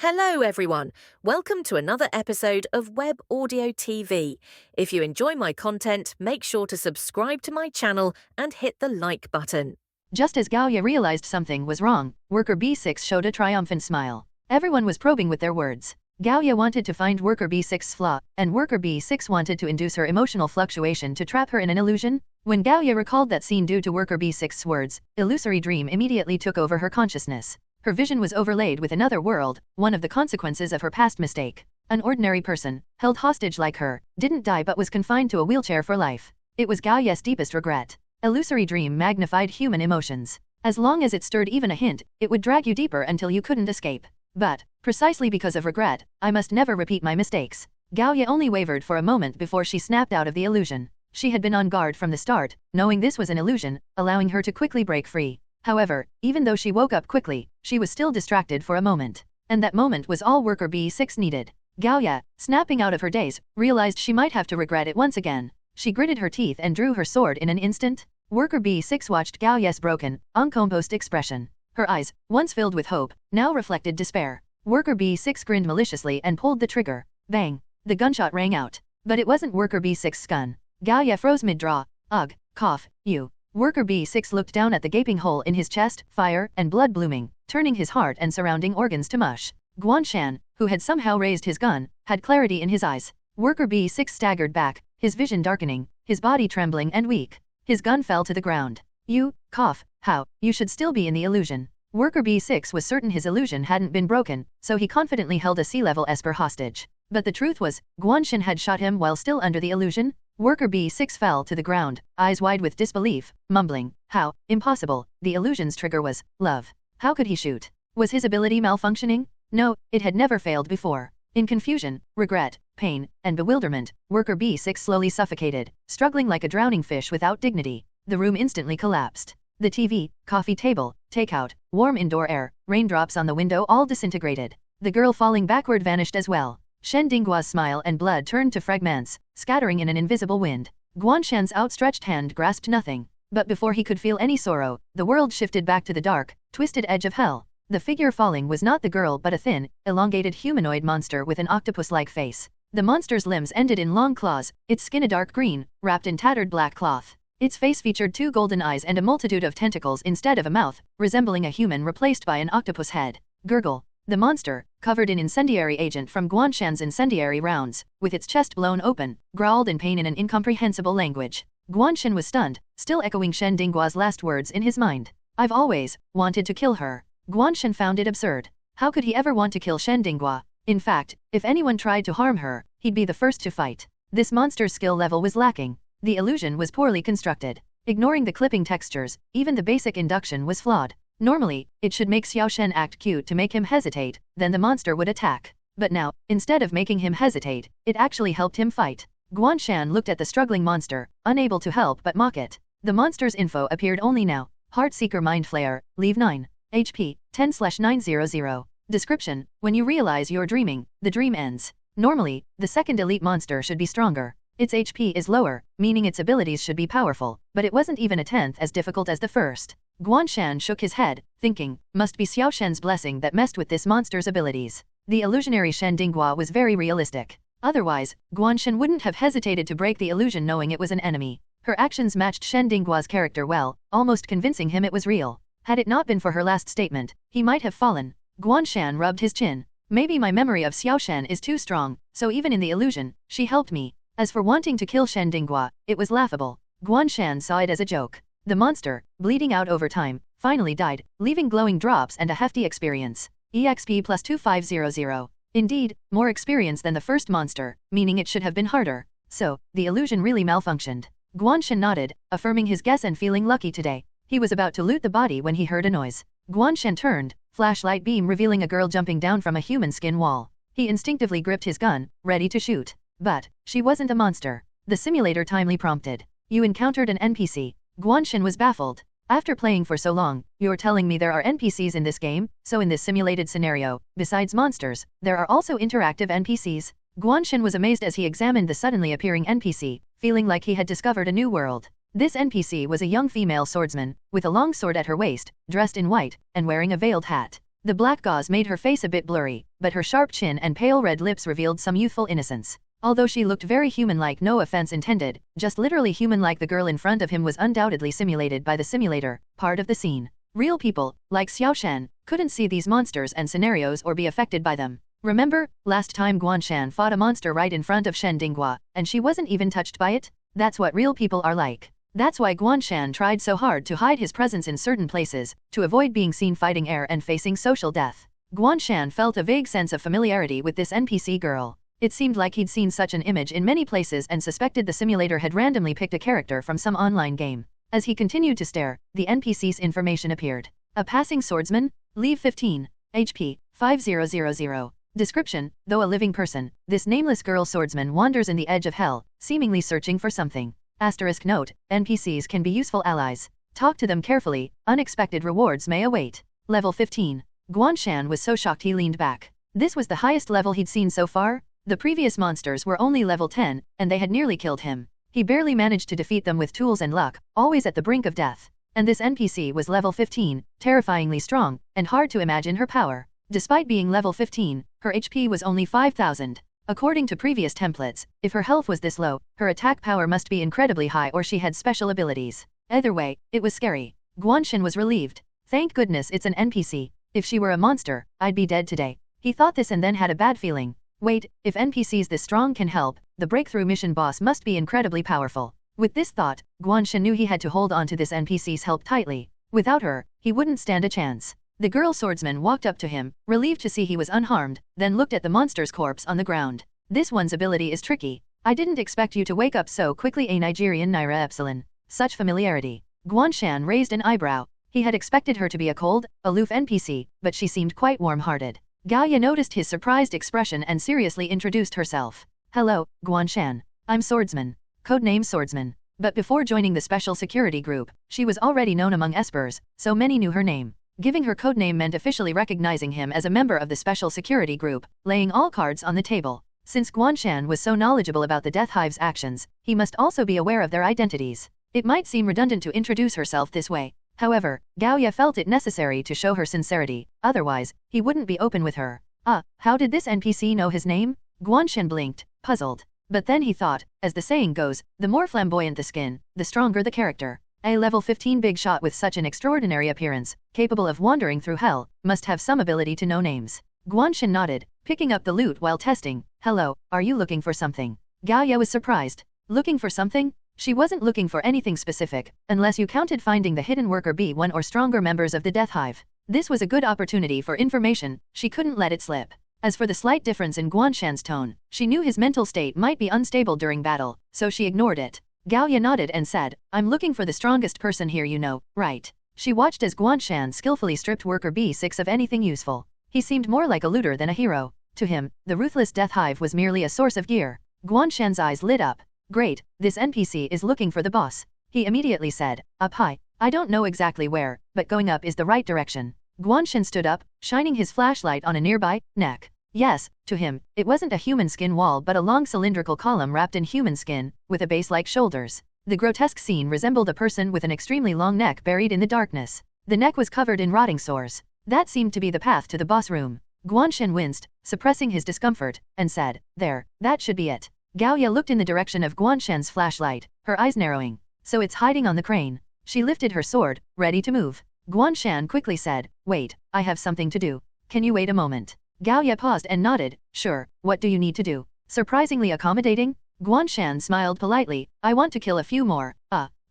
Hello, everyone. Welcome to another episode of Web Audio TV. If you enjoy my content, make sure to subscribe to my channel and hit the like button. Just as Gaoya realized something was wrong, worker B6 showed a triumphant smile. Everyone was probing with their words. Gaoya wanted to find worker B6's flaw, and worker B6 wanted to induce her emotional fluctuation to trap her in an illusion. When Gaoya recalled that scene due to worker B6's words, illusory dream immediately took over her consciousness. Her vision was overlaid with another world, one of the consequences of her past mistake. An ordinary person, held hostage like her, didn't die but was confined to a wheelchair for life. It was Gaoya's deepest regret. Illusory dream magnified human emotions. As long as it stirred even a hint, it would drag you deeper until you couldn't escape. But, precisely because of regret, I must never repeat my mistakes. Gaoya only wavered for a moment before she snapped out of the illusion. She had been on guard from the start, knowing this was an illusion, allowing her to quickly break free. However, even though she woke up quickly, she was still distracted for a moment. And that moment was all worker B6 needed. Gaoya, snapping out of her daze, realized she might have to regret it once again. She gritted her teeth and drew her sword in an instant. Worker B6 watched Gaoya's broken, uncomposed expression. Her eyes, once filled with hope, now reflected despair. Worker B6 grinned maliciously and pulled the trigger. Bang! The gunshot rang out. But it wasn't Worker B6's gun. Gaoya froze mid-draw. Ugh, cough, you. Worker B6 looked down at the gaping hole in his chest, fire and blood blooming, turning his heart and surrounding organs to mush. Guan Shan, who had somehow raised his gun, had clarity in his eyes. Worker B6 staggered back, his vision darkening, his body trembling and weak. His gun fell to the ground. You, cough, how, you should still be in the illusion. Worker B6 was certain his illusion hadn't been broken, so he confidently held a sea-level esper hostage. But the truth was, Guan Shan had shot him while still under the illusion. Worker B6 fell to the ground, eyes wide with disbelief, mumbling, how, impossible, the illusion's trigger was, love. How could he shoot? Was his ability malfunctioning? No, it had never failed before. In confusion, regret, pain, and bewilderment, Worker B6 slowly suffocated, struggling like a drowning fish without dignity. The room instantly collapsed. The TV, coffee table, takeout, warm indoor air, raindrops on the window all disintegrated. The girl falling backward vanished as well. Shen Dinggua's smile and blood turned to fragments, scattering in an invisible wind. Guan Shan's outstretched hand grasped nothing. But before he could feel any sorrow, the world shifted back to the dark, twisted edge of hell. The figure falling was not the girl but a thin, elongated humanoid monster with an octopus-like face. The monster's limbs ended in long claws, its skin a dark green, wrapped in tattered black cloth. Its face featured two golden eyes and a multitude of tentacles instead of a mouth, resembling a human replaced by an octopus head. Gurgle. The monster, covered in incendiary agent from Guan Shan's incendiary rounds, with its chest blown open, growled in pain in an incomprehensible language. Guan Shan was stunned, still echoing Shen Dinggua's last words in his mind. I've always wanted to kill her. Guan Shan found it absurd. How could he ever want to kill Shen Dinggua? In fact, if anyone tried to harm her, he'd be the first to fight. This monster's skill level was lacking. The illusion was poorly constructed. Ignoring the clipping textures, even the basic induction was flawed. Normally, it should make Xiao Shen act cute to make him hesitate, then the monster would attack. But now, instead of making him hesitate, it actually helped him fight. Guan Shan looked at the struggling monster, unable to help but mock it. The monster's info appeared only now. Heartseeker Mind Flayer, leave 9. HP, 10/900. Description, when you realize you're dreaming, the dream ends. Normally, the second elite monster should be stronger. Its HP is lower, meaning its abilities should be powerful, but it wasn't even a tenth as difficult as the first. Guan Shan shook his head, thinking, must be Xiao Shen's blessing that messed with this monster's abilities. The illusionary Shen Dinggua was very realistic. Otherwise, Guan Shan wouldn't have hesitated to break the illusion knowing it was an enemy. Her actions matched Shen Dinggua's character well, almost convincing him it was real. Had it not been for her last statement, he might have fallen. Guan Shan rubbed his chin. Maybe my memory of Xiao Shen is too strong, so even in the illusion, she helped me. As for wanting to kill Shen Dinggua, it was laughable. Guan Shan saw it as a joke. The monster, bleeding out over time, finally died, leaving glowing drops and a hefty experience. EXP plus 2500. Indeed, more experience than the first monster, meaning it should have been harder. So, the illusion really malfunctioned. Guan Shan nodded, affirming his guess and feeling lucky today. He was about to loot the body when he heard a noise. Guan Shan turned, flashlight beam revealing a girl jumping down from a human skin wall. He instinctively gripped his gun, ready to shoot. But, she wasn't a monster. The simulator timely prompted. You encountered an NPC. Guan Shan was baffled. After playing for so long, you're telling me there are NPCs in this game? So in this simulated scenario, besides monsters, there are also interactive NPCs? Guan Shan was amazed as he examined the suddenly appearing NPC, feeling like he had discovered a new world. This NPC was a young female swordsman, with a long sword at her waist, dressed in white, and wearing a veiled hat. The black gauze made her face a bit blurry, but her sharp chin and pale red lips revealed some youthful innocence. Although she looked very human-like, no offense intended, just literally human-like, the girl in front of him was undoubtedly simulated by the simulator, part of the scene. Real people, like Xiao Shan, couldn't see these monsters and scenarios or be affected by them. Remember, last time Guan Shan fought a monster right in front of Shen Dinghua, and she wasn't even touched by it? That's what real people are like. That's why Guan Shan tried so hard to hide his presence in certain places, to avoid being seen fighting air and facing social death. Guan Shan felt a vague sense of familiarity with this NPC girl. It seemed like he'd seen such an image in many places and suspected the simulator had randomly picked a character from some online game. As he continued to stare, the NPC's information appeared. A passing swordsman, leave 15, HP, 5000. Description, though a living person, this nameless girl swordsman wanders in the edge of hell, seemingly searching for something. Asterisk note, NPCs can be useful allies. Talk to them carefully, unexpected rewards may await. Level 15. Guan Shan was so shocked he leaned back. This was the highest level he'd seen so far? The previous monsters were only level 10, and they had nearly killed him. He barely managed to defeat them with tools and luck, always at the brink of death. And this NPC was level 15, terrifyingly strong, and hard to imagine her power. Despite being level 15, her HP was only 5000. According to previous templates, if her health was this low, her attack power must be incredibly high or she had special abilities. Either way, it was scary. Guan Shan was relieved. Thank goodness it's an NPC. If she were a monster, I'd be dead today. He thought this and then had a bad feeling. Wait, if NPCs this strong can help, the breakthrough mission boss must be incredibly powerful. With this thought, Guan Shan knew he had to hold on to this NPC's help tightly. Without her, he wouldn't stand a chance. The girl swordsman walked up to him, relieved to see he was unharmed, then looked at the monster's corpse on the ground. This one's ability is tricky. I didn't expect you to wake up so quickly, a Nigerian Naira Epsilon. Such familiarity. Guan Shan raised an eyebrow. He had expected her to be a cold, aloof NPC, but she seemed quite warm-hearted. Gaia noticed his surprised expression and seriously introduced herself. Hello, Guan Shan. I'm Swordsman. Codename Swordsman. But before joining the special security group, she was already known among espers, so many knew her name. Giving her codename meant officially recognizing him as a member of the special security group, laying all cards on the table. Since Guan Shan was so knowledgeable about the Death Hive's actions, he must also be aware of their identities. It might seem redundant to introduce herself this way. However, Gaoya felt it necessary to show her sincerity, otherwise, he wouldn't be open with her. How did this NPC know his name? Guan Shan blinked, puzzled. But then he thought, as the saying goes, the more flamboyant the skin, the stronger the character. A level 15 big shot with such an extraordinary appearance, capable of wandering through hell, must have some ability to know names. Guan Shan nodded, picking up the loot while testing. Hello, are you looking for something? Gaoya was surprised. Looking for something? She wasn't looking for anything specific, unless you counted finding the hidden worker B1 or stronger members of the Death Hive. This was a good opportunity for information, she couldn't let it slip. As for the slight difference in Guan Shan's tone, she knew his mental state might be unstable during battle, so she ignored it. Gaoya nodded and said, I'm looking for the strongest person here, you know, right? She watched as Guan Shan skillfully stripped worker B6 of anything useful. He seemed more like a looter than a hero. To him, the ruthless Death Hive was merely a source of gear. Guan Shan's eyes lit up. Great, this NPC is looking for the boss. He immediately said, up high. I don't know exactly where, but going up is the right direction. Guan Shan stood up, shining his flashlight on a nearby neck. Yes, to him, it wasn't a human skin wall but a long cylindrical column wrapped in human skin, with a base like shoulders. The grotesque scene resembled a person with an extremely long neck buried in the darkness. The neck was covered in rotting sores. That seemed to be the path to the boss room. Guan Shan winced, suppressing his discomfort, and said, there, that should be it. Gaoya looked in the direction of Guan Shan's flashlight, her eyes narrowing. So it's hiding on the crane. She lifted her sword, ready to move. Guan Shan quickly said, wait, I have something to do. Can you wait a moment? Gaoya paused and nodded, sure, what do you need to do? Surprisingly accommodating? Guan Shan smiled politely, I want to kill a few more.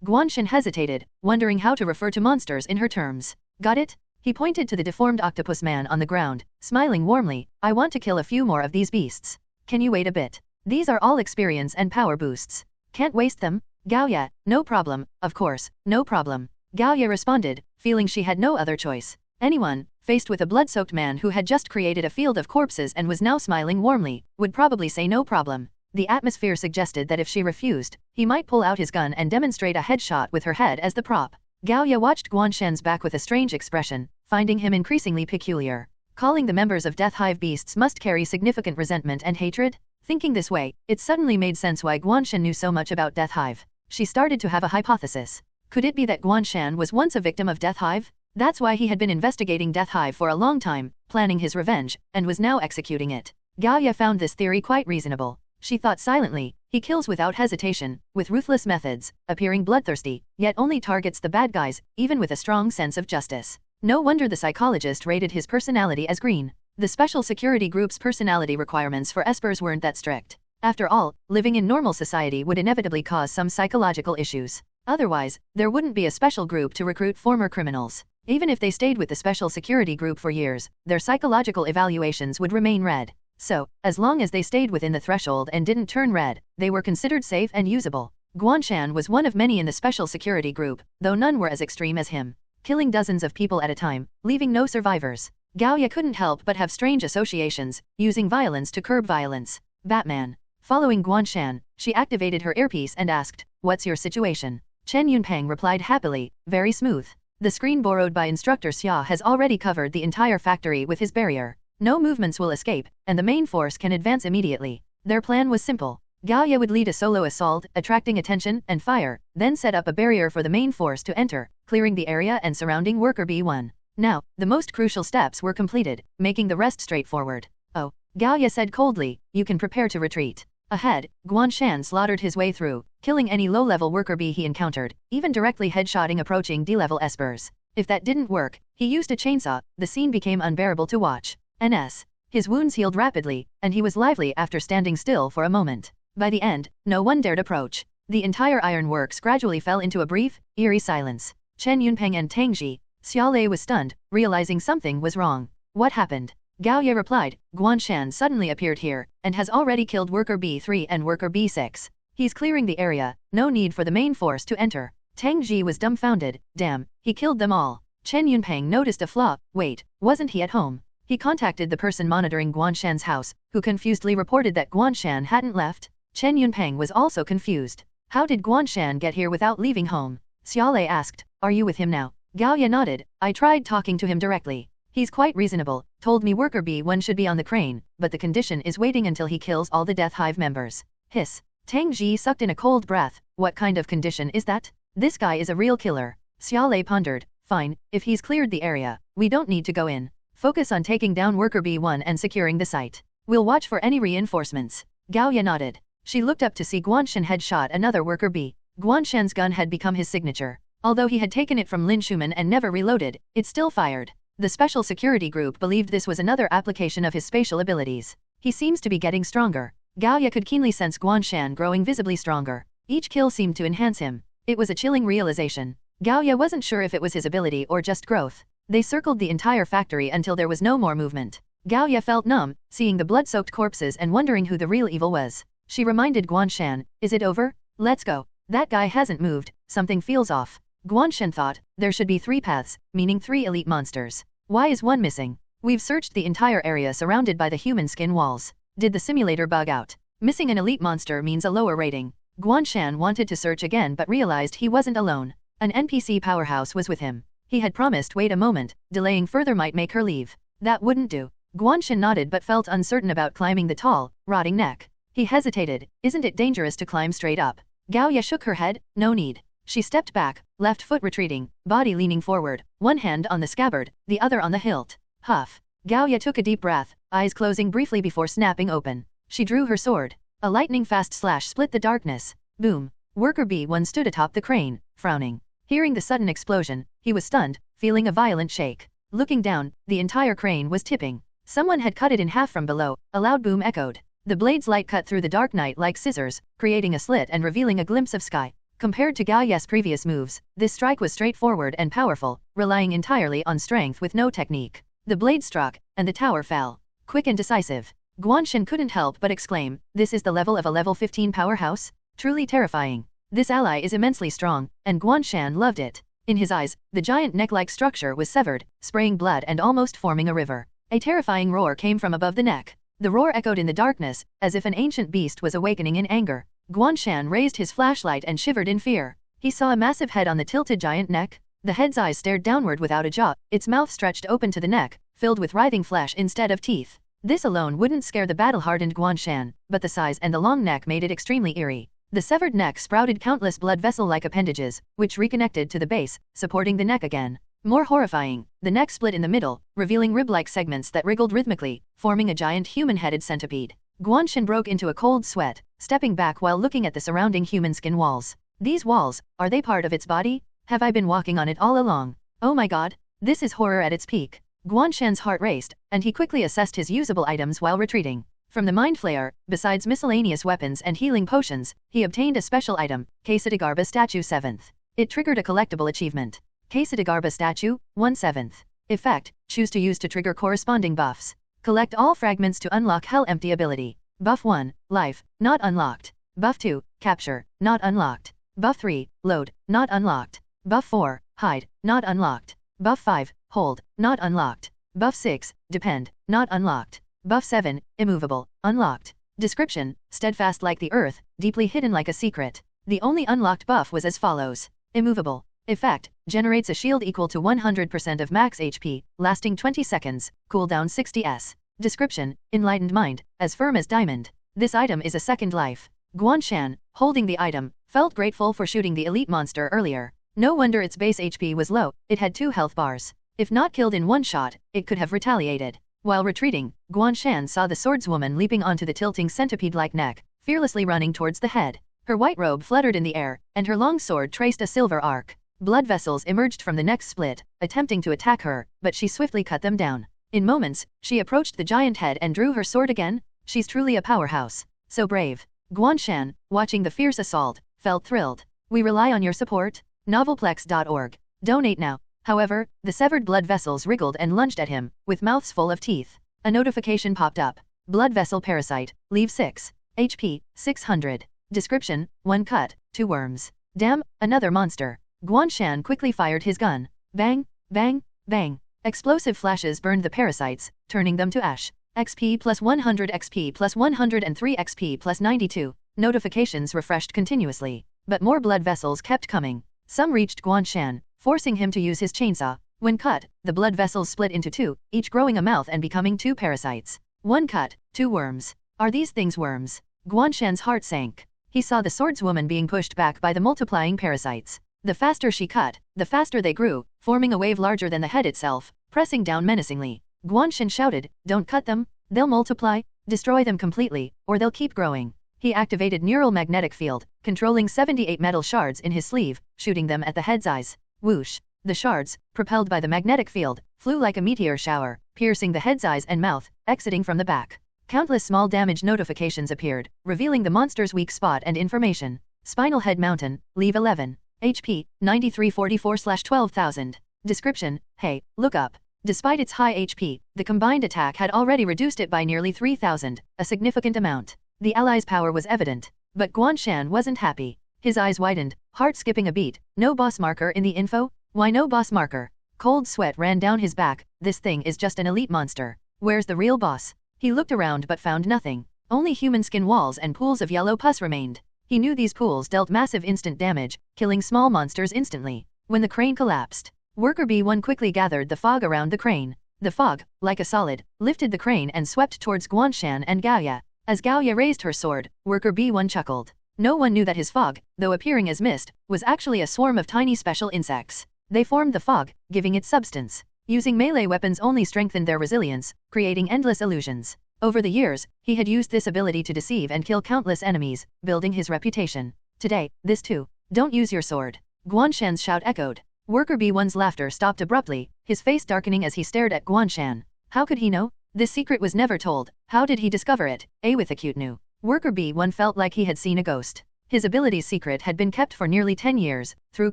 Guan Shan hesitated, wondering how to refer to monsters in her terms. Got it? He pointed to the deformed octopus man on the ground, smiling warmly, I want to kill a few more of these beasts. Can you wait a bit? These are all experience and power boosts. Can't waste them? Gaoya, no problem, of course, no problem. Gaoya responded, feeling she had no other choice. Anyone, faced with a blood-soaked man who had just created a field of corpses and was now smiling warmly, would probably say no problem. The atmosphere suggested that if she refused, he might pull out his gun and demonstrate a headshot with her head as the prop. Gaoya watched Guan Shan's back with a strange expression, finding him increasingly peculiar. Calling the members of Death Hive beasts must carry significant resentment and hatred? Thinking this way, it suddenly made sense why Guan Shan knew so much about Death Hive. She started to have a hypothesis. Could it be that Guan Shan was once a victim of Death Hive? That's why he had been investigating Death Hive for a long time, planning his revenge, and was now executing it. Gaoya found this theory quite reasonable. She thought silently, he kills without hesitation, with ruthless methods, appearing bloodthirsty, yet only targets the bad guys, even with a strong sense of justice. No wonder the psychologist rated his personality as green. The special security group's personality requirements for espers weren't that strict. After all, living in normal society would inevitably cause some psychological issues. Otherwise, there wouldn't be a special group to recruit former criminals. Even if they stayed with the special security group for years, their psychological evaluations would remain red. So, as long as they stayed within the threshold and didn't turn red, they were considered safe and usable. Guan Shan was one of many in the special security group, though none were as extreme as him, killing dozens of people at a time, leaving no survivors. Gaoya couldn't help but have strange associations, using violence to curb violence. Batman. Following Guan Shan, she activated her earpiece and asked, "What's your situation?" Chen Yunpeng replied happily, "Very smooth. The screen borrowed by Instructor Xia has already covered the entire factory with his barrier. No movements will escape, and the main force can advance immediately." Their plan was simple. Gaoya would lead a solo assault, attracting attention and fire, then set up a barrier for the main force to enter, clearing the area and surrounding Worker B1. Now, the most crucial steps were completed, making the rest straightforward. "Oh," Gaoya said coldly, "you can prepare to retreat." Ahead, Guan Shan slaughtered his way through, killing any low-level Worker bee he encountered, even directly headshotting approaching D-level espers. If that didn't work, he used a chainsaw. The scene became unbearable to watch. Ns. His wounds healed rapidly, and he was lively after standing still for a moment. By the end, no one dared approach. The entire ironworks gradually fell into a brief, eerie silence. Chen Yunpeng and Tang Ji. Xiaolei was stunned, realizing something was wrong. "What happened?" Gaoya replied, "Guan Shan suddenly appeared here, and has already killed Worker B3 and Worker B6. He's clearing the area, no need for the main force to enter." Tang Ji was dumbfounded. Damn, he killed them all. Chen Yunpeng noticed a flaw. Wait, wasn't he at home? He contacted the person monitoring Guan Shan's house, who confusedly reported that Guan Shan hadn't left. Chen Yunpeng was also confused. How did Guan Shan get here without leaving home? Xiaolei asked, "Are you with him now?" Gaoya nodded. "I tried talking to him directly. He's quite reasonable, told me Worker B1 should be on the crane, but the condition is waiting until he kills all the Death Hive members." Hiss. Tang Ji sucked in a cold breath. "What kind of condition is that? This guy is a real killer." Xiaolei pondered. "Fine, if he's cleared the area, we don't need to go in. Focus on taking down Worker B1 and securing the site. We'll watch for any reinforcements." Gaoya nodded. She looked up to see Guan Shan headshot another Worker B. Guan Shan's gun had become his signature. Although he had taken it from Lin Schumann and never reloaded, it still fired. The special security group believed this was another application of his spatial abilities. He seems to be getting stronger. Gaoya could keenly sense Guan Shan growing visibly stronger. Each kill seemed to enhance him. It was a chilling realization. Gaoya wasn't sure if it was his ability or just growth. They circled the entire factory until there was no more movement. Gaoya felt numb, seeing the blood-soaked corpses and wondering who the real evil was. She reminded Guan Shan, "Is it over? Let's go." "That guy hasn't moved, something feels off." Guan Shan thought, there should be 3 paths, meaning 3 elite monsters. Why is one missing? We've searched the entire area surrounded by the human skin walls. Did the simulator bug out? Missing an elite monster means a lower rating. Guan Shan wanted to search again but realized he wasn't alone. An NPC powerhouse was with him. He had promised wait a moment, delaying further might make her leave. That wouldn't do. Guan Shan nodded but felt uncertain about climbing the tall, rotting neck. He hesitated. Isn't it dangerous to climb straight up? Gaoya shook her head. No need. She stepped back, left foot retreating, body leaning forward, one hand on the scabbard, the other on the hilt. Huff. Gaoya took a deep breath, eyes closing briefly before snapping open. She drew her sword. A lightning-fast slash split the darkness. Boom. Worker B1 stood atop the crane, frowning. Hearing the sudden explosion, he was stunned, feeling a violent shake. Looking down, the entire crane was tipping. Someone had cut it in half from below. A loud boom echoed. The blade's light cut through the dark night like scissors, creating a slit and revealing a glimpse of sky. Compared to Gaoya's previous moves, this strike was straightforward and powerful, relying entirely on strength with no technique. The blade struck, and the tower fell. Quick and decisive. Guan Shan couldn't help but exclaim, "This is the level of a level 15 powerhouse? Truly terrifying." This ally is immensely strong, and Guan Shan loved it. In his eyes, the giant neck-like structure was severed, spraying blood and almost forming a river. A terrifying roar came from above the neck. The roar echoed in the darkness, as if an ancient beast was awakening in anger. Guan Shan raised his flashlight and shivered in fear. He saw a massive head on the tilted giant neck. The head's eyes stared downward without a jaw, its mouth stretched open to the neck, filled with writhing flesh instead of teeth. This alone wouldn't scare the battle-hardened Guan Shan, but the size and the long neck made it extremely eerie. The severed neck sprouted countless blood vessel-like appendages, which reconnected to the base, supporting the neck again. More horrifying, the neck split in the middle, revealing rib-like segments that wriggled rhythmically, forming a giant human-headed centipede. Guan Shan broke into a cold sweat, stepping back while looking at the surrounding human skin walls. These walls, are they part of its body? Have I been walking on it all along? Oh my god, this is horror at its peak. Guan Shan's heart raced, and he quickly assessed his usable items while retreating. From the Mind Flayer, besides miscellaneous weapons and healing potions, he obtained a special item, Quesadagarba Statue 7th. It triggered a collectible achievement. Quesadagarba Statue, 1/7. Effect, choose to use to trigger corresponding buffs. Collect all fragments to unlock Hell Empty ability. Buff 1, Life, not unlocked. Buff 2, Capture, not unlocked. Buff 3, Load, not unlocked. Buff 4, Hide, not unlocked. Buff 5, Hold, not unlocked. Buff 6, Depend, not unlocked. Buff 7, Immovable, unlocked. Description, steadfast like the earth, deeply hidden like a secret. The only unlocked buff was as follows. Immovable. Effect, generates a shield equal to 100% of max HP, lasting 20 seconds, cooldown 60s. Description, enlightened mind, as firm as diamond. This item is a second life. Guan Shan, holding the item, felt grateful for shooting the elite monster earlier. No wonder its base HP was low, it had 2 health bars. If not killed in one shot, it could have retaliated. While retreating, Guan Shan saw the swordswoman leaping onto the tilting centipede-like neck, fearlessly running towards the head. Her white robe fluttered in the air, and her long sword traced a silver arc. Blood vessels emerged from the neck's split, attempting to attack her, but she swiftly cut them down. In moments, she approached the giant head and drew her sword again. She's truly a powerhouse. So brave. Guan Shan, watching the fierce assault, felt thrilled. We rely on your support. Novelplex.org. Donate now. However, the severed blood vessels wriggled and lunged at him, with mouths full of teeth. A notification popped up. Blood vessel parasite, leave 6. HP, 600. Description, 1 cut, 2 worms. Damn, another monster. Guan Shan quickly fired his gun. Bang, bang, bang. Explosive flashes burned the parasites, turning them to ash. XP plus 100, XP plus 103, XP plus 92. Notifications refreshed continuously, but more blood vessels kept coming. Some reached Guan Shan, forcing him to use his chainsaw. When cut, the blood vessels split into 2, each growing a mouth and becoming 2 parasites. 1 cut, 2 worms. Are these things worms? Guan Shan's heart sank. He saw the swordswoman being pushed back by the multiplying parasites. The faster she cut, the faster they grew, forming a wave larger than the head itself, pressing down menacingly. Guan Shan shouted, don't cut them, they'll multiply, destroy them completely, or they'll keep growing. He activated neural magnetic field, controlling 78 metal shards in his sleeve, shooting them at the head's eyes. Whoosh! The shards, propelled by the magnetic field, flew like a meteor shower, piercing the head's eyes and mouth, exiting from the back. Countless small damage notifications appeared, revealing the monster's weak spot and information. Spinal Head Mountain, leave 11. HP, 9344/12,000. Description, hey, look up. Despite its high HP, the combined attack had already reduced it by nearly 3,000, a significant amount. The allies' power was evident, but Guan Shan wasn't happy. His eyes widened, heart skipping a beat. No boss marker in the info? Why no boss marker? Cold sweat ran down his back. This thing is just an elite monster. Where's the real boss? He looked around but found nothing. Only human skin walls and pools of yellow pus remained. He knew these pools dealt massive instant damage, killing small monsters instantly. When the crane collapsed, Worker B1 quickly gathered the fog around the crane. The fog, like a solid, lifted the crane and swept towards Guan Shan and Gaoya. As Gaoya raised her sword, Worker B1 chuckled. No one knew that his fog, though appearing as mist, was actually a swarm of tiny special insects. They formed the fog, giving it substance. Using melee weapons only strengthened their resilience, creating endless illusions. Over the years, he had used this ability to deceive and kill countless enemies, building his reputation. Today, this too. Don't use your sword. Guan Shan's shout echoed. Worker B1's laughter stopped abruptly, his face darkening as he stared at Guan Shan. How could he know? This secret was never told. How did he discover it? With acute knew. Worker B1 felt like he had seen a ghost. His ability's secret had been kept for nearly 10 years, through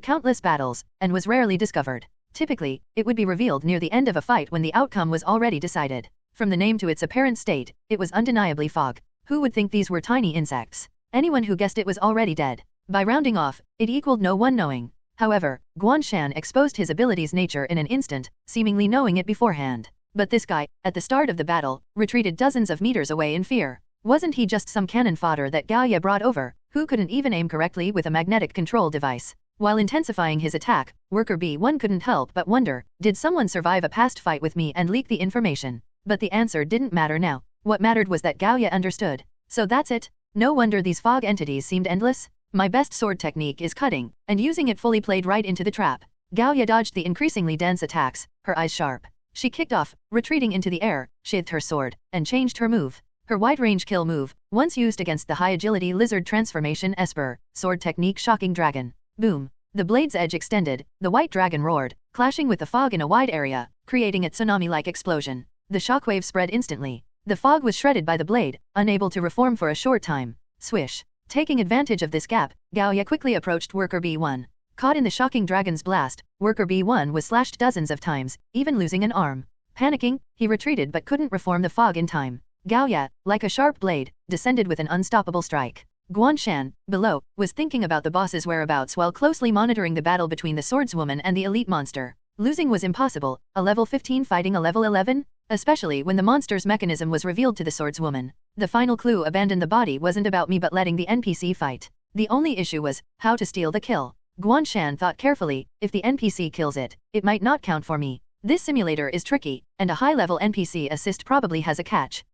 countless battles, and was rarely discovered. Typically, it would be revealed near the end of a fight when the outcome was already decided. From the name to its apparent state, it was undeniably fog. Who would think these were tiny insects? Anyone who guessed it was already dead. By rounding off, it equaled no one knowing. However, Guan Shan exposed his ability's nature in an instant, seemingly knowing it beforehand. But this guy, at the start of the battle, retreated dozens of meters away in fear. Wasn't he just some cannon fodder that Gaoya brought over, who couldn't even aim correctly with a magnetic control device? While intensifying his attack, Worker B1 couldn't help but wonder, did someone survive a past fight with me and leak the information? But the answer didn't matter now. What mattered was that Gaoya understood. So that's it? No wonder these fog entities seemed endless? My best sword technique is cutting, and using it fully played right into the trap. Gao Ya dodged the increasingly dense attacks, her eyes sharp. She kicked off, retreating into the air, sheathed her sword, and changed her move. Her wide-range kill move, once used against the high-agility lizard transformation Esper, sword technique shocking dragon. Boom. The blade's edge extended, the white dragon roared, clashing with the fog in a wide area, creating a tsunami-like explosion. The shockwave spread instantly. The fog was shredded by the blade, unable to reform for a short time. Swish. Taking advantage of this gap, Gao Ya quickly approached Worker B1. Caught in the shocking dragon's blast, Worker B1 was slashed dozens of times, even losing an arm. Panicking, he retreated but couldn't reform the fog in time. Gao Ya, like a sharp blade, descended with an unstoppable strike. Guan Shan, below, was thinking about the boss's whereabouts while closely monitoring the battle between the swordswoman and the elite monster. Losing was impossible, a level 15 fighting a level 11? Especially when the monster's mechanism was revealed to the swordswoman. The final clue abandon the body wasn't about me but letting the NPC fight. The only issue was, how to steal the kill. Guan Shan thought carefully, if the NPC kills it, it might not count for me. This simulator is tricky, and a high-level NPC assist probably has a catch.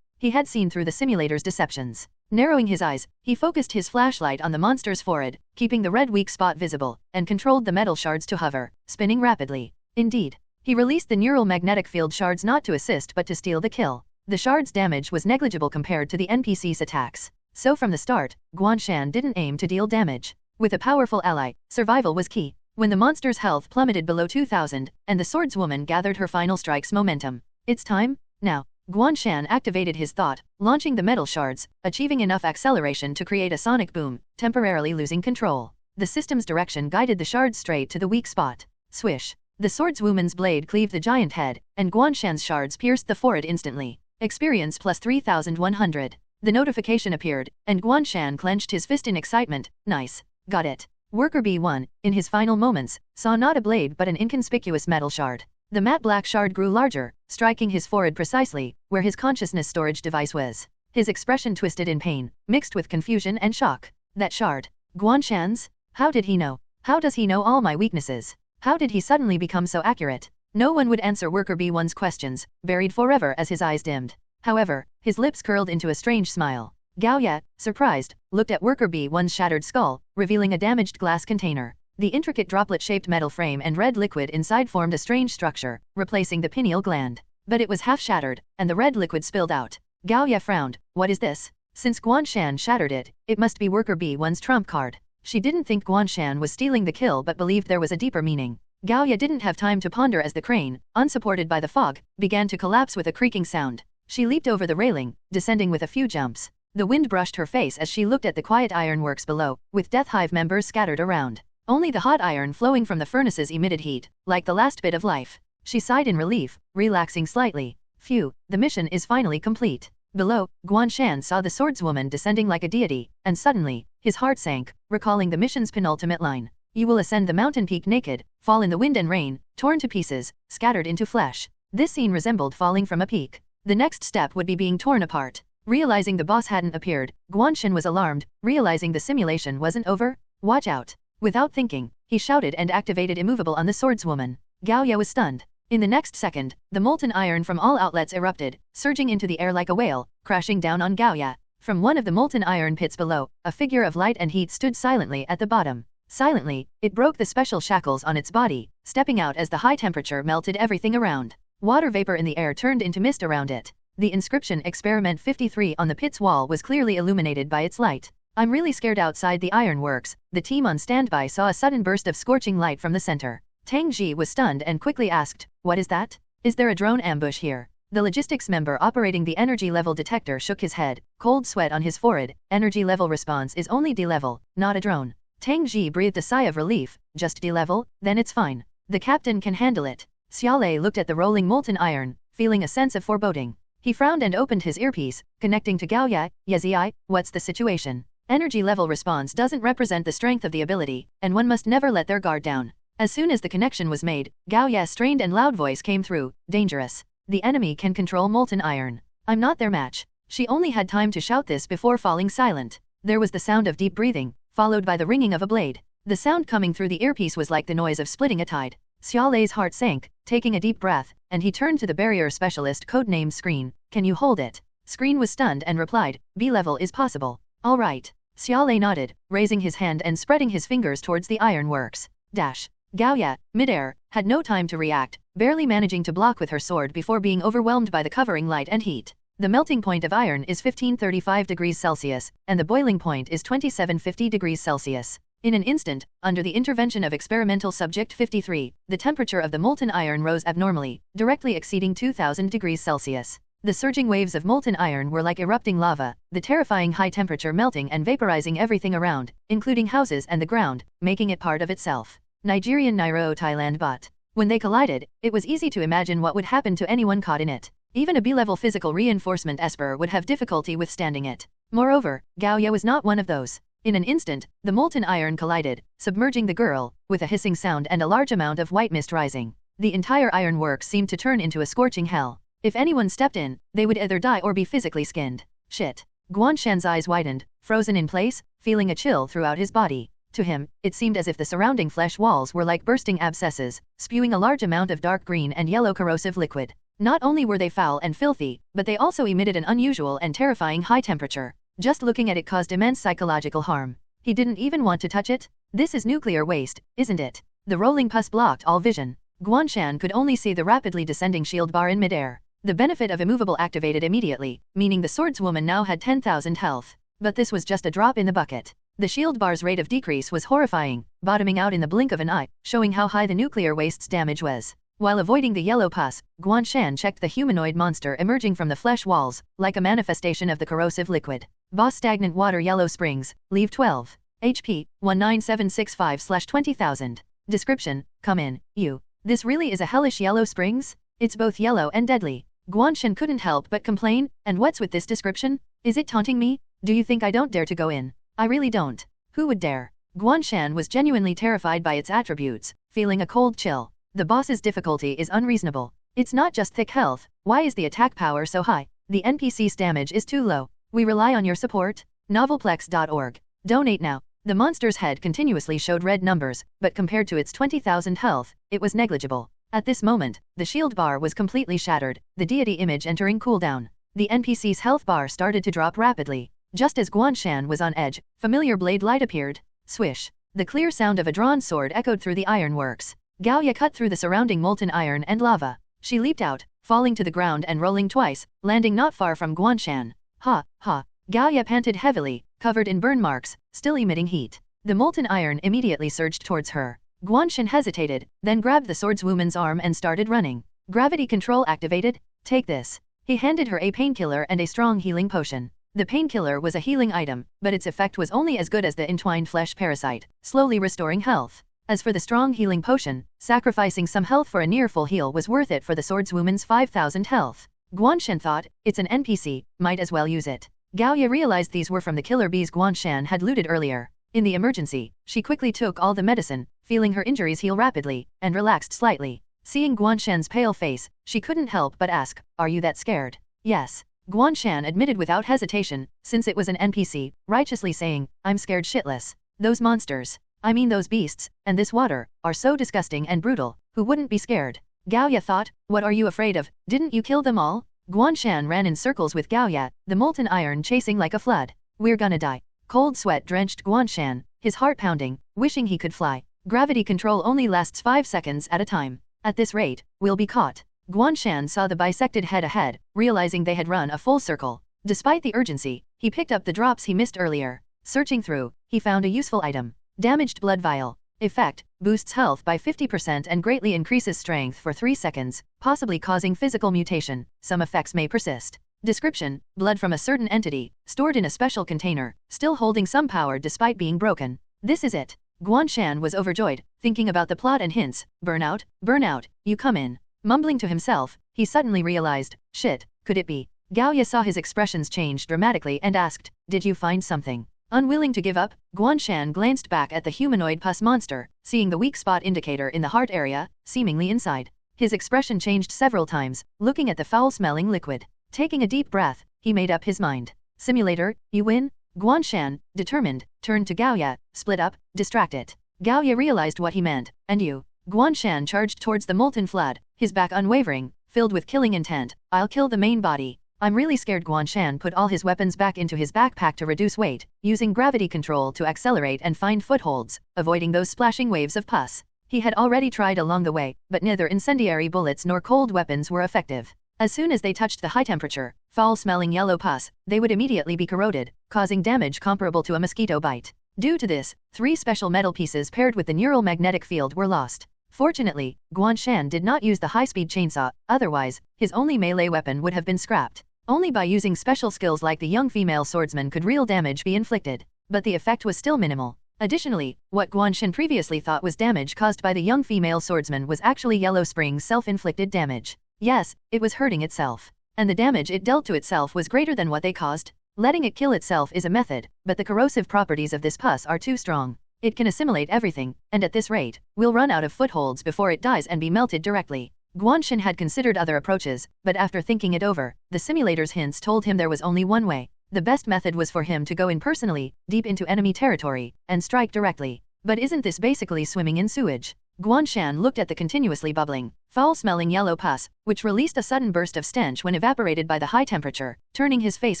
He had seen through the simulator's deceptions. Narrowing his eyes, he focused his flashlight on the monster's forehead, keeping the red weak spot visible, and controlled the metal shards to hover, spinning rapidly. Indeed. He released the neural magnetic field shards not to assist but to steal the kill. The shards' damage was negligible compared to the NPC's attacks. So from the start, Guan Shan didn't aim to deal damage. With a powerful ally, survival was key. When the monster's health plummeted below 2,000, and the swordswoman gathered her final strike's momentum. It's time, now. Guan Shan activated his thought, launching the metal shards, achieving enough acceleration to create a sonic boom, temporarily losing control. The system's direction guided the shards straight to the weak spot. Swish. The swordswoman's blade cleaved the giant head, and Guan Shan's shards pierced the forehead instantly. Experience plus 3,100. The notification appeared, and Guan Shan clenched his fist in excitement. Nice. Got it. Worker B1, in his final moments, saw not a blade but an inconspicuous metal shard. The matte black shard grew larger, striking his forehead precisely, where his consciousness storage device was. His expression twisted in pain, mixed with confusion and shock. That shard. Guan Shan's? How did he know? How does he know all my weaknesses? How did he suddenly become so accurate? No one would answer Worker B1's questions, buried forever as his eyes dimmed. However, his lips curled into a strange smile. Gao Ya, surprised, looked at Worker B1's shattered skull, revealing a damaged glass container. The intricate droplet-shaped metal frame and red liquid inside formed a strange structure, replacing the pineal gland. But it was half shattered, and the red liquid spilled out. Gao Ya frowned. What is this? Since Guan Shan shattered it, it must be Worker B1's trump card. She didn't think Guan Shan was stealing the kill but believed there was a deeper meaning. Gao Ya didn't have time to ponder as the crane, unsupported by the fog, began to collapse with a creaking sound. She leaped over the railing, descending with a few jumps. The wind brushed her face as she looked at the quiet ironworks below, with Death Hive members scattered around. Only the hot iron flowing from the furnaces emitted heat, like the last bit of life. She sighed in relief, relaxing slightly. Phew, the mission is finally complete. Below, Guan Shan saw the swordswoman descending like a deity, and suddenly, his heart sank, recalling the mission's penultimate line. You will ascend the mountain peak naked, fall in the wind and rain, torn to pieces, scattered into flesh. This scene resembled falling from a peak. The next step would be being torn apart. Realizing the boss hadn't appeared, Guan Shan was alarmed, realizing the simulation wasn't over. Watch out. Without thinking, he shouted and activated immovable on the swordswoman. Gao Ya was stunned. In the next second, the molten iron from all outlets erupted, surging into the air like a whale, crashing down on Gao Ya. From one of the molten iron pits below, a figure of light and heat stood silently at the bottom. Silently, it broke the special shackles on its body, stepping out as the high temperature melted everything around. Water vapor in the air turned into mist around it. The inscription Experiment 53 on the pit's wall was clearly illuminated by its light. I'm really scared. Outside the ironworks, the team on standby saw a sudden burst of scorching light from the center. Tang Ji was stunned and quickly asked, what is that? Is there a drone ambush here? The logistics member operating the energy level detector shook his head, cold sweat on his forehead. Energy level response is only D-level, not a drone. Tang Ji breathed a sigh of relief. Just D-level? Then it's fine. The captain can handle it. Xiaolei looked at the rolling molten iron, feeling a sense of foreboding. He frowned and opened his earpiece, connecting to Gao Ya. Yezi, what's the situation? Energy level response doesn't represent the strength of the ability, and one must never let their guard down. As soon as the connection was made, Gao Ya's strained and loud voice came through. Dangerous. The enemy can control molten iron. I'm not their match. She only had time to shout this before falling silent. There was the sound of deep breathing, followed by the ringing of a blade. The sound coming through the earpiece was like the noise of splitting a tide. Xiaolei's heart sank, taking a deep breath, and he turned to the barrier specialist codenamed Screen. Can you hold it? Screen was stunned and replied, B-level is possible. All right. Xiaolei nodded, raising his hand and spreading his fingers towards the ironworks. Dash. Gaoya, midair, had no time to react, barely managing to block with her sword before being overwhelmed by the covering light and heat. The melting point of iron is 1535 degrees Celsius, and the boiling point is 2750 degrees Celsius. In an instant, under the intervention of experimental subject 53, the temperature of the molten iron rose abnormally, directly exceeding 2000 degrees Celsius. The surging waves of molten iron were like erupting lava, the terrifying high temperature melting and vaporizing everything around, including houses and the ground, making it part of itself. Nigerian Nairo Thailand But. When they collided, it was easy to imagine what would happen to anyone caught in it. Even a B-level physical reinforcement esper would have difficulty withstanding it. Moreover, Gaoya was not one of those. In an instant, the molten iron collided, submerging the girl, with a hissing sound and a large amount of white mist rising. The entire ironwork seemed to turn into a scorching hell. If anyone stepped in, they would either die or be physically skinned. Shit. Guan Shan's eyes widened, frozen in place, feeling a chill throughout his body. To him, it seemed as if the surrounding flesh walls were like bursting abscesses, spewing a large amount of dark green and yellow corrosive liquid. Not only were they foul and filthy, but they also emitted an unusual and terrifying high temperature. Just looking at it caused immense psychological harm. He didn't even want to touch it. This is nuclear waste, isn't it? The rolling pus blocked all vision. Guan Shan could only see the rapidly descending shield bar in midair. The benefit of immovable activated immediately, meaning the swordswoman now had 10,000 health. But this was just a drop in the bucket. The shield bar's rate of decrease was horrifying, bottoming out in the blink of an eye, showing how high the nuclear waste's damage was. While avoiding the yellow pus, Guan Shan checked the humanoid monster emerging from the flesh walls, like a manifestation of the corrosive liquid. Boss stagnant water yellow springs, leave 12. HP, 19765/20,000. Description, come in, you. This really is a hellish yellow springs? It's both yellow and deadly. Guan Shan couldn't help but complain, and what's with this description? Is it taunting me? Do you think I don't dare to go in? I really don't. Who would dare? Guan Shan was genuinely terrified by its attributes, feeling a cold chill. The boss's difficulty is unreasonable. It's not just thick health. Why is the attack power so high? The NPC's damage is too low. We rely on your support. Novelplex.org. Donate now. The monster's head continuously showed red numbers, but compared to its 20,000 health, it was negligible. At this moment, the shield bar was completely shattered, the deity image entering cooldown. The NPC's health bar started to drop rapidly. Just as Guan Shan was on edge, familiar blade light appeared. Swish. The clear sound of a drawn sword echoed through the ironworks. Gaoya cut through the surrounding molten iron and lava. She leaped out, falling to the ground and rolling twice, landing not far from Guan Shan. Ha, ha. Gaoya panted heavily, covered in burn marks, still emitting heat. The molten iron immediately surged towards her. Guan Shan hesitated, then grabbed the swordswoman's arm and started running. Gravity control activated? Take this. He handed her a painkiller and a strong healing potion. The painkiller was a healing item, but its effect was only as good as the entwined flesh parasite, slowly restoring health. As for the strong healing potion, sacrificing some health for a near full heal was worth it for the swordswoman's 5,000 health. Guan Shan thought, it's an NPC, might as well use it. Gaoya realized these were from the killer bees Guan Shan had looted earlier. In the emergency, she quickly took all the medicine, feeling her injuries heal rapidly, and relaxed slightly. Seeing Guan Shan's pale face, she couldn't help but ask, are you that scared? Yes. Guan Shan admitted without hesitation, since it was an NPC, righteously saying, I'm scared shitless. Those monsters. I mean those beasts, and this water, are so disgusting and brutal, who wouldn't be scared? Gaoya thought, what are you afraid of? Didn't you kill them all? Guan Shan ran in circles with Gaoya, the molten iron chasing like a flood. We're gonna die. Cold sweat drenched Guan Shan, his heart pounding, wishing he could fly. Gravity control only lasts 5 seconds at a time. At this rate, we'll be caught. Guan Shan saw the bisected head ahead, realizing they had run a full circle. Despite the urgency, he picked up the drops he missed earlier. Searching through, he found a useful item. Damaged blood vial. Effect, boosts health by 50% and greatly increases strength for 3 seconds, possibly causing physical mutation. Some effects may persist. Description, blood from a certain entity, stored in a special container, still holding some power despite being broken. This is it. Guan Shan was overjoyed, thinking about the plot and hints. Burnout, burnout, you come in. Mumbling to himself, he suddenly realized, shit, could it be? Gaoya saw his expressions change dramatically and asked, did you find something? Unwilling to give up, Guan Shan glanced back at the humanoid pus monster, seeing the weak spot indicator in the heart area, seemingly inside. His expression changed several times, looking at the foul-smelling liquid. Taking a deep breath, he made up his mind. Simulator, you win? Guan Shan, determined, turned to Gaoya, split up, distract it. Gaoya realized what he meant, and you. Guan Shan charged towards the molten flood, his back unwavering, filled with killing intent. I'll kill the main body. I'm really scared. Guan Shan put all his weapons back into his backpack to reduce weight, using gravity control to accelerate and find footholds, avoiding those splashing waves of pus. He had already tried along the way, but neither incendiary bullets nor cold weapons were effective. As soon as they touched the high-temperature, foul-smelling yellow pus, they would immediately be corroded, causing damage comparable to a mosquito bite. Due to this, 3 special metal pieces paired with the neural magnetic field were lost. Fortunately, Guan Shan did not use the high-speed chainsaw, otherwise, his only melee weapon would have been scrapped. Only by using special skills like the young female swordsman could real damage be inflicted. But the effect was still minimal. Additionally, what Guan Shan previously thought was damage caused by the young female swordsman was actually Yellow Spring's self-inflicted damage. Yes, it was hurting itself. And the damage it dealt to itself was greater than what they caused. Letting it kill itself is a method, but the corrosive properties of this pus are too strong. It can assimilate everything, and at this rate, will run out of footholds before it dies and be melted directly. Guan Shan had considered other approaches, but after thinking it over, the simulator's hints told him there was only one way. The best method was for him to go in personally, deep into enemy territory, and strike directly. But isn't this basically swimming in sewage? Guan Shan looked at the continuously bubbling, foul-smelling yellow pus, which released a sudden burst of stench when evaporated by the high temperature, turning his face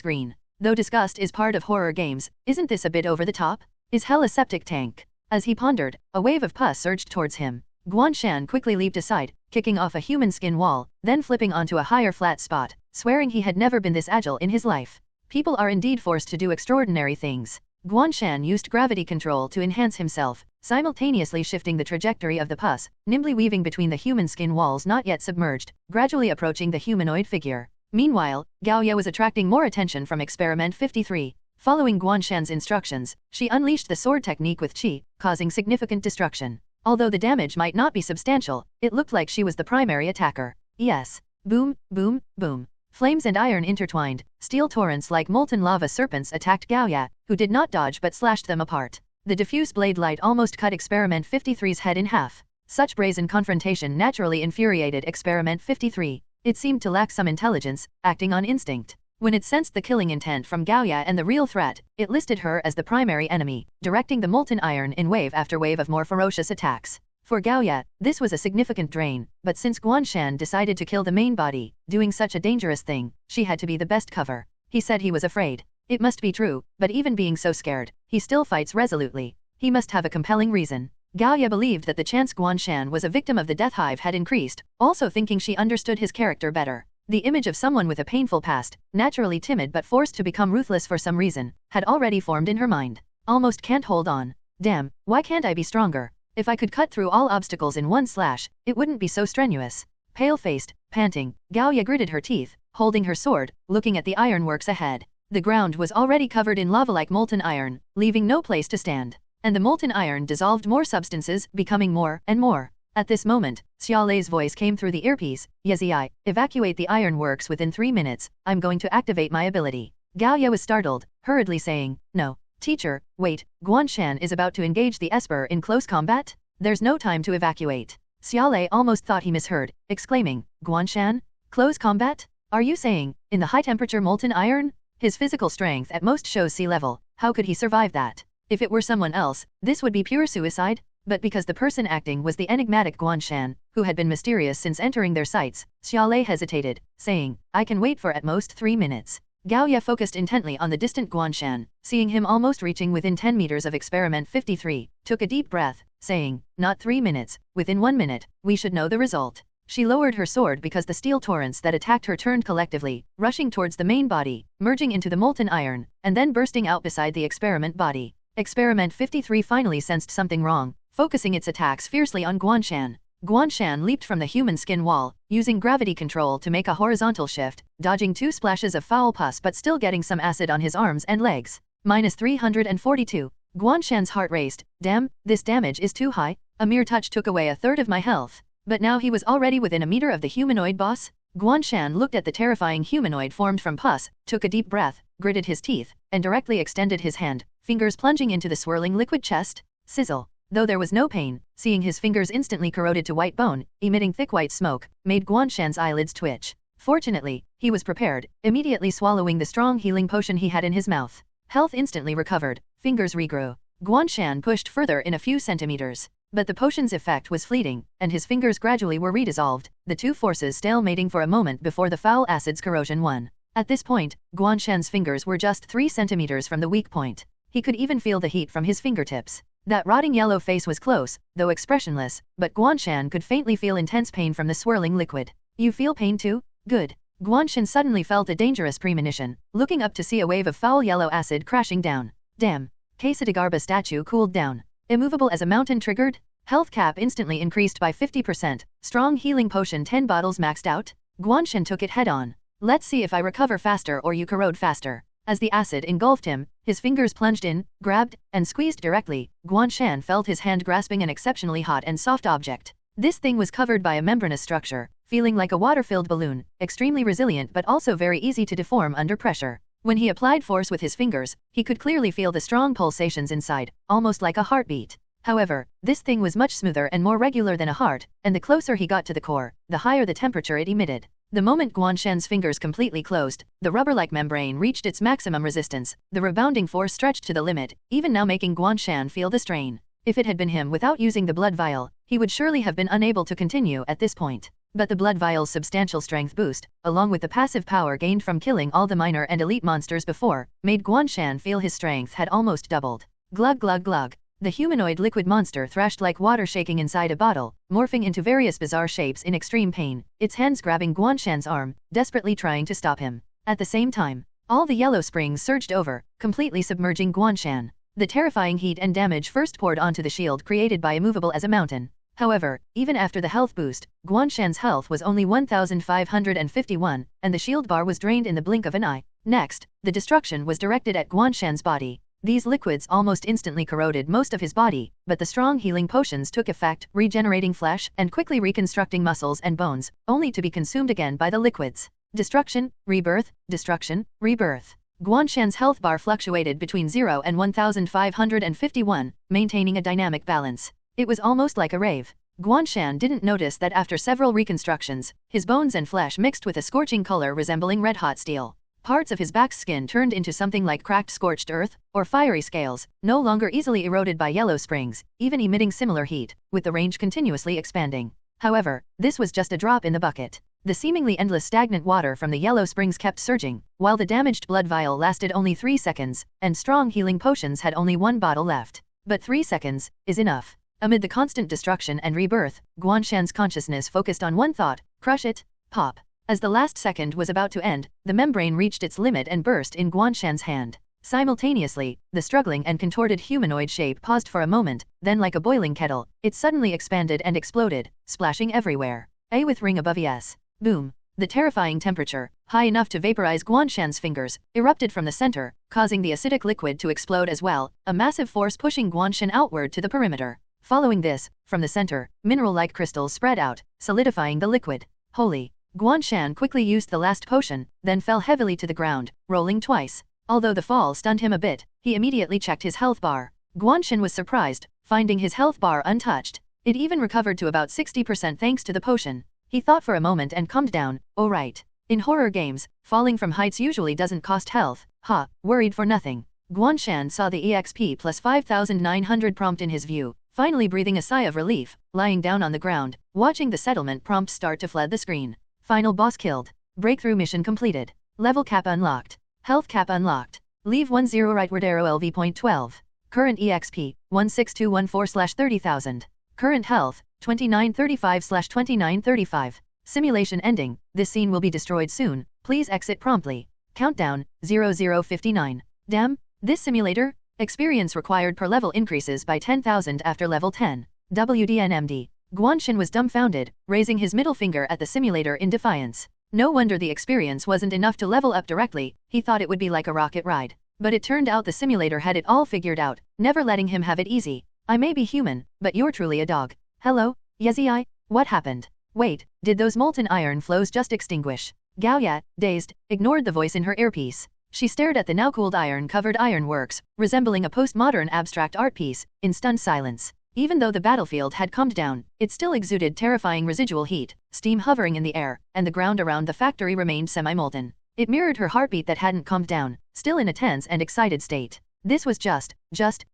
green. Though disgust is part of horror games, isn't this a bit over the top? Is hell a septic tank? As he pondered, a wave of pus surged towards him. Guan Shan quickly leaped aside, kicking off a human skin wall, then flipping onto a higher flat spot, swearing he had never been this agile in his life. People are indeed forced to do extraordinary things. Guan Shan used gravity control to enhance himself, simultaneously shifting the trajectory of the pus, nimbly weaving between the human skin walls not yet submerged, gradually approaching the humanoid figure. Meanwhile, Gaoya was attracting more attention from Experiment 53. Following Guan Shan's instructions, she unleashed the sword technique with qi, causing significant destruction. Although the damage might not be substantial, it looked like she was the primary attacker. Yes. Boom, boom, boom. Flames and iron intertwined, steel torrents like molten lava serpents attacked Gaoya, who did not dodge but slashed them apart. The diffuse blade light almost cut Experiment 53's head in half. Such brazen confrontation naturally infuriated Experiment 53. It seemed to lack some intelligence, acting on instinct. When it sensed the killing intent from Gaoya and the real threat, it listed her as the primary enemy, directing the molten iron in wave after wave of more ferocious attacks. For Gaoya, this was a significant drain, but since Guan Shan decided to kill the main body, doing such a dangerous thing, she had to be the best cover. He said he was afraid. It must be true, but even being so scared, he still fights resolutely. He must have a compelling reason. Gaoya believed that the chance Guan Shan was a victim of the death hive had increased, also thinking she understood his character better. The image of someone with a painful past, naturally timid but forced to become ruthless for some reason, had already formed in her mind. Almost can't hold on. Damn, why can't I be stronger? If I could cut through all obstacles in one slash, it wouldn't be so strenuous. Pale-faced, panting, Gaoya gritted her teeth, holding her sword, looking at the ironworks ahead. The ground was already covered in lava like molten iron, leaving no place to stand. And the molten iron dissolved more substances, becoming more and more. At this moment, Xiaolei's voice came through the earpiece. Yezi, evacuate the ironworks within 3 minutes, I'm going to activate my ability. Gaoya was startled, hurriedly saying, no. Teacher, wait, Guan Shan is about to engage the Esper in close combat? There's no time to evacuate. Xiaolei almost thought he misheard, exclaiming, Guan Shan? Close combat? Are you saying, in the high-temperature molten iron? His physical strength at most shows sea level, how could he survive that? If it were someone else, this would be pure suicide? But because the person acting was the enigmatic Guan Shan, who had been mysterious since entering their sights, Xiaolei hesitated, saying, I can wait for at most 3 minutes. Gaoya focused intently on the distant Guan Shan, seeing him almost reaching within 10 meters of Experiment 53, took a deep breath, saying, not 3 minutes, within 1 minute, we should know the result. She lowered her sword because the steel torrents that attacked her turned collectively, rushing towards the main body, merging into the molten iron, and then bursting out beside the experiment body. Experiment 53 finally sensed something wrong, focusing its attacks fiercely on Guan Shan. Guan Shan leaped from the human skin wall, using gravity control to make a horizontal shift, dodging 2 splashes of foul pus but still getting some acid on his arms and legs. -342. Guan Shan's heart raced. Damn, this damage is too high. A mere touch took away a third of my health. But now he was already within a meter of the humanoid boss. Guan Shan looked at the terrifying humanoid formed from pus, took a deep breath, gritted his teeth, and directly extended his hand, fingers plunging into the swirling liquid chest. Sizzle. Though there was no pain, seeing his fingers instantly corroded to white bone, emitting thick white smoke, made Guan Shan's eyelids twitch. Fortunately, he was prepared, immediately swallowing the strong healing potion he had in his mouth. Health instantly recovered, fingers regrew. Guan Shan pushed further in a few centimeters. But the potion's effect was fleeting, and his fingers gradually were redissolved, the two forces stalemating for a moment before the foul acid's corrosion won. At this point, Guan Shan's fingers were just 3 centimeters from the weak point. He could even feel the heat from his fingertips. That rotting yellow face was close, though expressionless, but Guan Shan could faintly feel intense pain from the swirling liquid. You feel pain too? Good. Guan Shan suddenly felt a dangerous premonition, looking up to see a wave of foul yellow acid crashing down. Damn. Quesadagarba statue cooled down. Immovable as a mountain triggered? Health cap instantly increased by 50%. Strong healing potion 10 bottles maxed out? Guan Shan took it head on. Let's see if I recover faster or you corrode faster. As the acid engulfed him, his fingers plunged in, grabbed, and squeezed directly. Guan Shan felt his hand grasping an exceptionally hot and soft object. This thing was covered by a membranous structure, feeling like a water-filled balloon, extremely resilient but also very easy to deform under pressure. When he applied force with his fingers, he could clearly feel the strong pulsations inside, almost like a heartbeat. However, this thing was much smoother and more regular than a heart, and the closer he got to the core, the higher the temperature it emitted. The moment Guan Shan's fingers completely closed, the rubber-like membrane reached its maximum resistance, the rebounding force stretched to the limit, even now making Guan Shan feel the strain. If it had been him without using the blood vial, he would surely have been unable to continue at this point. But the blood vial's substantial strength boost, along with the passive power gained from killing all the minor and elite monsters before, made Guan Shan feel his strength had almost doubled. Glug glug glug. The humanoid liquid monster thrashed like water shaking inside a bottle, morphing into various bizarre shapes in extreme pain, its hands grabbing Guan Shan's arm, desperately trying to stop him. At the same time, all the yellow springs surged over, completely submerging Guan Shan. The terrifying heat and damage first poured onto the shield created by immovable as a mountain. However, even after the health boost, Guan Shan's health was only 1,551, and the shield bar was drained in the blink of an eye. Next, the destruction was directed at Guan Shan's body. These liquids almost instantly corroded most of his body, but the strong healing potions took effect, regenerating flesh and quickly reconstructing muscles and bones, only to be consumed again by the liquids. Destruction, rebirth, destruction, rebirth. Guan Shan's health bar fluctuated between 0 and 1,551, maintaining a dynamic balance. It was almost like a rave. Guan Shan didn't notice that after several reconstructions, his bones and flesh mixed with a scorching color resembling red-hot steel. Parts of his back's skin turned into something like cracked scorched earth, or fiery scales, no longer easily eroded by yellow springs, even emitting similar heat, with the range continuously expanding. However, this was just a drop in the bucket. The seemingly endless stagnant water from the yellow springs kept surging, while the damaged blood vial lasted only 3 seconds, and strong healing potions had only 1 bottle left. But 3 seconds is enough. Amid the constant destruction and rebirth, Guan Shan's consciousness focused on one thought: crush it, pop. As the last second was about to end, the membrane reached its limit and burst in Guan Shan's hand. Simultaneously, the struggling and contorted humanoid shape paused for a moment, then like a boiling kettle, it suddenly expanded and exploded, splashing everywhere. A with ring above yes. Boom. The terrifying temperature, high enough to vaporize Guan Shan's fingers, erupted from the center, causing the acidic liquid to explode as well, a massive force pushing Guan Shan outward to the perimeter. Following this, from the center, mineral-like crystals spread out, solidifying the liquid. Holy! Guan Shan quickly used the last potion, then fell heavily to the ground, rolling twice. Although the fall stunned him a bit, he immediately checked his health bar. Guan Shan was surprised, finding his health bar untouched. It even recovered to about 60% thanks to the potion. He thought for a moment and calmed down. Oh right. In horror games, falling from heights usually doesn't cost health. Ha, worried for nothing. Guan Shan saw the EXP plus 5,900 prompt in his view, finally breathing a sigh of relief, lying down on the ground, watching the settlement prompt start to flood the screen. Final boss killed. Breakthrough mission completed. Level cap unlocked. Health cap unlocked. Leave 10 rightward arrow LV.12. Current EXP, 16214/30,000. Current health, 2935/2935. Simulation ending. This scene will be destroyed soon. Please exit promptly. Countdown, 0059. Damn, this simulator? Experience required per level increases by 10,000 after level 10. WDNMD. Guan Shan was dumbfounded, raising his middle finger at the simulator in defiance. No wonder the experience wasn't enough to level up directly, he thought it would be like a rocket ride. But it turned out the simulator had it all figured out, never letting him have it easy. I may be human, but you're truly a dog. Hello, Yezi? What happened? Wait, did those molten iron flows just extinguish? Gao Ya, dazed, ignored the voice in her earpiece. She stared at the now-cooled iron-covered ironworks, resembling a postmodern abstract art piece, in stunned silence. Even though the battlefield had calmed down, it still exuded terrifying residual heat, steam hovering in the air, and the ground around the factory remained semi-molten. It mirrored her heartbeat that hadn't calmed down, still in a tense and excited state. This was just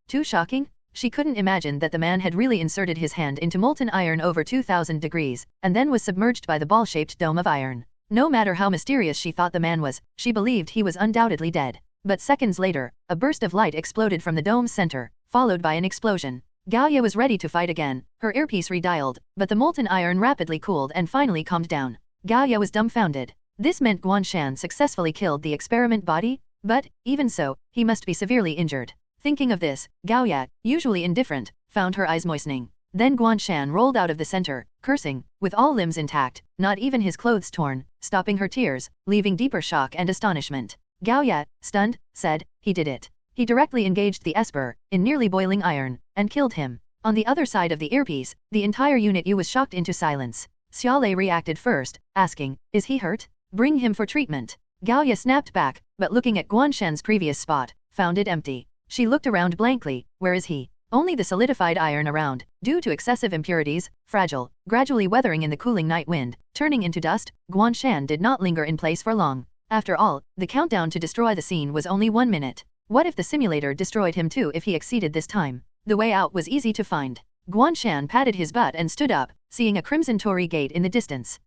too shocking. She couldn't imagine that the man had really inserted his hand into molten iron over 2,000 degrees, and then was submerged by the ball-shaped dome of iron. No matter how mysterious she thought the man was, she believed he was undoubtedly dead. But seconds later, a burst of light exploded from the dome's center, followed by an explosion. Gaoya was ready to fight again, her earpiece redialed, but the molten iron rapidly cooled and finally calmed down. Gaoya was dumbfounded. This meant Guan Shan successfully killed the experiment body? But, even so, he must be severely injured. Thinking of this, Gaoya, usually indifferent, found her eyes moistening. Then Guan Shan rolled out of the center, cursing, with all limbs intact, not even his clothes torn, stopping her tears, leaving deeper shock and astonishment. Gaoya, stunned, said, he did it. He directly engaged the Esper, in nearly boiling iron, and killed him. On the other side of the earpiece, the entire unit was shocked into silence. Xiaolei reacted first, asking, is he hurt? Bring him for treatment. Gaoya snapped back, but looking at Guan Shan's previous spot, found it empty. She looked around blankly, where is he? Only the solidified iron around, due to excessive impurities, fragile, gradually weathering in the cooling night wind, turning into dust. Guan Shan did not linger in place for long. After all, the countdown to destroy the scene was only 1 minute. What if the simulator destroyed him too if he exceeded this time? The way out was easy to find. Guan Shan patted his butt and stood up, seeing a crimson torii gate in the distance.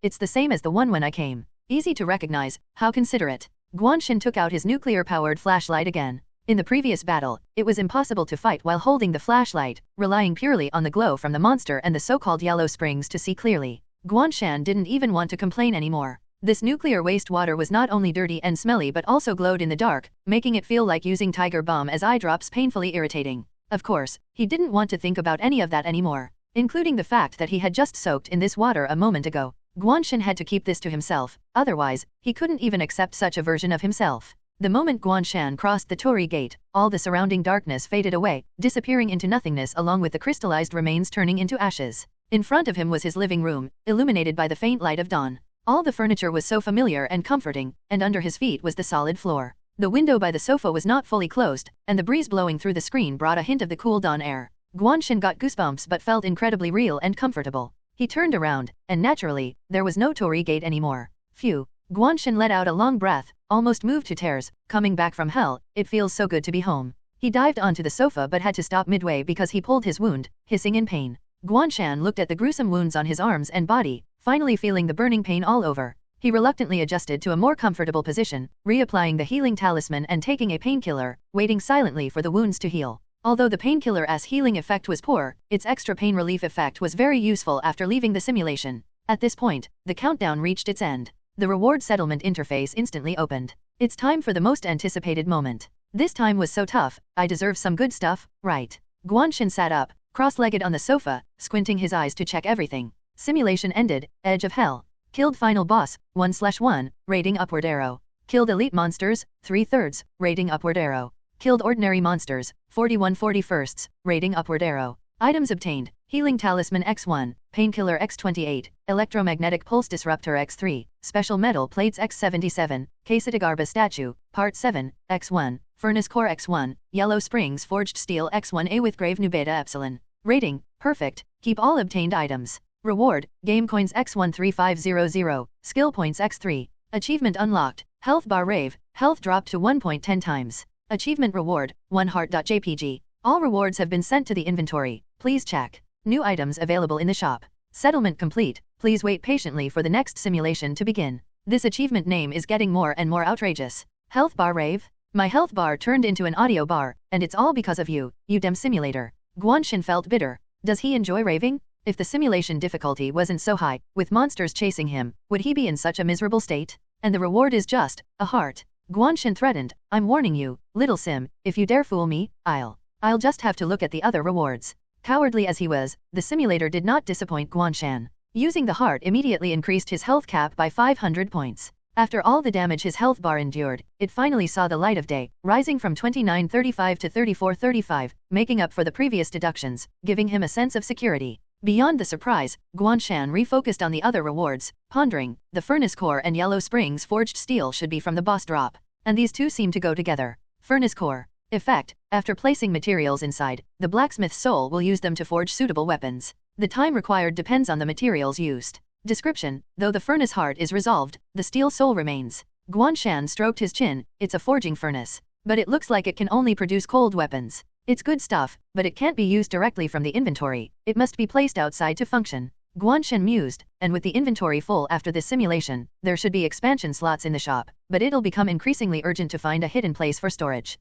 It's the same as the one when I came. Easy to recognize, how considerate. Guan Shan took out his nuclear-powered flashlight again. In the previous battle, it was impossible to fight while holding the flashlight, relying purely on the glow from the monster and the so-called yellow springs to see clearly. Guan Shan didn't even want to complain anymore. This nuclear wastewater was not only dirty and smelly but also glowed in the dark, making it feel like using tiger balm as eye drops, painfully irritating. Of course, he didn't want to think about any of that anymore, including the fact that he had just soaked in this water a moment ago. Guan Shan had to keep this to himself, otherwise, he couldn't even accept such a version of himself. The moment Guan Shan crossed the torii gate, all the surrounding darkness faded away, disappearing into nothingness along with the crystallized remains turning into ashes. In front of him was his living room, illuminated by the faint light of dawn. All the furniture was so familiar and comforting, and under his feet was the solid floor. The window by the sofa was not fully closed, and the breeze blowing through the screen brought a hint of the cool dawn air. Guan Shan got goosebumps but felt incredibly real and comfortable. He turned around, and naturally, there was no torii gate anymore. Phew. Guan Shan let out a long breath, almost moved to tears. Coming back from hell, it feels so good to be home. He dived onto the sofa but had to stop midway because he pulled his wound, hissing in pain. Guan Shan looked at the gruesome wounds on his arms and body, finally feeling the burning pain all over. He reluctantly adjusted to a more comfortable position, reapplying the healing talisman and taking a painkiller, waiting silently for the wounds to heal. Although the painkiller's healing effect was poor, its extra pain relief effect was very useful after leaving the simulation. At this point, the countdown reached its end. The reward settlement interface instantly opened. It's time for the most anticipated moment. This time was so tough, I deserve some good stuff, right? Guan Shan sat up, cross-legged on the sofa, squinting his eyes to check everything. Simulation ended, Edge of Hell. Killed final boss, 1/1, rating upward arrow. Killed elite monsters, 3/3, rating upward arrow. Killed ordinary monsters, 41/41, rating upward arrow. Items obtained, Healing Talisman X1, Painkiller X28, Electromagnetic Pulse Disruptor X3, Special Metal Plates X77, Quesadagarba Statue, Part 7, X1, Furnace Core X1, Yellow Springs Forged Steel X1A with Grave Nu Beta Epsilon. Rating, Perfect, keep all obtained items. Reward, Game Coins X13500, Skill Points X3. Achievement unlocked, Health Bar Rave, health dropped to 1.10 times. Achievement Reward, 1heart.jpg. All rewards have been sent to the inventory, please check. New items available in the shop. Settlement complete, please wait patiently for the next simulation to begin. This achievement name is getting more and more outrageous. Health Bar Rave? My health bar turned into an audio bar, and it's all because of you, you damn simulator. Guan Shan felt bitter. Does he enjoy raving? If the simulation difficulty wasn't so high, with monsters chasing him, would he be in such a miserable state? And the reward is just a heart. Guan Shan threatened, I'm warning you, little sim, if you dare fool me, I'll just have to look at the other rewards. Cowardly as he was, the simulator did not disappoint Guan Shan. Using the heart immediately increased his health cap by 500 points. After all the damage his health bar endured, it finally saw the light of day, rising from 2935 to 3435, making up for the previous deductions, giving him a sense of security. Beyond the surprise, Guan Shan refocused on the other rewards, pondering, the Furnace Core and Yellow Springs Forged Steel should be from the boss drop. And these two seem to go together. Furnace Core. Effect, after placing materials inside, the blacksmith's soul will use them to forge suitable weapons. The time required depends on the materials used. Description, though the furnace heart is resolved, the steel soul remains. Guan Shan stroked his chin, it's a forging furnace. But it looks like it can only produce cold weapons. It's good stuff, but it can't be used directly from the inventory, it must be placed outside to function. Guan Shan mused, and with the inventory full after this simulation, there should be expansion slots in the shop, but it'll become increasingly urgent to find a hidden place for storage.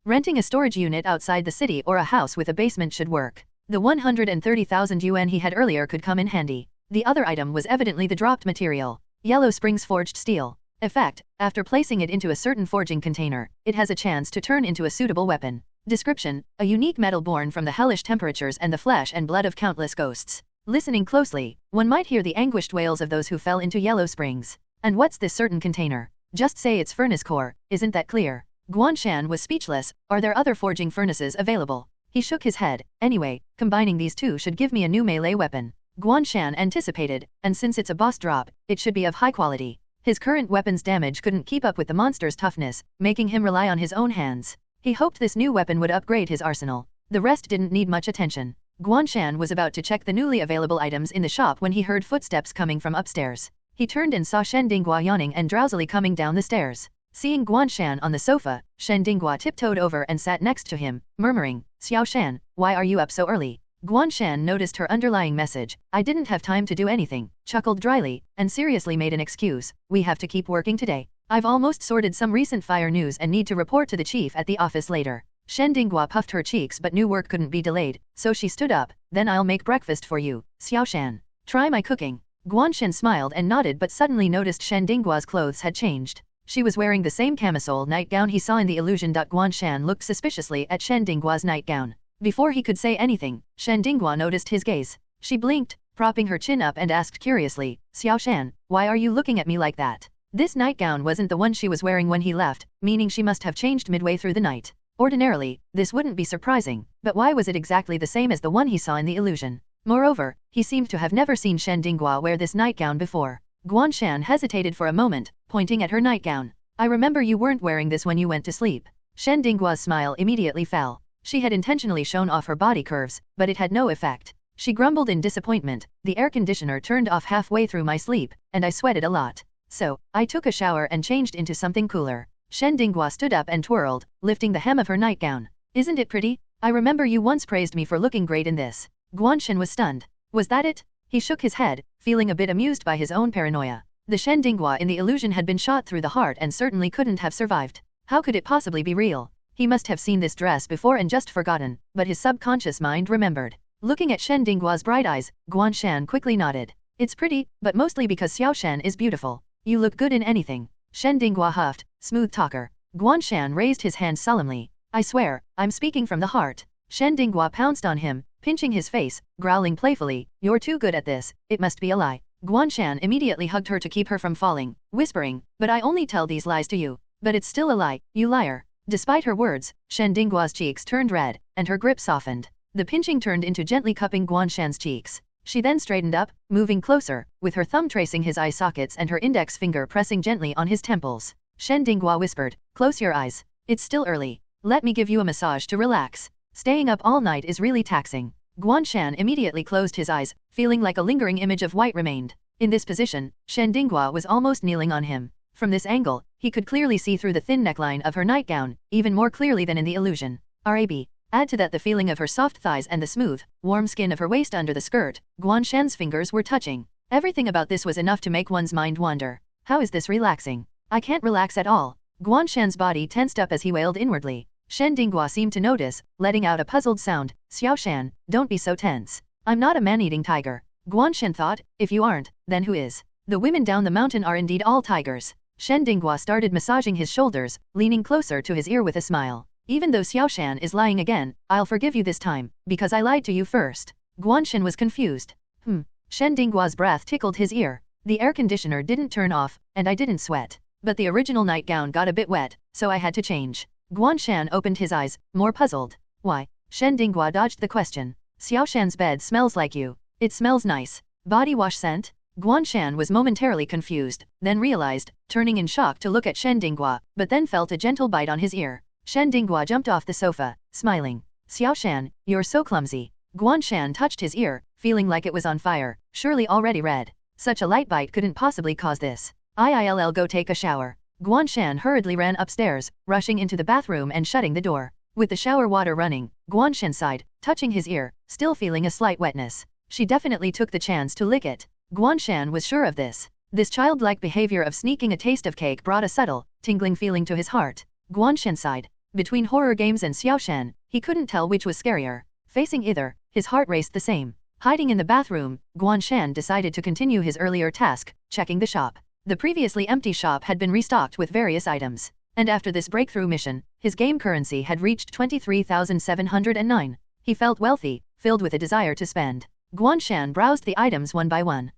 Renting a storage unit outside the city or a house with a basement should work. The 130,000 yuan he had earlier could come in handy. The other item was evidently the dropped material. Yellow Springs forged steel. Effect: after placing it into a certain forging container, it has a chance to turn into a suitable weapon. Description: a unique metal born from the hellish temperatures and the flesh and blood of countless ghosts. Listening closely, one might hear the anguished wails of those who fell into Yellow Springs. And what's this certain container? Just say it's furnace core, isn't that clear? Guan Shan was speechless. Are there other forging furnaces available? He shook his head. Anyway, combining these two should give me a new melee weapon. Guan Shan anticipated, and since it's a boss drop, it should be of high quality. His current weapon's damage couldn't keep up with the monster's toughness, making him rely on his own hands. He hoped this new weapon would upgrade his arsenal. The rest didn't need much attention. Guan Shan was about to check the newly available items in the shop when he heard footsteps coming from upstairs. He turned and saw Shen Dinghua yawning and drowsily coming down the stairs. Seeing Guan Shan on the sofa, Shen Dinghua tiptoed over and sat next to him, murmuring, "Xiao Shan, why are you up so early?" Guan Shan noticed her underlying message. "I didn't have time to do anything," chuckled dryly, and seriously made an excuse. "We have to keep working today. I've almost sorted some recent fire news and need to report to the chief at the office later." Shen Dinghua puffed her cheeks but knew work couldn't be delayed, so she stood up. "Then I'll make breakfast for you, Xiao Shan. Try my cooking." Guan Shan smiled and nodded but suddenly noticed Shen Dinghua's clothes had changed. She was wearing the same camisole nightgown he saw in the illusion. Guan Shan looked suspiciously at Shen Dinghua's nightgown. Before he could say anything, Shen Dinghua noticed his gaze. She blinked, propping her chin up and asked curiously, "Xiao Shan, why are you looking at me like that?" This nightgown wasn't the one she was wearing when he left, meaning she must have changed midway through the night. Ordinarily, this wouldn't be surprising, but why was it exactly the same as the one he saw in the illusion? Moreover, he seemed to have never seen Shen Dinghua wear this nightgown before. Guan Shan hesitated for a moment, pointing at her nightgown. "I remember you weren't wearing this when you went to sleep." Shen Dinghua's smile immediately fell. She had intentionally shown off her body curves, but it had no effect. She grumbled in disappointment. "The air conditioner turned off halfway through my sleep, and I sweated a lot. So, I took a shower and changed into something cooler." Shen Dinghua stood up and twirled, lifting the hem of her nightgown. "Isn't it pretty? I remember you once praised me for looking great in this." Guan Shan was stunned. Was that it? He shook his head, feeling a bit amused by his own paranoia. The Shen Dinghua in the illusion had been shot through the heart and certainly couldn't have survived. How could it possibly be real? He must have seen this dress before and just forgotten, but his subconscious mind remembered. Looking at Shen Dinghua's bright eyes, Guan Shan quickly nodded. "It's pretty, but mostly because Xiao Shan is beautiful. You look good in anything." Shen Dinghua huffed, "Smooth talker." Guan Shan raised his hand solemnly. "I swear, I'm speaking from the heart." Shen Dinghua pounced on him, pinching his face, growling playfully, "You're too good at this, it must be a lie." Guan Shan immediately hugged her to keep her from falling, whispering, "But I only tell these lies to you. But it's still a lie, you liar." Despite her words, Shen Dinghua's cheeks turned red, and her grip softened. The pinching turned into gently cupping Guan Shan's cheeks. She then straightened up, moving closer, with her thumb tracing his eye sockets and her index finger pressing gently on his temples. Shen Dinghua whispered, "Close your eyes. It's still early. Let me give you a massage to relax. Staying up all night is really taxing." Guan Shan immediately closed his eyes, feeling like a lingering image of white remained. In this position, Shen Dinghua was almost kneeling on him. From this angle, he could clearly see through the thin neckline of her nightgown, even more clearly than in the illusion. Rab. Add to that the feeling of her soft thighs and the smooth, warm skin of her waist under the skirt. Guan Shan's fingers were touching. Everything about this was enough to make one's mind wander. How is this relaxing? I can't relax at all. Guan Shan's body tensed up as he wailed inwardly. Shen Dinghua seemed to notice, letting out a puzzled sound. "Xiao Shan, don't be so tense. I'm not a man-eating tiger." Guan Shan thought, "If you aren't, then who is?" The women down the mountain are indeed all tigers. Shen Dinghua started massaging his shoulders, leaning closer to his ear with a smile. "Even though Xiao Shan is lying again, I'll forgive you this time, because I lied to you first." Guan Shan was confused. Shen Dinghua's breath tickled his ear. "The air conditioner didn't turn off, and I didn't sweat. But the original nightgown got a bit wet, so I had to change." Guan Shan opened his eyes, more puzzled. "Why?" Shen Dinghua dodged the question. "Xiao Shan's bed smells like you. It smells nice. Body wash scent?" Guan Shan was momentarily confused, then realized, turning in shock to look at Shen Dinghua, but then felt a gentle bite on his ear. Shen Dinghua jumped off the sofa, smiling. "Xiao Shan, you're so clumsy." Guan Shan touched his ear, feeling like it was on fire, surely already red. Such a light bite couldn't possibly cause this. "I'll go take a shower." Guan Shan hurriedly ran upstairs, rushing into the bathroom and shutting the door. With the shower water running, Guan Shan sighed, touching his ear, still feeling a slight wetness. She definitely took the chance to lick it. Guan Shan was sure of this. This childlike behavior of sneaking a taste of cake brought a subtle, tingling feeling to his heart. Guan Shan sighed. Between horror games and Xiaoshan, he couldn't tell which was scarier. Facing either, his heart raced the same. Hiding in the bathroom, Guan Shan decided to continue his earlier task, checking the shop. The previously empty shop had been restocked with various items. And after this breakthrough mission, his game currency had reached 23,709. He felt wealthy, filled with a desire to spend. Guan Shan browsed the items one by one.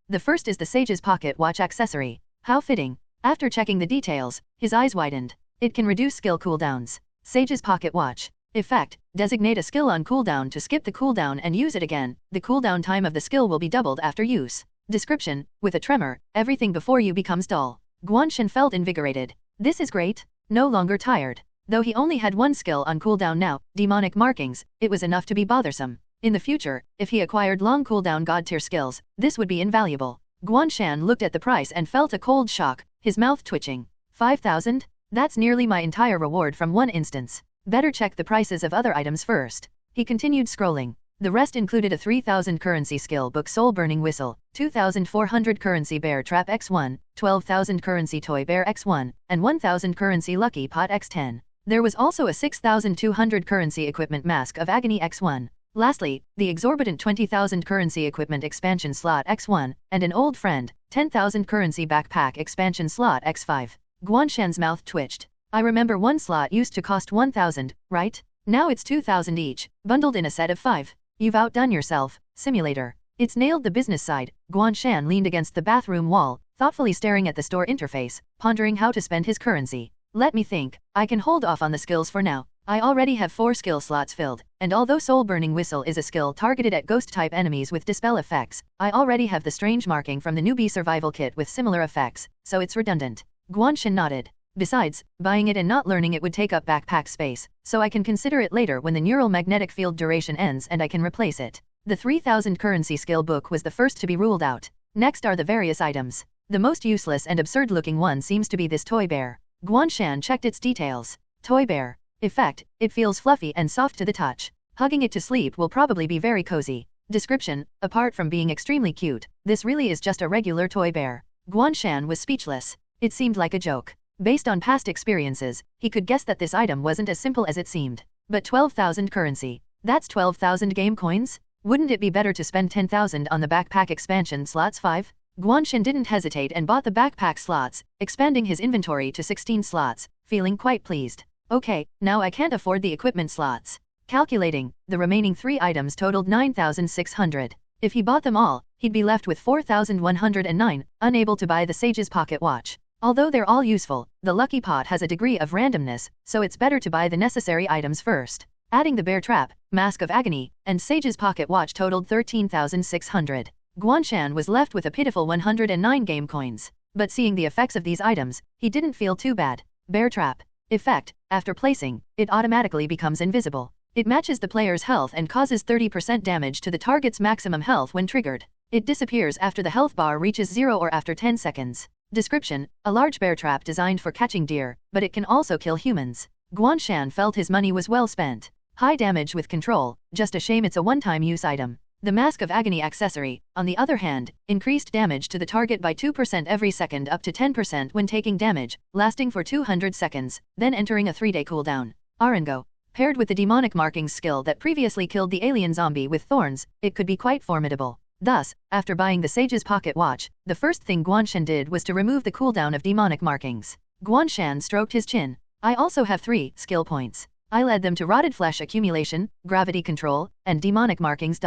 The first is the Sage's pocket watch accessory. How fitting. After checking the details, his eyes widened. It can reduce skill cooldowns. Sage's pocket watch. Effect: designate a skill on cooldown to skip the cooldown and use it again. The cooldown time of the skill will be doubled after use. Description: with a tremor, everything before you becomes dull. Guan Shan felt invigorated. This is great. No longer tired. Though he only had one skill on cooldown now, demonic markings, it was enough to be bothersome. In the future, if he acquired long cooldown god-tier skills, this would be invaluable. Guan Shan looked at the price and felt a cold shock, his mouth twitching. 5,000? That's nearly my entire reward from one instance. Better check the prices of other items first. He continued scrolling. The rest included a 3,000 currency skill book Soul Burning Whistle, 2,400 currency Bear Trap X1, 12,000 currency Toy Bear X1, and 1,000 currency Lucky Pot X10. There was also a 6,200 currency Equipment Mask of Agony X1. Lastly, the exorbitant 20,000 currency Equipment Expansion Slot X1, and an old friend, 10,000 currency Backpack Expansion Slot X5. Guan Shan's mouth twitched. I remember one slot used to cost 1,000, right? Now it's 2,000 each, bundled in a set of 5. You've outdone yourself, simulator. It's nailed the business side. Guan Shan leaned against the bathroom wall, thoughtfully staring at the store interface, pondering how to spend his currency. Let me think. I can hold off on the skills for now. I already have 4 skill slots filled, and although Soul Burning Whistle is a skill targeted at ghost-type enemies with dispel effects, I already have the strange marking from the newbie survival kit with similar effects, so it's redundant. Guan Shan nodded. Besides, buying it and not learning it would take up backpack space, so I can consider it later when the neural magnetic field duration ends and I can replace it. The 3,000 currency skill book was the first to be ruled out. Next are the various items. The most useless and absurd-looking one seems to be this toy bear. Guan Shan checked its details. Toy bear. Effect: it feels fluffy and soft to the touch. Hugging it to sleep will probably be very cozy. Description: apart from being extremely cute, this really is just a regular toy bear. Guan Shan was speechless. It seemed like a joke. Based on past experiences, he could guess that this item wasn't as simple as it seemed. But 12,000 currency. That's 12,000 game coins? Wouldn't it be better to spend 10,000 on the backpack expansion slots 5? Guan Shan didn't hesitate and bought the backpack slots, expanding his inventory to 16 slots, feeling quite pleased. Okay, now I can't afford the equipment slots. Calculating, the remaining 3 items totaled 9,600. If he bought them all, he'd be left with 4,109, unable to buy the Sage's pocket watch. Although they're all useful, the lucky pot has a degree of randomness, so it's better to buy the necessary items first. Adding the bear trap, mask of agony, and Sage's pocket watch totaled 13,600. Guan Shan was left with a pitiful 109 game coins. But seeing the effects of these items, he didn't feel too bad. Bear trap. Effect: after placing, it automatically becomes invisible. It matches the player's health and causes 30% damage to the target's maximum health when triggered. It disappears after the health bar reaches 0 or after 10 seconds. Description: a large bear trap designed for catching deer, but it can also kill humans. Guan Shan felt his money was well spent. High damage with control, just a shame it's a one-time use item. The Mask of Agony accessory, on the other hand, increased damage to the target by 2% every second up to 10% when taking damage, lasting for 200 seconds, then entering a 3-day cooldown. Arango. Paired with the demonic markings skill that previously killed the alien zombie with thorns, it could be quite formidable. Thus, after buying the Sage's pocket watch, the first thing Guan Shan did was to remove the cooldown of demonic markings. Guan Shan stroked his chin. I also have 3 skill points. I led them to Rotted Flesh Accumulation, Gravity Control, and Demonic Markings.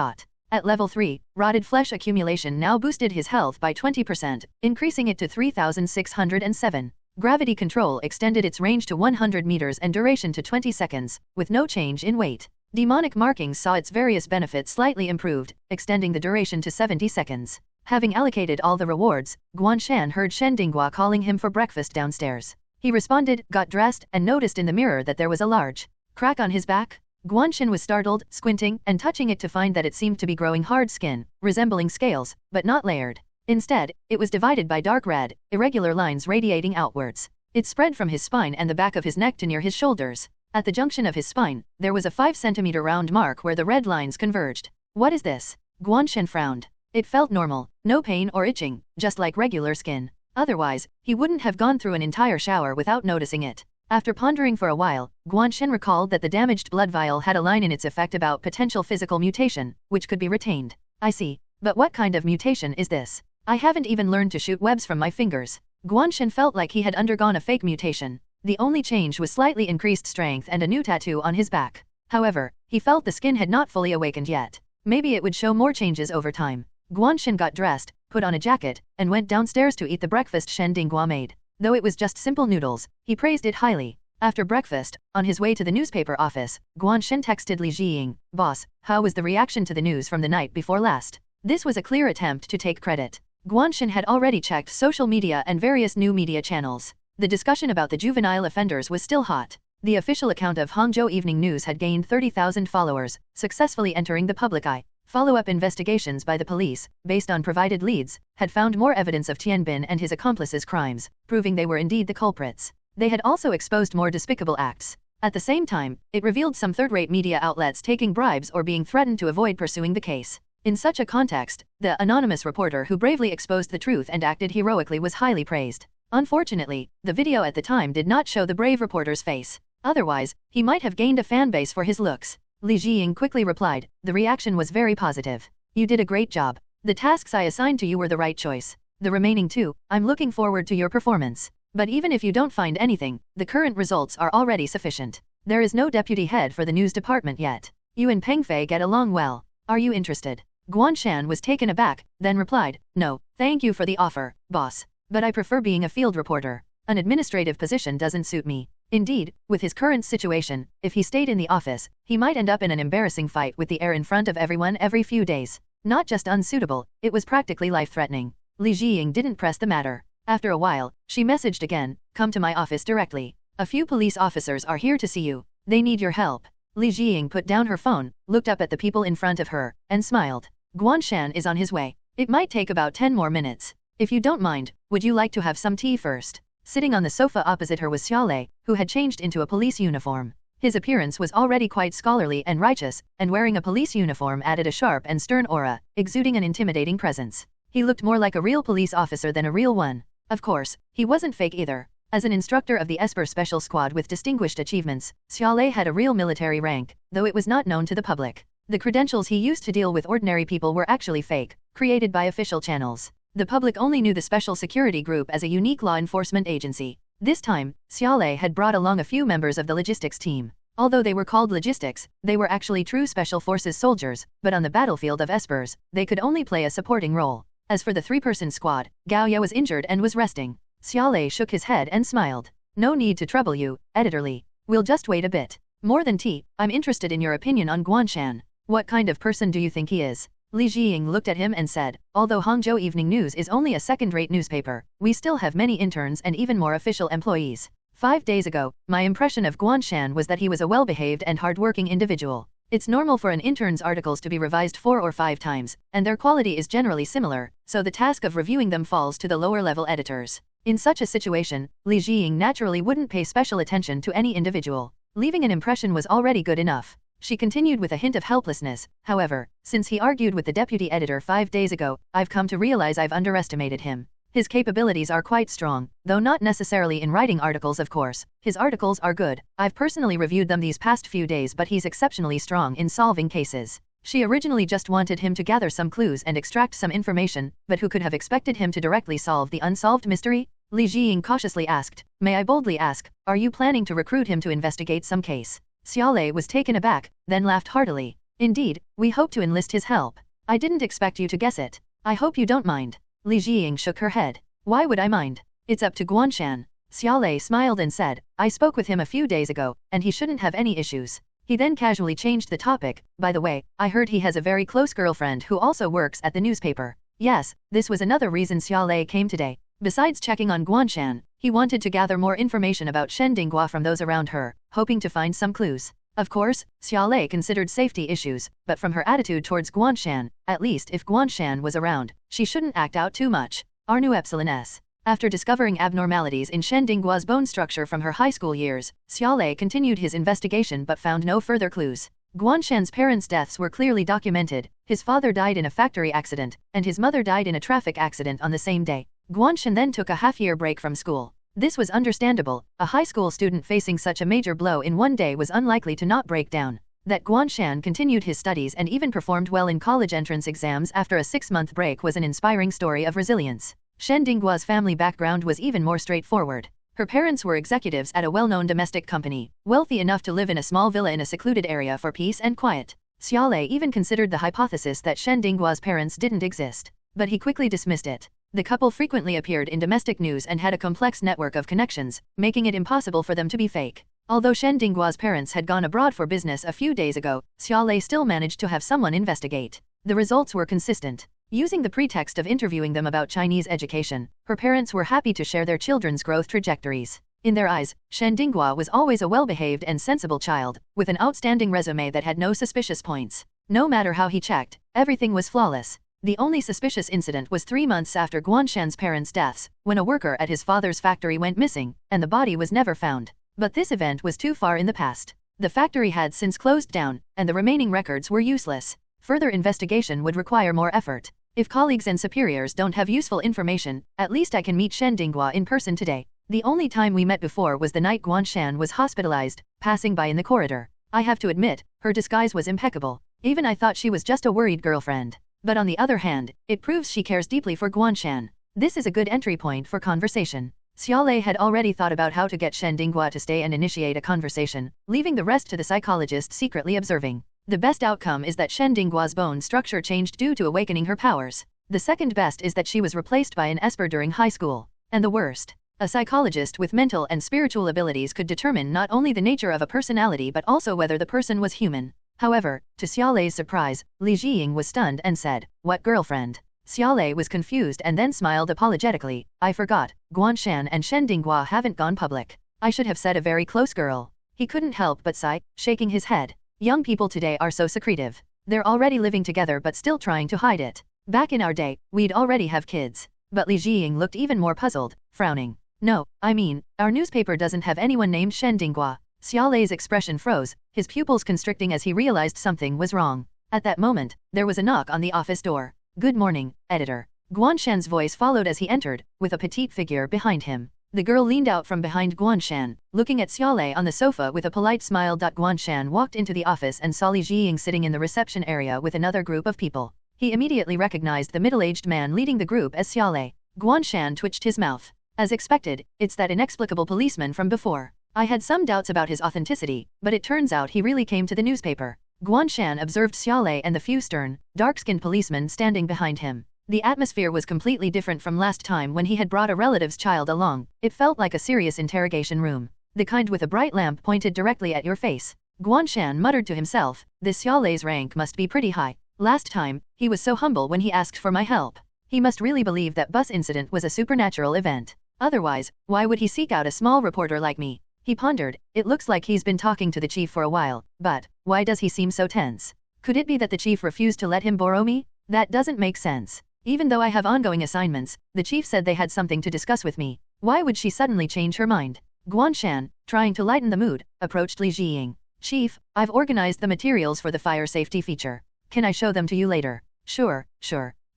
At level 3, Rotted Flesh Accumulation now boosted his health by 20%, increasing it to 3,607. Gravity Control extended its range to 100 meters and duration to 20 seconds, with no change in weight. Demonic Markings saw its various benefits slightly improved, extending the duration to 70 seconds. Having allocated all the rewards, Guan Shan heard Shen Dinghua calling him for breakfast downstairs. He responded, got dressed, and noticed in the mirror that there was a large crack on his back. Guan Shan was startled, squinting and touching it to find that it seemed to be growing hard skin, resembling scales, but not layered. Instead, it was divided by dark red, irregular lines radiating outwards. It spread from his spine and the back of his neck to near his shoulders. At the junction of his spine, there was a 5-centimeter round mark where the red lines converged. What is this? Guan Shan frowned. It felt normal, no pain or itching, just like regular skin. Otherwise, he wouldn't have gone through an entire shower without noticing it. After pondering for a while, Guan Shan recalled that the damaged blood vial had a line in its effect about potential physical mutation, which could be retained. I see. But what kind of mutation is this? I haven't even learned to shoot webs from my fingers. Guan Shan felt like he had undergone a fake mutation. The only change was slightly increased strength and a new tattoo on his back. However, he felt the skin had not fully awakened yet. Maybe it would show more changes over time. Guan Shan got dressed, put on a jacket, and went downstairs to eat the breakfast Shen Dinghua made. Though it was just simple noodles, he praised it highly. After breakfast, on his way to the newspaper office, Guan Shan texted Li Jiying, "Boss, how was the reaction to the news from the night before last?" This was a clear attempt to take credit. Guan Shan had already checked social media and various new media channels. The discussion about the juvenile offenders was still hot. The official account of Hangzhou Evening News had gained 30,000 followers, successfully entering the public eye. Follow-up investigations by the police, based on provided leads, had found more evidence of Tianbin and his accomplices' crimes, proving they were indeed the culprits. They had also exposed more despicable acts. At the same time, it revealed some third-rate media outlets taking bribes or being threatened to avoid pursuing the case. In such a context, the anonymous reporter who bravely exposed the truth and acted heroically was highly praised. Unfortunately, the video at the time did not show the brave reporter's face. Otherwise, he might have gained a fan base for his looks. Li Jiying quickly replied, "The reaction was very positive. You did a great job. The tasks I assigned to you were the right choice. The remaining two, I'm looking forward to your performance. But even if you don't find anything, the current results are already sufficient. There is no deputy head for the news department yet. You and Peng Fei get along well. Are you interested?" Guan Shan was taken aback, then replied, "No, thank you for the offer, boss. But I prefer being a field reporter. An administrative position doesn't suit me." Indeed, with his current situation, if he stayed in the office, he might end up in an embarrassing fight with the heir in front of everyone every few days. Not just unsuitable, it was practically life-threatening. Li Jiying didn't press the matter. After a while, she messaged again, "Come to my office directly. A few police officers are here to see you. They need your help." Li Jiying put down her phone, looked up at the people in front of her, and smiled. "Guan Shan is on his way. It might take about 10 more minutes. If you don't mind, would you like to have some tea first?" Sitting on the sofa opposite her was Xiaolei, who had changed into a police uniform. His appearance was already quite scholarly and righteous, and wearing a police uniform added a sharp and stern aura, exuding an intimidating presence. He looked more like a real police officer than a real one. Of course, he wasn't fake either. As an instructor of the Esper Special Squad with distinguished achievements, Xiaolei had a real military rank, though it was not known to the public. The credentials he used to deal with ordinary people were actually fake, created by official channels. The public only knew the Special Security Group as a unique law enforcement agency. This time, Xiaolei had brought along a few members of the logistics team. Although they were called logistics, they were actually true Special Forces soldiers, but on the battlefield of Espers, they could only play a supporting role. As for the three-person squad, Gao Ye was injured and was resting. Xiaolei shook his head and smiled. "No need to trouble you, Editor Li. We'll just wait a bit. More than tea, I'm interested in your opinion on Guan Shan. What kind of person do you think he is?" Li Jiying looked at him and said, "Although Hangzhou Evening News is only a second-rate newspaper, we still have many interns and even more official employees. 5 days ago, my impression of Guan Shan was that he was a well-behaved and hard-working individual. It's normal for an intern's articles to be revised 4 or 5 times, and their quality is generally similar, so the task of reviewing them falls to the lower-level editors. In such a situation, Li Jiying naturally wouldn't pay special attention to any individual. Leaving an impression was already good enough." She continued with a hint of helplessness. "However, since he argued with the deputy editor 5 days ago, I've come to realize I've underestimated him. His capabilities are quite strong, though not necessarily in writing articles of course. His articles are good. I've personally reviewed them these past few days, but he's exceptionally strong in solving cases." She originally just wanted him to gather some clues and extract some information, but who could have expected him to directly solve the unsolved mystery? Li Jiying cautiously asked, "May I boldly ask, are you planning to recruit him to investigate some case?" Xiaolei was taken aback, then laughed heartily. "Indeed, we hope to enlist his help. I didn't expect you to guess it. I hope you don't mind." Li Jiying shook her head. "Why would I mind? It's up to Guan Shan." Xiaolei smiled and said, "I spoke with him a few days ago, and he shouldn't have any issues." He then casually changed the topic. "By the way, I heard he has a very close girlfriend who also works at the newspaper." Yes, this was another reason Xiaolei came today. Besides checking on Guan Shan, he wanted to gather more information about Shen Dinghua from those around her, hoping to find some clues. Of course, Xiaolei considered safety issues, but from her attitude towards Guan Shan, at least if Guan Shan was around, she shouldn't act out too much. Arnu Epsilon S. After discovering abnormalities in Shen Dinghua's bone structure from her high school years, Xiaolei continued his investigation but found no further clues. Guan Shan's parents' deaths were clearly documented. His father died in a factory accident, and his mother died in a traffic accident on the same day. Guan Shan then took a half-year break from school. This was understandable. A high school student facing such a major blow in one day was unlikely to not break down. That Guan Shan continued his studies and even performed well in college entrance exams after a 6-month break was an inspiring story of resilience. Shen Dinggua's family background was even more straightforward. Her parents were executives at a well-known domestic company, wealthy enough to live in a small villa in a secluded area for peace and quiet. Xiaolei even considered the hypothesis that Shen Dinggua's parents didn't exist, but he quickly dismissed it. The couple frequently appeared in domestic news and had a complex network of connections, making it impossible for them to be fake. Although Shen Dinggua's parents had gone abroad for business a few days ago, Xiaolei still managed to have someone investigate. The results were consistent. Using the pretext of interviewing them about Chinese education, her parents were happy to share their children's growth trajectories. In their eyes, Shen Dinghua was always a well-behaved and sensible child, with an outstanding resume that had no suspicious points. No matter how he checked, everything was flawless. The only suspicious incident was 3 months after Guan Shan's parents' deaths, when a worker at his father's factory went missing, and the body was never found. But this event was too far in the past. The factory had since closed down, and the remaining records were useless. Further investigation would require more effort. If colleagues and superiors don't have useful information, at least I can meet Shen Dinghua in person today. The only time we met before was the night Guan Shan was hospitalized, passing by in the corridor. I have to admit, her disguise was impeccable. Even I thought she was just a worried girlfriend. But on the other hand, it proves she cares deeply for Guan Shan. This is a good entry point for conversation. Xiaolei had already thought about how to get Shen Dinghua to stay and initiate a conversation, leaving the rest to the psychologist secretly observing. The best outcome is that Shen Dinghua's bone structure changed due to awakening her powers. The second best is that she was replaced by an esper during high school. And the worst. A psychologist with mental and spiritual abilities could determine not only the nature of a personality but also whether the person was human. However, to Xiaolei's surprise, Li Jiying was stunned and said, "What girlfriend?" Xiaolei was confused and then smiled apologetically. "I forgot, Guan Shan and Shen Dinghua haven't gone public. I should have said a very close girl." He couldn't help but sigh, shaking his head. Young people today are so secretive. They're already living together but still trying to hide it. Back in our day, we'd already have kids. But Li Jiying looked even more puzzled, frowning. "No, I mean, our newspaper doesn't have anyone named Shen Dinghua." Xiaolei's expression froze, his pupils constricting as he realized something was wrong. At that moment, there was a knock on the office door. "Good morning, editor." Guan Shan's voice followed as he entered, with a petite figure behind him. The girl leaned out from behind Guan Shan, looking at Xiaolei on the sofa with a polite smile. Guan Shan walked into the office and saw Li Jiying sitting in the reception area with another group of people. He immediately recognized the middle-aged man leading the group as Xiaolei. Guan Shan twitched his mouth. As expected, it's that inexplicable policeman from before. I had some doubts about his authenticity, but it turns out he really came to the newspaper. Guan Shan observed Xiaolei and the few stern, dark-skinned policemen standing behind him. The atmosphere was completely different from last time when he had brought a relative's child along. It felt like a serious interrogation room. The kind with a bright lamp pointed directly at your face. Guan Shan muttered to himself, "This Xiaolei's rank must be pretty high. Last time, he was so humble when he asked for my help. He must really believe that bus incident was a supernatural event. Otherwise, why would he seek out a small reporter like me?" He pondered. It looks like he's been talking to the chief for a while, but why does he seem so tense? Could it be that the chief refused to let him borrow me? That doesn't make sense. Even though I have ongoing assignments, the chief said they had something to discuss with me. Why would she suddenly change her mind? Guan Shan, trying to lighten the mood, approached Li Jiying. "Chief, I've organized the materials for the fire safety feature. Can I show them to you later?" Sure.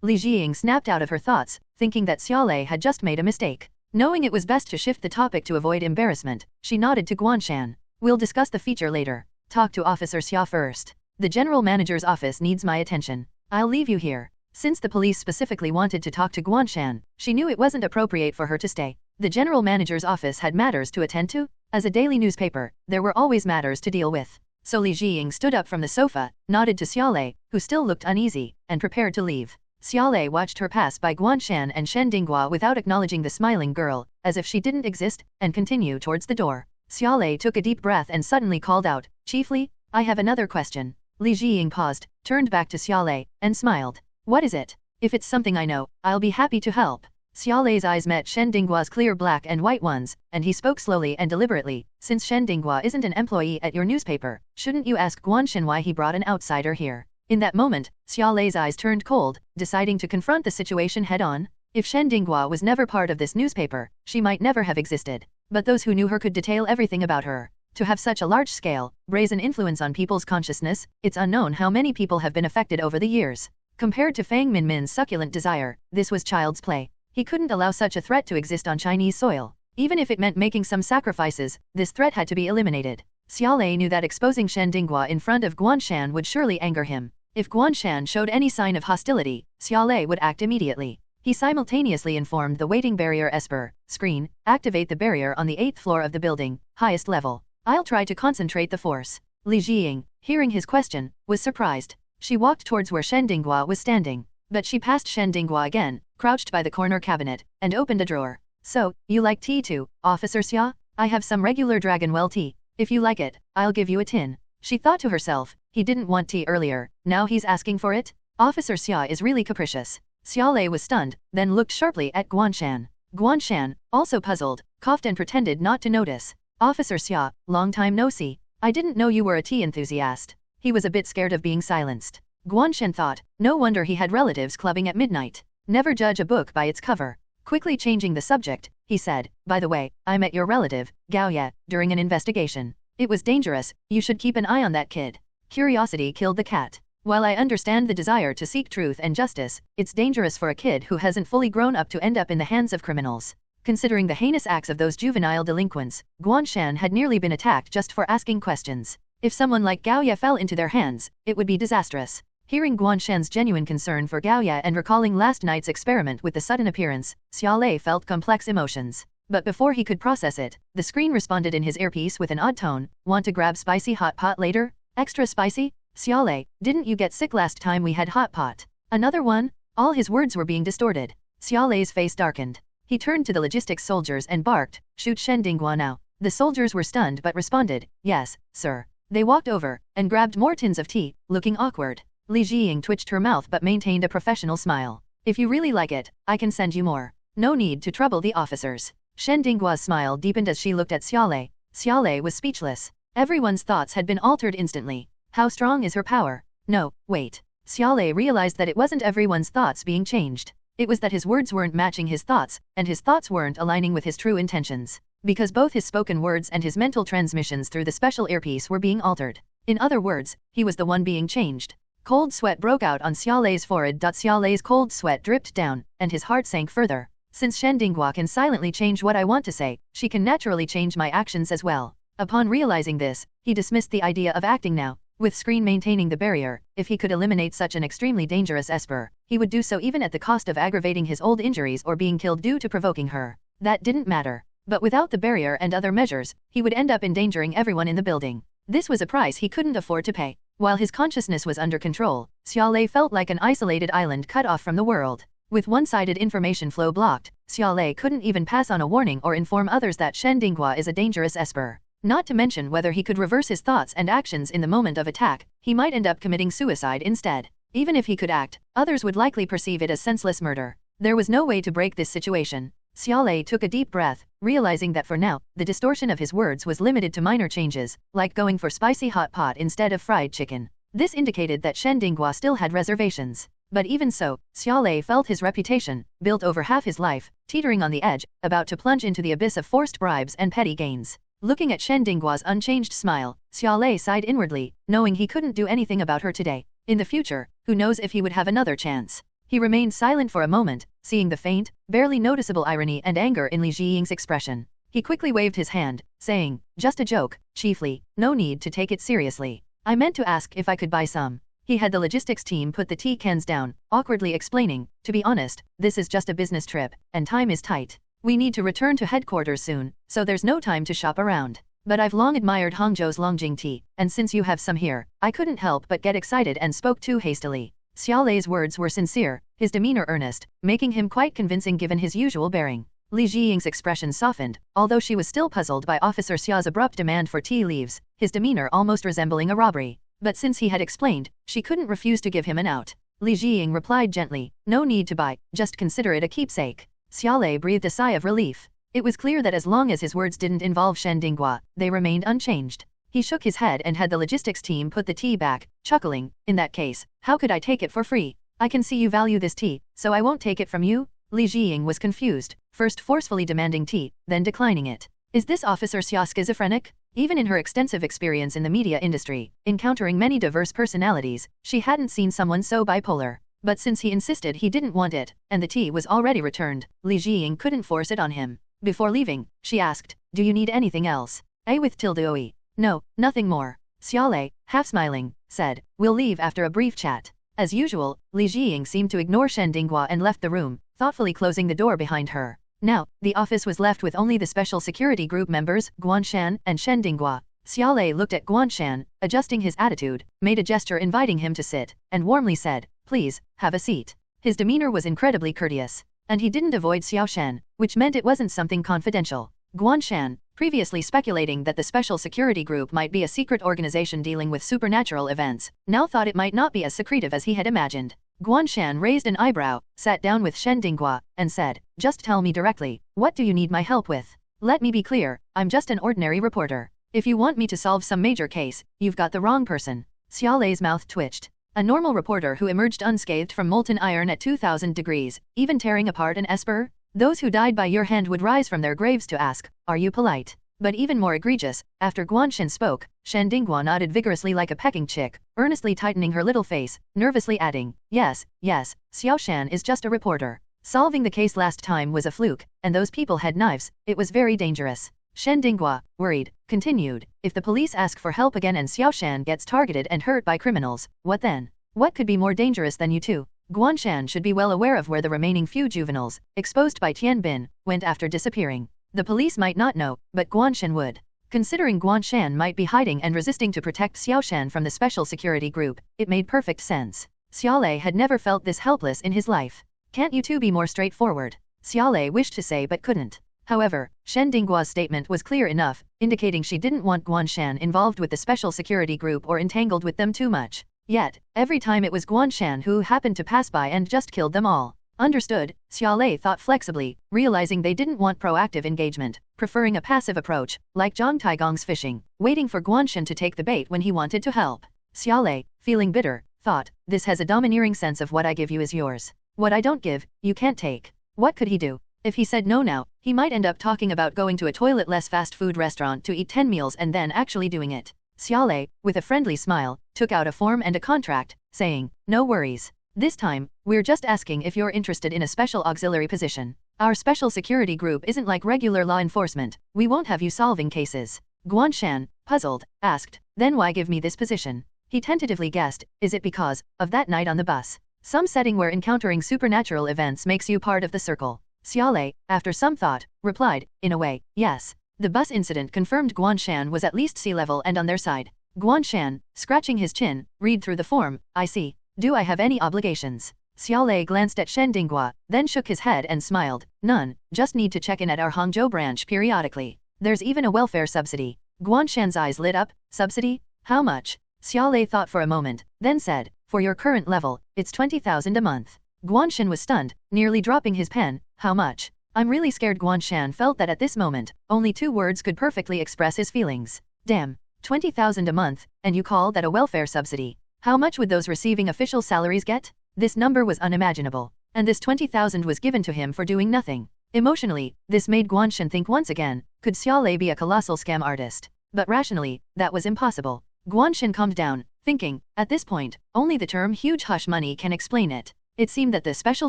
Li Jiying snapped out of her thoughts, thinking that Xiaolei had just made a mistake. Knowing it was best to shift the topic to avoid embarrassment, she nodded to Guan Shan. "We'll discuss the feature later. Talk to Officer Xia first. The general manager's office needs my attention. I'll leave you here." Since the police specifically wanted to talk to Guan Shan, she knew it wasn't appropriate for her to stay. The general manager's office had matters to attend to. As a daily newspaper, there were always matters to deal with. So Li Jiying stood up from the sofa, nodded to Xiaolei, who still looked uneasy, and prepared to leave. Xiaolei watched her pass by Guan Shan and Shen Dinghua without acknowledging the smiling girl, as if she didn't exist, and continued towards the door. Xiaolei took a deep breath and suddenly called out, "Chief Li, I have another question." Li Jiying paused, turned back to Xiaolei, and smiled. "What is it? If it's something I know, I'll be happy to help." Xiaolei's eyes met Shen Dinghua's clear black and white ones, and he spoke slowly and deliberately. "Since Shen Dinghua isn't an employee at your newspaper, shouldn't you ask Guan Shan why he brought an outsider here?" In that moment, Xiaolei's eyes turned cold, deciding to confront the situation head-on. If Shen Dinghua was never part of this newspaper, she might never have existed. But those who knew her could detail everything about her. To have such a large-scale, brazen influence on people's consciousness, it's unknown how many people have been affected over the years. Compared to Fang Minmin's succulent desire, this was child's play. He couldn't allow such a threat to exist on Chinese soil. Even if it meant making some sacrifices, this threat had to be eliminated. Xiaolei knew that exposing Shen Dinghua in front of Guan Shan would surely anger him. If Guan Shan showed any sign of hostility, Xiaolei would act immediately. He simultaneously informed the waiting barrier Esper, screen, activate the barrier on the 8th floor of the building, highest level. I'll try to concentrate the force. Li Jiying, hearing his question, was surprised. She walked towards where Shen Dinghua was standing, but she passed Shen Dinghua again, crouched by the corner cabinet, and opened a drawer. So, you like tea too, Officer Xia? I have some regular dragon well tea. If you like it, I'll give you a tin. She thought to herself, he didn't want tea earlier, now he's asking for it? Officer Xia is really capricious. Xiaolei was stunned, then looked sharply at Guan Shan. Guan Shan, also puzzled, coughed and pretended not to notice. Officer Xia, long time no see. I didn't know you were a tea enthusiast. He was a bit scared of being silenced. Guan Shan thought, no wonder he had relatives clubbing at midnight. Never judge a book by its cover. Quickly changing the subject, he said, by the way, I met your relative, Gao Ye, during an investigation. It was dangerous, you should keep an eye on that kid. Curiosity killed the cat. While I understand the desire to seek truth and justice, it's dangerous for a kid who hasn't fully grown up to end up in the hands of criminals. Considering the heinous acts of those juvenile delinquents, Guan Shan had nearly been attacked just for asking questions. If someone like Gao Ye fell into their hands, it would be disastrous. Hearing Guan Shan's genuine concern for Gao Ye and recalling last night's experiment with the sudden appearance, Xiaolei felt complex emotions. But before he could process it, the screen responded in his earpiece with an odd tone, want to grab spicy hot pot later? Extra spicy? Xiaolei, didn't you get sick last time we had hot pot? Another one? All his words were being distorted. Xiaolei's face darkened. He turned to the logistics soldiers and barked, shoot Shen Dinghua now. The soldiers were stunned but responded, yes, sir. They walked over, and grabbed more tins of tea, looking awkward. Li Jiying twitched her mouth but maintained a professional smile. If you really like it, I can send you more. No need to trouble the officers. Shen Dinghua's smile deepened as she looked at Xiaolei. Xiaolei was speechless. Everyone's thoughts had been altered instantly. How strong is her power? No, wait. Xiaolei realized that it wasn't everyone's thoughts being changed. It was that his words weren't matching his thoughts, and his thoughts weren't aligning with his true intentions. Because both his spoken words and his mental transmissions through the special earpiece were being altered. In other words, he was the one being changed. Cold sweat broke out on Xiaolei's forehead. Xiaolei's cold sweat dripped down, and his heart sank further. Since Shen Dinghua can silently change what I want to say, she can naturally change my actions as well. Upon realizing this, he dismissed the idea of acting now. With screen maintaining the barrier, if he could eliminate such an extremely dangerous Esper, he would do so even at the cost of aggravating his old injuries or being killed due to provoking her. That didn't matter. But without the barrier and other measures, he would end up endangering everyone in the building. This was a price he couldn't afford to pay. While his consciousness was under control, Xiaolei felt like an isolated island cut off from the world. With one-sided information flow blocked, Xiaolei couldn't even pass on a warning or inform others that Shen Dinghua is a dangerous Esper. Not to mention whether he could reverse his thoughts and actions in the moment of attack, he might end up committing suicide instead. Even if he could act, others would likely perceive it as senseless murder. There was no way to break this situation. Xiaolei took a deep breath, realizing that for now, the distortion of his words was limited to minor changes, like going for spicy hot pot instead of fried chicken. This indicated that Shen Dinghua still had reservations. But even so, Xiaolei felt his reputation, built over half his life, teetering on the edge, about to plunge into the abyss of forced bribes and petty gains. Looking at Shen Dinghua's unchanged smile, Xiaolei sighed inwardly, knowing he couldn't do anything about her today. In the future, who knows if he would have another chance. He remained silent for a moment, seeing the faint, barely noticeable irony and anger in Li Jiying's expression. He quickly waved his hand, saying, just a joke, chiefly, no need to take it seriously. I meant to ask if I could buy some. He had the logistics team put the tea cans down, awkwardly explaining, to be honest, this is just a business trip, and time is tight. We need to return to headquarters soon, so there's no time to shop around. But I've long admired Hangzhou's Longjing tea, and since you have some here, I couldn't help but get excited and spoke too hastily. Xiaolei's words were sincere, his demeanor earnest, making him quite convincing given his usual bearing. Li Jiying's expression softened, although she was still puzzled by Officer Xia's abrupt demand for tea leaves, his demeanor almost resembling a robbery. But since he had explained, she couldn't refuse to give him an out. Li Jiying replied gently, no need to buy, just consider it a keepsake. Xiaolei breathed a sigh of relief. It was clear that as long as his words didn't involve Shen Dinghua, they remained unchanged. He shook his head and had the logistics team put the tea back, chuckling, in that case, how could I take it for free? I can see you value this tea, so I won't take it from you? Li Jiying was confused, first forcefully demanding tea, then declining it. Is this Officer Xia schizophrenic? Even in her extensive experience in the media industry, encountering many diverse personalities, she hadn't seen someone so bipolar. But since he insisted he didn't want it, and the tea was already returned, Li Jiying couldn't force it on him. Before leaving, she asked, "Do you need anything else?" A with tilde oe. "No, nothing more." Xiaolei, half smiling, said, "We'll leave after a brief chat." As usual, Li Jiying seemed to ignore Shen Dinghua and left the room, thoughtfully closing the door behind her. Now, the office was left with only the special security group members, Guan Shan and Shen Dinghua. Xiaolei looked at Guan Shan, adjusting his attitude, made a gesture inviting him to sit, and warmly said, "Please, have a seat." His demeanor was incredibly courteous, and he didn't avoid Xiao Shan, which meant it wasn't something confidential. Guan Shan, previously speculating that the special security group might be a secret organization dealing with supernatural events, now thought it might not be as secretive as he had imagined. Guan Shan raised an eyebrow, sat down with Shen Dinghua, and said, "Just tell me directly, what do you need my help with? Let me be clear, I'm just an ordinary reporter. If you want me to solve some major case, you've got the wrong person." Xiaolei's mouth twitched. A normal reporter who emerged unscathed from molten iron at 2000 degrees, even tearing apart an esper? Those who died by your hand would rise from their graves to ask, "Are you polite?" But even more egregious, after Guan Shan spoke, Shen Dinghua nodded vigorously like a pecking chick, earnestly tightening her little face, nervously adding, "Yes, yes, Xiao Shan is just a reporter. Solving the case last time was a fluke, and those people had knives, it was very dangerous." Shen Dinghua, worried, continued, "If the police ask for help again and Xiao Shan gets targeted and hurt by criminals, what then? What could be more dangerous than you two?" Guan Shan should be well aware of where the remaining few juveniles, exposed by Tian Bin, went after disappearing. The police might not know, but Guan Shan would. Considering Guan Shan might be hiding and resisting to protect Xiao Shan from the special security group, it made perfect sense. Xiaolei had never felt this helpless in his life. "Can't you two be more straightforward?" Xiaolei wished to say but couldn't. However, Shen Dinghua's statement was clear enough, indicating she didn't want Guan Shan involved with the special security group or entangled with them too much. Yet, every time it was Guan Shan who happened to pass by and just killed them all. Understood, Xiaolei thought flexibly, realizing they didn't want proactive engagement, preferring a passive approach, like Zhang Taigong's fishing, waiting for Guan Shan to take the bait when he wanted to help. Xiaolei, feeling bitter, thought, "This has a domineering sense of what I give you is yours. What I don't give, you can't take." What could he do? If he said no now, he might end up talking about going to a toilet-less fast food restaurant to eat 10 meals and then actually doing it. Xiaolei, with a friendly smile, took out a form and a contract, saying, "No worries. This time, we're just asking if you're interested in a special auxiliary position. Our special security group isn't like regular law enforcement, we won't have you solving cases." Guan Shan, puzzled, asked, "Then why give me this position?" He tentatively guessed, is it because of that night on the bus? Some setting where encountering supernatural events makes you part of the circle. Xiaolei, after some thought, replied, "In a way, yes." The bus incident confirmed Guan Shan was at least sea level and on their side. Guan Shan, scratching his chin, read through the form, "I see. Do I have any obligations?" Xiaolei glanced at Shen Dinghua, then shook his head and smiled, "None, just need to check in at our Hangzhou branch periodically. There's even a welfare subsidy." Guan Shan's eyes lit up, "Subsidy? How much?" Xiaolei thought for a moment, then said, "For your current level, it's 20,000 a month." Guan Shan was stunned, nearly dropping his pen. "How much?" "I'm really scared." Guan Shan felt that at this moment, only 2 words could perfectly express his feelings. Damn, 20,000 a month, and you call that a welfare subsidy? How much would those receiving official salaries get? This number was unimaginable, and this 20,000 was given to him for doing nothing. Emotionally, this made Guan Shan think once again, could Xiaolei be a colossal scam artist? But rationally, that was impossible. Guan Shan calmed down, thinking, at this point, only the term huge hush money can explain it. It seemed that the special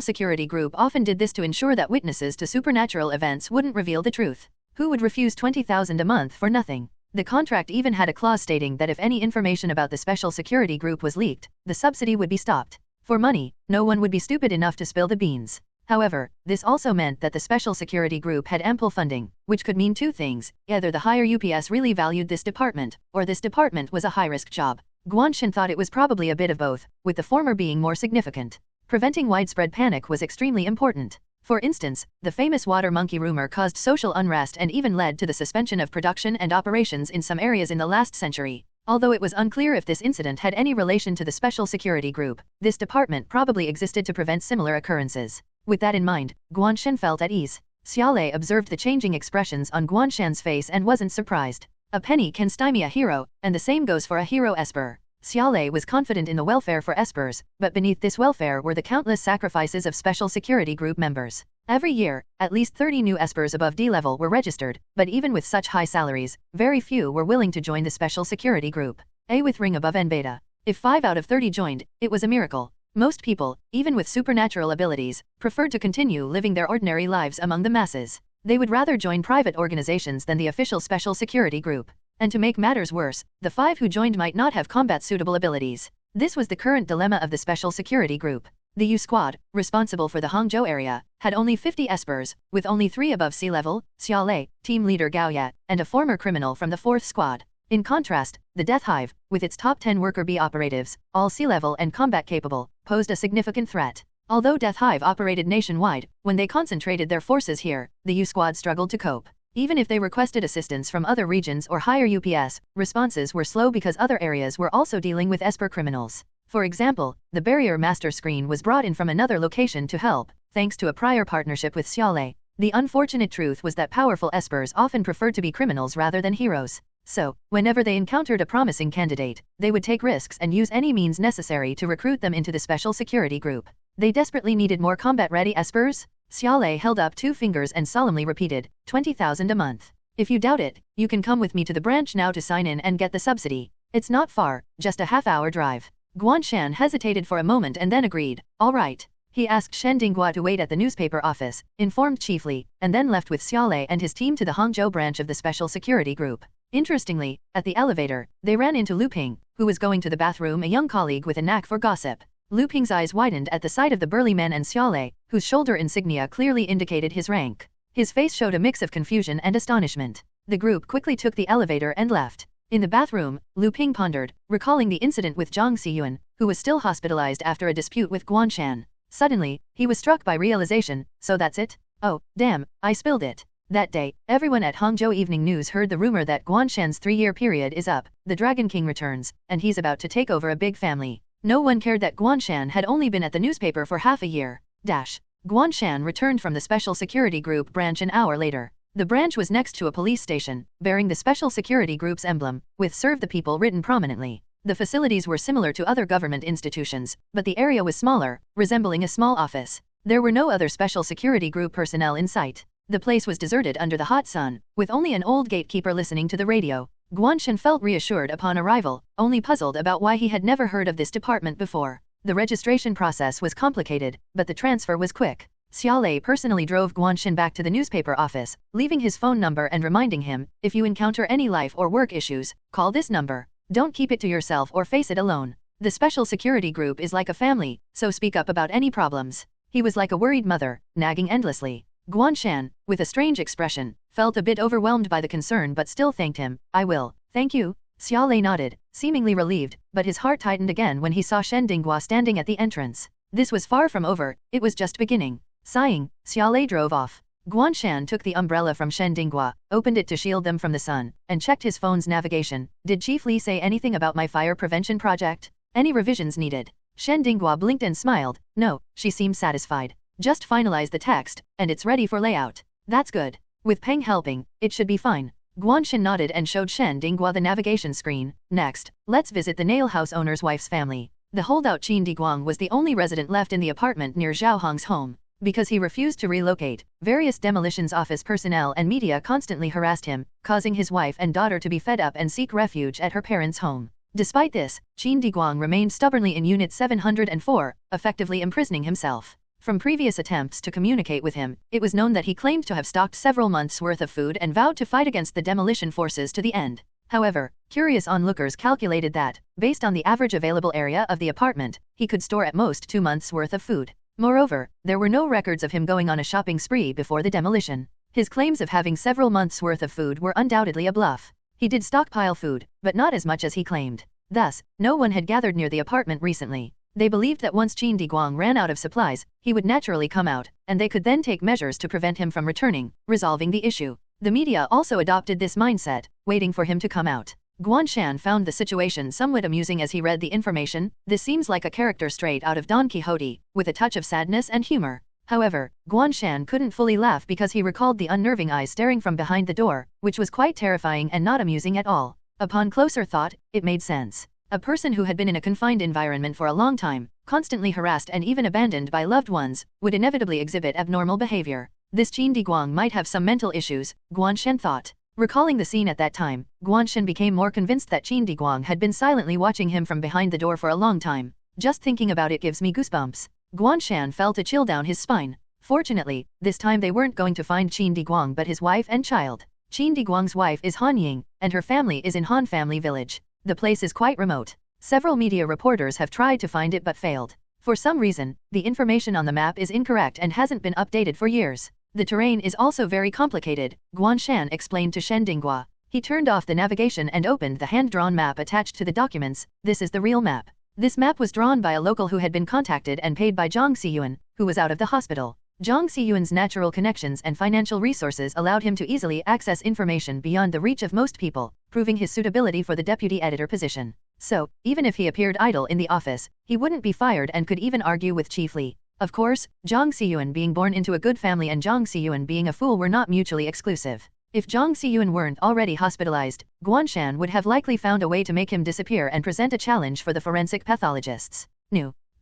security group often did this to ensure that witnesses to supernatural events wouldn't reveal the truth. Who would refuse 20,000 a month for nothing? The contract even had a clause stating that if any information about the special security group was leaked, the subsidy would be stopped. For money, no one would be stupid enough to spill the beans. However, this also meant that the special security group had ample funding, which could mean 2 things, either the higher UPS really valued this department, or this department was a high-risk job. Guan Shan thought it was probably a bit of both, with the former being more significant. Preventing widespread panic was extremely important. For instance, the famous water monkey rumor caused social unrest and even led to the suspension of production and operations in some areas in the last century. Although it was unclear if this incident had any relation to the special security group, this department probably existed to prevent similar occurrences. With that in mind, Guan Shan felt at ease. Xiaolei observed the changing expressions on Guan Shan's face and wasn't surprised. A penny can stymie a hero, and the same goes for a hero esper. Xiaolei was confident in the welfare for espers, but beneath this welfare were the countless sacrifices of special security group members. Every year, at least 30 new espers above D level were registered, but even with such high salaries, very few were willing to join the special security group. A with ring above N beta. If 5 out of 30 joined, it was a miracle. Most people, even with supernatural abilities, preferred to continue living their ordinary lives among the masses. They would rather join private organizations than the official special security group. And to make matters worse, the 5 who joined might not have combat-suitable abilities. This was the current dilemma of the special security group. The U Squad, responsible for the Hangzhou area, had only 50 espers, with only 3 above sea level, Xiaolei, team leader Gao Ya, and a former criminal from the 4th Squad. In contrast, the Death Hive, with its top 10 worker bee operatives, all sea level and combat capable, posed a significant threat. Although Death Hive operated nationwide, when they concentrated their forces here, the U Squad struggled to cope. Even if they requested assistance from other regions or higher UPS, responses were slow because other areas were also dealing with esper criminals. For example, the Barrier Master screen was brought in from another location to help, thanks to a prior partnership with Xiaolei. The unfortunate truth was that powerful espers often preferred to be criminals rather than heroes. So, whenever they encountered a promising candidate, they would take risks and use any means necessary to recruit them into the special security group. They desperately needed more combat-ready espers? Xiaolei held up 2 fingers and solemnly repeated, 20,000 a month. If you doubt it, you can come with me to the branch now to sign in and get the subsidy. It's not far, just a half-hour drive. Guan Shan hesitated for a moment and then agreed, all right. He asked Shen Dinghua to wait at the newspaper office, informed chiefly, and then left with Xiaolei and his team to the Hangzhou branch of the special security group. Interestingly, at the elevator, they ran into Lu Ping, who was going to the bathroom, a young colleague with a knack for gossip. Lu Ping's eyes widened at the sight of the burly man and Xiaolei, whose shoulder insignia clearly indicated his rank. His face showed a mix of confusion and astonishment. The group quickly took the elevator and left. In the bathroom, Lu Ping pondered, recalling the incident with Zhang Xiyuan, who was still hospitalized after a dispute with Guan Shan. Suddenly, he was struck by realization, so that's it? Oh, damn, I spilled it. That day, everyone at Hangzhou Evening News heard the rumor that Guan Shan's 3-year period is up, the Dragon King returns, and he's about to take over a big family. No one cared that Guan Shan had only been at the newspaper for half a year. Guan Shan returned from the Special Security Group branch an hour later. The branch was next to a police station, bearing the Special Security Group's emblem, with Serve the People written prominently. The facilities were similar to other government institutions, but the area was smaller, resembling a small office. There were no other Special Security Group personnel in sight. The place was deserted under the hot sun, with only an old gatekeeper listening to the radio. Guan Shan felt reassured upon arrival, only puzzled about why he had never heard of this department before. The registration process was complicated, but the transfer was quick. Xiaolei personally drove Guan Shan back to the newspaper office, leaving his phone number and reminding him, if you encounter any life or work issues, call this number. Don't keep it to yourself or face it alone. The special security group is like a family, so speak up about any problems. He was like a worried mother, nagging endlessly. Guan Shan, with a strange expression, felt a bit overwhelmed by the concern but still thanked him. I will, thank you. Xiaolei nodded, seemingly relieved, but his heart tightened again when he saw Shen Dinghua standing at the entrance. This was far from over, it was just beginning. Sighing, Xiaolei drove off. Guan Shan took the umbrella from Shen Dinghua, opened it to shield them from the sun, and checked his phone's navigation. Did Chief Li say anything about my fire prevention project? Any revisions needed? Shen Dinghua blinked and smiled. No, she seemed satisfied. Just finalize the text, and it's ready for layout. That's good. With Peng helping, it should be fine. Guan Shan nodded and showed Shen Dinghua the navigation screen. Next, let's visit the nail house owner's wife's family. The holdout Qin Diguang was the only resident left in the apartment near Zhao Hong's home. Because he refused to relocate, various demolitions office personnel and media constantly harassed him, causing his wife and daughter to be fed up and seek refuge at her parents' home. Despite this, Qin Diguang remained stubbornly in Unit 704, effectively imprisoning himself. From previous attempts to communicate with him, it was known that he claimed to have stocked several months' worth of food and vowed to fight against the demolition forces to the end. However, curious onlookers calculated that, based on the average available area of the apartment, he could store at most 2 months' worth of food. Moreover, there were no records of him going on a shopping spree before the demolition. His claims of having several months' worth of food were undoubtedly a bluff. He did stockpile food, but not as much as he claimed. Thus, no one had gathered near the apartment recently. They believed that once Qin Diguang ran out of supplies, he would naturally come out, and they could then take measures to prevent him from returning, resolving the issue. The media also adopted this mindset, waiting for him to come out. Guan Shan found the situation somewhat amusing as he read the information. This seems like a character straight out of Don Quixote, with a touch of sadness and humor. However, Guan Shan couldn't fully laugh because he recalled the unnerving eyes staring from behind the door, which was quite terrifying and not amusing at all. Upon closer thought, it made sense. A person who had been in a confined environment for a long time, constantly harassed and even abandoned by loved ones, would inevitably exhibit abnormal behavior. This Qin Diguang might have some mental issues, Guan Shan thought. Recalling the scene at that time, Guan Shan became more convinced that Qin Diguang had been silently watching him from behind the door for a long time. Just thinking about it gives me goosebumps. Guan Shan felt a chill down his spine. Fortunately, this time they weren't going to find Qin Diguang but his wife and child. Qin Diguang's wife is Han Ying, and her family is in Han Family Village. The place is quite remote. Several media reporters have tried to find it but failed. For some reason, the information on the map is incorrect and hasn't been updated for years. The terrain is also very complicated, Guan Shan explained to Shen Dinghua. He turned off the navigation and opened the hand-drawn map attached to the documents. This is the real map. This map was drawn by a local who had been contacted and paid by Zhang Xiyuan, who was out of the hospital. Zhang Xiyuan's natural connections and financial resources allowed him to easily access information beyond the reach of most people, proving his suitability for the deputy editor position. So, even if he appeared idle in the office, he wouldn't be fired and could even argue with Chief Li. Of course, Zhang Xiyuan being born into a good family and Zhang Xiyuan being a fool were not mutually exclusive. If Zhang Xiyuan weren't already hospitalized, Guan Shan would have likely found a way to make him disappear and present a challenge for the forensic pathologists.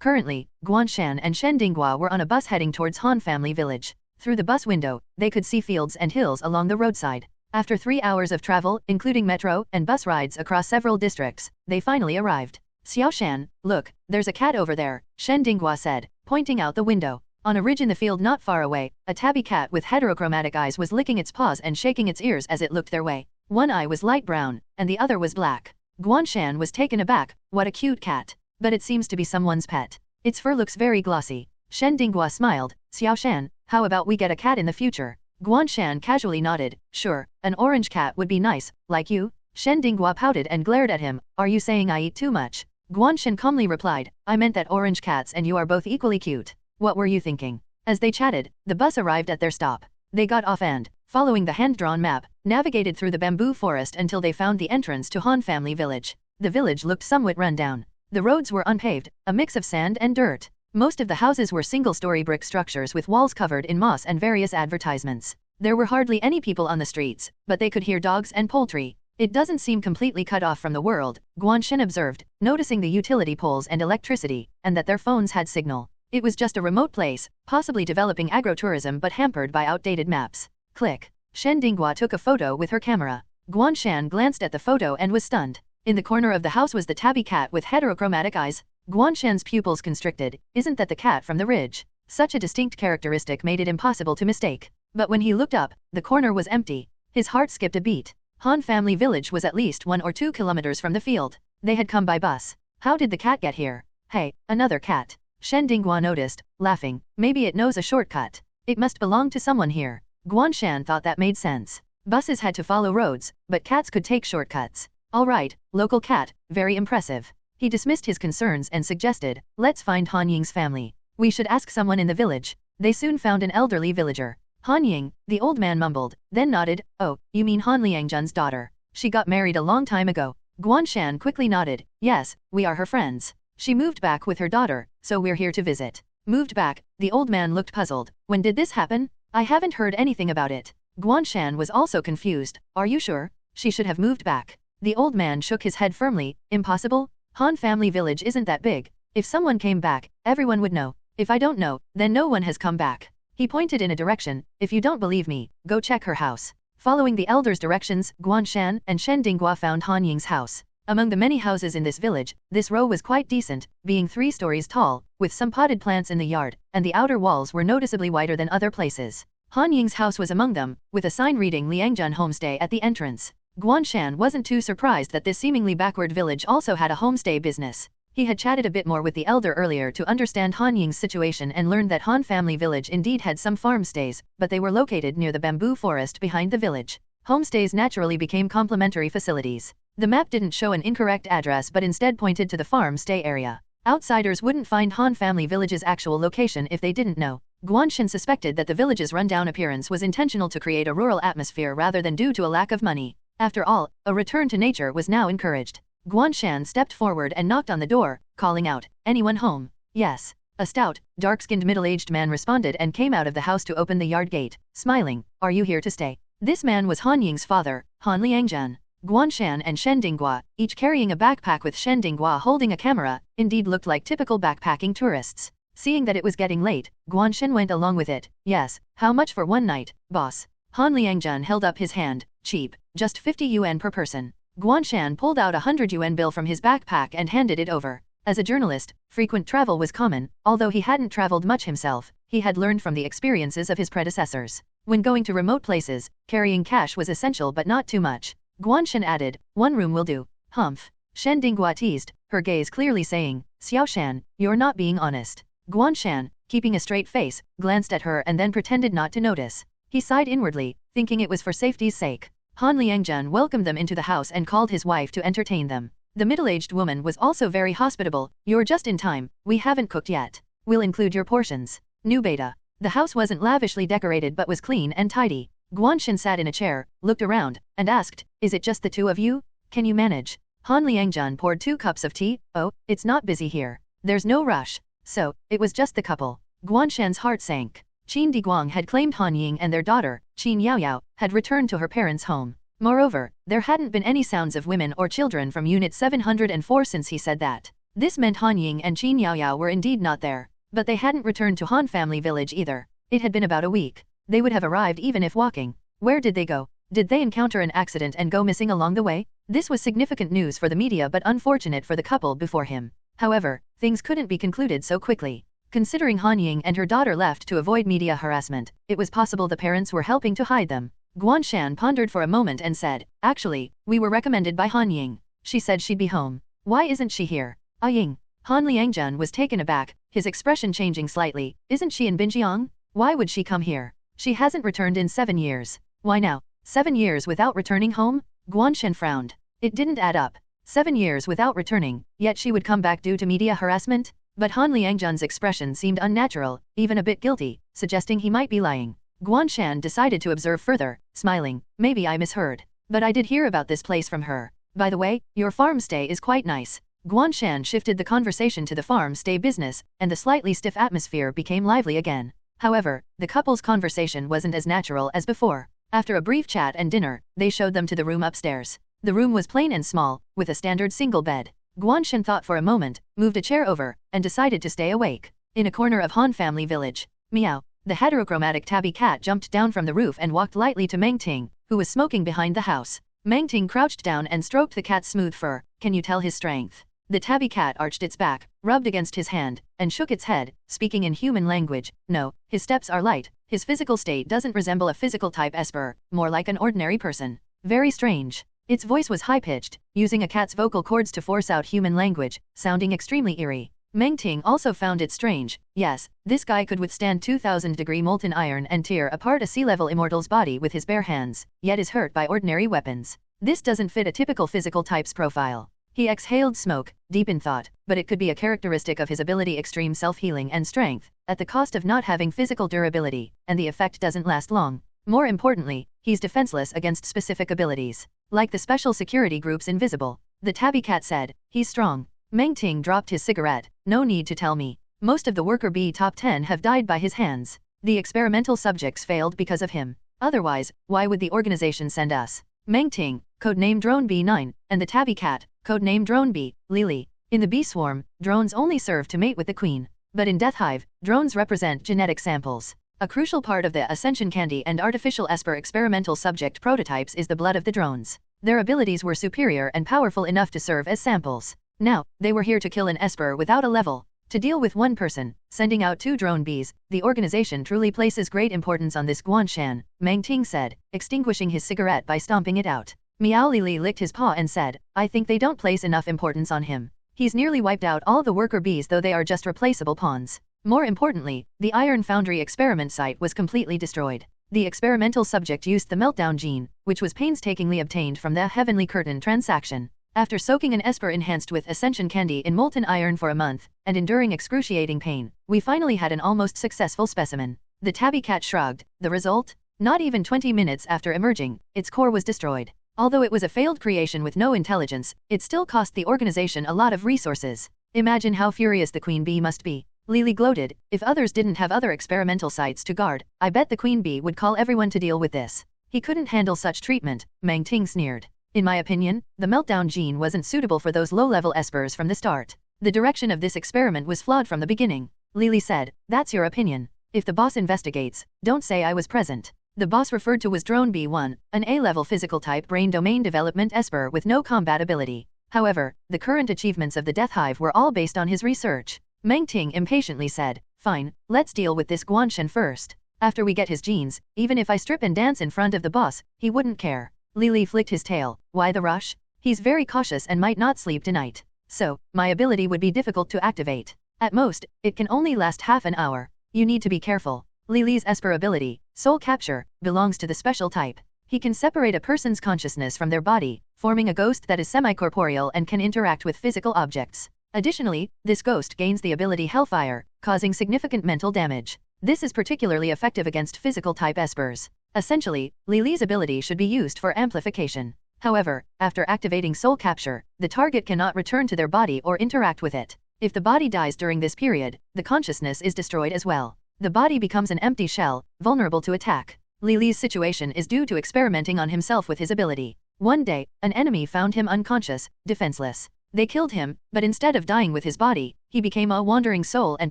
Currently, Guan Shan and Shen Dinghua were on a bus heading towards Han Family Village. Through the bus window, they could see fields and hills along the roadside. After 3 hours of travel, including metro and bus rides across several districts, they finally arrived. Xiao Shan, look, there's a cat over there, Shen Dinghua said, pointing out the window. On a ridge in the field not far away, a tabby cat with heterochromatic eyes was licking its paws and shaking its ears as it looked their way. One eye was light brown, and the other was black. Guan Shan was taken aback. What a cute cat. But it seems to be someone's pet. Its fur looks very glossy. Shen Dinghua smiled. Xiao Shan, how about we get a cat in the future? Guan Shan casually nodded. Sure, an orange cat would be nice, like you. Shen Dinghua pouted and glared at him. Are you saying I eat too much? Guan Shan calmly replied, I meant that orange cats and you are both equally cute. What were you thinking? As they chatted, the bus arrived at their stop. They got off and, following the hand-drawn map, navigated through the bamboo forest until they found the entrance to Han Family Village. The village looked somewhat run down. The roads were unpaved, a mix of sand and dirt. Most of the houses were single-story brick structures with walls covered in moss and various advertisements. There were hardly any people on the streets, but they could hear dogs and poultry. It doesn't seem completely cut off from the world, Guan Shan observed, noticing the utility poles and electricity, and that their phones had signal. It was just a remote place, possibly developing agrotourism but hampered by outdated maps. Click. Shen Dinghua took a photo with her camera. Guan Shan glanced at the photo and was stunned. In the corner of the house was the tabby cat with heterochromatic eyes. Guan Shan's pupils constricted. Isn't that the cat from the ridge? Such a distinct characteristic made it impossible to mistake. But when he looked up, the corner was empty. His heart skipped a beat. Han Family Village was at least 1 or 2 kilometers from the field. They had come by bus. How did the cat get here? Hey, another cat. Shen Dinghua noticed, laughing. Maybe it knows a shortcut. It must belong to someone here. Guan Shan thought that made sense. Buses had to follow roads, but cats could take shortcuts. All right, local cat, very impressive. He dismissed his concerns and suggested, let's find Han Ying's family. We should ask someone in the village. They soon found an elderly villager. Han Ying, the old man mumbled, then nodded. Oh, you mean Han Liangjun's daughter. She got married a long time ago. Guan Shan quickly nodded. Yes, we are her friends. She moved back with her daughter, so we're here to visit. Moved back, the old man looked puzzled. When did this happen? I haven't heard anything about it. Guan Shan was also confused. Are you sure? She should have moved back. The old man shook his head firmly. Impossible? Han Family Village isn't that big. If someone came back, everyone would know. If I don't know, then no one has come back. He pointed in a direction. If you don't believe me, go check her house. Following the elders' directions, Guan Shan and Shen Dinghua found Han Ying's house. Among the many houses in this village, this row was quite decent, being 3 stories tall, with some potted plants in the yard, and the outer walls were noticeably wider than other places. Han Ying's house was among them, with a sign reading Liangjun Homestay at the entrance. Guan Shan wasn't too surprised that this seemingly backward village also had a homestay business. He had chatted a bit more with the elder earlier to understand Han Ying's situation and learned that Han Family Village indeed had some farm stays, but they were located near the bamboo forest behind the village. Homestays naturally became complementary facilities. The map didn't show an incorrect address but instead pointed to the farm stay area. Outsiders wouldn't find Han Family Village's actual location if they didn't know. Guan Shan suspected that the village's rundown appearance was intentional to create a rural atmosphere rather than due to a lack of money. After all, a return to nature was now encouraged. Guan Shan stepped forward and knocked on the door, calling out, anyone home? Yes. A stout, dark-skinned middle-aged man responded and came out of the house to open the yard gate, smiling. Are you here to stay? This man was Han Ying's father, Han Liangjun. Guan Shan and Shen Dinghua, each carrying a backpack with Shen Dinghua holding a camera, indeed looked like typical backpacking tourists. Seeing that it was getting late, Guan Shan went along with it. Yes, how much for one night, boss? Han Liangjun held up his hand. Cheap, just 50 yuan per person. Guan Shan pulled out a 100 yuan bill from his backpack and handed it over. As a journalist, frequent travel was common, although he hadn't traveled much himself, he had learned from the experiences of his predecessors. When going to remote places, carrying cash was essential but not too much. Guan Shan added, "One room will do." Humph. Shen Dinghua teased, her gaze clearly saying, "Xiao Shan, you're not being honest." Guan Shan, keeping a straight face, glanced at her and then pretended not to notice. He sighed inwardly, thinking it was for safety's sake. Han Liangjun welcomed them into the house and called his wife to entertain them. The middle-aged woman was also very hospitable. "You're just in time, we haven't cooked yet. We'll include your portions." New beta. The house wasn't lavishly decorated but was clean and tidy. Guan Shan sat in a chair, looked around, and asked, "Is it just the two of you? Can you manage?" Han Liangjun poured 2 cups of tea. "Oh, it's not busy here. There's no rush." So, it was just the couple. Guan Shan's heart sank. Qin Diguang had claimed Han Ying and their daughter, Qin Yaoyao, had returned to her parents' home. Moreover, there hadn't been any sounds of women or children from Unit 704 since he said that. This meant Han Ying and Qin Yaoyao were indeed not there. But they hadn't returned to Han family village either. It had been about a week. They would have arrived even if walking. Where did they go? Did they encounter an accident and go missing along the way? This was significant news for the media but unfortunate for the couple before him. However, things couldn't be concluded so quickly. Considering Han Ying and her daughter left to avoid media harassment, it was possible the parents were helping to hide them. Guan Shan pondered for a moment and said, "Actually, we were recommended by Han Ying. She said she'd be home. Why isn't she here?" "Ah Ying." Han Liangjun was taken aback, his expression changing slightly. "Isn't she in Binjiang? Why would she come here? She hasn't returned in 7 years. Why now? 7 years without returning home?" Guan Shan frowned. It didn't add up. 7 years without returning, yet she would come back due to media harassment? But Han Liangjun's expression seemed unnatural, even a bit guilty, suggesting he might be lying. Guan Shan decided to observe further, smiling. "Maybe I misheard. But I did hear about this place from her. By the way, your farm stay is quite nice." Guan Shan shifted the conversation to the farm stay business, and the slightly stiff atmosphere became lively again. However, the couple's conversation wasn't as natural as before. After a brief chat and dinner, they showed them to the room upstairs. The room was plain and small, with a standard single bed. Guan Shan thought for a moment, moved a chair over, and decided to stay awake. In a corner of Han family village. Meow. The heterochromatic tabby cat jumped down from the roof and walked lightly to Meng Ting, who was smoking behind the house. Meng Ting crouched down and stroked the cat's smooth fur. "Can you tell his strength?" The tabby cat arched its back, rubbed against his hand, and shook its head, speaking in human language. "No, his steps are light. His physical state doesn't resemble a physical type esper, more like an ordinary person. Very strange." Its voice was high-pitched, using a cat's vocal cords to force out human language, sounding extremely eerie. Meng Ting also found it strange. Yes, this guy could withstand 2000-degree molten iron and tear apart a sea-level immortal's body with his bare hands, yet is hurt by ordinary weapons. This doesn't fit a typical physical type's profile. He exhaled smoke, deep in thought, but it could be a characteristic of his ability extreme self-healing and strength, at the cost of not having physical durability, and the effect doesn't last long. More importantly, he's defenseless against specific abilities. Like the special security group's invisible. The tabby cat said, "He's strong." Meng Ting dropped his cigarette. "No need to tell me. Most of the worker bee top 10 have died by his hands. The experimental subjects failed because of him. Otherwise, why would the organization send us?" Meng Ting, codename Drone B9, and the tabby cat, codename Drone B, Lily. In the bee swarm, drones only serve to mate with the queen. But in Death Hive, drones represent genetic samples. A crucial part of the Ascension Candy and Artificial Esper experimental subject prototypes is the blood of the drones. Their abilities were superior and powerful enough to serve as samples. Now, they were here to kill an Esper without a level. To deal with one person, sending out 2 drone bees, the organization truly places great importance on this. Guan Shan, Meng Ting said, extinguishing his cigarette by stomping it out. Meow Lili licked his paw and said, "I think they don't place enough importance on him. He's nearly wiped out all the worker bees, though they are just replaceable pawns." More importantly, the Iron Foundry experiment site was completely destroyed. The experimental subject used the meltdown gene, which was painstakingly obtained from the Heavenly Curtain transaction. After soaking an Esper enhanced with Ascension Candy in molten iron for a month, and enduring excruciating pain, we finally had an almost successful specimen. The tabby cat shrugged. The result? Not even 20 minutes after emerging, its core was destroyed. Although it was a failed creation with no intelligence, it still cost the organization a lot of resources. Imagine how furious the queen bee must be. Lily gloated. "If others didn't have other experimental sites to guard, I bet the queen bee would call everyone to deal with this." "He couldn't handle such treatment," Meng Ting sneered. "In my opinion, the meltdown gene wasn't suitable for those low-level espers from the start. The direction of this experiment was flawed from the beginning." Lily said, "That's your opinion. If the boss investigates, don't say I was present." The boss referred to was Drone B1, an A-level physical type brain domain development esper with no combat ability. However, the current achievements of the Death Hive were all based on his research. Meng Ting impatiently said, "Fine, let's deal with this Guan Shan first. After we get his genes, even if I strip and dance in front of the boss, he wouldn't care." Li Li flicked his tail. "Why the rush? He's very cautious and might not sleep tonight. So, my ability would be difficult to activate. At most, it can only last half an hour. You need to be careful." Li Li's Esper ability, Soul Capture, belongs to the special type. He can separate a person's consciousness from their body, forming a ghost that is semi-corporeal and can interact with physical objects. Additionally, this ghost gains the ability Hellfire, causing significant mental damage. This is particularly effective against physical type espers. Essentially, Li Li's ability should be used for amplification. However, after activating Soul Capture, the target cannot return to their body or interact with it. If the body dies during this period, the consciousness is destroyed as well. The body becomes an empty shell, vulnerable to attack. Li Li's situation is due to experimenting on himself with his ability. One day, an enemy found him unconscious, defenseless. They killed him, but instead of dying with his body, he became a wandering soul and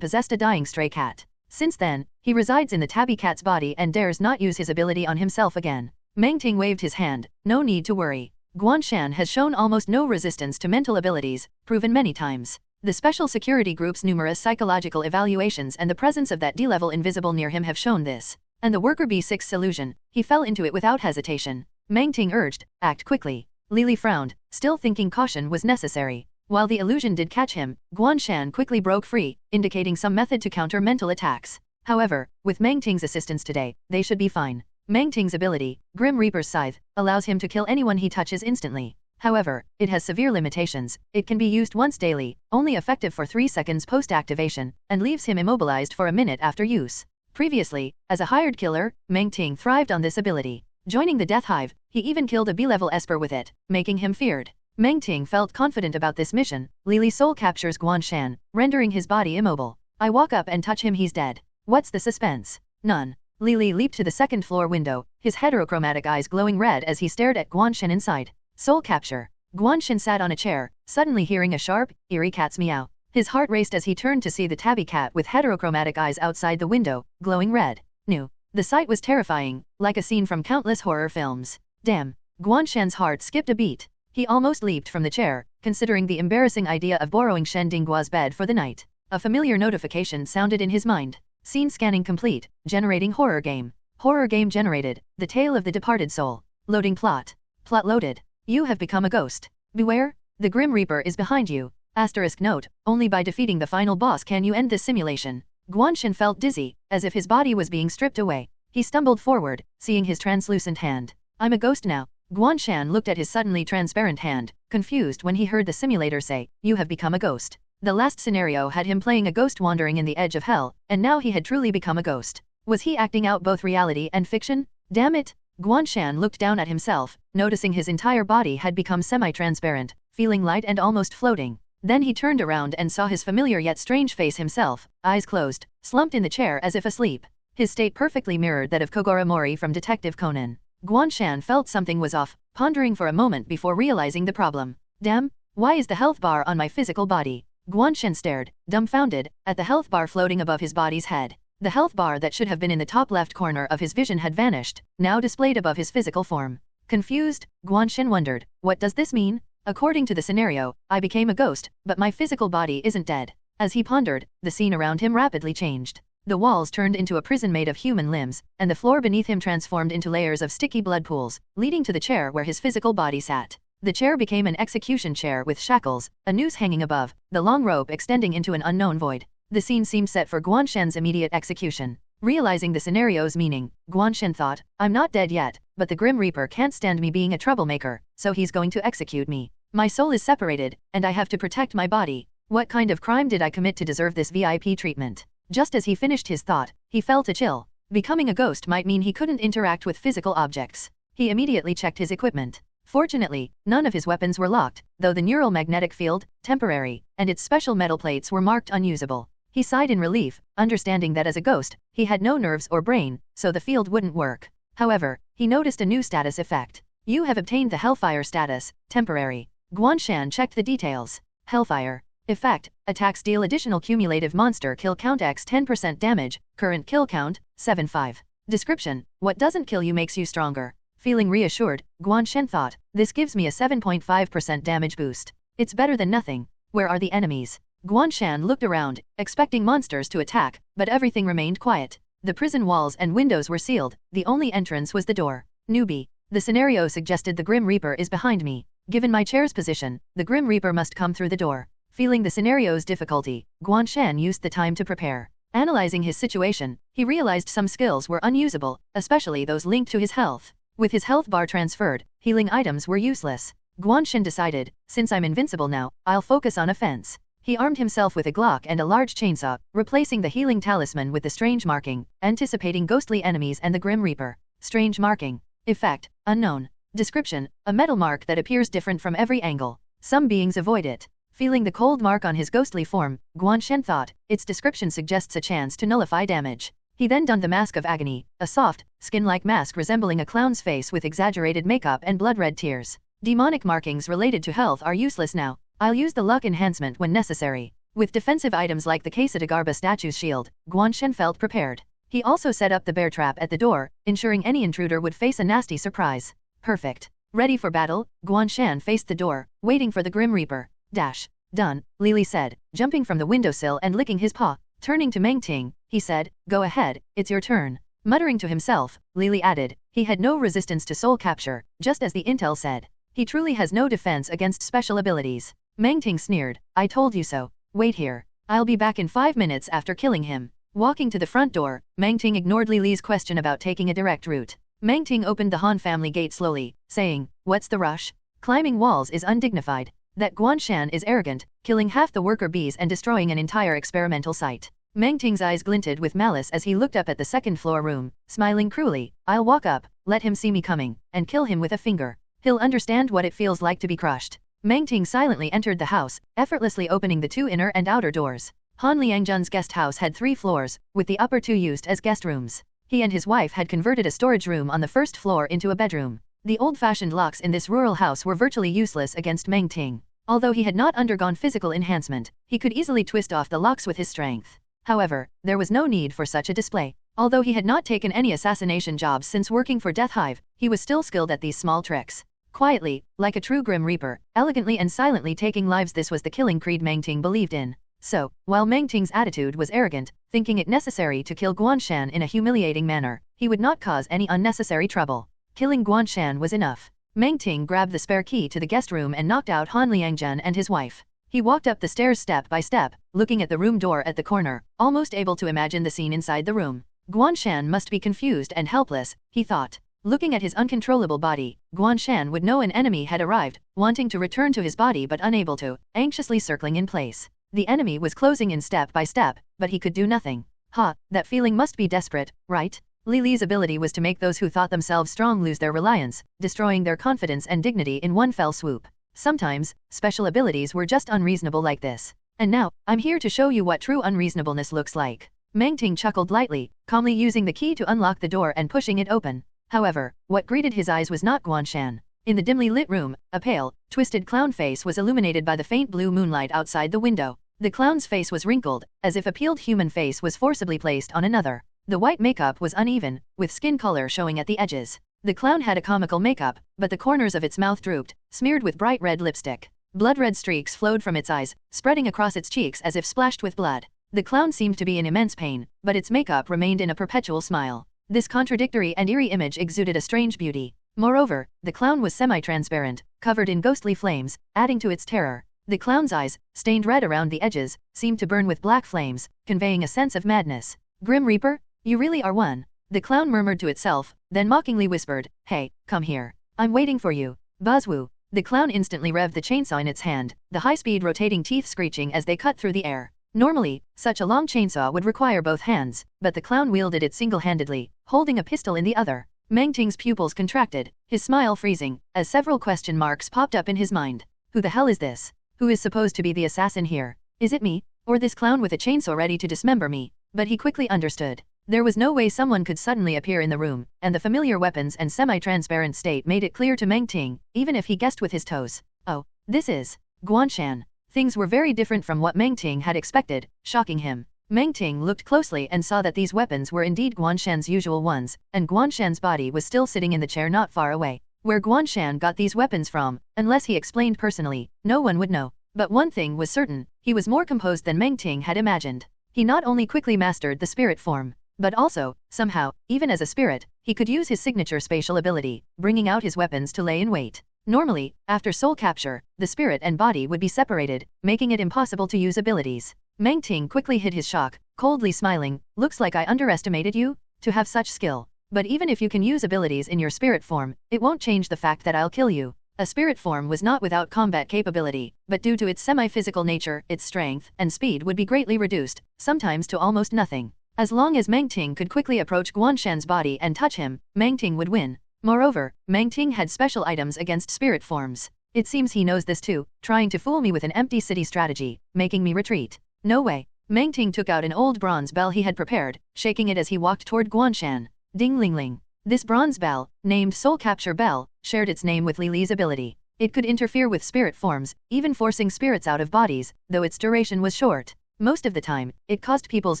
possessed a dying stray cat. Since then, he resides in the tabby cat's body and dares not use his ability on himself again. Meng Ting waved his hand. "No need to worry. Guan Shan has shown almost no resistance to mental abilities, proven many times. The Special Security Group's numerous psychological evaluations and the presence of that D-level invisible near him have shown this. And the Worker B6's illusion, he fell into it without hesitation." Meng Ting urged, "Act quickly." Li Li frowned, still thinking caution was necessary. While the illusion did catch him, Guan Shan quickly broke free, indicating some method to counter mental attacks. However, with Meng Ting's assistance today, they should be fine. Meng Ting's ability, Grim Reaper's Scythe, allows him to kill anyone he touches instantly. However, it has severe limitations. It can be used once daily, only effective for 3 seconds post-activation, and leaves him immobilized for a minute after use. Previously, as a hired killer, Meng Ting thrived on this ability. Joining the Death Hive, he even killed a B-level Esper with it, making him feared. Meng Ting felt confident about this mission. Li Li Soul captures Guan Shan, rendering his body immobile. "I walk up and touch him, he's dead. What's the suspense?" "None." Li Li leaped to the second-floor window, his heterochromatic eyes glowing red as he stared at Guan Shan inside. Soul capture. Guan Shan sat on a chair, suddenly hearing a sharp, eerie cat's meow. His heart raced as he turned to see the tabby cat with heterochromatic eyes outside the window, glowing red. New. The sight was terrifying, like a scene from countless horror films. Damn. Guan Shan's heart skipped a beat. He almost leaped from the chair, considering the embarrassing idea of borrowing Shen Dinggua's bed for the night. A familiar notification sounded in his mind. Scene scanning complete, generating horror game. Horror game generated, the tale of the departed soul. Loading plot. Plot loaded. You have become a ghost. Beware, the Grim Reaper is behind you. Asterisk note, only by defeating the final boss can you end this simulation. Guan Shan felt dizzy, as if his body was being stripped away. He stumbled forward, seeing his translucent hand. "I'm a ghost now." Guan Shan looked at his suddenly transparent hand, confused when he heard the simulator say, "You have become a ghost." The last scenario had him playing a ghost wandering in the edge of hell, and now he had truly become a ghost. Was he acting out both reality and fiction? Damn it! Guan Shan looked down at himself, noticing his entire body had become semi-transparent, feeling light and almost floating. Then he turned around and saw his familiar yet strange face himself, eyes closed, slumped in the chair as if asleep. His state perfectly mirrored that of Kogoro Mori from Detective Conan. Guan Shan felt something was off, pondering for a moment before realizing the problem. Damn, why is the health bar on my physical body? Guan Shan stared, dumbfounded, at the health bar floating above his body's head. The health bar that should have been in the top left corner of his vision had vanished, now displayed above his physical form. Confused, Guan Shan wondered, what does this mean? According to the scenario, I became a ghost, but my physical body isn't dead. As he pondered, the scene around him rapidly changed. The walls turned into a prison made of human limbs, and the floor beneath him transformed into layers of sticky blood pools, leading to the chair where his physical body sat. The chair became an execution chair with shackles, a noose hanging above, the long rope extending into an unknown void. The scene seemed set for Guan Shan's immediate execution. Realizing the scenario's meaning, Guan Shan thought, I'm not dead yet, but the Grim Reaper can't stand me being a troublemaker, so he's going to execute me. My soul is separated, and I have to protect my body. What kind of crime did I commit to deserve this VIP treatment? Just as he finished his thought, he felt a chill. Becoming a ghost might mean he couldn't interact with physical objects. He immediately checked his equipment. Fortunately, none of his weapons were locked, though the neural magnetic field, temporary, and its special metal plates were marked unusable. He sighed in relief, understanding that as a ghost, he had no nerves or brain, so the field wouldn't work. However, he noticed a new status effect. You have obtained the Hellfire status, temporary. Guan Shan checked the details. Hellfire. Effect, attacks deal additional cumulative monster kill count x 10% damage, current kill count, 75. Description, what doesn't kill you makes you stronger. Feeling reassured, Guan Shan thought, this gives me a 7.5% damage boost. It's better than nothing. Where are the enemies? Guan Shan looked around, expecting monsters to attack, but everything remained quiet. The prison walls and windows were sealed, the only entrance was the door. Newbie. The scenario suggested the Grim Reaper is behind me. Given my chair's position, the Grim Reaper must come through the door. Feeling the scenario's difficulty, Guan Shan used the time to prepare. Analyzing his situation, he realized some skills were unusable, especially those linked to his health. With his health bar transferred, healing items were useless. Guan Shan decided, since I'm invincible now, I'll focus on offense. He armed himself with a Glock and a large chainsaw, replacing the healing talisman with the strange marking, anticipating ghostly enemies and the Grim Reaper. Strange marking. Effect, unknown. Description, a metal mark that appears different from every angle. Some beings avoid it. Feeling the cold mark on his ghostly form, Guan Shan thought, its description suggests a chance to nullify damage. He then donned the Mask of Agony, a soft, skin-like mask resembling a clown's face with exaggerated makeup and blood-red tears. Demonic markings related to health are useless now. I'll use the luck enhancement when necessary. With defensive items like the Casa de Garba statue's shield, Guan Shan felt prepared. He also set up the bear trap at the door, ensuring any intruder would face a nasty surprise. Perfect. Ready for battle, Guan Shan faced the door, waiting for the Grim Reaper. Dash. Done, Lily said, jumping from the windowsill and licking his paw. Turning to Meng Ting, he said, go ahead, it's your turn. Muttering to himself, Lily added, he had no resistance to soul capture, just as the intel said. He truly has no defense against special abilities. Meng Ting sneered, I told you so. Wait here. I'll be back in 5 minutes after killing him. Walking to the front door, Meng Ting ignored Lily's question about taking a direct route. Meng Ting opened the Han family gate slowly, saying, what's the rush? Climbing walls is undignified. That Guan Shan is arrogant, killing half the worker bees and destroying an entire experimental site. Meng Ting's eyes glinted with malice as he looked up at the second-floor room, smiling cruelly. I'll walk up, let him see me coming, and kill him with a finger. He'll understand what it feels like to be crushed. Meng Ting silently entered the house, effortlessly opening the 2 inner and outer doors. Han Liangjun's guest house had 3 floors, with the upper 2 used as guest rooms. He and his wife had converted a storage room on the first floor into a bedroom. The old-fashioned locks in this rural house were virtually useless against Meng Ting. Although he had not undergone physical enhancement, he could easily twist off the locks with his strength. However, there was no need for such a display. Although he had not taken any assassination jobs since working for Death Hive, he was still skilled at these small tricks. Quietly, like a true Grim Reaper, elegantly and silently taking lives, this was the killing creed Meng Ting believed in. So, while Meng Ting's attitude was arrogant, thinking it necessary to kill Guan Shan in a humiliating manner, he would not cause any unnecessary trouble. Killing Guan Shan was enough. Meng Ting grabbed the spare key to the guest room and knocked out Han Liangjun and his wife. He walked up the stairs step by step, looking at the room door at the corner, almost able to imagine the scene inside the room. Guan Shan must be confused and helpless, he thought. Looking at his uncontrollable body, Guan Shan would know an enemy had arrived, wanting to return to his body but unable to, anxiously circling in place. The enemy was closing in step by step, but he could do nothing. Ha, that feeling must be desperate, right? Lily's ability was to make those who thought themselves strong lose their reliance, destroying their confidence and dignity in one fell swoop. Sometimes, special abilities were just unreasonable like this. And now, I'm here to show you what true unreasonableness looks like. Meng Ting chuckled lightly, calmly using the key to unlock the door and pushing it open. However, what greeted his eyes was not Guan Shan. In the dimly lit room, a pale, twisted clown face was illuminated by the faint blue moonlight outside the window. The clown's face was wrinkled, as if a peeled human face was forcibly placed on another. The white makeup was uneven, with skin color showing at the edges. The clown had a comical makeup, but the corners of its mouth drooped, smeared with bright red lipstick. Blood-red streaks flowed from its eyes, spreading across its cheeks as if splashed with blood. The clown seemed to be in immense pain, but its makeup remained in a perpetual smile. This contradictory and eerie image exuded a strange beauty. Moreover, the clown was semi-transparent, covered in ghostly flames, adding to its terror. The clown's eyes, stained red around the edges, seemed to burn with black flames, conveying a sense of madness. Grim Reaper? You really are one. The clown murmured to itself, then mockingly whispered, Hey, come here. I'm waiting for you. Buzzwoo. The clown instantly revved the chainsaw in its hand, the high-speed rotating teeth screeching as they cut through the air. Normally, such a long chainsaw would require both hands, but the clown wielded it single-handedly, holding a pistol in the other. Meng Ting's pupils contracted, his smile freezing, as several question marks popped up in his mind. Who the hell is this? Who is supposed to be the assassin here? Is it me? Or this clown with a chainsaw ready to dismember me? But he quickly understood. There was no way someone could suddenly appear in the room, and the familiar weapons and semi-transparent state made it clear to Meng Ting, even if he guessed with his toes. Oh, this is Guan Shan. Things were very different from what Meng Ting had expected, shocking him. Meng Ting looked closely and saw that these weapons were indeed Guan Shan's usual ones, and Guan Shan's body was still sitting in the chair not far away. Where Guan Shan got these weapons from, unless he explained personally, no one would know. But one thing was certain, he was more composed than Meng Ting had imagined. He not only quickly mastered the spirit form, but also, somehow, even as a spirit, he could use his signature spatial ability, bringing out his weapons to lay in wait. Normally, after soul capture, the spirit and body would be separated, making it impossible to use abilities. Meng Ting quickly hid his shock, coldly smiling, "Looks like I underestimated you, to have such skill. But even if you can use abilities in your spirit form, it won't change the fact that I'll kill you." A spirit form was not without combat capability, but due to its semi-physical nature, its strength and speed would be greatly reduced, sometimes to almost nothing. As long as Meng Ting could quickly approach Guan Shan's body and touch him, Meng Ting would win. Moreover, Meng Ting had special items against spirit forms. It seems he knows this too, trying to fool me with an empty city strategy, making me retreat. No way. Meng Ting took out an old bronze bell he had prepared, shaking it as he walked toward Guan Shan. Ding ling ling. This bronze bell, named Soul Capture Bell, shared its name with Li Li's ability. It could interfere with spirit forms, even forcing spirits out of bodies, though its duration was short. Most of the time, it caused people's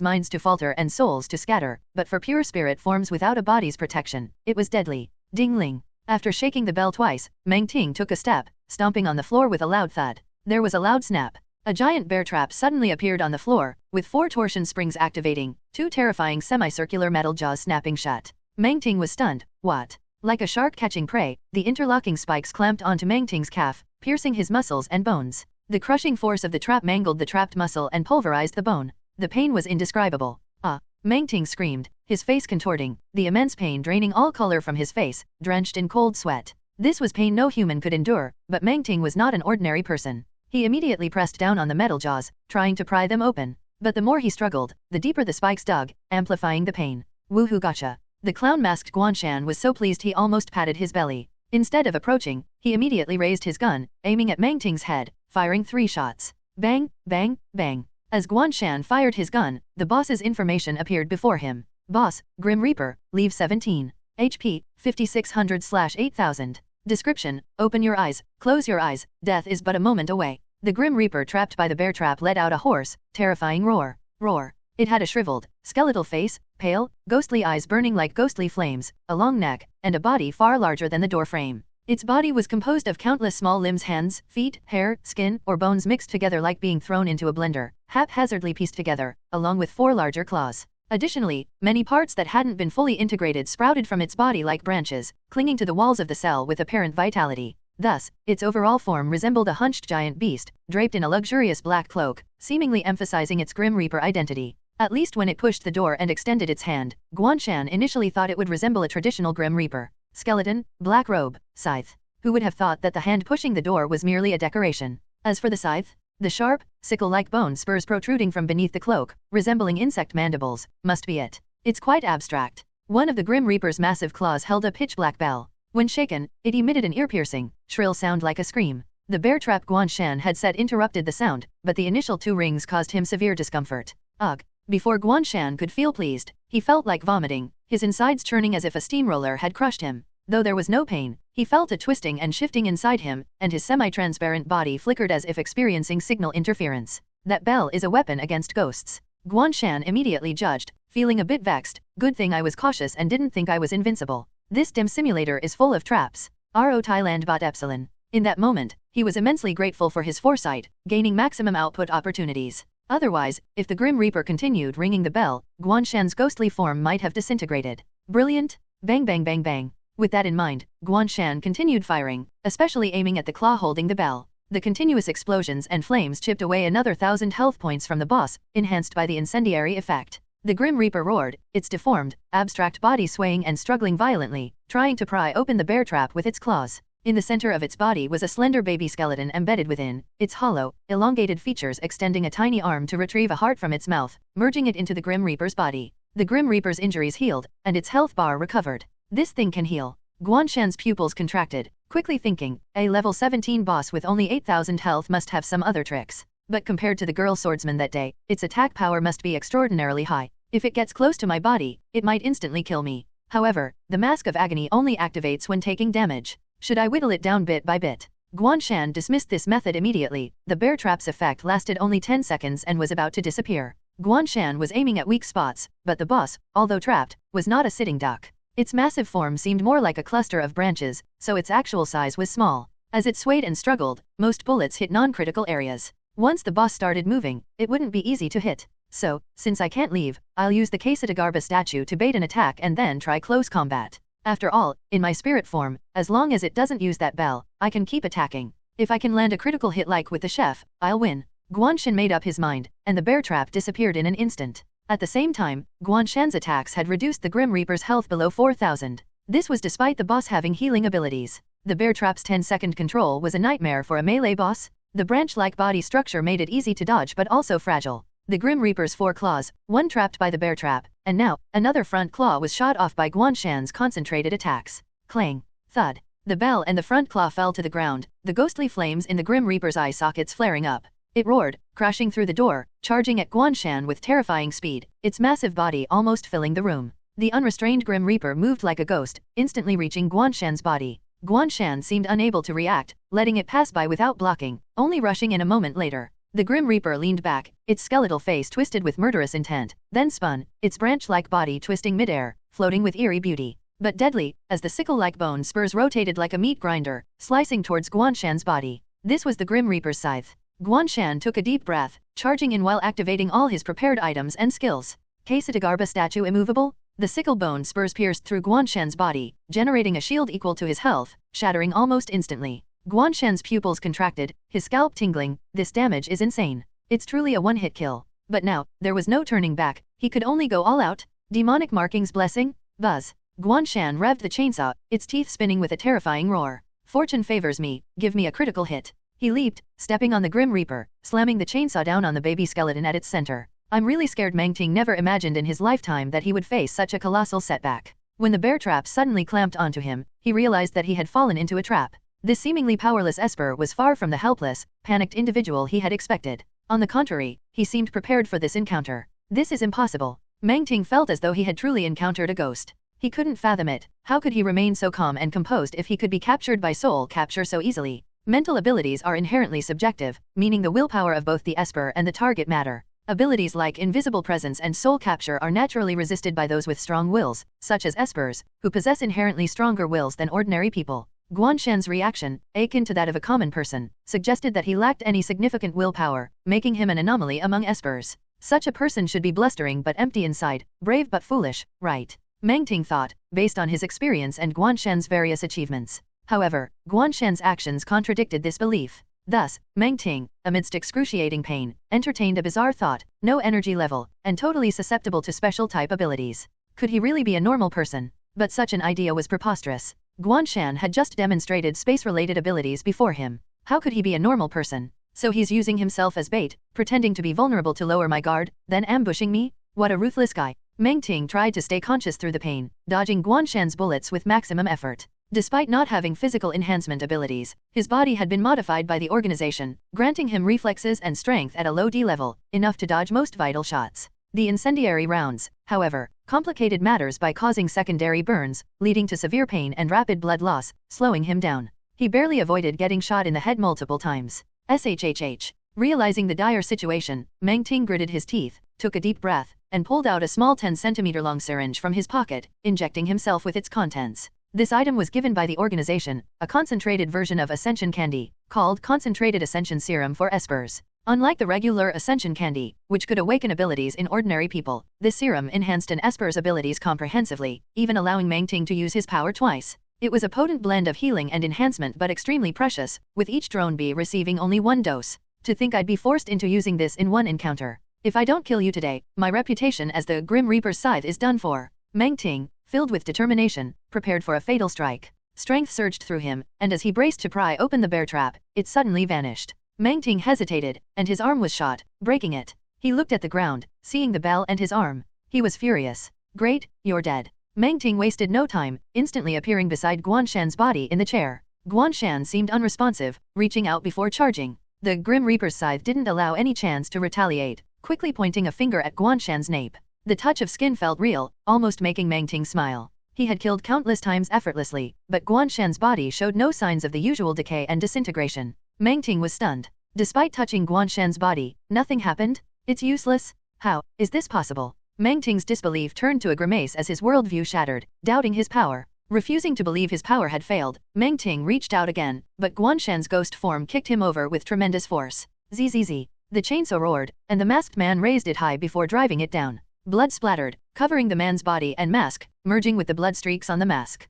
minds to falter and souls to scatter, but for pure spirit forms without a body's protection, it was deadly. Ding ling. After shaking the bell twice, Meng Ting took a step, stomping on the floor with a loud thud. There was a loud snap. A giant bear trap suddenly appeared on the floor, with 4 torsion springs activating, 2 terrifying semicircular metal jaws snapping shut. Meng Ting was stunned. What? Like a shark catching prey, the interlocking spikes clamped onto Meng Ting's calf, piercing his muscles and bones. The crushing force of the trap mangled the trapped muscle and pulverized the bone. The pain was indescribable. Ah! Meng Ting screamed, his face contorting, the immense pain draining all color from his face, drenched in cold sweat. This was pain no human could endure, but Meng Ting was not an ordinary person. He immediately pressed down on the metal jaws, trying to pry them open. But the more he struggled, the deeper the spikes dug, amplifying the pain. Woohoo gotcha! The clown-masked Guan Shan was so pleased he almost patted his belly. Instead of approaching, he immediately raised his gun, aiming at Meng Ting's head, firing 3 shots. Bang, bang, bang. As Guan Shan fired his gun, the boss's information appeared before him. Boss, Grim Reaper, leave 17. HP, 5600/8000. Description, open your eyes, close your eyes, death is but a moment away. The Grim Reaper trapped by the bear trap let out a hoarse, terrifying roar. Roar. It had a shriveled, skeletal face, pale, ghostly eyes burning like ghostly flames, a long neck, and a body far larger than the door frame. Its body was composed of countless small limbs, hands, feet, hair, skin, or bones mixed together like being thrown into a blender, haphazardly pieced together, along with 4 larger claws. Additionally, many parts that hadn't been fully integrated sprouted from its body like branches, clinging to the walls of the cell with apparent vitality. Thus, its overall form resembled a hunched giant beast, draped in a luxurious black cloak, seemingly emphasizing its Grim Reaper identity. At least when it pushed the door and extended its hand, Guan Shan initially thought it would resemble a traditional Grim Reaper. Skeleton, black robe, scythe. Who would have thought that the hand pushing the door was merely a decoration? As for the scythe, the sharp, sickle-like bone spurs protruding from beneath the cloak, resembling insect mandibles, must be it. It's quite abstract. One of the Grim Reaper's massive claws held a pitch-black bell. When shaken, it emitted an ear-piercing, shrill sound like a scream. The bear trap Guan Shan had set interrupted the sound, but the initial 2 rings caused him severe discomfort. Ugh. Before Guan Shan could feel pleased, he felt like vomiting, his insides churning as if a steamroller had crushed him. Though there was no pain, he felt a twisting and shifting inside him, and his semi-transparent body flickered as if experiencing signal interference. That bell is a weapon against ghosts. Guan Shan immediately judged, feeling a bit vexed. Good thing I was cautious and didn't think I was invincible. This dim simulator is full of traps. RO Thailand bot epsilon. In that moment, he was immensely grateful for his foresight, gaining maximum output opportunities. Otherwise, if the Grim Reaper continued ringing the bell, Guan Shan's ghostly form might have disintegrated. Brilliant! Bang bang bang bang. With that in mind, Guan Shan continued firing, especially aiming at the claw holding the bell. The continuous explosions and flames chipped away another 1,000 health points from the boss, enhanced by the incendiary effect. The Grim Reaper roared, its deformed, abstract body swaying and struggling violently, trying to pry open the bear trap with its claws. In the center of its body was a slender baby skeleton embedded within, its hollow, elongated features extending a tiny arm to retrieve a heart from its mouth, merging it into the Grim Reaper's body. The Grim Reaper's injuries healed, and its health bar recovered. This thing can heal. Guan Shan's pupils contracted, quickly thinking, a level 17 boss with only 8,000 health must have some other tricks. But compared to the girl swordsman that day, its attack power must be extraordinarily high. If it gets close to my body, it might instantly kill me. However, the Mask of Agony only activates when taking damage. Should I whittle it down bit by bit? Guan Shan dismissed this method immediately. The bear trap's effect lasted only 10 seconds and was about to disappear. Guan Shan was aiming at weak spots, but the boss, although trapped, was not a sitting duck. Its massive form seemed more like a cluster of branches, so its actual size was small. As it swayed and struggled, most bullets hit non-critical areas. Once the boss started moving, it wouldn't be easy to hit. So, since I can't leave, I'll use the Quesadagarba statue to bait an attack and then try close combat. After all, in my spirit form, as long as it doesn't use that bell, I can keep attacking. If I can land a critical hit like with the chef, I'll win. Guan Shan made up his mind, and the bear trap disappeared in an instant. At the same time, Guan Shan's attacks had reduced the Grim Reaper's health below 4,000. This was despite the boss having healing abilities. The bear trap's 10-second control was a nightmare for a melee boss. The branch-like body structure made it easy to dodge but also fragile. The Grim Reaper's 4 claws, one trapped by the bear trap, and now, another front claw was shot off by Guan Shan's concentrated attacks. Clang. Thud. The bell and the front claw fell to the ground, the ghostly flames in the Grim Reaper's eye sockets flaring up. It roared, crashing through the door, charging at Guan Shan with terrifying speed, its massive body almost filling the room. The unrestrained Grim Reaper moved like a ghost, instantly reaching Guan Shan's body. Guan Shan seemed unable to react, letting it pass by without blocking, only rushing in a moment later. The Grim Reaper leaned back, its skeletal face twisted with murderous intent, then spun, its branch-like body twisting midair, floating with eerie beauty. But deadly, as the sickle-like bone spurs rotated like a meat grinder, slicing towards Guan Shan's body. This was the Grim Reaper's scythe. Guan Shan took a deep breath, charging in while activating all his prepared items and skills. Quesadagarba statue immovable? The sickle bone spurs pierced through Guan Shan's body, generating a shield equal to his health, shattering almost instantly. Guan Shan's pupils contracted, his scalp tingling. This damage is insane. It's truly a one-hit kill. But now, there was no turning back, he could only go all out. Demonic markings blessing? Buzz. Guan Shan revved the chainsaw, its teeth spinning with a terrifying roar. Fortune favors me, give me a critical hit. He leaped, stepping on the Grim Reaper, slamming the chainsaw down on the baby skeleton at its center. I'm really scared. Meng Ting never imagined in his lifetime that he would face such a colossal setback. When the bear trap suddenly clamped onto him, he realized that he had fallen into a trap. This seemingly powerless Esper was far from the helpless, panicked individual he had expected. On the contrary, he seemed prepared for this encounter. This is impossible. Meng Ting felt as though he had truly encountered a ghost. He couldn't fathom it. How could he remain so calm and composed if he could be captured by soul capture so easily? Mental abilities are inherently subjective, meaning the willpower of both the Esper and the target matter. Abilities like invisible presence and soul capture are naturally resisted by those with strong wills, such as Espers, who possess inherently stronger wills than ordinary people. Guan Shan's reaction, akin to that of a common person, suggested that he lacked any significant willpower, making him an anomaly among Espers. Such a person should be blustering but empty inside, brave but foolish, right? Meng Ting thought, based on his experience and Guan Shan's various achievements. However, Guan Shan's actions contradicted this belief. Thus, Meng Ting, amidst excruciating pain, entertained a bizarre thought: no energy level, and totally susceptible to special type abilities. Could he really be a normal person? But such an idea was preposterous. Guan Shan had just demonstrated space-related abilities before him. How could he be a normal person? So he's using himself as bait, pretending to be vulnerable to lower my guard, then ambushing me? What a ruthless guy. Meng Ting tried to stay conscious through the pain, dodging Guan Shan's bullets with maximum effort. Despite not having physical enhancement abilities, his body had been modified by the organization, granting him reflexes and strength at a low D level, enough to dodge most vital shots. The incendiary rounds, however, complicated matters by causing secondary burns, leading to severe pain and rapid blood loss, slowing him down. He barely avoided getting shot in the head multiple times. SHHH. Realizing the dire situation, Meng Ting gritted his teeth, took a deep breath, and pulled out a small 10-centimeter long syringe from his pocket, injecting himself with its contents. This item was given by the organization, a concentrated version of Ascension Candy, called Concentrated Ascension Serum for Espers. Unlike the regular Ascension Candy, which could awaken abilities in ordinary people, this serum enhanced an Esper's abilities comprehensively, even allowing Meng Ting to use his power twice. It was a potent blend of healing and enhancement but extremely precious, with each drone bee receiving only one dose. To think I'd be forced into using this in one encounter. If I don't kill you today, my reputation as the Grim Reaper's scythe is done for. Meng Ting, filled with determination, prepared for a fatal strike. Strength surged through him, and as he braced to pry open the bear trap, it suddenly vanished. Meng Ting hesitated, and his arm was shot, breaking it. He looked at the ground, seeing the bell and his arm. He was furious. Great, you're dead. Meng Ting wasted no time, instantly appearing beside Guan Shan's body in the chair. Guan Shan seemed unresponsive, reaching out before charging. The Grim Reaper's scythe didn't allow any chance to retaliate, quickly pointing a finger at Guan Shan's nape. The touch of skin felt real, almost making Meng Ting smile. He had killed countless times effortlessly, but Guan Shan's body showed no signs of the usual decay and disintegration. Meng Ting was stunned. Despite touching Guan Shan's body, nothing happened? It's useless? How is this possible? Meng Ting's disbelief turned to a grimace as his worldview shattered, doubting his power. Refusing to believe his power had failed, Meng Ting reached out again, but Guan Shan's ghost form kicked him over with tremendous force. Zzz. The chainsaw roared, and the masked man raised it high before driving it down. Blood splattered, covering the man's body and mask, merging with the blood streaks on the mask.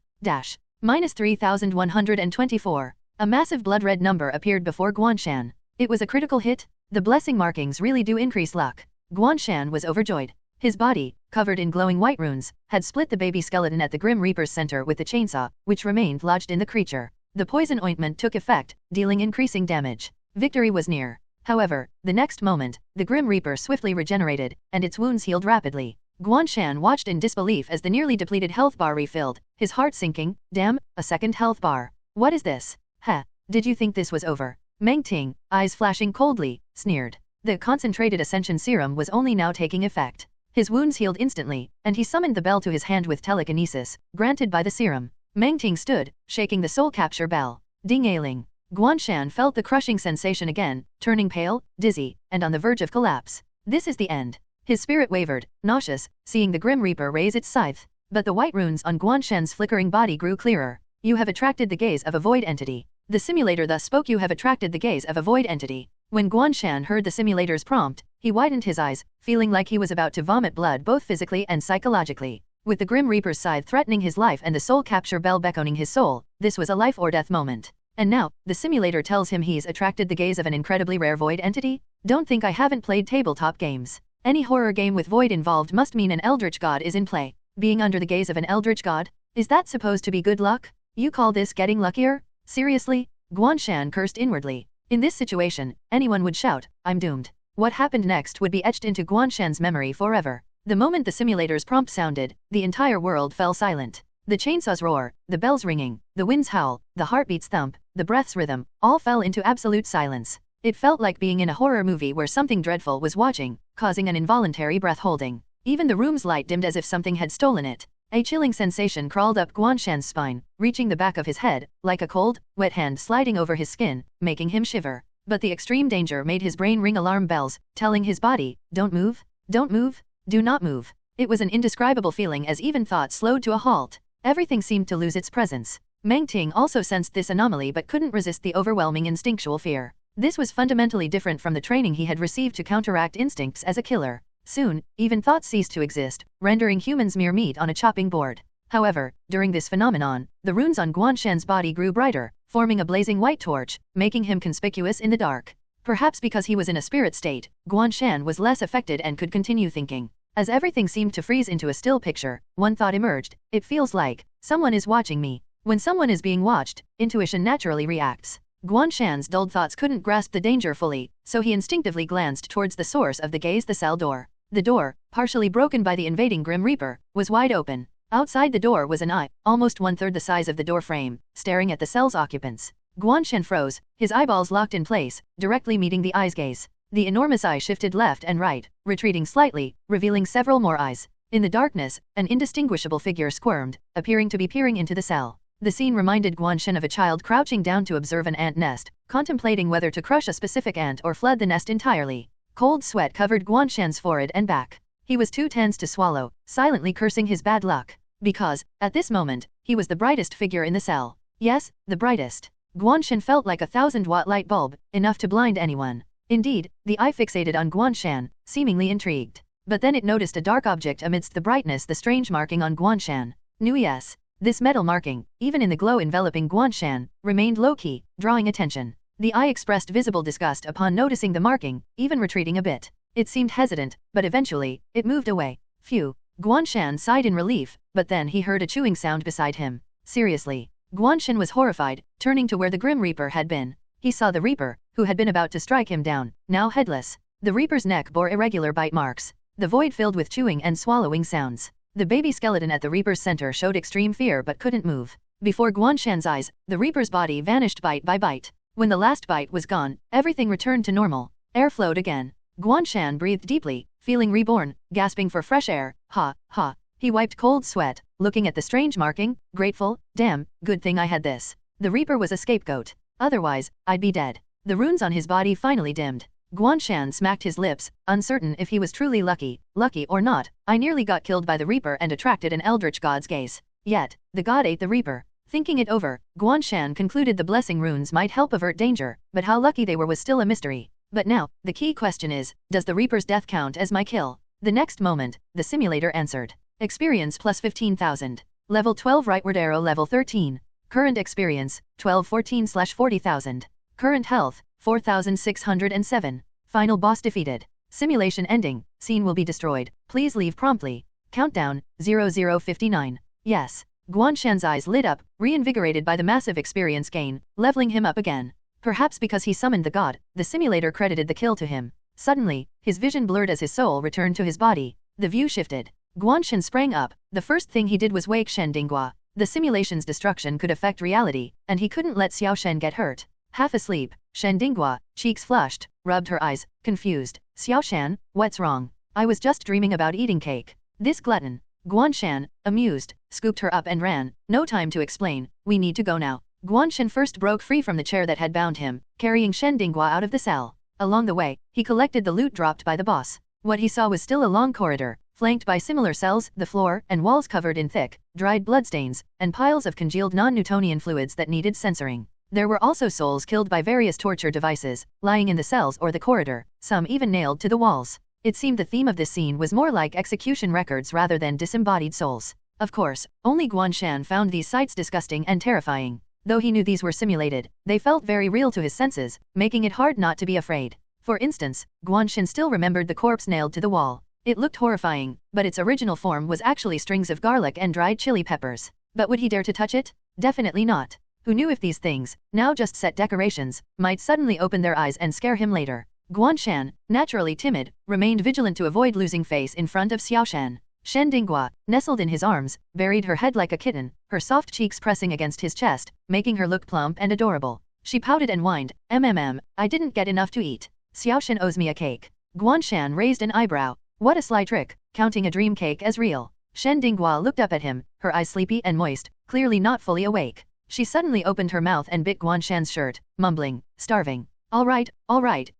Minus 3124. A massive blood-red number appeared before Guan Shan. It was a critical hit. The blessing markings really do increase luck. Guan Shan was overjoyed. His body, covered in glowing white runes, had split the baby skeleton at the Grim Reaper's center with the chainsaw, which remained lodged in the creature. The poison ointment took effect, dealing increasing damage. Victory was near. However, the next moment, the Grim Reaper swiftly regenerated, and its wounds healed rapidly. Guan Shan watched in disbelief as the nearly depleted health bar refilled, his heart sinking. Damn, a second health bar. What is this? Heh, did you think this was over? Meng Ting, eyes flashing coldly, sneered. The concentrated ascension serum was only now taking effect. His wounds healed instantly, and he summoned the bell to his hand with telekinesis, granted by the serum. Meng Ting stood, shaking the soul capture bell. Ding-a-ling. Guan Shan felt the crushing sensation again, turning pale, dizzy, and on the verge of collapse. This is the end. His spirit wavered, nauseous, seeing the Grim Reaper raise its scythe. But the white runes on Guan Shan's flickering body grew clearer. You have attracted the gaze of a void entity. The simulator thus spoke. You have attracted the gaze of a void entity. When Guan Shan heard the simulator's prompt, he widened his eyes, feeling like he was about to vomit blood both physically and psychologically. With the Grim Reaper's scythe threatening his life and the soul capture bell beckoning his soul, this was a life or death moment. And now, the simulator tells him he's attracted the gaze of an incredibly rare void entity? Don't think I haven't played tabletop games. Any horror game with void involved must mean an eldritch god is in play. Being under the gaze of an eldritch god? Is that supposed to be good luck? You call this getting luckier? Seriously? Guan Shan cursed inwardly. In this situation, anyone would shout, I'm doomed. What happened next would be etched into Guan Shan's memory forever. The moment the simulator's prompt sounded, the entire world fell silent. The chainsaw's roar, the bells ringing, the wind's howl, the heartbeat's thump, the breath's rhythm, all fell into absolute silence. It felt like being in a horror movie where something dreadful was watching, causing an involuntary breath-holding. Even the room's light dimmed as if something had stolen it. A chilling sensation crawled up Guan Shan's spine, reaching the back of his head, like a cold, wet hand sliding over his skin, making him shiver. But the extreme danger made his brain ring alarm bells, telling his body, don't move, do not move. It was an indescribable feeling as even thought slowed to a halt. Everything seemed to lose its presence. Meng Ting also sensed this anomaly but couldn't resist the overwhelming instinctual fear. This was fundamentally different from the training he had received to counteract instincts as a killer. Soon, even thoughts ceased to exist, rendering humans mere meat on a chopping board. However, during this phenomenon, the runes on Guan Shan's body grew brighter, forming a blazing white torch, making him conspicuous in the dark. Perhaps because he was in a spirit state, Guan Shan was less affected and could continue thinking. As everything seemed to freeze into a still picture, one thought emerged, it feels like, someone is watching me. When someone is being watched, intuition naturally reacts. Guan Shan's dulled thoughts couldn't grasp the danger fully, so he instinctively glanced towards the source of the gaze, the cell door. The door, partially broken by the invading Grim Reaper, was wide open. Outside the door was an eye, almost one-third the size of the door frame, staring at the cell's occupants. Guan Shan froze, his eyeballs locked in place, directly meeting the eye's gaze. The enormous eye shifted left and right, retreating slightly, revealing several more eyes. In the darkness, an indistinguishable figure squirmed, appearing to be peering into the cell. The scene reminded Guan Shan of a child crouching down to observe an ant nest, contemplating whether to crush a specific ant or flood the nest entirely. Cold sweat covered Guan Shan's forehead and back. He was too tense to swallow, silently cursing his bad luck. Because, at this moment, he was the brightest figure in the cell. Yes, the brightest. Guan Shan felt like a 1,000-watt light bulb, enough to blind anyone. Indeed, the eye fixated on Guan Shan, seemingly intrigued. But then it noticed a dark object amidst the brightness, the strange marking on Guan Shan. Yes. This metal marking, even in the glow enveloping Guan Shan, remained low-key, drawing attention. The eye expressed visible disgust upon noticing the marking, even retreating a bit. It seemed hesitant, but eventually, it moved away. Phew. Guan Shan sighed in relief, but then he heard a chewing sound beside him. Seriously. Guan Shan was horrified, turning to where the Grim Reaper had been. He saw the Reaper, who had been about to strike him down, now headless. The Reaper's neck bore irregular bite marks. The void filled with chewing and swallowing sounds. The baby skeleton at the Reaper's center showed extreme fear but couldn't move. Before Guan Shan's eyes, the Reaper's body vanished bite by bite. When the last bite was gone, everything returned to normal. Air flowed again. Guan Shan breathed deeply, feeling reborn, gasping for fresh air. Ha, ha. He wiped cold sweat, looking at the strange marking, grateful. Damn, good thing I had this. The Reaper was a scapegoat. Otherwise, I'd be dead. The runes on his body finally dimmed. Guan Shan smacked his lips, uncertain if he was truly lucky or not. I nearly got killed by the Reaper and attracted an eldritch god's gaze. Yet, the god ate the Reaper. Thinking it over, Guan Shan concluded the blessing runes might help avert danger, but how lucky they were was still a mystery. But now, the key question is, does the Reaper's death count as my kill? The next moment, the simulator answered. Experience plus 15,000. Level 12 rightward arrow level 13. Current experience, 1214/40,000. Current health, 4,607. Final boss defeated. Simulation ending, scene will be destroyed. Please leave promptly. Countdown, 0059. Yes. Guan Shan's eyes lit up, reinvigorated by the massive experience gain, leveling him up again. Perhaps because he summoned the god, the simulator credited the kill to him. Suddenly, his vision blurred as his soul returned to his body. The view shifted. Guan Shan sprang up. The first thing he did was wake Shen Dinghua. The simulation's destruction could affect reality, and he couldn't let Xiao Shen get hurt. Half asleep, Shen Dinghua, cheeks flushed, rubbed her eyes, confused. Xiao Shan, what's wrong? I was just dreaming about eating cake. This glutton. Guan Shan, amused, scooped her up and ran. No time to explain, we need to go now. Guan Shan first broke free from the chair that had bound him, carrying Shen Dinghua out of the cell. Along the way, he collected the loot dropped by the boss. What he saw was still a long corridor, flanked by similar cells, the floor and walls covered in thick, dried bloodstains, and piles of congealed non-Newtonian fluids that needed censoring. There were also souls killed by various torture devices, lying in the cells or the corridor, some even nailed to the walls. It seemed the theme of this scene was more like execution records rather than disembodied souls. Of course, only Guan Shan found these sights disgusting and terrifying. Though he knew these were simulated, they felt very real to his senses, making it hard not to be afraid. For instance, Guan Shan still remembered the corpse nailed to the wall. It looked horrifying, but its original form was actually strings of garlic and dried chili peppers. But would he dare to touch it? Definitely not. Who knew if these things, now just set decorations, might suddenly open their eyes and scare him later. Guan Shan, naturally timid, remained vigilant to avoid losing face in front of Xiao Shan. Shen Dinghua, nestled in his arms, buried her head like a kitten, her soft cheeks pressing against his chest, making her look plump and adorable. She pouted and whined, I didn't get enough to eat. Xiao Shan owes me a cake. Guan Shan raised an eyebrow. What a sly trick, counting a dream cake as real. Shen Dinghua looked up at him, her eyes sleepy and moist, clearly not fully awake. She suddenly opened her mouth and bit Guan Shan's shirt, mumbling, starving. All right,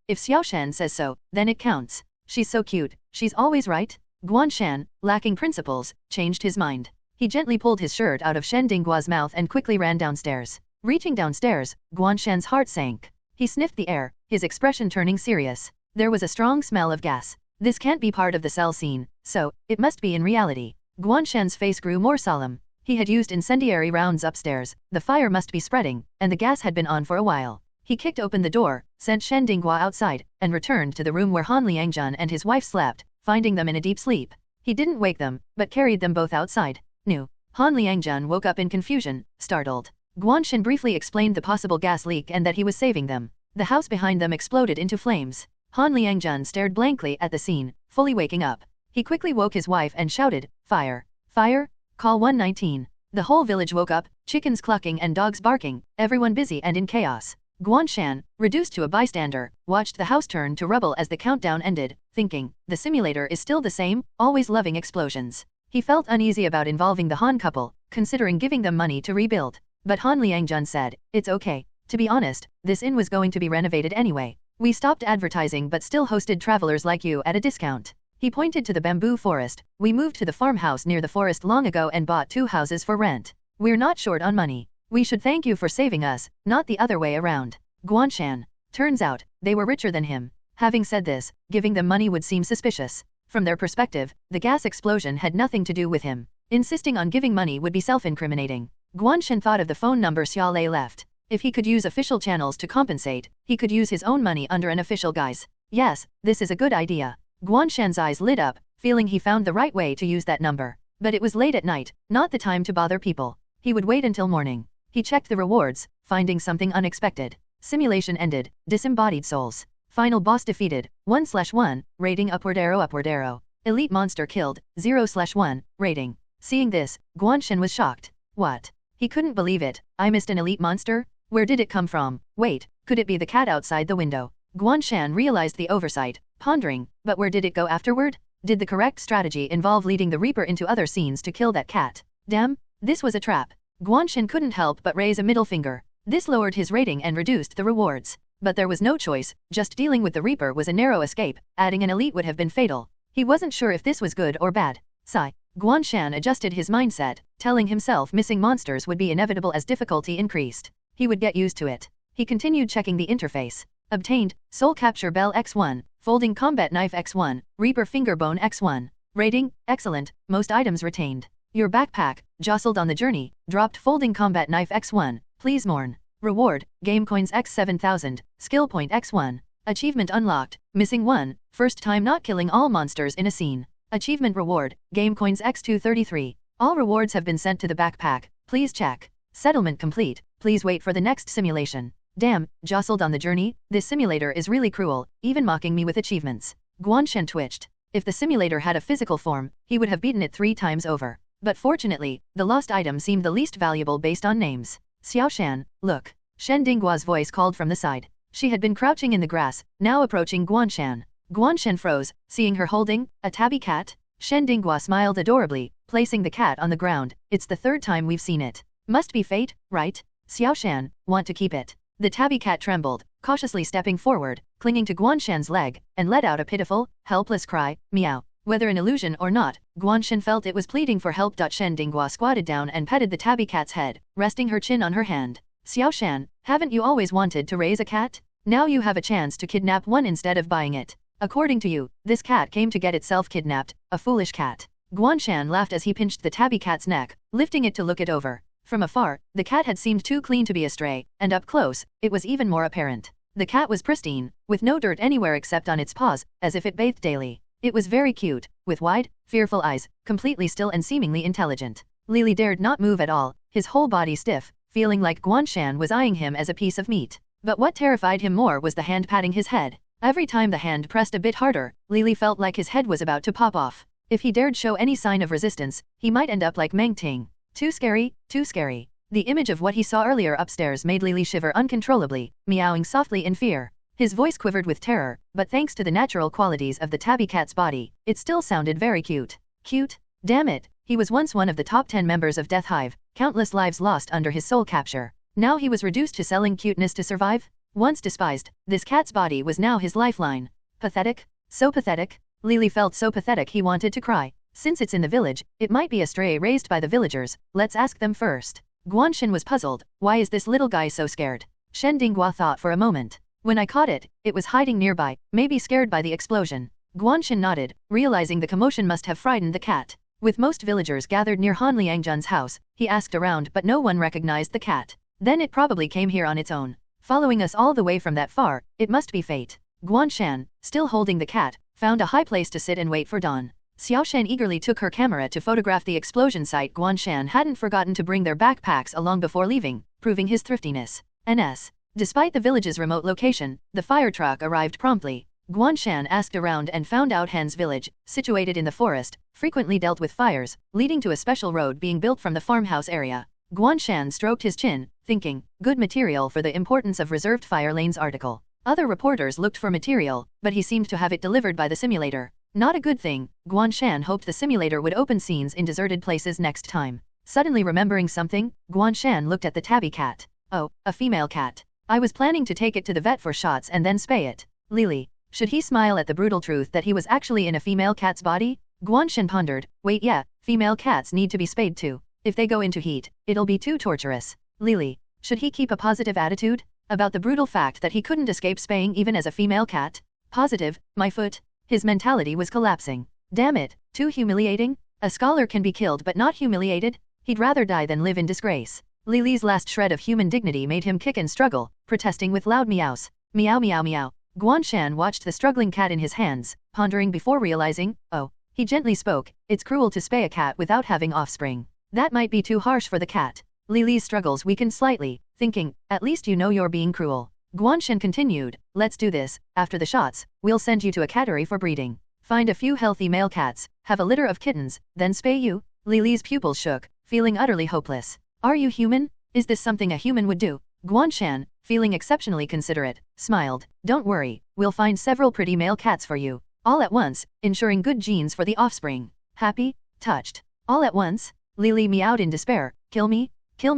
if Xiao Shan says so, then it counts. She's so cute, she's always right. Guan Shan, lacking principles, changed his mind. He gently pulled his shirt out of Shen Dinghua's mouth and quickly ran downstairs. Reaching downstairs, Guan Shan's heart sank. He sniffed the air, his expression turning serious. There was a strong smell of gas. This can't be part of the cell scene, so, it must be in reality. Guan Shan's face grew more solemn. He had used incendiary rounds upstairs, the fire must be spreading, and the gas had been on for a while. He kicked open the door, sent Shen Dinghua outside, and returned to the room where Han Liangjun and his wife slept, finding them in a deep sleep. He didn't wake them, but carried them both outside. No. Han Liangjun woke up in confusion, startled. Guan Shan briefly explained the possible gas leak and that he was saving them. The house behind them exploded into flames. Han Liangjun stared blankly at the scene, fully waking up. He quickly woke his wife and shouted, Fire! Fire! Call 119. The whole village woke up, chickens clucking and dogs barking, everyone busy and in chaos. Guan Shan, reduced to a bystander, watched the house turn to rubble as the countdown ended, thinking, the simulator is still the same, always loving explosions. He felt uneasy about involving the Han couple, considering giving them money to rebuild. But Han Liangjun said, it's okay. To be honest, this inn was going to be renovated anyway. We stopped advertising but still hosted travelers like you at a discount. He pointed to the bamboo forest. We moved to the farmhouse near the forest long ago and bought 2 houses for rent. We're not short on money. We should thank you for saving us, not the other way around. Guan Shan. Turns out, they were richer than him. Having said this, giving them money would seem suspicious. From their perspective, the gas explosion had nothing to do with him. Insisting on giving money would be self-incriminating. Guan Shan thought of the phone number Xiao Lei left. If he could use official channels to compensate, he could use his own money under an official guise. Yes, this is a good idea. Guan Shan's eyes lit up, feeling he found the right way to use that number. But it was late at night, not the time to bother people. He would wait until morning. He checked the rewards, finding something unexpected. Simulation ended, disembodied souls. Final boss defeated, 1/1, rating upward arrow. Elite monster killed, 0/1, rating. Seeing this, Guan Shan was shocked. What? He couldn't believe it. I missed an elite monster? Where did it come from? Wait, could it be the cat outside the window? Guan Shan realized the oversight, pondering, but where did it go afterward? Did the correct strategy involve leading the Reaper into other scenes to kill that cat? Damn, this was a trap. Guan Shan couldn't help but raise a middle finger. This lowered his rating and reduced the rewards. But there was no choice, just dealing with the Reaper was a narrow escape, adding an elite would have been fatal. He wasn't sure if this was good or bad. Sigh. Guan Shan adjusted his mindset, telling himself missing monsters would be inevitable as difficulty increased. He would get used to it. He continued checking the interface. Obtained, Soul Capture Bell X1, Folding Combat Knife X1, Reaper Fingerbone X1. Rating, excellent, most items retained. Your backpack, jostled on the journey, dropped Folding Combat Knife X1, please mourn. Reward, Game Coins X7000, Skill Point X1. Achievement unlocked, Missing 1, first time not killing all monsters in a scene. Achievement reward, Game Coins X233. All rewards have been sent to the backpack, please check. Settlement complete, please wait for the next simulation. Damn, jostled on the journey, this simulator is really cruel, even mocking me with achievements. Guan Shan twitched. If the simulator had a physical form, he would have beaten it 3 times over. But fortunately, the lost item seemed the least valuable based on names. Xiao Shan, look. Shen Dinggua's voice called from the side. She had been crouching in the grass, now approaching Guan Shan. Guan Shan froze, seeing her holding a tabby cat. Shen Dinggua smiled adorably, placing the cat on the ground. It's the 3rd time we've seen it. Must be fate, right? Xiao Shan, want to keep it. The tabby cat trembled, cautiously stepping forward, clinging to Guan Shan's leg, and let out a pitiful, helpless cry, meow. Whether an illusion or not, Guan Shan felt it was pleading for help. Shen Dinggua squatted down and petted the tabby cat's head, resting her chin on her hand. Xiao Shan, haven't you always wanted to raise a cat? Now you have a chance to kidnap one instead of buying it. According to you, this cat came to get itself kidnapped, a foolish cat. Guan Shan laughed as he pinched the tabby cat's neck, lifting it to look it over. From afar, the cat had seemed too clean to be a stray, and up close, it was even more apparent. The cat was pristine, with no dirt anywhere except on its paws, as if it bathed daily. It was very cute, with wide, fearful eyes, completely still and seemingly intelligent. Lily dared not move at all, his whole body stiff, feeling like Guan Shan was eyeing him as a piece of meat. But what terrified him more was the hand patting his head. Every time the hand pressed a bit harder, Lily felt like his head was about to pop off. If he dared show any sign of resistance, he might end up like Meng Ting. Too scary, too scary. The image of what he saw earlier upstairs made Lily shiver uncontrollably, meowing softly in fear. His voice quivered with terror, but thanks to the natural qualities of the tabby cat's body, it still sounded very cute. Cute? Damn it, he was once one of the top 10 members of Death Hive, countless lives lost under his soul capture. Now he was reduced to selling cuteness to survive? Once despised, this cat's body was now his lifeline. Pathetic? So pathetic? Lily felt so pathetic he wanted to cry. Since it's in the village, it might be a stray raised by the villagers, let's ask them first. Guan Shan was puzzled, why is this little guy so scared? Shen Dinggua thought for a moment. When I caught it, it was hiding nearby, maybe scared by the explosion. Guan Shan nodded, realizing the commotion must have frightened the cat. With most villagers gathered near Han Liangjun's house, he asked around but no one recognized the cat. Then it probably came here on its own. Following us all the way from that far, it must be fate. Guan Shan, still holding the cat, found a high place to sit and wait for dawn. Xiao Shan eagerly took her camera to photograph the explosion site. Guan Shan hadn't forgotten to bring their backpacks along before leaving, proving his thriftiness. NS. Despite the village's remote location, the fire truck arrived promptly. Guan Shan asked around and found out Han's village, situated in the forest, frequently dealt with fires, leading to a special road being built from the farmhouse area. Guan Shan stroked his chin, thinking, good material for the importance of reserved fire lanes article. Other reporters looked for material, but he seemed to have it delivered by the simulator. Not a good thing. Guan Shan hoped the simulator would open scenes in deserted places next time. Suddenly remembering something, Guan Shan looked at the tabby cat. Oh, a female cat. I was planning to take it to the vet for shots and then spay it. Lily. Should he smile at the brutal truth that he was actually in a female cat's body? Guan Shan pondered. Wait, yeah, female cats need to be spayed too. If they go into heat, it'll be too torturous. Lily. Should he keep a positive attitude about the brutal fact that he couldn't escape spaying even as a female cat? Positive, my foot. His mentality was collapsing. Damn it, too humiliating? A scholar can be killed but not humiliated? He'd rather die than live in disgrace. Lily's last shred of human dignity made him kick and struggle, protesting with loud meows. Meow meow meow. Guan Shan watched the struggling cat in his hands, pondering before realizing, oh. He gently spoke, it's cruel to spay a cat without having offspring. That might be too harsh for the cat. Lily's struggles weakened slightly, thinking, at least you know you're being cruel. Guan Shan continued, let's do this, after the shots, we'll send you to a cattery for breeding. Find a few healthy male cats, have a litter of kittens, then spay you? Lily's pupils shook, feeling utterly hopeless. Are you human? Is this something a human would do? Guan Shan, feeling exceptionally considerate, smiled, don't worry, we'll find several pretty male cats for you. All at once, ensuring good genes for the offspring. Happy? Touched. All at once? Lily meowed in despair, kill me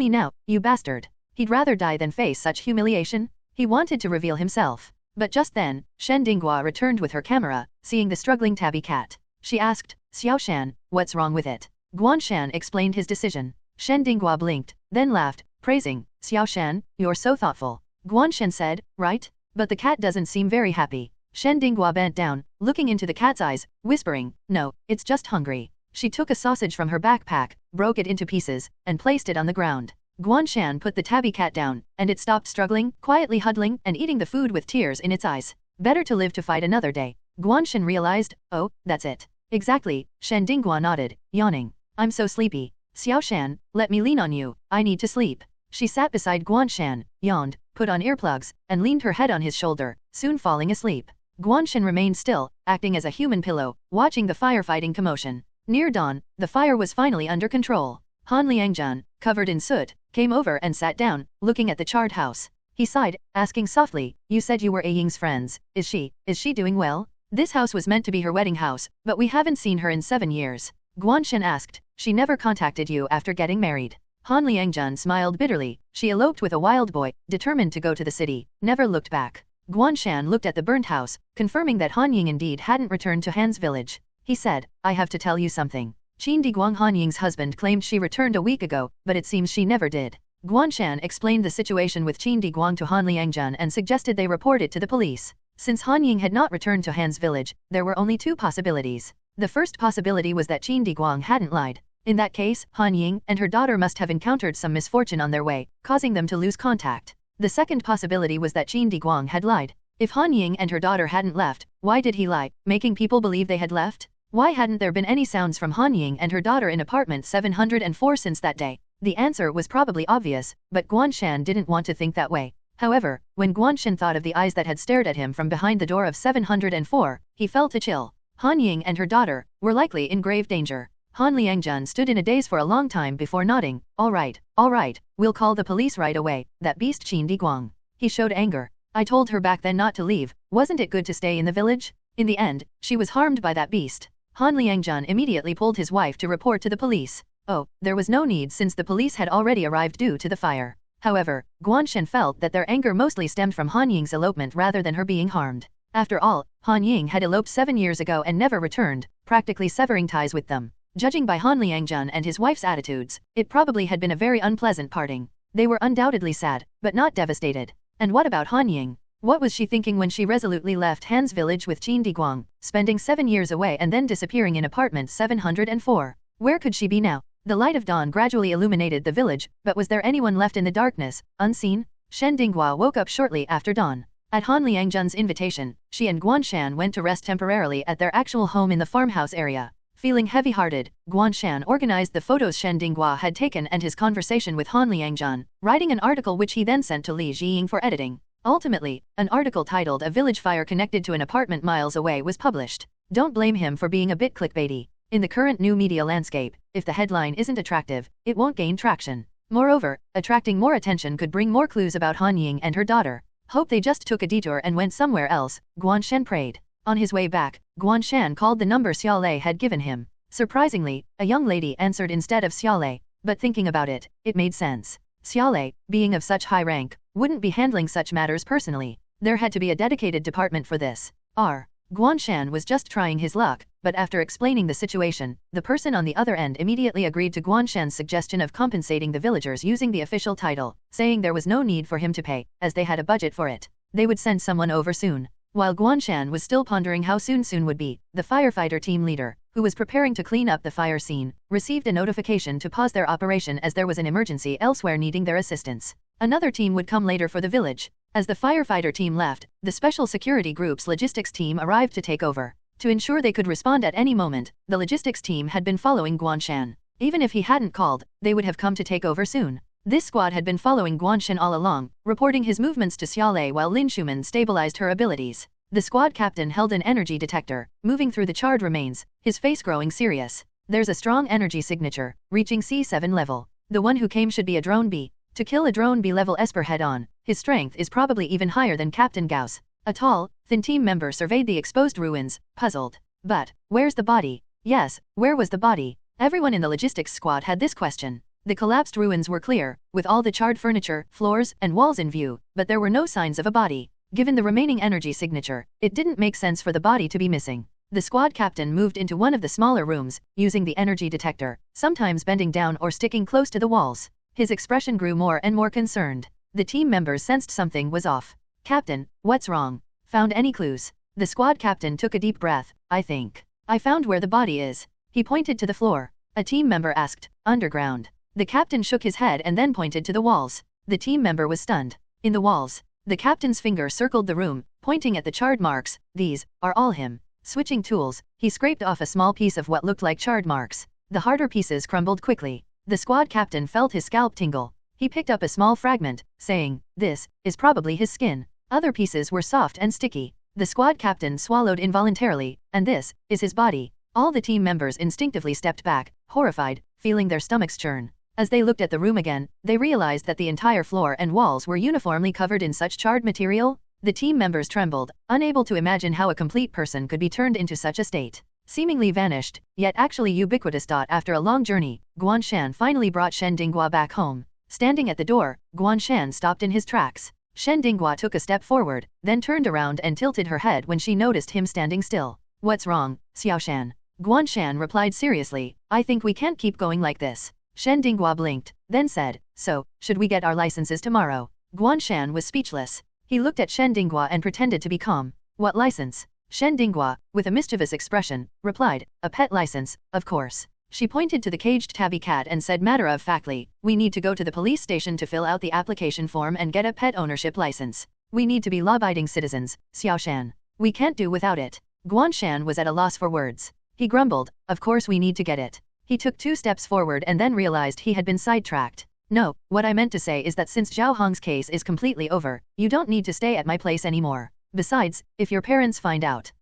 now, you bastard. He'd rather die than face such humiliation. He wanted to reveal himself. But just then, Shen Dinghua returned with her camera, seeing the struggling tabby cat. She asked, Xiao Shan, what's wrong with it? Guan Shan explained his decision. Shen Dinghua blinked, then laughed, praising, Xiao Shan, you're so thoughtful. Guan Shan said, right? But the cat doesn't seem very happy. Shen Dinghua bent down, looking into the cat's eyes, whispering, no, it's just hungry. She took a sausage from her backpack, broke it into pieces, and placed it on the ground. Guan Shan put the tabby cat down, and it stopped struggling, quietly huddling and eating the food with tears in its eyes. Better to live to fight another day. Guan Shan realized, oh, that's it. Exactly, Shen Dinghua nodded, yawning. I'm so sleepy. Xiao Shan, let me lean on you, I need to sleep. She sat beside Guan Shan, yawned, put on earplugs, and leaned her head on his shoulder, soon falling asleep. Guan Shan remained still, acting as a human pillow, watching the firefighting commotion. Near dawn, the fire was finally under control. Han Liangjun, covered in soot, came over and sat down, looking at the charred house. He sighed, asking softly, you said you were Ying's friends, is she doing well? This house was meant to be her wedding house, but we haven't seen her in 7 years. Guan Shan asked, she never contacted you after getting married. Han Liangjun smiled bitterly, she eloped with a wild boy, determined to go to the city, never looked back. Guan Shan looked at the burnt house, confirming that Han Ying indeed hadn't returned to Han's village. He said, I have to tell you something. Qin Diguang Han Ying's husband claimed she returned a week ago, but it seems she never did. Guan Shan explained the situation with Qin Diguang to Han Liangjun and suggested they report it to the police. Since Han Ying had not returned to Han's village, there were only 2 possibilities. The first possibility was that Qin Diguang hadn't lied. In that case, Han Ying and her daughter must have encountered some misfortune on their way, causing them to lose contact. The second possibility was that Qin Diguang had lied. If Han Ying and her daughter hadn't left, why did he lie, making people believe they had left? Why hadn't there been any sounds from Han Ying and her daughter in apartment 704 since that day? The answer was probably obvious, but Guan Shan didn't want to think that way. However, when Guan Shan thought of the eyes that had stared at him from behind the door of 704, he felt a chill. Han Ying and her daughter were likely in grave danger. Han Liangjun stood in a daze for a long time before nodding, all right, we'll call the police right away, that beast Qin Diguang. He showed anger. I told her back then not to leave, wasn't it good to stay in the village? In the end, she was harmed by that beast. Han Liangjun immediately pulled his wife to report to the police. Oh, there was no need since the police had already arrived due to the fire. However, Guan Shan felt that their anger mostly stemmed from Han Ying's elopement rather than her being harmed. After all, Han Ying had eloped 7 years ago and never returned, practically severing ties with them. Judging by Han Liangjun and his wife's attitudes, it probably had been a very unpleasant parting. They were undoubtedly sad, but not devastated. And what about Han Ying? What was she thinking when she resolutely left Han's village with Qin Diguang, spending 7 years away and then disappearing in apartment 704? Where could she be now? The light of dawn gradually illuminated the village, but was there anyone left in the darkness, unseen? Shen Dinghua woke up shortly after dawn. At Han Liangjun's invitation, she and Guan Shan went to rest temporarily at their actual home in the farmhouse area. Feeling heavy-hearted, Guan Shan organized the photos Shen Dinghua had taken and his conversation with Han Liangjun, writing an article which he then sent to Li Jiying for editing. Ultimately, an article titled A Village Fire Connected to an Apartment Miles Away was published. Don't blame him for being a bit clickbaity. In the current new media landscape, if the headline isn't attractive, it won't gain traction. Moreover, attracting more attention could bring more clues about Han Ying and her daughter. Hope they just took a detour and went somewhere else, Guan Shan prayed. On his way back, Guan Shan called the number Xiaolei had given him. Surprisingly, a young lady answered instead of Xiaolei, but thinking about it, it made sense. Xiaolei, being of such high rank, wouldn't be handling such matters personally. There had to be a dedicated department for this. Guan Shan was just trying his luck, but after explaining the situation, the person on the other end immediately agreed to Guan Shan's suggestion of compensating the villagers using the official title, saying there was no need for him to pay, as they had a budget for it. They would send someone over soon. While Guan Shan was still pondering how soon would be, the firefighter team leader, who was preparing to clean up the fire scene, received a notification to pause their operation as there was an emergency elsewhere needing their assistance. Another team would come later for the village. As the firefighter team left, the special security group's logistics team arrived to take over. To ensure they could respond at any moment, the logistics team had been following Guan Shan. Even if he hadn't called, they would have come to take over soon. This squad had been following Guan Shan all along, reporting his movements to Xiaolei while Lin Shuman stabilized her abilities. The squad captain held an energy detector, moving through the charred remains, his face growing serious. There's a strong energy signature, reaching C7 level. The one who came should be a drone B. To kill a drone B level Esper head-on, his strength is probably even higher than Captain Gauss. A tall, thin team member surveyed the exposed ruins, puzzled. But, where's the body? Yes, where was the body? Everyone in the logistics squad had this question. The collapsed ruins were clear, with all the charred furniture, floors, and walls in view, but there were no signs of a body. Given the remaining energy signature, it didn't make sense for the body to be missing. The squad captain moved into one of the smaller rooms, using the energy detector, sometimes bending down or sticking close to the walls. His expression grew more and more concerned. The team members sensed something was off. "Captain, what's wrong? Found any clues?" The squad captain took a deep breath. "I think I found where the body is." He pointed to the floor. A team member asked, "Underground?" The captain shook his head and then pointed to the walls. The team member was stunned. "In the walls." The captain's finger circled the room, pointing at the charred marks. "These are all him." Switching tools, he scraped off a small piece of what looked like charred marks. The harder pieces crumbled quickly. The squad captain felt his scalp tingle. He picked up a small fragment, saying, "This is probably his skin." Other pieces were soft and sticky. The squad captain swallowed involuntarily. "And this is his body." All the team members instinctively stepped back, horrified, feeling their stomachs churn. As they looked at the room again, they realized that the entire floor and walls were uniformly covered in such charred material. The team members trembled, unable to imagine how a complete person could be turned into such a state. Seemingly vanished, yet actually ubiquitous. After a long journey, Guan Shan finally brought Shen Dinghua back home. Standing at the door, Guan Shan stopped in his tracks. Shen Dinghua took a step forward, then turned around and tilted her head when she noticed him standing still. "What's wrong, Xiao Shan?" Guan Shan replied seriously, "I think we can't keep going like this." Shen Dinghua blinked, then said, "So, should we get our licenses tomorrow?" Guan Shan was speechless. He looked at Shen Dinghua and pretended to be calm. "What license?" Shen Dinghua, with a mischievous expression, replied, "A pet license, of course." She pointed to the caged tabby cat and said matter-of-factly, "We need to go to the police station to fill out the application form and get a pet ownership license. We need to be law-abiding citizens, Xiao Shan. We can't do without it." Guan Shan was at a loss for words. He grumbled, "Of course we need to get it." He took 2 steps forward and then realized he had been sidetracked. "No, what I meant to say is that since Zhao Hong's case is completely over, you don't need to stay at my place anymore. Besides, if your parents find out..."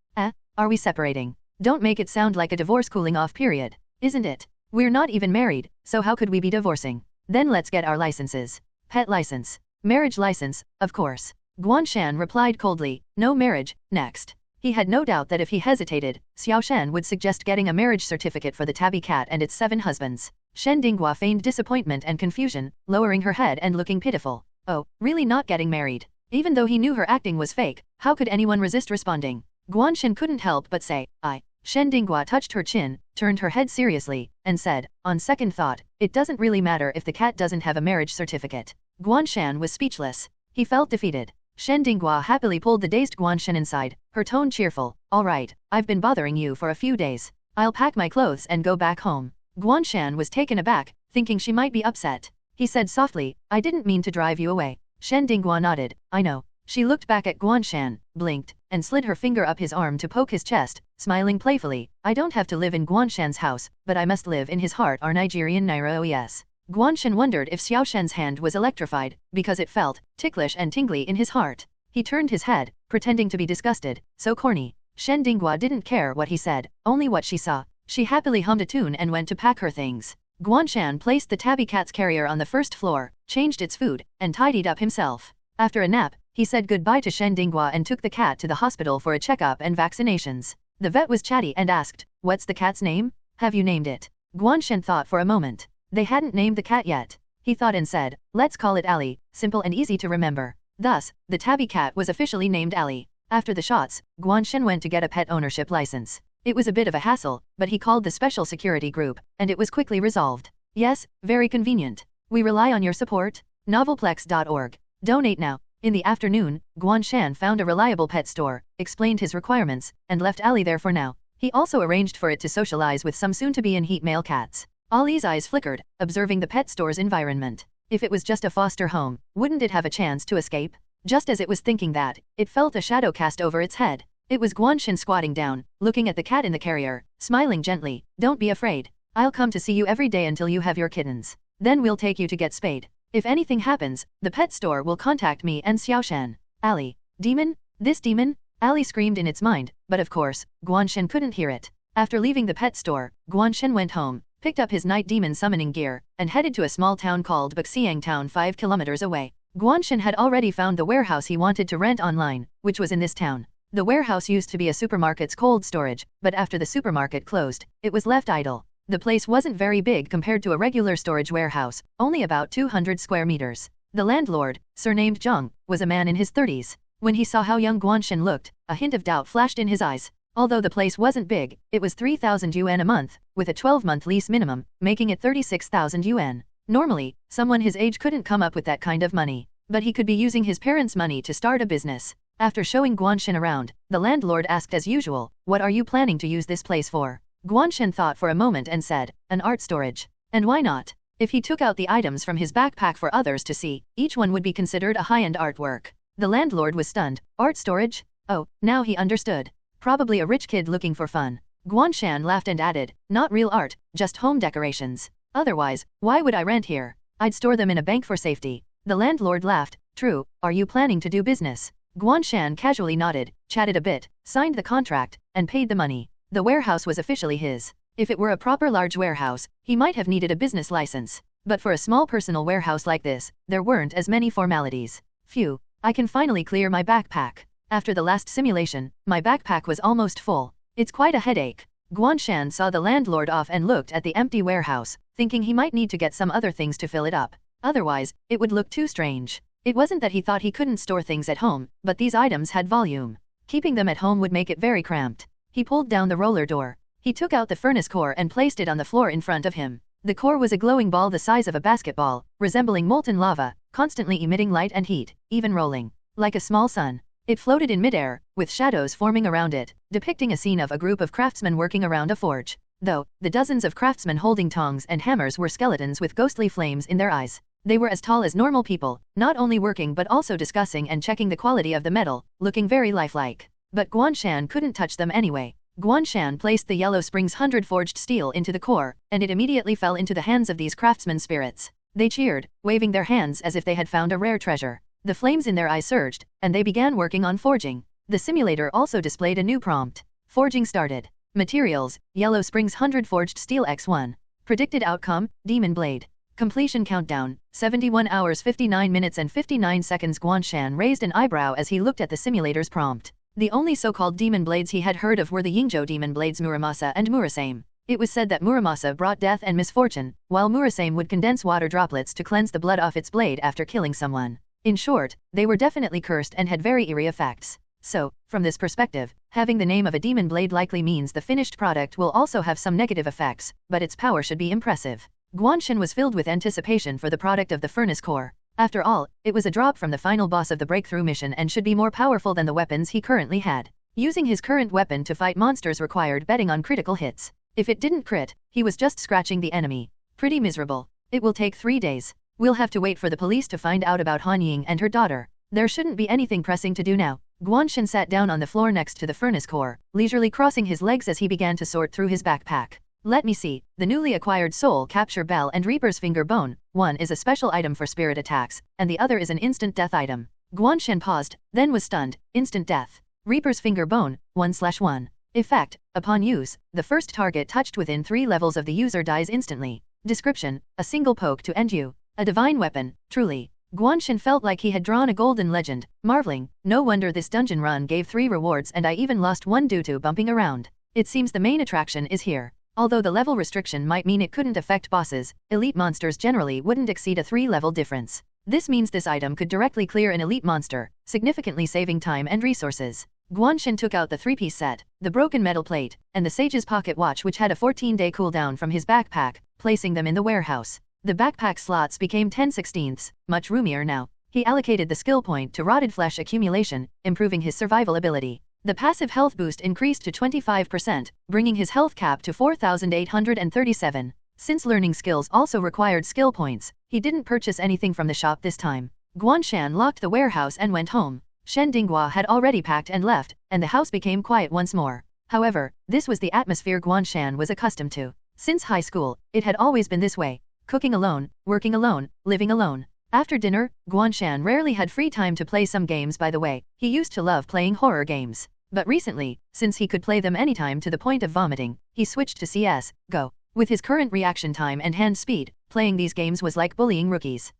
Are we separating? Don't make it sound like a divorce cooling off period, isn't it? We're not even married, so how could we be divorcing? Then let's get our licenses. Pet license. Marriage license, of course. Guan Shan replied coldly, "No marriage, next." He had no doubt that if he hesitated, Xiao Shan would suggest getting a marriage certificate for the tabby cat and its 7 husbands. Shen Dinghua feigned disappointment and confusion, lowering her head and looking pitiful. Oh, really not getting married? Even though he knew her acting was fake, how could anyone resist responding? Guan Shan couldn't help but say, "I." Shen Dinghua touched her chin, turned her head seriously, and said, "On second thought, it doesn't really matter if the cat doesn't have a marriage certificate." Guan Shan was speechless. He felt defeated. Shen Dinghua happily pulled the dazed Guan Shan inside, her tone cheerful. "All right, I've been bothering you for a few days. I'll pack my clothes and go back home." Guan Shan was taken aback, thinking she might be upset. He said softly, "I didn't mean to drive you away." Shen Dinghua nodded, "I know." She looked back at Guan Shan, blinked, and slid her finger up his arm to poke his chest, smiling playfully. "I don't have to live in Guan Shan's house, but I must live in his heart. Our Nigerian Naira OES. Guan Shan wondered if Xiao Shan's hand was electrified, because it felt ticklish and tingly in his heart. He turned his head, pretending to be disgusted. So corny. Shen Dinghua didn't care what he said, only what she saw. She happily hummed a tune and went to pack her things. Guan Shan placed the tabby cat's carrier on the first floor, changed its food, and tidied up himself. After a nap, he said goodbye to Shen Dinghua and took the cat to the hospital for a checkup and vaccinations. The vet was chatty and asked, "What's the cat's name? Have you named it?" Guan Shan thought for a moment. They hadn't named the cat yet. He thought and said, "Let's call it Allie, simple and easy to remember." Thus, the tabby cat was officially named Allie. After the shots, Guan Shan went to get a pet ownership license. It was a bit of a hassle, but he called the special security group, and it was quickly resolved. Yes, very convenient. We rely on your support. Novelplex.org. Donate now. In the afternoon, Guan Shan found a reliable pet store, explained his requirements, and left Allie there for now. He also arranged for it to socialize with some soon-to-be-in-heat male cats. Allie's eyes flickered, observing the pet store's environment. If it was just a foster home, wouldn't it have a chance to escape? Just as it was thinking that, it felt a shadow cast over its head. It was Guan Shan squatting down, looking at the cat in the carrier, smiling gently. "Don't be afraid. I'll come to see you every day until you have your kittens. Then we'll take you to get spayed. If anything happens, the pet store will contact me and Xiao Shan." Allie. Demon? This demon? Allie screamed in its mind, but of course, Guan Shan couldn't hear it. After leaving the pet store, Guan Shan went home, picked up his night demon summoning gear, and headed to a small town called Baxiang Town 5 kilometers away. Guan Shan had already found the warehouse he wanted to rent online, which was in this town. The warehouse used to be a supermarket's cold storage, but after the supermarket closed, it was left idle. The place wasn't very big compared to a regular storage warehouse, only about 200 square meters. The landlord, surnamed Zhang, was a man in his 30s. When he saw how young Guan Shan looked, a hint of doubt flashed in his eyes. Although the place wasn't big, it was 3,000 yuan a month, with a 12-month lease minimum, making it 36,000 yuan. Normally, someone his age couldn't come up with that kind of money, but he could be using his parents' money to start a business. After showing Guan Shan around, the landlord asked as usual, "What are you planning to use this place for?" Guan Shan thought for a moment and said, "An art storage." And why not? If he took out the items from his backpack for others to see, each one would be considered a high-end artwork. The landlord was stunned. Art storage? Oh, now he understood. Probably a rich kid looking for fun. Guan Shan laughed and added, "Not real art, just home decorations. Otherwise, why would I rent here? I'd store them in a bank for safety." The landlord laughed. "True, are you planning to do business?" Guan Shan casually nodded, chatted a bit, signed the contract, and paid the money. The warehouse was officially his. If it were a proper large warehouse, he might have needed a business license. But for a small personal warehouse like this, there weren't as many formalities. Phew, I can finally clear my backpack. After the last simulation, my backpack was almost full. It's quite a headache. Guan Shan saw the landlord off and looked at the empty warehouse, thinking he might need to get some other things to fill it up. Otherwise, it would look too strange. It wasn't that he thought he couldn't store things at home, but these items had volume. Keeping them at home would make it very cramped. He pulled down the roller door. He took out the furnace core and placed it on the floor in front of him. The core was a glowing ball the size of a basketball, resembling molten lava, constantly emitting light and heat, even rolling. Like a small sun. It floated in midair, with shadows forming around it, depicting a scene of a group of craftsmen working around a forge. Though, the dozens of craftsmen holding tongs and hammers were skeletons with ghostly flames in their eyes. They were as tall as normal people, not only working but also discussing and checking the quality of the metal, looking very lifelike. But Guan Shan couldn't touch them anyway. Guan Shan placed the Yellow Springs 100 forged steel into the core, and it immediately fell into the hands of these craftsmen spirits. They cheered, waving their hands as if they had found a rare treasure. The flames in their eyes surged, and they began working on forging. The simulator also displayed a new prompt. Forging started. Materials, Yellow Springs 100 forged steel x1. Predicted outcome, Demon Blade. Completion countdown, 71 hours 59 minutes and 59 seconds. Guan Shan raised an eyebrow as he looked at the simulator's prompt. The only so-called demon blades he had heard of were the Yingzhou demon blades Muramasa and Murasame. It was said that Muramasa brought death and misfortune, while Murasame would condense water droplets to cleanse the blood off its blade after killing someone. In short, they were definitely cursed and had very eerie effects. So, from this perspective, having the name of a demon blade likely means the finished product will also have some negative effects, but its power should be impressive. Guan Shan was filled with anticipation for the product of the furnace core. After all, it was a drop from the final boss of the breakthrough mission and should be more powerful than the weapons he currently had. Using his current weapon to fight monsters required betting on critical hits. If it didn't crit, he was just scratching the enemy. Pretty miserable. It will take 3 days. We'll have to wait for the police to find out about Han Ying and her daughter. There shouldn't be anything pressing to do now. Guan Shan sat down on the floor next to the furnace core, leisurely crossing his legs as he began to sort through his backpack. Let me see. The newly acquired Soul Capture Bell and Reaper's Finger Bone. One is a special item for spirit attacks, and the other is an instant death item. Guan Shan paused, then was stunned. Instant death. Reaper's Finger Bone, 1/1. Effect. Upon use, the first target touched within 3 levels of the user dies instantly. Description. A single poke to end you. A divine weapon, truly. Guan Shan felt like he had drawn a golden legend, marveling, no wonder this dungeon run gave 3 rewards and I even lost 1 due to bumping around. It seems the main attraction is here. Although the level restriction might mean it couldn't affect bosses, elite monsters generally wouldn't exceed a 3-level difference. This means this item could directly clear an elite monster, significantly saving time and resources. Guan Shan took out the 3-piece set, the broken metal plate, and the Sage's pocket watch which had a 14-day cooldown from his backpack, placing them in the warehouse. The backpack slots became 10/16, much roomier now. He allocated the skill point to rotted flesh accumulation, improving his survival ability. The passive health boost increased to 25%, bringing his health cap to 4,837. Since learning skills also required skill points, he didn't purchase anything from the shop this time. Guan Shan locked the warehouse and went home. Shen Dinghua had already packed and left, and the house became quiet once more. However, this was the atmosphere Guan Shan was accustomed to. Since high school, it had always been this way. Cooking alone, working alone, living alone. After dinner, Guan Shan rarely had free time to play some games. By the way, he used to love playing horror games. But recently, since he could play them anytime to the point of vomiting, he switched to CS:GO. With his current reaction time and hand speed, playing these games was like bullying rookies.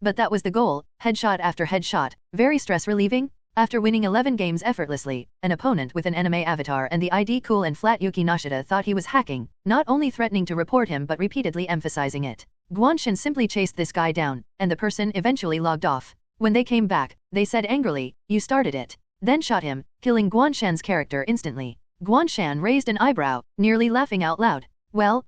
But that was the goal, headshot after headshot, very stress relieving. After winning 11 games effortlessly, an opponent with an anime avatar and the ID Cool and Flat Yuki Nashida thought he was hacking, not only threatening to report him but repeatedly emphasizing it. Guan Shan simply chased this guy down, and the person eventually logged off. When they came back, they said angrily, "You started it." Then shot him, killing Guan Shan's character instantly. Guan Shan raised an eyebrow, nearly laughing out loud. Well,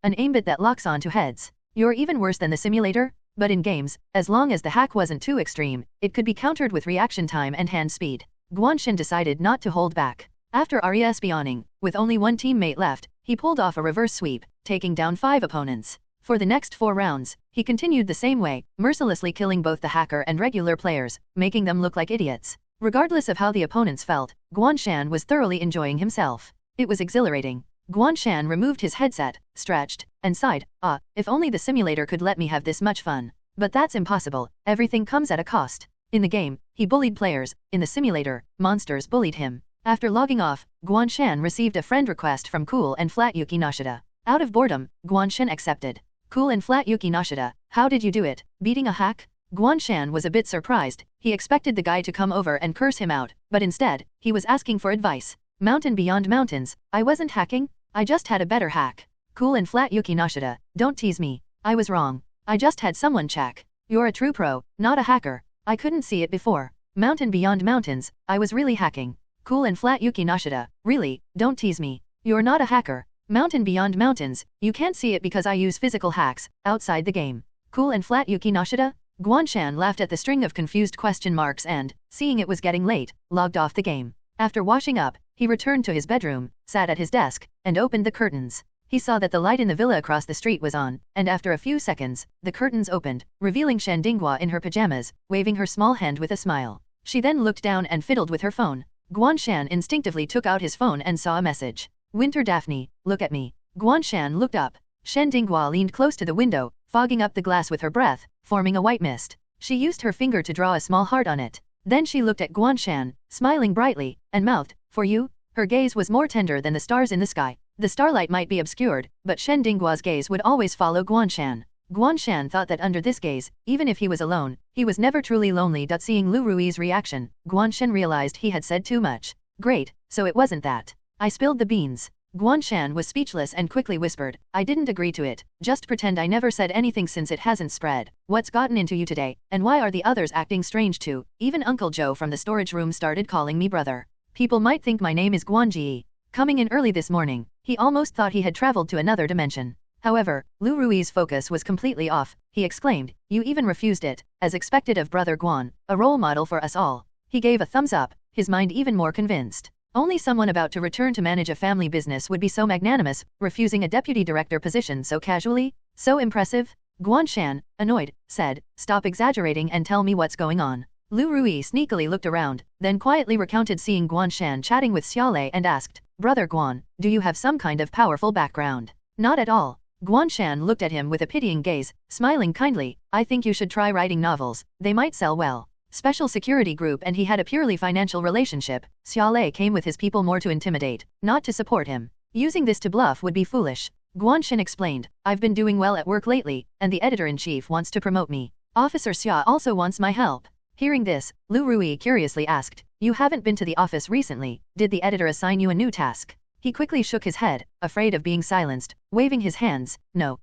an aimbot that locks onto heads. You're even worse than the simulator? But in games, as long as the hack wasn't too extreme, it could be countered with reaction time and hand speed. Guan Shan decided not to hold back. After respawning, with only one teammate left, he pulled off a reverse sweep, taking down 5 opponents. For the next 4 rounds, he continued the same way, mercilessly killing both the hacker and regular players, making them look like idiots. Regardless of how the opponents felt, Guan Shan was thoroughly enjoying himself. It was exhilarating. Guan Shan removed his headset, stretched, and sighed, if only the simulator could let me have this much fun. But that's impossible, everything comes at a cost. In the game, he bullied players, in the simulator, monsters bullied him. After logging off, Guan Shan received a friend request from Cool and Flat Yuki Nashida. Out of boredom, Guan Shan accepted. Cool and Flat Yuki Nashida, how did you do it, beating a hack? Guan Shan was a bit surprised, he expected the guy to come over and curse him out, but instead, he was asking for advice. Mountain beyond mountains, I wasn't hacking, I just had a better hack. Cool and Flat Yuki Nashida, don't tease me, I was wrong. I just had someone check. You're a true pro, not a hacker. I couldn't see it before. Mountain beyond mountains, I was really hacking. Cool and Flat Yuki Nashida, really, don't tease me. You're not a hacker. Mountain beyond mountains, you can't see it because I use physical hacks, outside the game. Cool and Flat Yuki Nashida? Guan Shan laughed at the string of confused question marks and, seeing it was getting late, logged off the game. After washing up, he returned to his bedroom, sat at his desk, and opened the curtains. He saw that the light in the villa across the street was on, and after a few seconds, the curtains opened, revealing Shan Dinghua in her pajamas, waving her small hand with a smile. She then looked down and fiddled with her phone. Guan Shan instinctively took out his phone and saw a message. Winter Daphne, look at me. Guan Shan looked up. Shan Dinghua leaned close to the window, fogging up the glass with her breath, forming a white mist. She used her finger to draw a small heart on it. Then she looked at Guan Shan, smiling brightly, and mouthed, "For you?" Her gaze was more tender than the stars in the sky. The starlight might be obscured, but Shen Dinghua's gaze would always follow Guan Shan. Guan Shan thought that under this gaze, even if he was alone, he was never truly lonely. Seeing Lu Rui's reaction, Guan Shan realized he had said too much. Great, so it wasn't that. I spilled the beans. Guan Shan was speechless and quickly whispered, I didn't agree to it, just pretend I never said anything since it hasn't spread. What's gotten into you today, and why are the others acting strange too? Even Uncle Joe from the storage room started calling me brother. People might think my name is Guan Ji. Coming in early this morning, he almost thought he had traveled to another dimension. However, Lu Rui's focus was completely off. He exclaimed, you even refused it, as expected of Brother Guan, a role model for us all. He gave a thumbs up, his mind even more convinced. Only someone about to return to manage a family business would be so magnanimous, refusing a deputy director position so casually. So impressive. Guan Shan, annoyed, said, stop exaggerating and tell me what's going on. Lu Rui sneakily looked around, then quietly recounted seeing Guan Shan chatting with Xiaolei and asked, Brother Guan, do you have some kind of powerful background? Not at all. Guan Shan looked at him with a pitying gaze, smiling kindly, I think you should try writing novels, they might sell well. Special security group and he had a purely financial relationship. Xiaolei came with his people more to intimidate, not to support him. Using this to bluff would be foolish. Guan Shan explained, I've been doing well at work lately, and the editor-in-chief wants to promote me. Officer Xia also wants my help. Hearing this, Lu Rui curiously asked, you haven't been to the office recently, did the editor assign you a new task? He quickly shook his head, afraid of being silenced, waving his hands, no,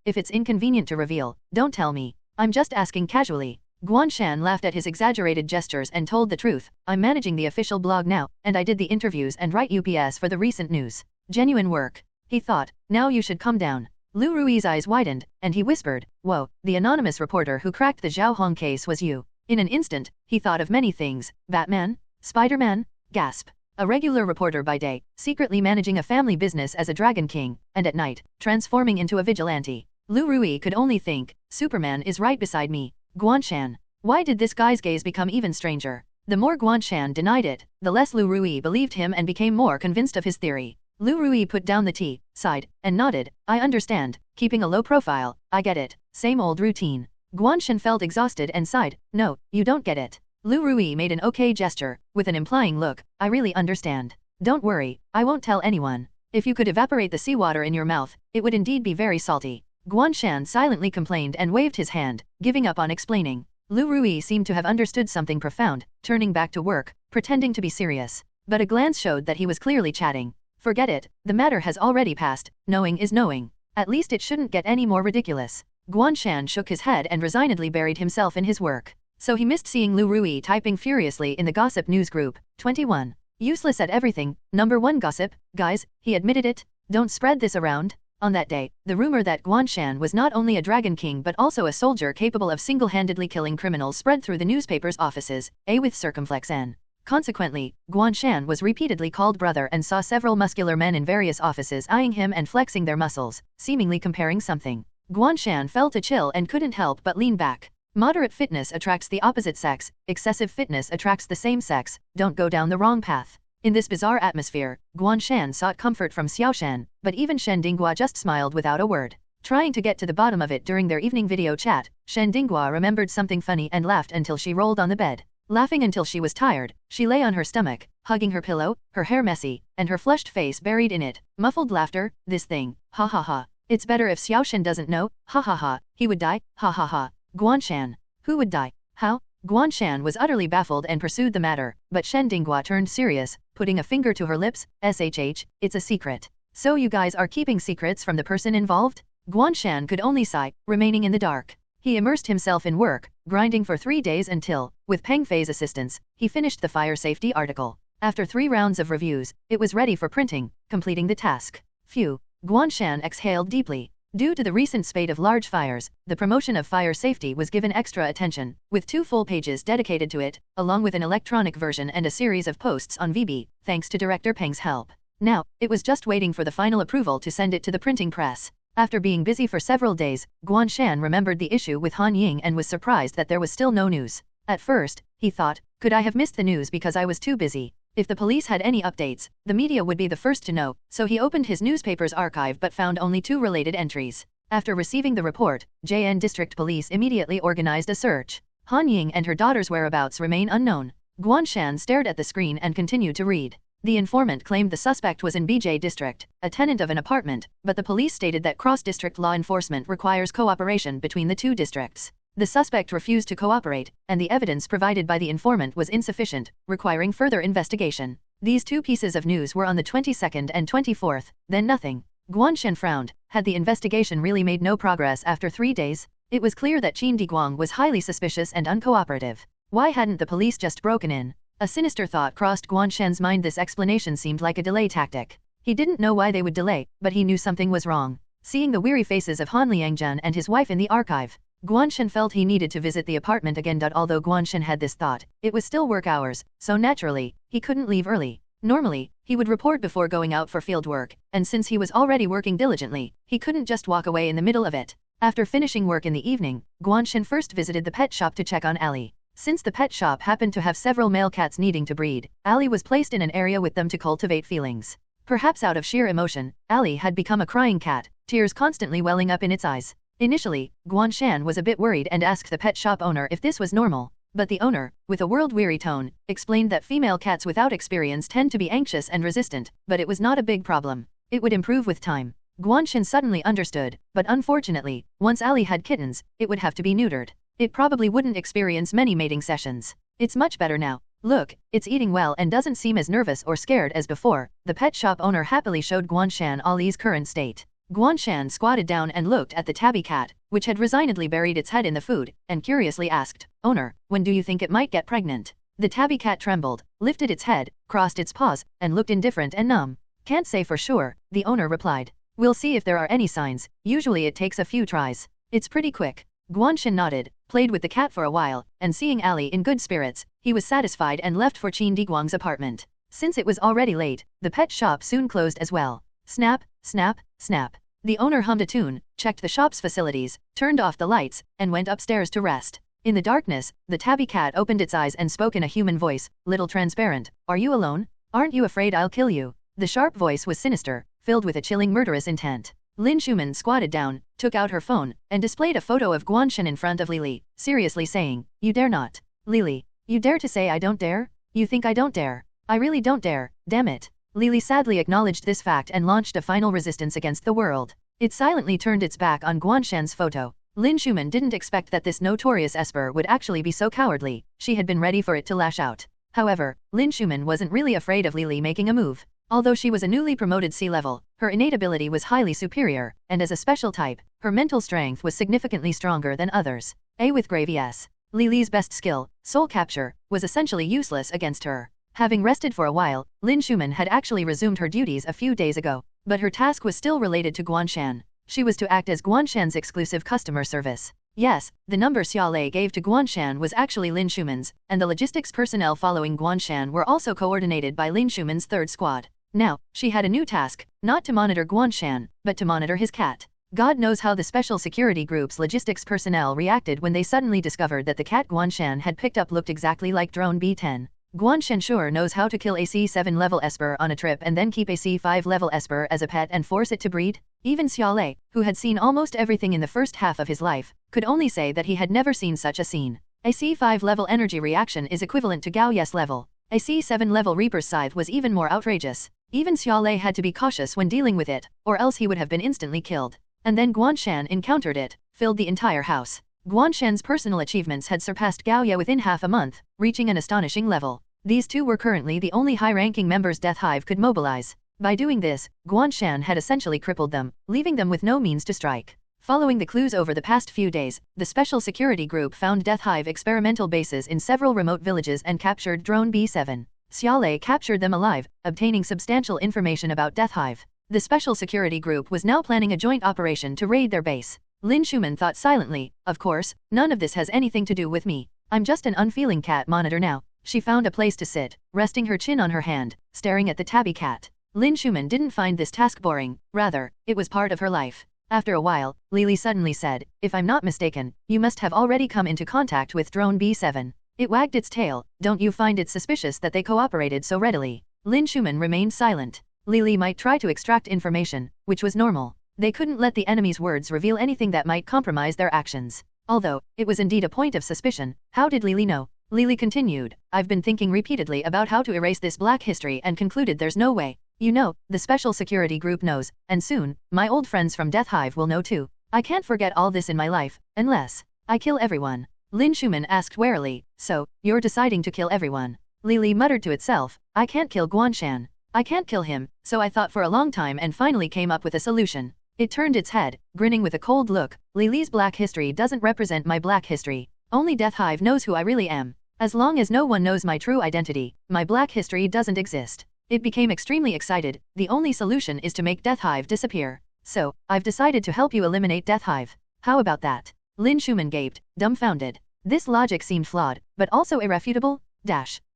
if it's inconvenient to reveal, don't tell me. I'm just asking casually. Guan Shan laughed at his exaggerated gestures and told the truth, I'm managing the official blog now, and I did the interviews and write UPS for the recent news. Genuine work. He thought, now you should come down. Lu Rui's eyes widened, and he whispered, whoa, the anonymous reporter who cracked the Zhao Hong case was you. In an instant, he thought of many things, Batman? Spider-Man? Gasp. A regular reporter by day, secretly managing a family business as a Dragon King, and at night, transforming into a vigilante. Lu Rui could only think, Superman is right beside me. Guan Shan. Why did this guy's gaze become even stranger? The more Guan Shan denied it, the less Lu Rui believed him and became more convinced of his theory. Lu Rui put down the tea, sighed, and nodded, I understand, keeping a low profile, I get it, same old routine. Guan Shan felt exhausted and sighed, no, you don't get it. Lu Rui made an okay gesture, with an implying look, I really understand. Don't worry, I won't tell anyone. If you could evaporate the seawater in your mouth, it would indeed be very salty. Guan Shan silently complained and waved his hand, giving up on explaining. Lu Rui seemed to have understood something profound, turning back to work, pretending to be serious. But a glance showed that he was clearly chatting. Forget it, the matter has already passed, knowing is knowing. At least it shouldn't get any more ridiculous. Guan Shan shook his head and resignedly buried himself in his work. So he missed seeing Lu Rui typing furiously in the gossip news group. 21. Useless at everything, #1 gossip, guys, he admitted it. Don't spread this around. On that day, the rumor that Guan Shan was not only a dragon king but also a soldier capable of single-handedly killing criminals spread through the newspaper's offices, with circumflex n. Consequently, Guan Shan was repeatedly called brother and saw several muscular men in various offices eyeing him and flexing their muscles, seemingly comparing something. Guan Shan felt a chill and couldn't help but lean back. Moderate fitness attracts the opposite sex, excessive fitness attracts the same sex, don't go down the wrong path. In this bizarre atmosphere, Guan Shan sought comfort from Xiao Shan, but even Shen Dinghua just smiled without a word. Trying to get to the bottom of it during their evening video chat, Shen Dinghua remembered something funny and laughed until she rolled on the bed. Laughing until she was tired, she lay on her stomach, hugging her pillow, her hair messy, and her flushed face buried in it. Muffled laughter, this thing, ha ha ha. It's better if Xiao Shen doesn't know, ha ha ha, he would die, ha ha ha. Guan Shan. Who would die? How? Guan Shan was utterly baffled and pursued the matter, but Shen Dinghua turned serious, putting a finger to her lips, shh, it's a secret. So you guys are keeping secrets from the person involved? Guan Shan could only sigh, remaining in the dark. He immersed himself in work, grinding for 3 days until, with Peng Fei's assistance, he finished the fire safety article. After 3 rounds of reviews, it was ready for printing, completing the task. Phew. Guan Shan exhaled deeply. Due to the recent spate of large fires, the promotion of fire safety was given extra attention, with 2 full pages dedicated to it, along with an electronic version and a series of posts on VB, thanks to Director Peng's help. Now, it was just waiting for the final approval to send it to the printing press. After being busy for several days, Guan Shan remembered the issue with Han Ying and was surprised that there was still no news. At first, he thought, could I have missed the news because I was too busy? If the police had any updates, the media would be the first to know, so he opened his newspaper's archive but found only 2 related entries. After receiving the report, JN District Police immediately organized a search. Han Ying and her daughter's whereabouts remain unknown. Guan Shan stared at the screen and continued to read. The informant claimed the suspect was in BJ District, a tenant of an apartment, but the police stated that cross-district law enforcement requires cooperation between the 2 districts. The suspect refused to cooperate, and the evidence provided by the informant was insufficient, requiring further investigation. These 2 pieces of news were on the 22nd and 24th, then nothing. Guan Shan frowned. Had the investigation really made no progress after 3 days? It was clear that Qin Diguang was highly suspicious and uncooperative. Why hadn't the police just broken in? A sinister thought crossed Guan Shan's mind. This explanation seemed like a delay tactic. He didn't know why they would delay, but he knew something was wrong. Seeing the weary faces of Han Liangjun and his wife in the archive, Guan Shan felt he needed to visit the apartment again. Although Guan Shan had this thought, it was still work hours, so naturally, he couldn't leave early. Normally, he would report before going out for field work, and since he was already working diligently, he couldn't just walk away in the middle of it. After finishing work in the evening, Guan Shan first visited the pet shop to check on Ali. Since the pet shop happened to have several male cats needing to breed, Ali was placed in an area with them to cultivate feelings. Perhaps out of sheer emotion, Ali had become a crying cat, tears constantly welling up in its eyes. Initially, Guan Shan was a bit worried and asked the pet shop owner if this was normal. But the owner, with a world-weary tone, explained that female cats without experience tend to be anxious and resistant, but it was not a big problem. It would improve with time. Guan Shan suddenly understood, but unfortunately, once Ali had kittens, it would have to be neutered. It probably wouldn't experience many mating sessions. It's much better now. Look, it's eating well and doesn't seem as nervous or scared as before. The pet shop owner happily showed Guan Shan Ali's current state. Guan Shan squatted down and looked at the tabby cat, which had resignedly buried its head in the food, and curiously asked, "Owner, when do you think it might get pregnant?" The tabby cat trembled, lifted its head, crossed its paws, and looked indifferent and numb. "Can't say for sure," the owner replied. "We'll see if there are any signs. Usually it takes a few tries. It's pretty quick." Guan Shan nodded, played with the cat for a while, and seeing Ali in good spirits, he was satisfied and left for Qin Diguang's apartment. Since it was already late, the pet shop soon closed as well. Snap, snap, snap. The owner hummed a tune, checked the shop's facilities, turned off the lights, and went upstairs to rest. In the darkness, the tabby cat opened its eyes and spoke in a human voice, little transparent. "Are you alone? Aren't you afraid I'll kill you?" The sharp voice was sinister, filled with a chilling murderous intent. Lin Schumann squatted down, took out her phone, and displayed a photo of Guan Shan in front of Lily, seriously saying, "You dare not. Lily, you dare to say I don't dare? You think I don't dare? I really don't dare, damn it." Lily sadly acknowledged this fact and launched a final resistance against the world. It silently turned its back on Guan Shan's photo. Lin Schumann didn't expect that this notorious Esper would actually be so cowardly. She had been ready for it to lash out. However, Lin Schumann wasn't really afraid of Lily making a move. Although she was a newly promoted C-level, her innate ability was highly superior, and as a special type, her mental strength was significantly stronger than others. With Gravy S. Lily's best skill, soul capture, was essentially useless against her. Having rested for a while, Lin Schumann had actually resumed her duties a few days ago, but her task was still related to Guan Shan. She was to act as Guan Shan's exclusive customer service. Yes, the number Xiaolei gave to Guan Shan was actually Lin Schumann's, and the logistics personnel following Guan Shan were also coordinated by Lin Schumann's third squad. Now, she had a new task, not to monitor Guan Shan, but to monitor his cat. God knows how the special security group's logistics personnel reacted when they suddenly discovered that the cat Guan Shan had picked up looked exactly like drone B10. Guan Shan sure knows how to kill a C7 level Esper on a trip and then keep a C5 level Esper as a pet and force it to breed. Even Xiaolei, who had seen almost everything in the first half of his life, could only say that he had never seen such a scene. A C5 level energy reaction is equivalent to Gao Yes level. A C7 level Reaper's Scythe was even more outrageous. Even Xiaolei had to be cautious when dealing with it, or else he would have been instantly killed. And then Guan Shan encountered it, filled the entire house. Guan Shan's personal achievements had surpassed Gao Ye within half a month, reaching an astonishing level. These two were currently the only high-ranking members Death Hive could mobilize. By doing this, Guan Shan had essentially crippled them, leaving them with no means to strike. Following the clues over the past few days, the Special Security Group found Death Hive experimental bases in several remote villages and captured Drone B7. Xiaolei captured them alive, obtaining substantial information about Death Hive. The Special Security Group was now planning a joint operation to raid their base. Lin Schumann thought silently, of course, none of this has anything to do with me. I'm just an unfeeling cat monitor now. She found a place to sit, resting her chin on her hand, staring at the tabby cat. Lin Schumann didn't find this task boring, rather, it was part of her life. After a while, Lily suddenly said, if I'm not mistaken, you must have already come into contact with Drone B7. It wagged its tail. Don't you find it suspicious that they cooperated so readily? Lin Schumann remained silent. Lily might try to extract information, which was normal. They couldn't let the enemy's words reveal anything that might compromise their actions. Although, it was indeed a point of suspicion, how did Lily know? Lily continued, I've been thinking repeatedly about how to erase this black history and concluded there's no way. You know, the Special Security Group knows, and soon, my old friends from Death Hive will know too. I can't forget all this in my life, unless I kill everyone. Lin Schumann asked warily, so, you're deciding to kill everyone? Lily muttered to itself, I can't kill Guan Shan. I can't kill him, so I thought for a long time and finally came up with a solution. It turned its head, grinning with a cold look. Lily's black history doesn't represent my black history. Only Death Hive knows who I really am. As long as no one knows my true identity, my black history doesn't exist. It became extremely excited. The only solution is to make Death Hive disappear. So, I've decided to help you eliminate Death Hive. How about that? Lin Schumann gaped, dumbfounded. This logic seemed flawed, but also irrefutable.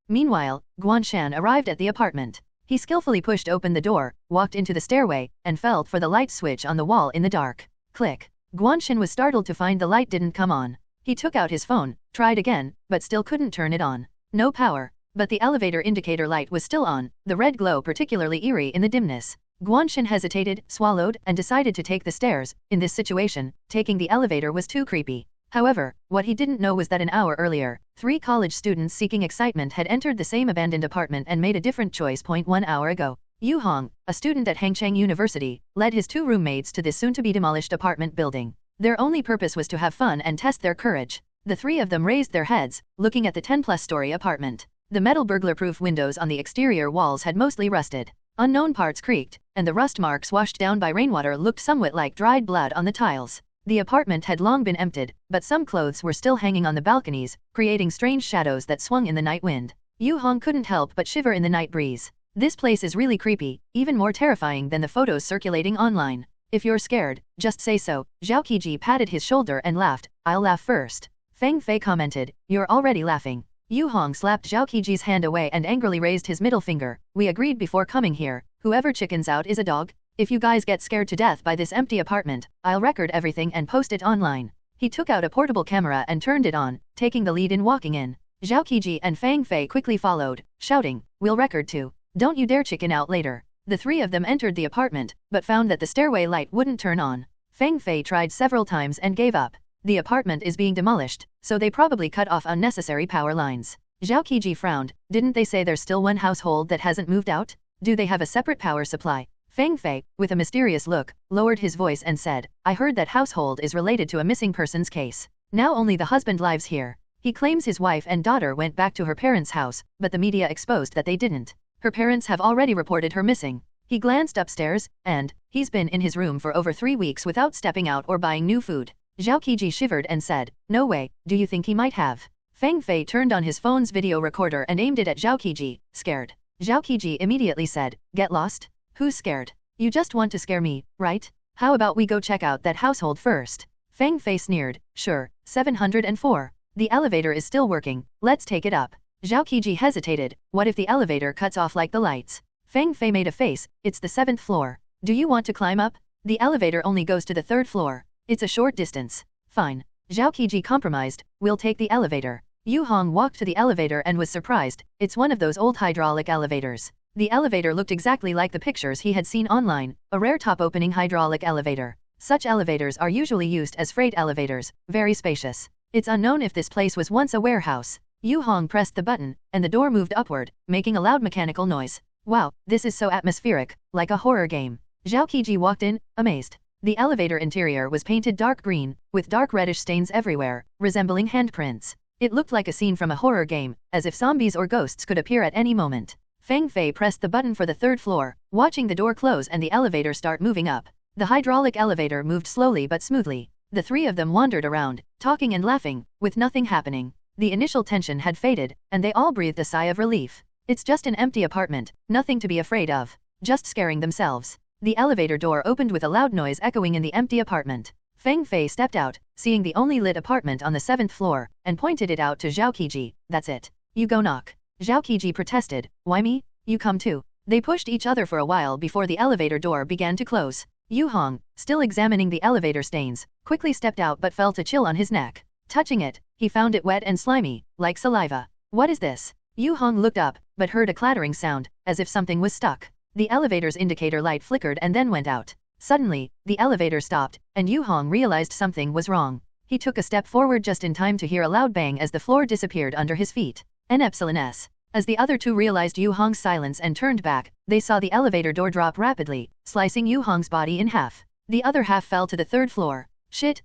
Meanwhile, Guan Shan arrived at the apartment. He skillfully pushed open the door, walked into the stairway, and felt for the light switch on the wall in the dark. Click. Guan Shan was startled to find the light didn't come on. He took out his phone, tried again, but still couldn't turn it on. No power. But the elevator indicator light was still on, the red glow particularly eerie in the dimness. Guan Shan hesitated, swallowed, and decided to take the stairs. In this situation, taking the elevator was too creepy. However, what he didn't know was that an hour earlier, 3 college students seeking excitement had entered the same abandoned apartment and made a different choice. 1 hour ago, Yu Hong, a student at Hangcheng University, led his 2 roommates to this soon-to-be-demolished apartment building. Their only purpose was to have fun and test their courage. The 3 of them raised their heads, looking at the 10-plus-story apartment. The metal burglar-proof windows on the exterior walls had mostly rusted. Unknown parts creaked, and the rust marks washed down by rainwater looked somewhat like dried blood on the tiles. The apartment had long been emptied, but some clothes were still hanging on the balconies, creating strange shadows that swung in the night wind. Yu Hong couldn't help but shiver in the night breeze. This place is really creepy, even more terrifying than the photos circulating online. If you're scared, just say so. Zhao Qiji patted his shoulder and laughed. I'll laugh first. Feng Fei commented, you're already laughing. Yu Hong slapped Zhao Qiji's hand away and angrily raised his middle finger. We agreed before coming here. Whoever chickens out is a dog. If you guys get scared to death by this empty apartment, I'll record everything and post it online. He took out a portable camera and turned it on, taking the lead in walking in. Zhao Qiji and Feng Fei quickly followed, shouting, we'll record too. Don't you dare chicken out later. The 3 of them entered the apartment, but found that the stairway light wouldn't turn on. Feng Fei tried several times and gave up. The apartment is being demolished, so they probably cut off unnecessary power lines. Zhao Qiji frowned. Didn't they say there's still one household that hasn't moved out? Do they have a separate power supply? Fang Fei, with a mysterious look, lowered his voice and said, I heard that household is related to a missing persons case. Now only the husband lives here. He claims his wife and daughter went back to her parents' house, but the media exposed that they didn't. Her parents have already reported her missing. He glanced upstairs, and he's been in his room for over 3 weeks without stepping out or buying new food. Zhao Qiji shivered and said, no way, do you think he might have? Fang Fei turned on his phone's video recorder and aimed it at Zhao Qiji, scared. Zhao Qiji immediately said, get lost? Who's scared? You just want to scare me, right? How about we go check out that household first? Fang Fei sneered, sure, 704. The elevator is still working, let's take it up. Zhao Qiji hesitated, what if the elevator cuts off like the lights? Fang Fei made a face, it's the 7th floor. Do you want to climb up? The elevator only goes to the 3rd floor. It's a short distance. Fine. Zhao Qiji compromised, we'll take the elevator. Yu Hong walked to the elevator and was surprised, it's one of those old hydraulic elevators. The elevator looked exactly like the pictures he had seen online, a rare top-opening hydraulic elevator. Such elevators are usually used as freight elevators, very spacious. It's unknown if this place was once a warehouse. Yu Hong pressed the button, and the door moved upward, making a loud mechanical noise. Wow, this is so atmospheric, like a horror game. Zhao Qiji walked in, amazed. The elevator interior was painted dark green, with dark reddish stains everywhere, resembling handprints. It looked like a scene from a horror game, as if zombies or ghosts could appear at any moment. Fang Fei pressed the button for the 3rd floor, watching the door close and the elevator start moving up. The hydraulic elevator moved slowly but smoothly. The three of them wandered around, talking and laughing, with nothing happening. The initial tension had faded, and they all breathed a sigh of relief. It's just an empty apartment, nothing to be afraid of. Just scaring themselves. The elevator door opened with a loud noise echoing in the empty apartment. Fang Fei stepped out, seeing the only lit apartment on the 7th floor, and pointed it out to Zhao Qiji, that's it. You go knock. Zhao Qiji protested, why me? You come too. They pushed each other for a while before the elevator door began to close. Yu Hong, still examining the elevator stains, quickly stepped out but felt a chill on his neck. Touching it, he found it wet and slimy, like saliva. What is this? Yu Hong looked up, but heard a clattering sound, as if something was stuck. The elevator's indicator light flickered and then went out. Suddenly, the elevator stopped, and Yu Hong realized something was wrong. He took a step forward just in time to hear a loud bang as the floor disappeared under his feet. N-epsilon-S. As the other two realized Yu Hong's silence and turned back, they saw the elevator door drop rapidly, slicing Yu Hong's body in half. The other half fell to the 3rd floor. Shit,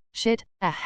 ah.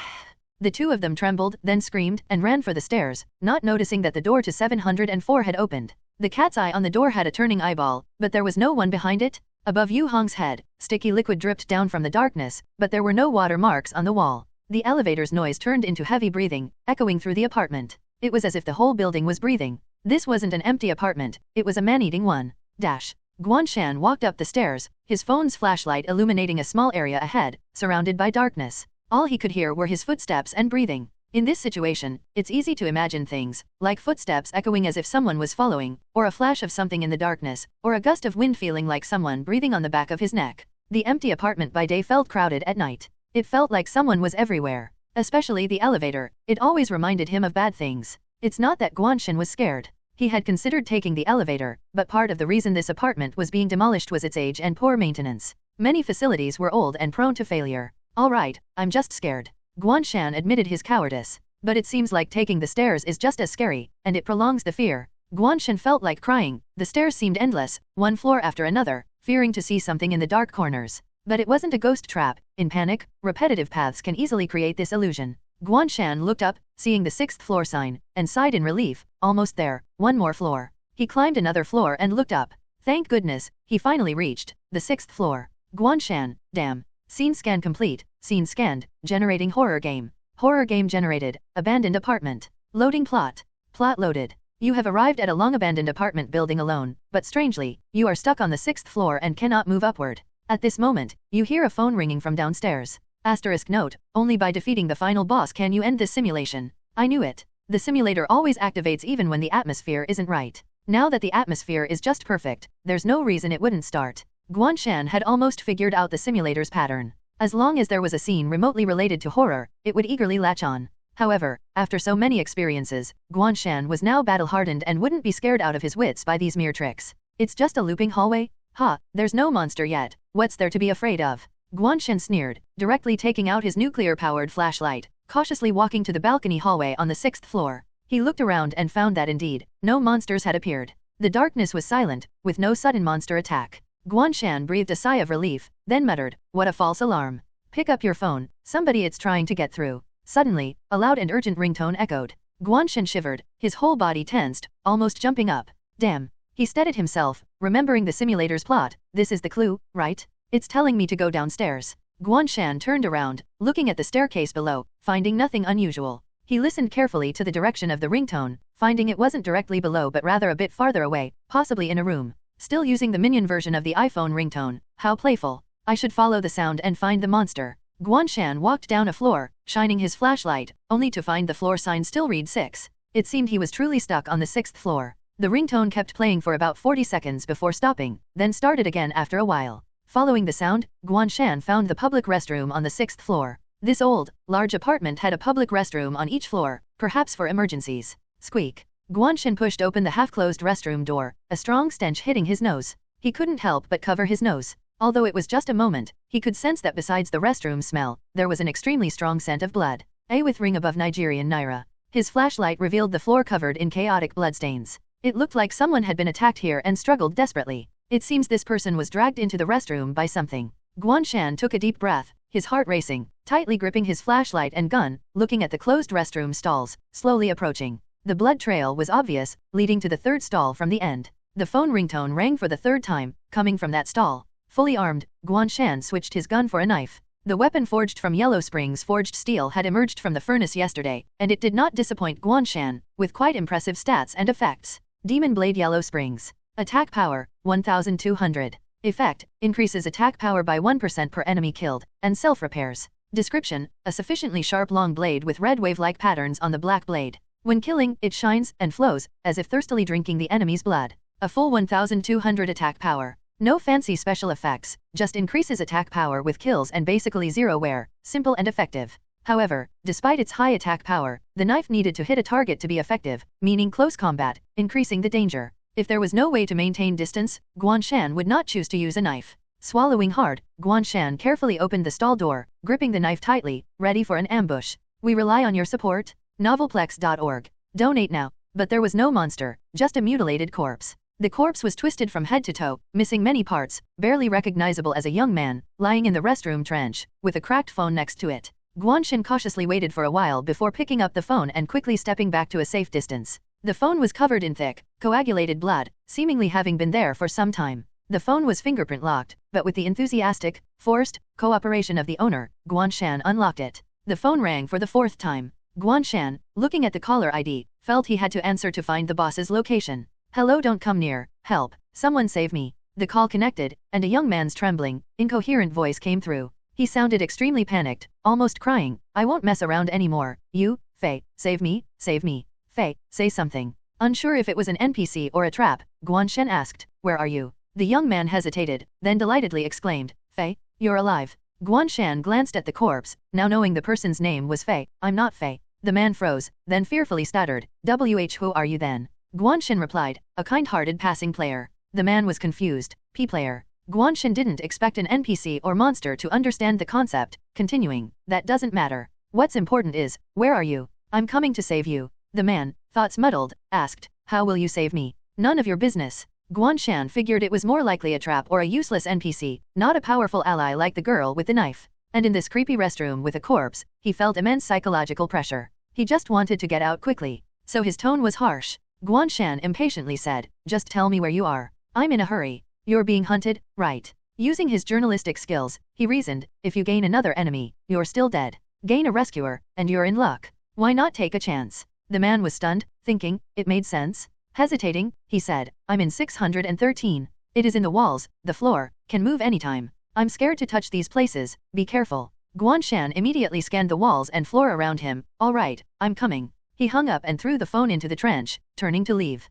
The two of them trembled, then screamed, and ran for the stairs, not noticing that the door to 704 had opened. The cat's eye on the door had a turning eyeball, but there was no one behind it. Above Yu Hong's head, sticky liquid dripped down from the darkness, but there were no water marks on the wall. The elevator's noise turned into heavy breathing, echoing through the apartment. It was as if the whole building was breathing. This wasn't an empty apartment, it was a man-eating one. Guan Shan walked up the stairs, his phone's flashlight illuminating a small area ahead, surrounded by darkness. All he could hear were his footsteps and breathing. In this situation, it's easy to imagine things, like footsteps echoing as if someone was following, or a flash of something in the darkness, or a gust of wind feeling like someone breathing on the back of his neck. The empty apartment by day felt crowded at night. It felt like someone was everywhere. Especially the elevator, it always reminded him of bad things. It's not that Guan Shan was scared. He had considered taking the elevator, but part of the reason this apartment was being demolished was its age and poor maintenance. Many facilities were old and prone to failure. Alright, I'm just scared. Guan Shan admitted his cowardice. But it seems like taking the stairs is just as scary, and it prolongs the fear. Guan Shan felt like crying. The stairs seemed endless, one floor after another, fearing to see something in the dark corners. But it wasn't a ghost trap. In panic, repetitive paths can easily create this illusion. Guan Shan looked up, seeing the 6th floor sign, and sighed in relief, almost there, one more floor. He climbed another floor and looked up. Thank goodness, he finally reached the 6th floor. Guan Shan, damn. Scene scan complete, scene scanned, generating horror game. Horror game generated, abandoned apartment. Loading plot. Plot loaded. You have arrived at a long-abandoned apartment building alone, but strangely, you are stuck on the 6th floor and cannot move upward. At this moment, you hear a phone ringing from downstairs. Asterisk note, only by defeating the final boss can you end this simulation. I knew it. The simulator always activates even when the atmosphere isn't right. Now that the atmosphere is just perfect, there's no reason it wouldn't start. Guan Shan had almost figured out the simulator's pattern. As long as there was a scene remotely related to horror, it would eagerly latch on. However, after so many experiences, Guan Shan was now battle-hardened and wouldn't be scared out of his wits by these mere tricks. It's just a looping hallway? Ha, there's no monster yet, what's there to be afraid of? Guan Shan sneered, directly taking out his nuclear-powered flashlight, cautiously walking to the balcony hallway on the 6th floor. He looked around and found that indeed, no monsters had appeared. The darkness was silent, with no sudden monster attack. Guan Shan breathed a sigh of relief, then muttered, "What a false alarm. Pick up your phone, somebody it's trying to get through." Suddenly, a loud and urgent ringtone echoed. Guan Shan shivered, his whole body tensed, almost jumping up. Damn. He steadied himself, remembering the simulator's plot. This is the clue, right? It's telling me to go downstairs. Guan Shan turned around, looking at the staircase below, finding nothing unusual. He listened carefully to the direction of the ringtone, finding it wasn't directly below but rather a bit farther away, possibly in a room. Still using the minion version of the iPhone ringtone. How playful. I should follow the sound and find the monster. Guan Shan walked down a floor, shining his flashlight, only to find the floor sign still read 6. It seemed he was truly stuck on the 6th floor. The ringtone kept playing for about 40 seconds before stopping, then started again after a while. Following the sound, Guan Shan found the public restroom on the 6th floor. This old, large apartment had a public restroom on each floor, perhaps for emergencies. Squeak. Guan Shan pushed open the half-closed restroom door, a strong stench hitting his nose. He couldn't help but cover his nose. Although it was just a moment, he could sense that besides the restroom smell, there was an extremely strong scent of blood. With ring above Nigerian Naira. His flashlight revealed the floor covered in chaotic bloodstains. It looked like someone had been attacked here and struggled desperately. It seems this person was dragged into the restroom by something. Guan Shan took a deep breath, his heart racing, tightly gripping his flashlight and gun, looking at the closed restroom stalls, slowly approaching. The blood trail was obvious, leading to the 3rd stall from the end. The phone ringtone rang for the 3rd time, coming from that stall. Fully armed, Guan Shan switched his gun for a knife. The weapon forged from Yellow Springs forged steel had emerged from the furnace yesterday, and it did not disappoint Guan Shan, with quite impressive stats and effects. Demon Blade Yellow Springs. Attack power, 1200. Effect, increases attack power by 1% per enemy killed, and self-repairs. Description, a sufficiently sharp long blade with red wave-like patterns on the black blade. When killing, it shines and flows, as if thirstily drinking the enemy's blood. A full 1200 attack power. No fancy special effects, just increases attack power with kills and basically zero wear, simple and effective. However, despite its high attack power, the knife needed to hit a target to be effective, meaning close combat, increasing the danger. If there was no way to maintain distance, Guan Shan would not choose to use a knife. Swallowing hard, Guan Shan carefully opened the stall door, gripping the knife tightly, ready for an ambush. We rely on your support. Novelplex.org. Donate now. But there was no monster, just a mutilated corpse. The corpse was twisted from head to toe, missing many parts, barely recognizable as a young man, lying in the restroom trench, with a cracked phone next to it. Guan Shan cautiously waited for a while before picking up the phone and quickly stepping back to a safe distance. The phone was covered in thick, coagulated blood, seemingly having been there for some time. The phone was fingerprint locked, but with the enthusiastic, forced, cooperation of the owner, Guan Shan unlocked it. The phone rang for the 4th time. Guan Shan, looking at the caller ID, felt he had to answer to find the boss's location. "Hello, don't come near, help, someone save me." The call connected, and a young man's trembling, incoherent voice came through. He sounded extremely panicked, almost crying. "I won't mess around anymore. You, Fei, save me, save me. Fei, say something." Unsure if it was an NPC or a trap, Guan Shan asked, "Where are you?" The young man hesitated, then delightedly exclaimed, "Fei, you're alive." Guan Shan glanced at the corpse, now knowing the person's name was Fei. "I'm not Fei." The man froze, then fearfully stuttered, who are you then?" Guan Shan replied, "A kind-hearted passing player." The man was confused. P-player. Guan Shan didn't expect an NPC or monster to understand the concept, continuing, "That doesn't matter. What's important is, where are you? I'm coming to save you." The man, thoughts muddled, asked, "How will you save me?" "None of your business." Guan Shan figured it was more likely a trap or a useless NPC, not a powerful ally like the girl with the knife. And in this creepy restroom with a corpse, he felt immense psychological pressure. He just wanted to get out quickly. So his tone was harsh. Guan Shan impatiently said, "Just tell me where you are. I'm in a hurry." "You're being hunted, right?" Using his journalistic skills, he reasoned, "If you gain another enemy, you're still dead. Gain a rescuer, and you're in luck. Why not take a chance?" The man was stunned, thinking, it made sense. Hesitating, he said, "I'm in 613. It is in the walls, the floor, can move anytime. I'm scared to touch these places, be careful." Guan Shan immediately scanned the walls and floor around him. "All right, I'm coming." He hung up and threw the phone into the trench, turning to leave.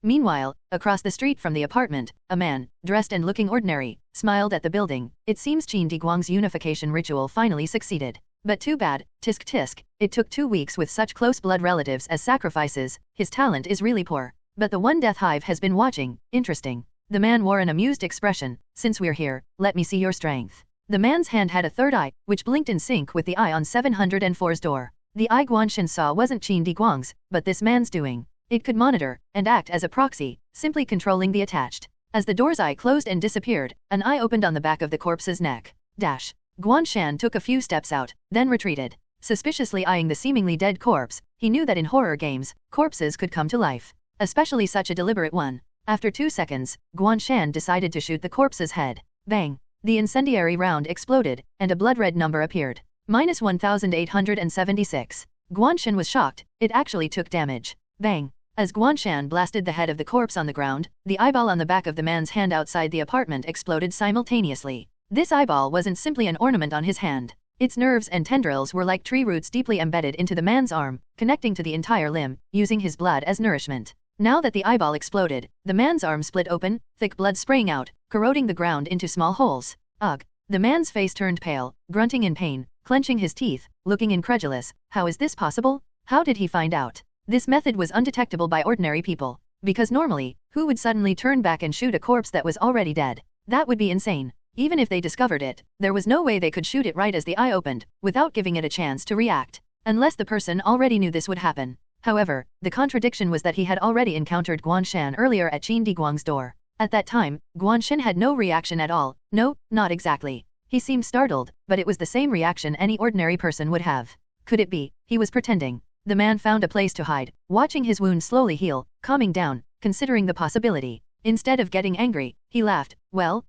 Meanwhile, across the street from the apartment, a man, dressed and looking ordinary, smiled at the building. It seems Qin Di Guang's unification ritual finally succeeded. But too bad, tisk tisk, it took 2 weeks with such close blood relatives as sacrifices. His talent is really poor. But the one Death Hive has been watching, interesting. The man wore an amused expression. "Since we're here, let me see your strength." The man's hand had a third eye, which blinked in sync with the eye on 704's door. The eye Guan Shan saw wasn't Qin Di Guang's, but this man's doing. It could monitor, and act as a proxy, simply controlling the attached As the door's eye closed and disappeared, an eye opened on the back of the corpse's neck. Guan Shan took a few steps out, then retreated. Suspiciously eyeing the seemingly dead corpse, he knew that in horror games, corpses could come to life. Especially such a deliberate one. After 2 seconds, Guan Shan decided to shoot the corpse's head. Bang! The incendiary round exploded, and a blood-red number appeared. -1876. Guan Shan was shocked, it actually took damage. Bang! As Guan Shan blasted the head of the corpse on the ground, the eyeball on the back of the man's hand outside the apartment exploded simultaneously. This eyeball wasn't simply an ornament on his hand. Its nerves and tendrils were like tree roots deeply embedded into the man's arm, connecting to the entire limb, using his blood as nourishment. Now that the eyeball exploded, the man's arm split open, thick blood spraying out, corroding the ground into small holes. Ugh! The man's face turned pale, grunting in pain, clenching his teeth, looking incredulous. How is this possible? How did he find out? This method was undetectable by ordinary people. Because normally, who would suddenly turn back and shoot a corpse that was already dead? That would be insane. Even if they discovered it, there was no way they could shoot it right as the eye opened, without giving it a chance to react. Unless the person already knew this would happen. However, the contradiction was that he had already encountered Guan Shan earlier at Qin Diguang's door. At that time, Guan Shan had no reaction at all. No, not exactly. He seemed startled, but it was the same reaction any ordinary person would have. Could it be he was pretending? The man found a place to hide, watching his wound slowly heal, calming down, considering the possibility. Instead of getting angry, he laughed. Well,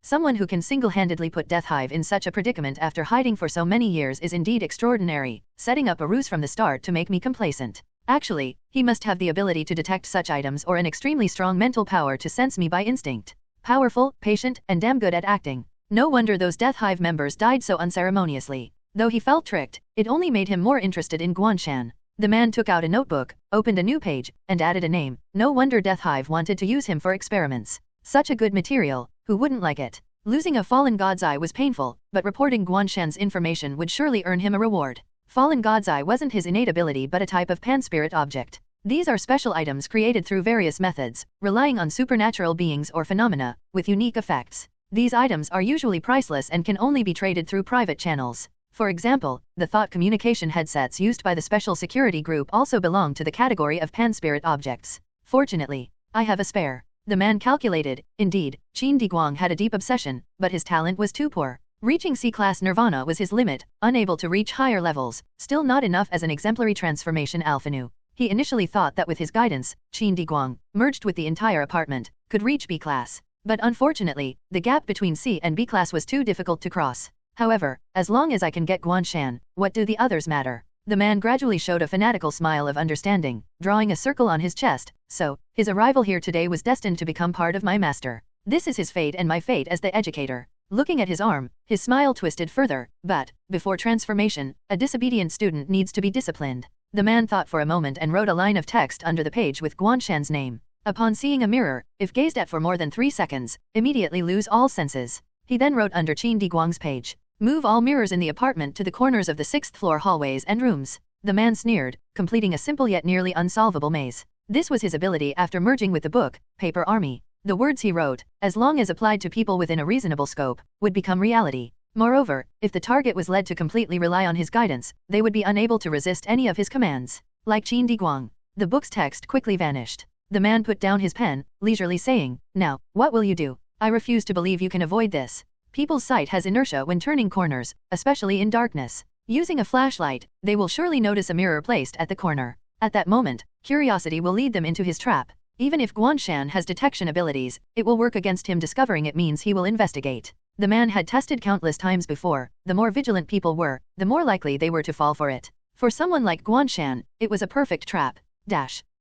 someone who can single-handedly put Death Hive in such a predicament after hiding for so many years is indeed extraordinary, setting up a ruse from the start to make me complacent. Actually, he must have the ability to detect such items or an extremely strong mental power to sense me by instinct. Powerful, patient, and damn good at acting. No wonder those Death Hive members died so unceremoniously. Though he felt tricked, it only made him more interested in Guan Shan. The man took out a notebook, opened a new page, and added a name. No wonder Death Hive wanted to use him for experiments. Such a good material, who wouldn't like it? Losing a fallen god's eye was painful, but reporting Guan Shan's information would surely earn him a reward. Fallen god's eye wasn't his innate ability but a type of pan-spirit object. These are special items created through various methods, relying on supernatural beings or phenomena, with unique effects. These items are usually priceless and can only be traded through private channels. For example, the thought communication headsets used by the special security group also belong to the category of pan-spirit objects. Fortunately, I have a spare. The man calculated. Indeed, Qin Diguang had a deep obsession, but his talent was too poor. Reaching C-class nirvana was his limit, unable to reach higher levels, still not enough as an exemplary transformation alphanu. He initially thought that with his guidance, Qin Diguang, merged with the entire apartment, could reach B-class. But unfortunately, the gap between C and B-class was too difficult to cross. However, as long as I can get Guan Shan, what do the others matter? The man gradually showed a fanatical smile of understanding, drawing a circle on his chest. So, his arrival here today was destined to become part of my master. This is his fate and my fate as the educator. Looking at his arm, his smile twisted further. But, before transformation, a disobedient student needs to be disciplined. The man thought for a moment and wrote a line of text under the page with Guan Shan's name. Upon seeing a mirror, if gazed at for more than 3 seconds, immediately lose all senses. He then wrote under Qin Diguang's page. Move all mirrors in the apartment to the corners of the 6th floor hallways and rooms. The man sneered, completing a simple yet nearly unsolvable maze. This was his ability after merging with the book, Paper Army. The words he wrote, as long as applied to people within a reasonable scope, would become reality. Moreover, if the target was led to completely rely on his guidance, they would be unable to resist any of his commands. Like Qin Diguang, the book's text quickly vanished. The man put down his pen, leisurely saying, "Now, what will you do? I refuse to believe you can avoid this." People's sight has inertia when turning corners, especially in darkness. Using a flashlight, they will surely notice a mirror placed at the corner. At that moment, curiosity will lead them into his trap. Even if Guan Shan has detection abilities, it will work against him. Discovering it means he will investigate. The man had tested countless times before. The more vigilant people were, the more likely they were to fall for it. For someone like Guan Shan, it was a perfect trap.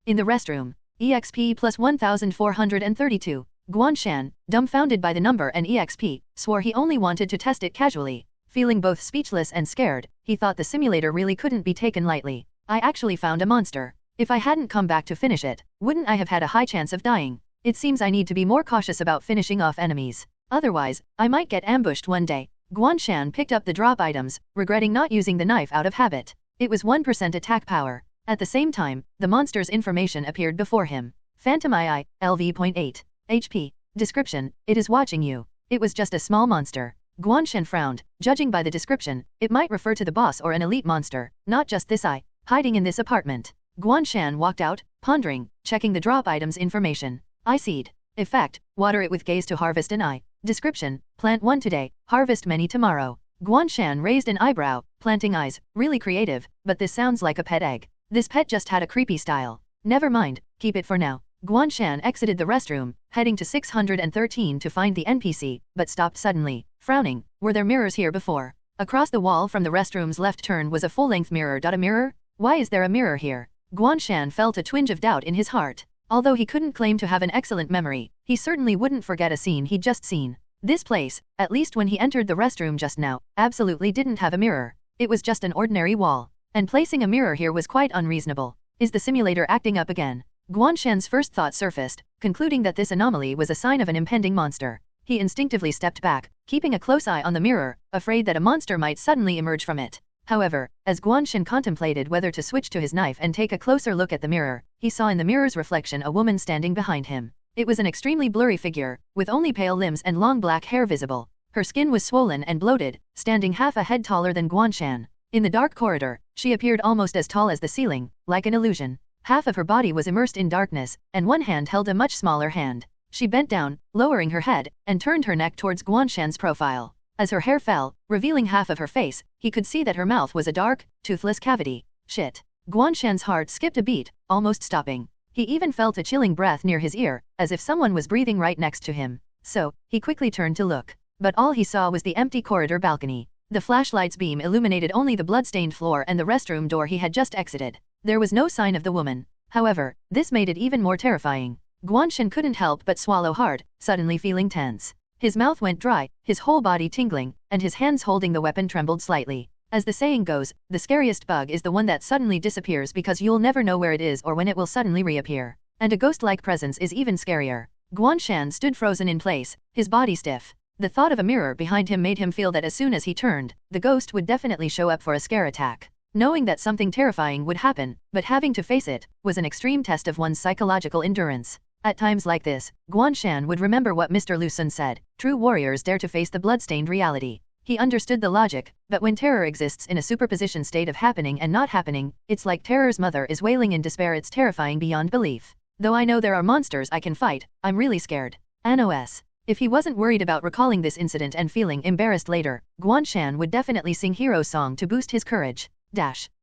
In the restroom. EXP plus 1432. Guan Shan, dumbfounded by the number and EXP, swore he only wanted to test it casually. Feeling both speechless and scared, he thought the simulator really couldn't be taken lightly. I actually found a monster. If I hadn't come back to finish it, wouldn't I have had a high chance of dying? It seems I need to be more cautious about finishing off enemies. Otherwise, I might get ambushed one day. Guan Shan picked up the drop items, regretting not using the knife out of habit. It was 1% attack power. At the same time, the monster's information appeared before him. Phantom II, LV.8. HP. Description, it is watching you. It was just a small monster. Guan Shan frowned. Judging by the description, it might refer to the boss or an elite monster, not just this eye, hiding in this apartment. Guan Shan walked out, pondering, checking the drop items information. I seed. Effect, water it with gaze to harvest an eye. Description, plant one today, harvest many tomorrow. Guan Shan raised an eyebrow, planting eyes, really creative, but this sounds like a pet egg. This pet just had a creepy style. Never mind, keep it for now. Guan Shan exited the restroom, heading to 613 to find the NPC, but stopped suddenly, frowning. Were there mirrors here before? Across the wall from the restroom's left turn was a full-length mirror. A mirror? Why is there a mirror here? Guan Shan felt a twinge of doubt in his heart. Although he couldn't claim to have an excellent memory, he certainly wouldn't forget a scene he'd just seen. This place, at least when he entered the restroom just now, absolutely didn't have a mirror. It was just an ordinary wall. And placing a mirror here was quite unreasonable. Is the simulator acting up again? Guan Shan's first thought surfaced, concluding that this anomaly was a sign of an impending monster. He instinctively stepped back, keeping a close eye on the mirror, afraid that a monster might suddenly emerge from it. However, as Guan Shan contemplated whether to switch to his knife and take a closer look at the mirror, he saw in the mirror's reflection a woman standing behind him. It was an extremely blurry figure, with only pale limbs and long black hair visible. Her skin was swollen and bloated, standing half a head taller than Guan Shan. In the dark corridor, she appeared almost as tall as the ceiling, like an illusion. Half of her body was immersed in darkness, and one hand held a much smaller hand. She bent down, lowering her head, and turned her neck towards Guan Shan's profile. As her hair fell, revealing half of her face, he could see that her mouth was a dark, toothless cavity. Shit. Guan Shan's heart skipped a beat, almost stopping. He even felt a chilling breath near his ear, as if someone was breathing right next to him. So, he quickly turned to look. But all he saw was the empty corridor balcony. The flashlight's beam illuminated only the blood-stained floor and the restroom door he had just exited. There was no sign of the woman. However, this made it even more terrifying. Guan Shan couldn't help but swallow hard, suddenly feeling tense. His mouth went dry, his whole body tingling, and his hands holding the weapon trembled slightly. As the saying goes, the scariest bug is the one that suddenly disappears because you'll never know where it is or when it will suddenly reappear. And a ghost-like presence is even scarier. Guan Shan stood frozen in place, his body stiff. The thought of a mirror behind him made him feel that as soon as he turned, the ghost would definitely show up for a scare attack. Knowing that something terrifying would happen, but having to face it, was an extreme test of one's psychological endurance. At times like this, Guan Shan would remember what Mr. Lu Sun said, true warriors dare to face the blood-stained reality. He understood the logic, but when terror exists in a superposition state of happening and not happening, it's like terror's mother is wailing in despair. It's terrifying beyond belief. Though I know there are monsters I can fight, I'm really scared. NOS. If he wasn't worried about recalling this incident and feeling embarrassed later, Guan Shan would definitely sing Hero's Song to boost his courage.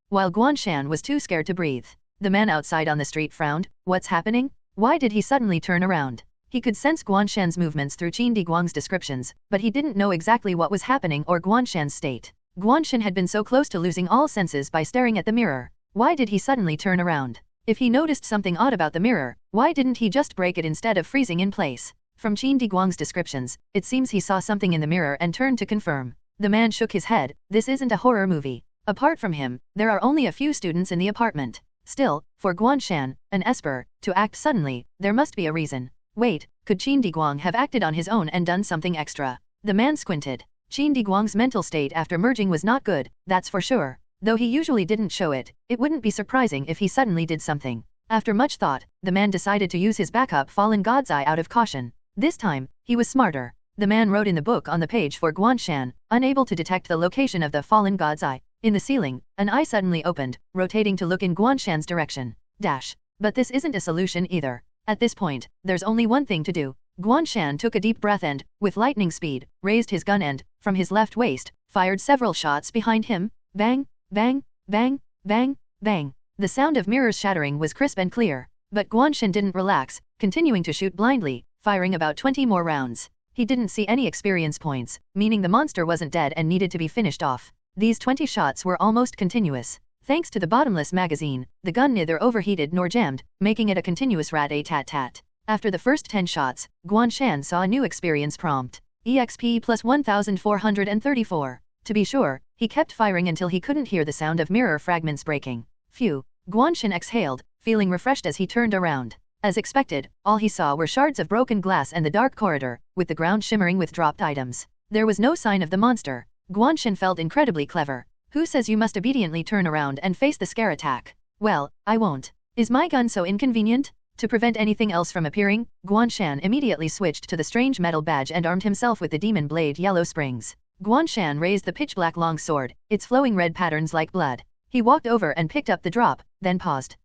While Guan Shan was too scared to breathe. The man outside on the street frowned. What's happening? Why did he suddenly turn around? He could sense Guan Shan's movements through Qin Di Guang's descriptions, but he didn't know exactly what was happening or Guan Shan's state. Guan Shan had been so close to losing all senses by staring at the mirror. Why did he suddenly turn around? If he noticed something odd about the mirror, why didn't he just break it instead of freezing in place? From Qin Di Guang's descriptions, it seems he saw something in the mirror and turned to confirm. The man shook his head. This isn't a horror movie. Apart from him, there are only a few students in the apartment. Still, for Guan Shan, an esper, to act suddenly, there must be a reason. Wait, could Qin Di Guang have acted on his own and done something extra? The man squinted. Qin Di Guang's mental state after merging was not good, that's for sure. Though he usually didn't show it, it wouldn't be surprising if he suddenly did something. After much thought, the man decided to use his backup Fallen God's Eye out of caution. This time, he was smarter. The man wrote in the book on the page for Guan Shan, unable to detect the location of the Fallen God's Eye. In the ceiling, an eye suddenly opened, rotating to look in Guan Shan's direction. But this isn't a solution either. At this point, there's only one thing to do. Guan Shan took a deep breath and, with lightning speed, raised his gun and, from his left waist, fired several shots behind him. Bang, bang, bang, bang, bang. The sound of mirrors shattering was crisp and clear. But Guan Shan didn't relax, continuing to shoot blindly, firing about 20 more rounds. He didn't see any experience points, meaning the monster wasn't dead and needed to be finished off. These 20 shots were almost continuous. Thanks to the bottomless magazine, the gun neither overheated nor jammed, making it a continuous rat-a-tat-tat. After the first 10 shots, Guan Shan saw a new experience prompt. EXP plus 1434. To be sure, he kept firing until he couldn't hear the sound of mirror fragments breaking. Phew. Guan Shan exhaled, feeling refreshed as he turned around. As expected, all he saw were shards of broken glass and the dark corridor, with the ground shimmering with dropped items. There was no sign of the monster. Guan Shan felt incredibly clever. Who says you must obediently turn around and face the scare attack? Well, I won't. Is my gun so inconvenient? To prevent anything else from appearing, Guan Shan immediately switched to the strange metal badge and armed himself with the demon blade yellow springs. Guan Shan raised the pitch-black long sword, its flowing red patterns like blood. He walked over and picked up the drop, then paused.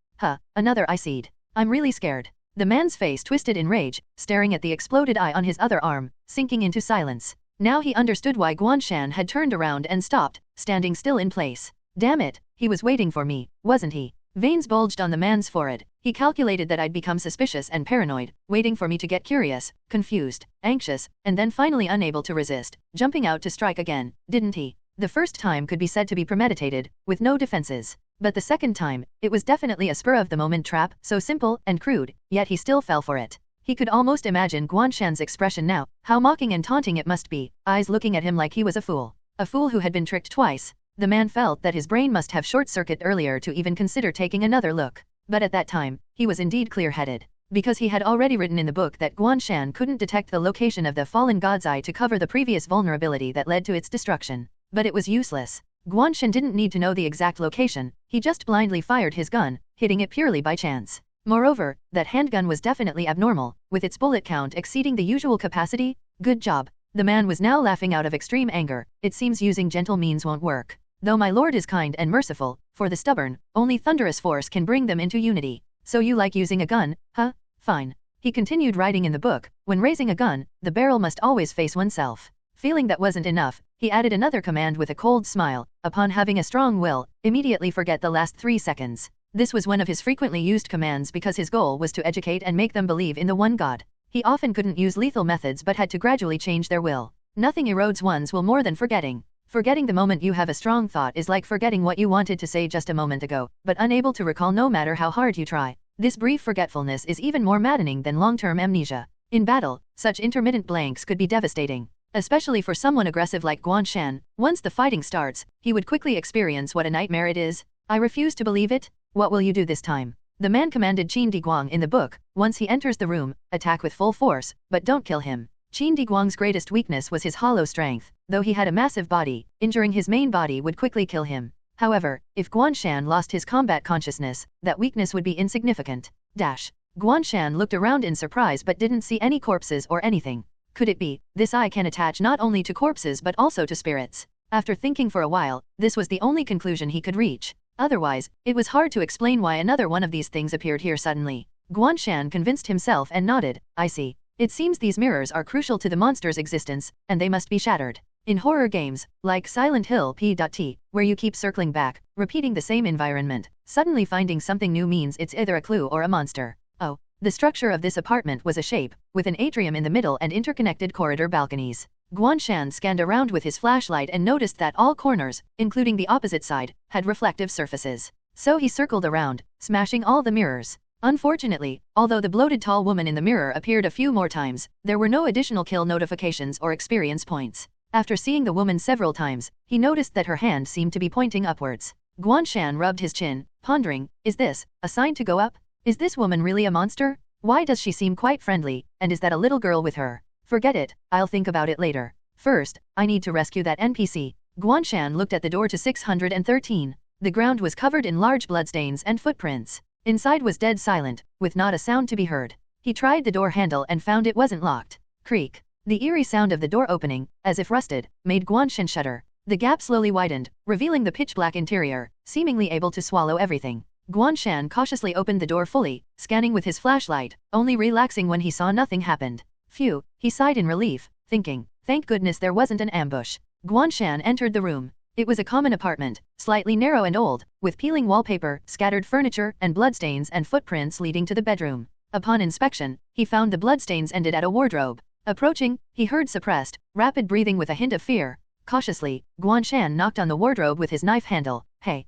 Another eye seed. I'm really scared. The man's face twisted in rage, staring at the exploded eye on his other arm, sinking into silence. Now he understood why Guan Shan had turned around and stopped, standing still in place. Damn it, he was waiting for me, wasn't he? Veins bulged on the man's forehead. He calculated that I'd become suspicious and paranoid, waiting for me to get curious, confused, anxious, and then finally unable to resist, jumping out to strike again, didn't he? The first time could be said to be premeditated, with no defenses. But the second time, it was definitely a spur-of-the-moment trap, so simple and crude, yet he still fell for it. He could almost imagine Guan Shan's expression now, how mocking and taunting it must be, eyes looking at him like he was a fool who had been tricked twice. The man felt that his brain must have short-circuited earlier to even consider taking another look. But at that time, he was indeed clear-headed. Because he had already written in the book that Guan Shan couldn't detect the location of the fallen god's eye to cover the previous vulnerability that led to its destruction. But it was useless. Guan Shan didn't need to know the exact location, he just blindly fired his gun, hitting it purely by chance. Moreover, that handgun was definitely abnormal, with its bullet count exceeding the usual capacity. Good job. The man was now laughing out of extreme anger. It seems using gentle means won't work. Though my lord is kind and merciful, for the stubborn, only thunderous force can bring them into unity. So you like using a gun, huh? Fine. He continued writing in the book, when raising a gun, the barrel must always face oneself. Feeling that wasn't enough, he added another command with a cold smile. Upon having a strong will, immediately forget the last 3 seconds. This was one of his frequently used commands because his goal was to educate and make them believe in the one God. He often couldn't use lethal methods but had to gradually change their will. Nothing erodes one's will more than forgetting. Forgetting the moment you have a strong thought is like forgetting what you wanted to say just a moment ago, but unable to recall no matter how hard you try. This brief forgetfulness is even more maddening than long-term amnesia. In battle, such intermittent blanks could be devastating. Especially for someone aggressive like Guan Shan. Once the fighting starts, he would quickly experience what a nightmare it is. I refuse to believe it. What will you do this time? The man commanded Qin Diguang in the book. Once he enters the room, attack with full force, but don't kill him. Qin Diguang's greatest weakness was his hollow strength. Though he had a massive body, injuring his main body would quickly kill him. However, if Guan Shan lost his combat consciousness, that weakness would be insignificant. Guan Shan looked around in surprise but didn't see any corpses or anything. Could it be, this eye can attach not only to corpses but also to spirits? After thinking for a while, this was the only conclusion he could reach. Otherwise, it was hard to explain why another one of these things appeared here suddenly. Guan Shan convinced himself and nodded. I see. It seems these mirrors are crucial to the monster's existence, and they must be shattered. In horror games, like Silent Hill P.T., where you keep circling back, repeating the same environment, suddenly finding something new means it's either a clue or a monster. Oh, the structure of this apartment was a shape, with an atrium in the middle and interconnected corridor balconies. Guan Shan scanned around with his flashlight and noticed that all corners, including the opposite side, had reflective surfaces. So he circled around, smashing all the mirrors. Unfortunately, although the bloated tall woman in the mirror appeared a few more times, there were no additional kill notifications or experience points. After seeing the woman several times, he noticed that her hand seemed to be pointing upwards. Guan Shan rubbed his chin, pondering, is this a sign to go up? Is this woman really a monster? Why does she seem quite friendly, and is that a little girl with her? Forget it, I'll think about it later. First, I need to rescue that NPC. Guan Shan looked at the door to 613. The ground was covered in large bloodstains and footprints. Inside was dead silent, with not a sound to be heard. He tried the door handle and found it wasn't locked. Creak. The eerie sound of the door opening, as if rusted, made Guan Shan shudder. The gap slowly widened, revealing the pitch-black interior, seemingly able to swallow everything. Guan Shan cautiously opened the door fully, scanning with his flashlight, only relaxing when he saw nothing happened. Phew, he sighed in relief, thinking, thank goodness there wasn't an ambush. Guan Shan entered the room. It was a common apartment, slightly narrow and old, with peeling wallpaper, scattered furniture, and bloodstains and footprints leading to the bedroom. Upon inspection, he found the bloodstains ended at a wardrobe. Approaching, he heard suppressed, rapid breathing with a hint of fear. Cautiously, Guan Shan knocked on the wardrobe with his knife handle. Hey,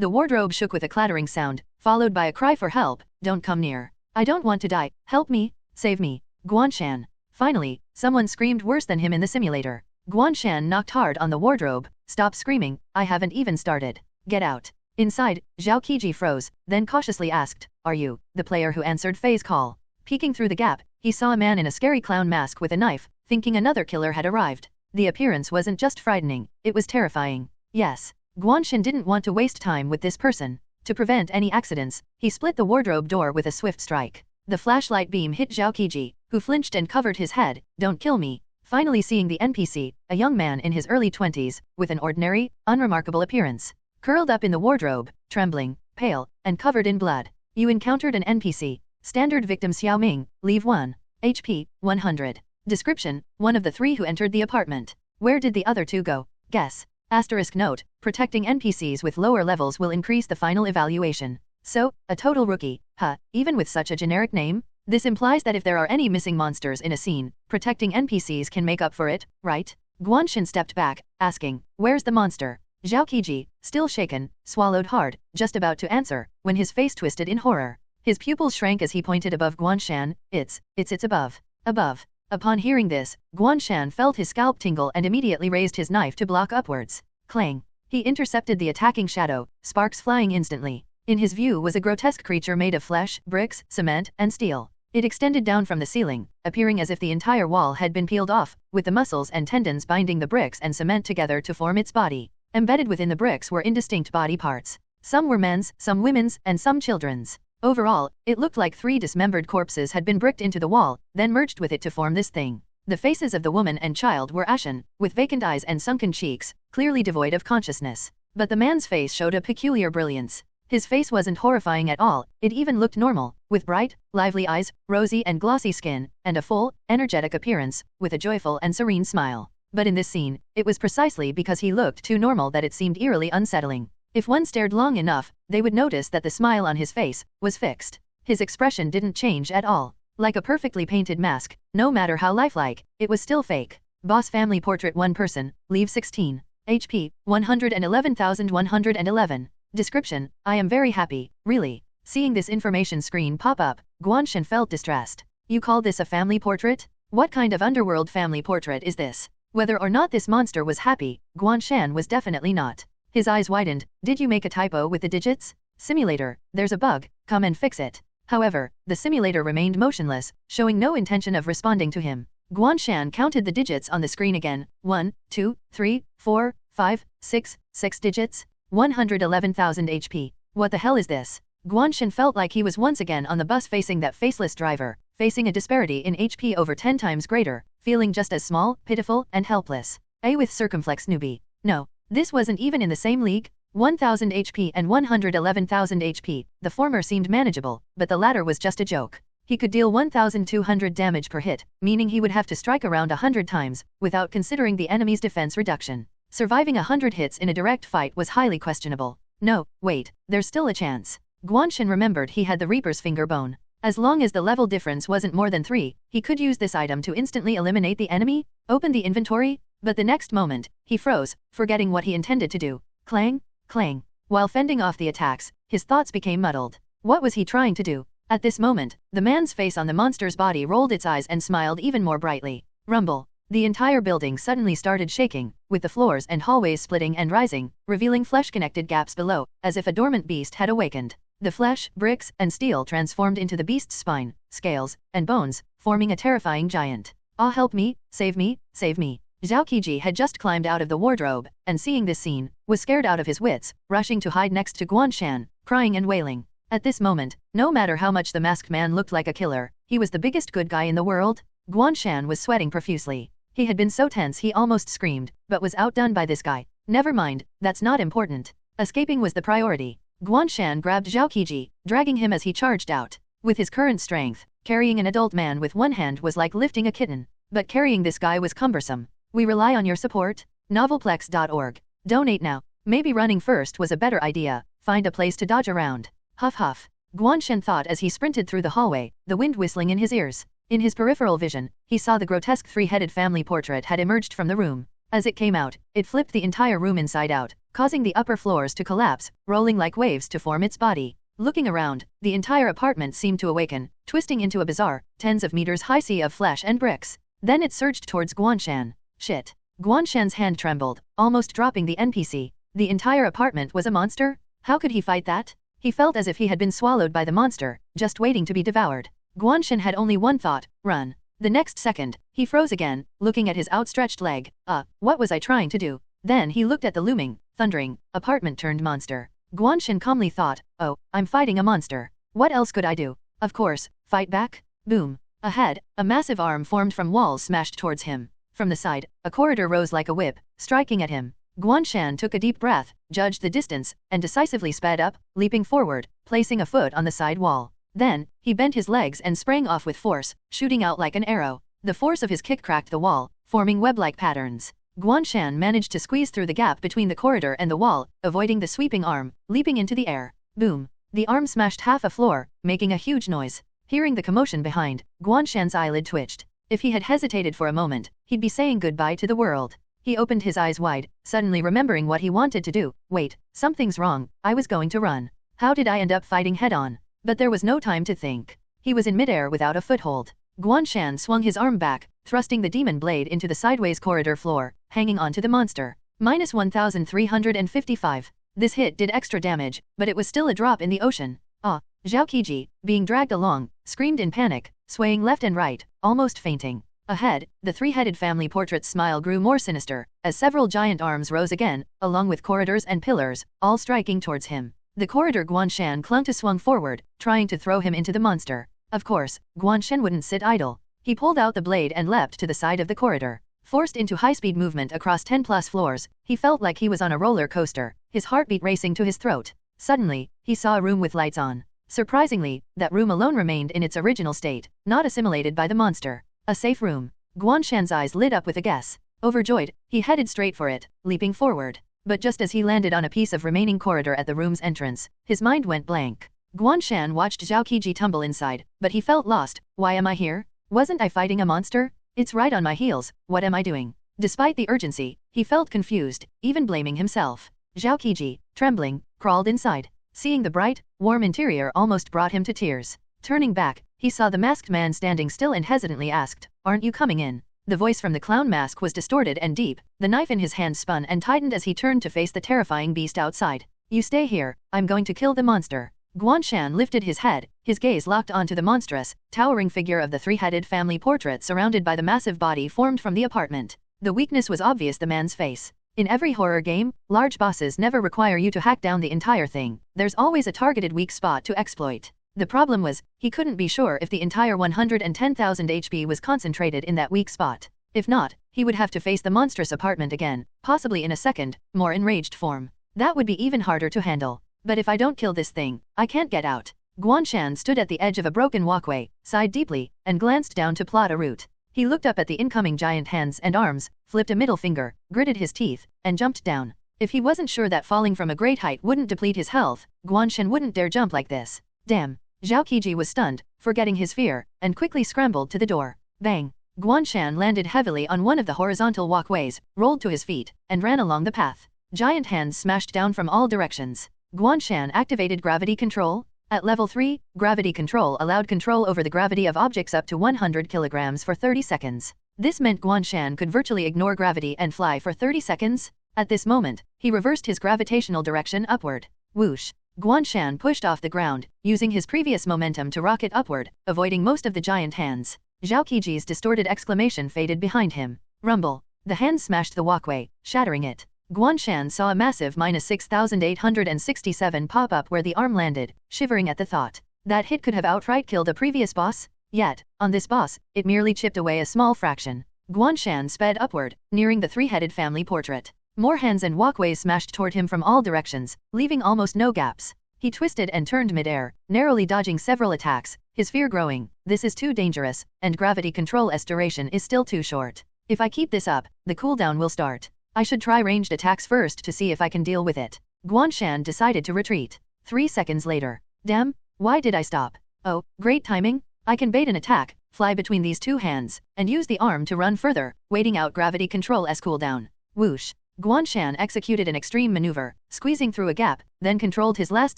The wardrobe shook with a clattering sound, followed by a cry for help. Don't come near. I don't want to die. Help me. Save me. Guan Shan. Finally, someone screamed worse than him in the simulator. Guan Shan knocked hard on the wardrobe. Stop screaming, I haven't even started. Get out. Inside, Zhao Qiji froze, then cautiously asked, are you the player who answered Fei's call? Peeking through the gap, he saw a man in a scary clown mask with a knife, thinking another killer had arrived. The appearance wasn't just frightening, it was terrifying. Yes. Guan Shan didn't want to waste time with this person. To prevent any accidents, he split the wardrobe door with a swift strike. The flashlight beam hit Zhao Qiji, who flinched and covered his head. Don't kill me. Finally seeing the NPC, a young man in his early 20s, with an ordinary, unremarkable appearance. Curled up in the wardrobe, trembling, pale, and covered in blood. You encountered an NPC. Standard victim Xiao Ming, leave 1. HP, 100. Description, one of the 3 who entered the apartment. Where did the other 2 go? Guess. Asterisk note, protecting NPCs with lower levels will increase the final evaluation. So, a total rookie, huh, even with such a generic name? This implies that if there are any missing monsters in a scene, protecting NPCs can make up for it, right? Guan Shan stepped back, asking, where's the monster? Zhao Qiji, still shaken, swallowed hard, just about to answer, when his face twisted in horror. His pupils shrank as he pointed above Guan Shan, it's above. Above. Upon hearing this, Guan Shan felt his scalp tingle and immediately raised his knife to block upwards. Clang. He intercepted the attacking shadow, sparks flying instantly. In his view was a grotesque creature made of flesh, bricks, cement, and steel. It extended down from the ceiling, appearing as if the entire wall had been peeled off, with the muscles and tendons binding the bricks and cement together to form its body. Embedded within the bricks were indistinct body parts. Some were men's, some women's, and some children's. Overall, it looked like 3 dismembered corpses had been bricked into the wall, then merged with it to form this thing. The faces of the woman and child were ashen, with vacant eyes and sunken cheeks, clearly devoid of consciousness. But the man's face showed a peculiar brilliance. His face wasn't horrifying at all, it even looked normal, with bright, lively eyes, rosy and glossy skin, and a full, energetic appearance, with a joyful and serene smile. But in this scene, it was precisely because he looked too normal that it seemed eerily unsettling. If one stared long enough, they would notice that the smile on his face was fixed. His expression didn't change at all. Like a perfectly painted mask, no matter how lifelike, it was still fake. Boss family portrait 1 person, leave 16. HP, 111,111. Description, I am very happy, really. Seeing this information screen pop up, Guan Shan felt distressed. You call this a family portrait? What kind of underworld family portrait is this? Whether or not this monster was happy, Guan Shan was definitely not. His eyes widened. Did you make a typo with the digits? Simulator, there's a bug, come and fix it. However, the simulator remained motionless, showing no intention of responding to him. Guan Shan counted the digits on the screen again. 1, 2, 3, 4, 5, 6, 6 digits. 111,000 HP. What the hell is this? Guan Shan felt like he was once again on the bus facing that faceless driver, facing a disparity in HP over 10 times greater, feeling just as small, pitiful, and helpless. With circumflex newbie. No, this wasn't even in the same league. 1,000 HP and 111,000 HP, the former seemed manageable, but the latter was just a joke. He could deal 1,200 damage per hit, meaning he would have to strike around 100 times, without considering the enemy's defense reduction. Surviving 100 hits in a direct fight was highly questionable. No, wait, there's still a chance. Guan Shan remembered he had the Reaper's finger bone. As long as the level difference wasn't more than 3, he could use this item to instantly eliminate the enemy, open the inventory, but the next moment, he froze, forgetting what he intended to do. Clang, clang. While fending off the attacks, his thoughts became muddled. What was he trying to do? At this moment, the man's face on the monster's body rolled its eyes and smiled even more brightly. Rumble. The entire building suddenly started shaking, with the floors and hallways splitting and rising, revealing flesh-connected gaps below, as if a dormant beast had awakened. The flesh, bricks, and steel transformed into the beast's spine, scales, and bones, forming a terrifying giant. Ah, help me, save me, save me. Zhao Qiji had just climbed out of the wardrobe, and seeing this scene, was scared out of his wits, rushing to hide next to Guan Shan, crying and wailing. At this moment, no matter how much the masked man looked like a killer, he was the biggest good guy in the world. Guan Shan was sweating profusely. He had been so tense he almost screamed, but was outdone by this guy. Never mind, that's not important. Escaping was the priority. Guan Shan grabbed Zhao Qiji, dragging him as he charged out. With his current strength, carrying an adult man with one hand was like lifting a kitten. But carrying this guy was cumbersome. We rely on your support. Novelplex.org. Donate now. Maybe running first was a better idea. Find a place to dodge around. Huff huff. Guan Shan thought as he sprinted through the hallway, the wind whistling in his ears. In his peripheral vision, he saw the grotesque 3-headed family portrait had emerged from the room. As it came out, it flipped the entire room inside out, causing the upper floors to collapse, rolling like waves to form its body. Looking around, the entire apartment seemed to awaken, twisting into a bizarre, tens of meters high sea of flesh and bricks. Then it surged towards Guan Shan. Shit. Guan Shan's hand trembled, almost dropping the NPC. The entire apartment was a monster? How could he fight that? He felt as if he had been swallowed by the monster, just waiting to be devoured. Guan Shan had only one thought, run. The next second, he froze again, looking at his outstretched leg. What was I trying to do? Then he looked at the looming, thundering, apartment-turned-monster. Guan Shan calmly thought, oh, I'm fighting a monster. What else could I do? Of course, fight back? Boom. Ahead, a massive arm formed from walls smashed towards him. From the side, a corridor rose like a whip, striking at him. Guan Shan took a deep breath, judged the distance, and decisively sped up, leaping forward, placing a foot on the side wall. Then, he bent his legs and sprang off with force, shooting out like an arrow. The force of his kick cracked the wall, forming web-like patterns. Guan Shan managed to squeeze through the gap between the corridor and the wall, avoiding the sweeping arm, leaping into the air. Boom! The arm smashed half a floor, making a huge noise. Hearing the commotion behind, Guan Shan's eyelid twitched. If he had hesitated for a moment, he'd be saying goodbye to the world. He opened his eyes wide, suddenly remembering what he wanted to do. Wait, something's wrong, I was going to run. How did I end up fighting head-on? But there was no time to think. He was in midair without a foothold. Guan Shan swung his arm back, thrusting the demon blade into the sideways corridor floor, hanging onto the monster. Minus 1355. This hit did extra damage, but it was still a drop in the ocean. Ah! Zhao Qiji, being dragged along, screamed in panic, swaying left and right, almost fainting. Ahead, the three-headed family portrait's smile grew more sinister, as several giant arms rose again, along with corridors and pillars, all striking towards him. The corridor Guan Shan clung to swung forward, trying to throw him into the monster. Of course, Guan Shan wouldn't sit idle. He pulled out the blade and leapt to the side of the corridor. Forced into high-speed movement across 10+ floors, he felt like he was on a roller coaster, his heartbeat racing to his throat. Suddenly, he saw a room with lights on. Surprisingly, that room alone remained in its original state, not assimilated by the monster. A safe room. Guan Shan's eyes lit up with a guess. Overjoyed, he headed straight for it, leaping forward. But just as he landed on a piece of remaining corridor at the room's entrance, his mind went blank. Guan Shan watched Zhao Qiji tumble inside, but he felt lost. Why am I here? Wasn't I fighting a monster? It's right on my heels, what am I doing? Despite the urgency, he felt confused, even blaming himself. Zhao Qiji, trembling, crawled inside. Seeing the bright, warm interior almost brought him to tears. Turning back, he saw the masked man standing still and hesitantly asked, "Aren't you coming in?" The voice from the clown mask was distorted and deep, the knife in his hand spun and tightened as he turned to face the terrifying beast outside. "You stay here, I'm going to kill the monster." Guan Shan lifted his head, his gaze locked onto the monstrous, towering figure of the three-headed family portrait surrounded by the massive body formed from the apartment. The weakness was obvious the man's face. In every horror game, large bosses never require you to hack down the entire thing. There's always a targeted weak spot to exploit. The problem was, he couldn't be sure if the entire 110,000 HP was concentrated in that weak spot. If not, he would have to face the monstrous apartment again, possibly in a second, more enraged form. That would be even harder to handle. But if I don't kill this thing, I can't get out. Guan Shan stood at the edge of a broken walkway, sighed deeply, and glanced down to plot a route. He looked up at the incoming giant hands and arms, flipped a middle finger, gritted his teeth, and jumped down. If he wasn't sure that falling from a great height wouldn't deplete his health, Guan Shan wouldn't dare jump like this. Damn. Zhao Qiji was stunned, forgetting his fear, and quickly scrambled to the door. Bang! Guan Shan landed heavily on one of the horizontal walkways, rolled to his feet, and ran along the path. Giant hands smashed down from all directions. Guan Shan activated gravity control. At level 3, gravity control allowed control over the gravity of objects up to 100 kilograms for 30 seconds. This meant Guan Shan could virtually ignore gravity and fly for 30 seconds. At this moment, he reversed his gravitational direction upward. Whoosh! Guan Shan pushed off the ground, using his previous momentum to rocket upward, avoiding most of the giant hands. Zhao Qiji's distorted exclamation faded behind him. Rumble! The hands smashed the walkway, shattering it. Guan Shan saw a massive -6867 pop up where the arm landed, shivering at the thought. That hit could have outright killed a previous boss? Yet, on this boss, it merely chipped away a small fraction. Guan Shan sped upward, nearing the three-headed family portrait. More hands and walkways smashed toward him from all directions, leaving almost no gaps. He twisted and turned mid-air, narrowly dodging several attacks, his fear growing. This is too dangerous, and gravity control's duration is still too short. If I keep this up, the cooldown will start. I should try ranged attacks first to see if I can deal with it. Guan Shan decided to retreat. 3 seconds later. Damn, why did I stop? Oh, great timing. I can bait an attack, fly between these two hands, and use the arm to run further, waiting out gravity control's cooldown. Whoosh! Guan Shan executed an extreme maneuver, squeezing through a gap, then controlled his last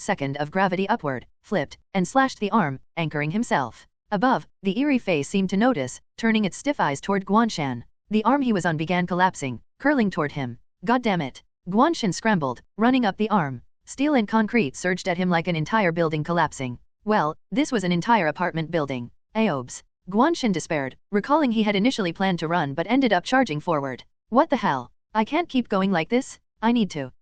second of gravity upward, flipped, and slashed the arm, anchoring himself. Above, the eerie face seemed to notice, turning its stiff eyes toward Guan Shan. The arm he was on began collapsing, curling toward him. God damn it! Guan Shan scrambled, running up the arm. Steel and concrete surged at him like an entire building collapsing. Well, this was an entire apartment building. Aobs! Guan Shan despaired, recalling he had initially planned to run but ended up charging forward. What the hell? I can't keep going like this. I need to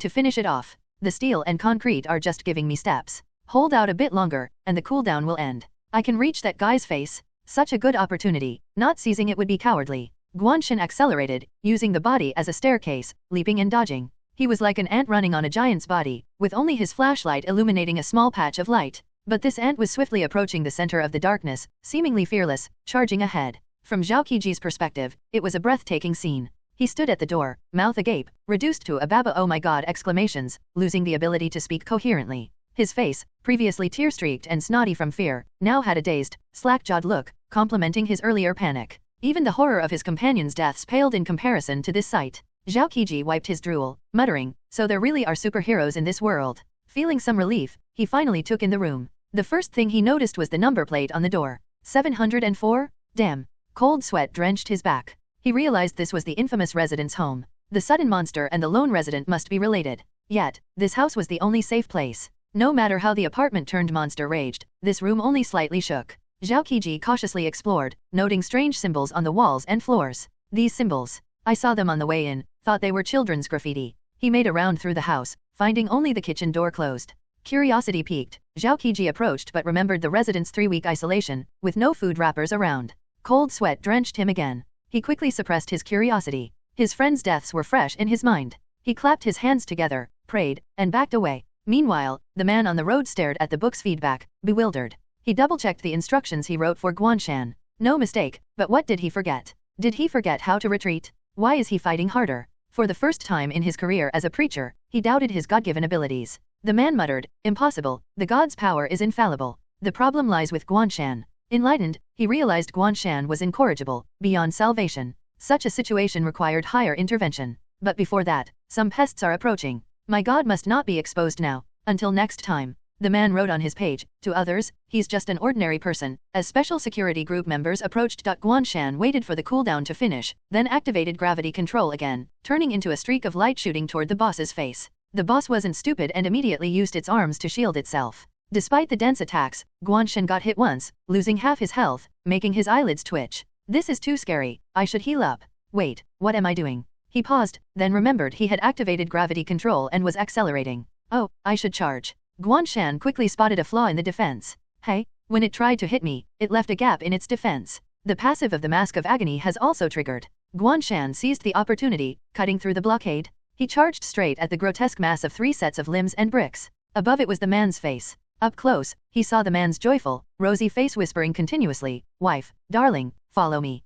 finish it off. The steel and concrete are just giving me steps. Hold out a bit longer, and the cooldown will end. I can reach that guy's face. Such a good opportunity. Not seizing it would be cowardly. Guan Shan accelerated, using the body as a staircase, leaping and dodging. He was like an ant running on a giant's body, with only his flashlight illuminating a small patch of light. But this ant was swiftly approaching the center of the darkness, seemingly fearless, charging ahead. From Zhao Qiji's perspective, it was a breathtaking scene. He stood at the door, mouth agape, reduced to a baba oh my god exclamations, losing the ability to speak coherently. His face, previously tear-streaked and snotty from fear, now had a dazed, slack-jawed look, complementing his earlier panic. Even the horror of his companions' deaths paled in comparison to this sight. Zhao Qiji wiped his drool, muttering, so there really are superheroes in this world. Feeling some relief, he finally took in the room. The first thing he noticed was the number plate on the door. 704? Damn. Cold sweat drenched his back. He realized this was the infamous resident's home. The sudden monster and the lone resident must be related. Yet, this house was the only safe place. No matter how the apartment turned monster raged, this room only slightly shook. Zhao Qiji cautiously explored, noting strange symbols on the walls and floors. These symbols. I saw them on the way in, thought they were children's graffiti. He made a round through the house, finding only the kitchen door closed. Curiosity piqued, Zhao Qiji approached but remembered the resident's 3-week isolation, with no food wrappers around. Cold sweat drenched him again. He quickly suppressed his curiosity. His friends' deaths were fresh in his mind. He clapped his hands together, prayed, and backed away. Meanwhile, the man on the road stared at the book's feedback, bewildered. He double-checked the instructions he wrote for Guan Shan. No mistake, but what did he forget? Did he forget how to retreat? Why is he fighting harder? For the first time in his career as a preacher, he doubted his God-given abilities. The man muttered, impossible, the god's power is infallible. The problem lies with Guan Shan. Enlightened, he realized Guan Shan was incorrigible, beyond salvation. Such a situation required higher intervention. But before that, some pests are approaching. My god must not be exposed now. Until next time. The man wrote on his page, to others, he's just an ordinary person. As special security group members approached, Guan Shan waited for the cooldown to finish, then activated gravity control again, turning into a streak of light shooting toward the boss's face. The boss wasn't stupid and immediately used its arms to shield itself. Despite the dense attacks, Guan Shan got hit once, losing half his health, making his eyelids twitch. This is too scary, I should heal up. Wait, what am I doing? He paused, then remembered he had activated gravity control and was accelerating. Oh, I should charge. Guan Shan quickly spotted a flaw in the defense. Hey, when it tried to hit me, it left a gap in its defense. The passive of the Mask of Agony has also triggered. Guan Shan seized the opportunity, cutting through the blockade. He charged straight at the grotesque mass of 3 sets of limbs and bricks. Above it was the man's face. Up close, he saw the man's joyful, rosy face whispering continuously, wife, darling, follow me,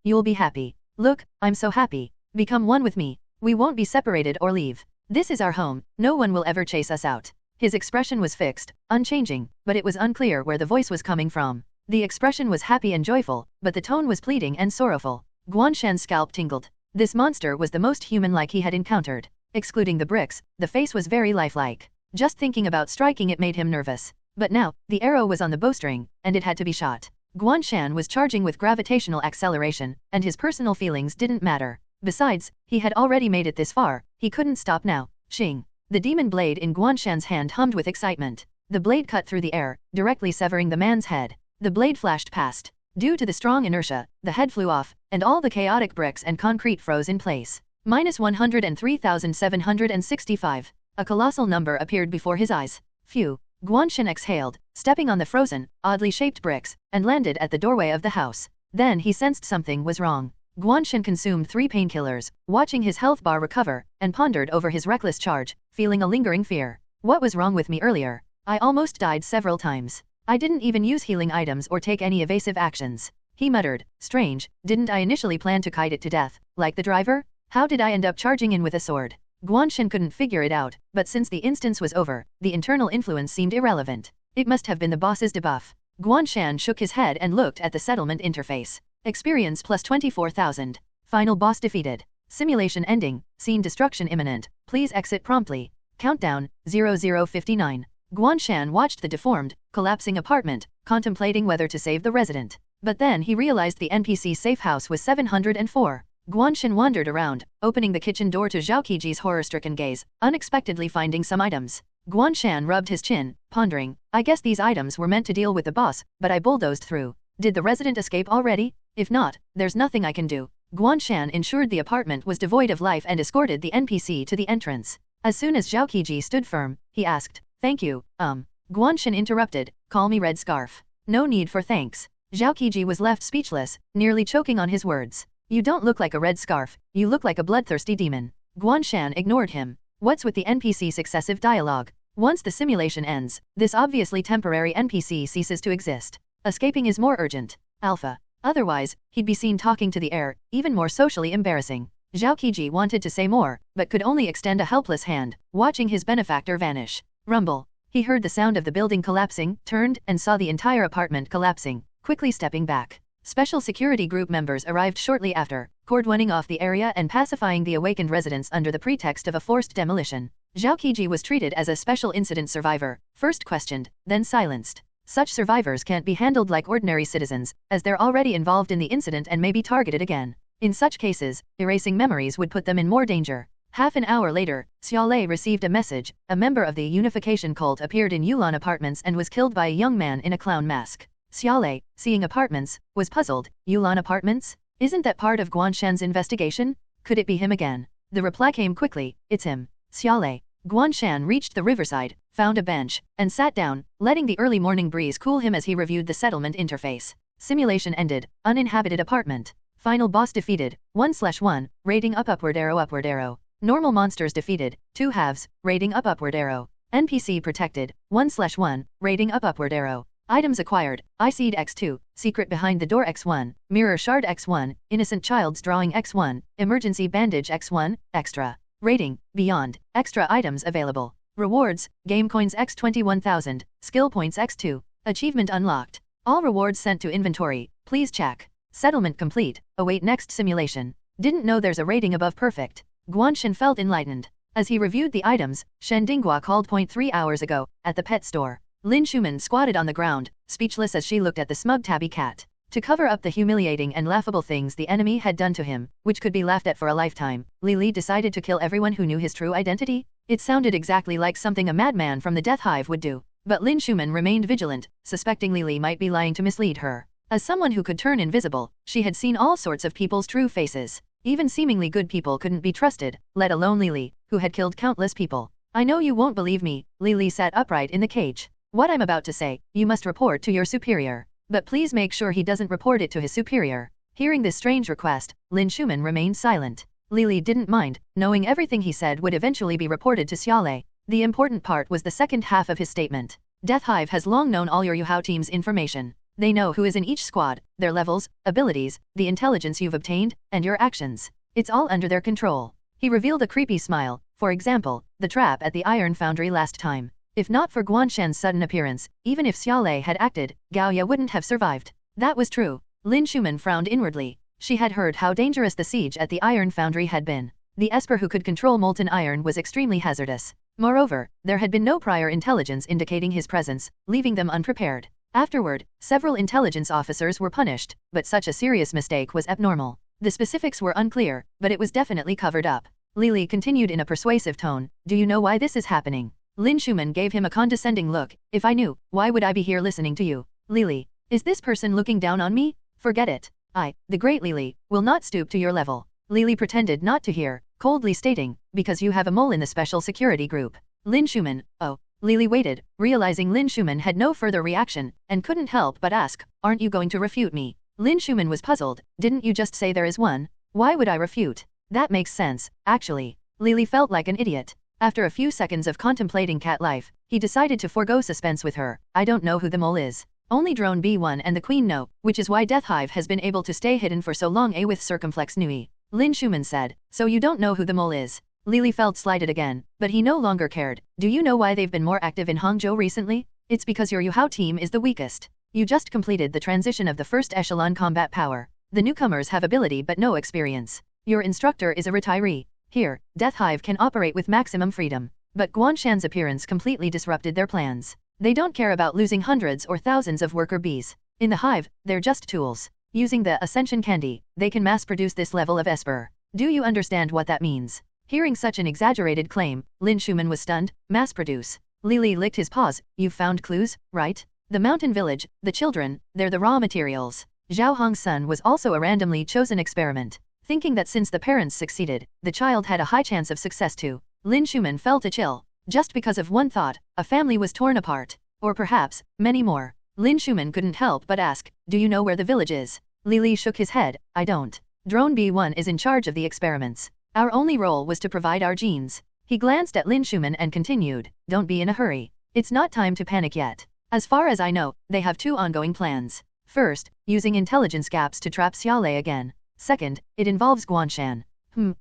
you'll be happy. Look, I'm so happy. Become one with me. We won't be separated or leave. This is our home, no one will ever chase us out. His expression was fixed, unchanging, but it was unclear where the voice was coming from. The expression was happy and joyful, but the tone was pleading and sorrowful. Guan Shan's scalp tingled. This monster was the most human-like he had encountered. Excluding the bricks, the face was very lifelike. Just thinking about striking it made him nervous. But now, the arrow was on the bowstring, and it had to be shot. Guan Shan was charging with gravitational acceleration, and his personal feelings didn't matter. Besides, he had already made it this far, he couldn't stop now. Shing. The demon blade in Guan Shan's hand hummed with excitement. The blade cut through the air, directly severing the man's head. The blade flashed past. Due to the strong inertia, the head flew off, and all the chaotic bricks and concrete froze in place. -103,765. A colossal number appeared before his eyes. Phew. Guan Shan exhaled, stepping on the frozen, oddly shaped bricks, and landed at the doorway of the house. Then he sensed something was wrong. Guan Shan consumed 3 painkillers, watching his health bar recover, and pondered over his reckless charge, feeling a lingering fear. What was wrong with me earlier? I almost died several times. I didn't even use healing items or take any evasive actions. He muttered, strange, didn't I initially plan to kite it to death, like the driver? How did I end up charging in with a sword? Guan Shan couldn't figure it out, but since the instance was over, the internal influence seemed irrelevant. It must have been the boss's debuff. Guan Shan shook his head and looked at the settlement interface. Experience plus 24,000. Final boss defeated. Simulation ending. Scene destruction imminent. Please exit promptly. Countdown, 0059. Guan Shan watched the deformed, collapsing apartment, contemplating whether to save the resident. But then he realized the NPC safe house was 704. Guan Shan wandered around, opening the kitchen door to Zhao Qiji's horror-stricken gaze, unexpectedly finding some items. Guan Shan rubbed his chin, pondering, I guess these items were meant to deal with the boss, but I bulldozed through. Did the resident escape already? If not, there's nothing I can do. Guan Shan ensured the apartment was devoid of life and escorted the NPC to the entrance. As soon as Zhao Qiji stood firm, he asked, thank you, Guan Shan interrupted, call me Red Scarf. No need for thanks. Zhao Qiji was left speechless, nearly choking on his words. You don't look like a red scarf, you look like a bloodthirsty demon. Guan Shan ignored him. What's with the NPC's excessive dialogue? Once the simulation ends, this obviously temporary NPC ceases to exist. Escaping is more urgent. Alpha. Otherwise, he'd be seen talking to the air, even more socially embarrassing. Zhao Qiji wanted to say more, but could only extend a helpless hand, watching his benefactor vanish. Rumble. He heard the sound of the building collapsing, turned, and saw the entire apartment collapsing, quickly stepping back. Special security group members arrived shortly after, cordoning off the area and pacifying the awakened residents under the pretext of a forced demolition. Zhao Qiji was treated as a special incident survivor, first questioned, then silenced. Such survivors can't be handled like ordinary citizens, as they're already involved in the incident and may be targeted again. In such cases, erasing memories would put them in more danger. Half an hour later, Xiaolei received a message. A member of the Unification cult appeared in Yulan apartments and was killed by a young man in a clown mask. Xiaolei, seeing apartments, was puzzled. Yulan apartments? Isn't that part of Guan Shan's investigation? Could it be him again? The reply came quickly, it's him. Xiaolei. Guan Shan reached the riverside, found a bench, and sat down, letting the early morning breeze cool him as he reviewed the settlement interface. Simulation ended. Uninhabited apartment. Final boss defeated. 1/1. Rating up upward arrow. Normal monsters defeated. 2 halves. Rating up upward arrow. NPC protected. 1/1. Rating up upward arrow. Items acquired. Eye Seed X2, Secret Behind the Door X1, Mirror Shard X1, Innocent Child's Drawing X1, Emergency Bandage X1, Extra. Rating, Beyond, Extra items available. Rewards, Game Coins X21,000, Skill Points X2, Achievement unlocked. All rewards sent to inventory, please check. Settlement complete, await next simulation. Didn't know there's a rating above perfect. Guan Shan felt enlightened. As he reviewed the items, Shen Dinghua called 3 hours ago, at the pet store. Lin Shuman squatted on the ground, speechless as she looked at the smug tabby cat. To cover up the humiliating and laughable things the enemy had done to him, which could be laughed at for a lifetime, Li Li decided to kill everyone who knew his true identity? It sounded exactly like something a madman from the Death Hive would do. But Lin Shuman remained vigilant, suspecting Li Li might be lying to mislead her. As someone who could turn invisible, she had seen all sorts of people's true faces. Even seemingly good people couldn't be trusted, let alone Li Li, who had killed countless people. I know you won't believe me. Li Li sat upright in the cage. What I'm about to say, you must report to your superior. But please make sure he doesn't report it to his superior. Hearing this strange request, Lin Shuman remained silent. Li Li didn't mind, knowing everything he said would eventually be reported to Xiaolei. The important part was the second half of his statement. Death Hive has long known all your Yuhao team's information. They know who is in each squad, their levels, abilities, the intelligence you've obtained, and your actions. It's all under their control. He revealed a creepy smile, for example, the trap at the Iron Foundry last time. If not for Guan Shan's sudden appearance, even if Xiaolei had acted, Gaoya wouldn't have survived. That was true. Lin Shuman frowned inwardly. She had heard how dangerous the siege at the Iron Foundry had been. The Esper who could control molten iron was extremely hazardous. Moreover, there had been no prior intelligence indicating his presence, leaving them unprepared. Afterward, several intelligence officers were punished, but such a serious mistake was abnormal. The specifics were unclear, but it was definitely covered up. Li Li continued in a persuasive tone, "Do you know why this is happening?" Lin Shuman gave him a condescending look. "If I knew, why would I be here listening to you?" "Li Li, is this person looking down on me? Forget it. I, the great Li Li, will not stoop to your level." Li Li pretended not to hear, coldly stating, "Because you have a mole in the special security group." Lin Shuman, "Oh." Li Li waited, realizing Lin Shuman had no further reaction, and couldn't help but ask, "Aren't you going to refute me?" Lin Shuman was puzzled. "Didn't you just say there is one? Why would I refute?" "That makes sense, actually." Li Li felt like an idiot. After a few seconds of contemplating cat life, he decided to forego suspense with her. "I don't know who the mole is. Only Drone B1 and the Queen know, which is why Death Hive has been able to stay hidden for so long with Circumflex Nui." Lin Shuman said, "So you don't know who the mole is?" Li Li felt slighted again, but he no longer cared. "Do you know why they've been more active in Hangzhou recently? It's because your Yuhao team is the weakest. You just completed the transition of the first echelon combat power. The newcomers have ability but no experience. Your instructor is a retiree. Here, Death Hive can operate with maximum freedom. But Guan Shan's appearance completely disrupted their plans. They don't care about losing hundreds or thousands of worker bees. In the Hive, they're just tools. Using the Ascension Candy, they can mass-produce this level of Esper. Do you understand what that means?" Hearing such an exaggerated claim, Lin Shuman was stunned. "Mass-produce?" Li Li licked his paws. "You've found clues, right? The mountain village, the children, they're the raw materials." Zhao Hong's son was also a randomly chosen experiment. Thinking that since the parents succeeded, the child had a high chance of success too. Lin Shuman felt a chill. Just because of one thought, a family was torn apart. Or perhaps, many more. Lin Shuman couldn't help but ask, "Do you know where the village is?" Li Li shook his head. "I don't. Drone B1 is in charge of the experiments. Our only role was to provide our genes." He glanced at Lin Schumann and continued, "Don't be in a hurry. It's not time to panic yet. As far as I know, they have two ongoing plans. First, using intelligence gaps to trap Xiaolei again. Second, it involves Guan Shan.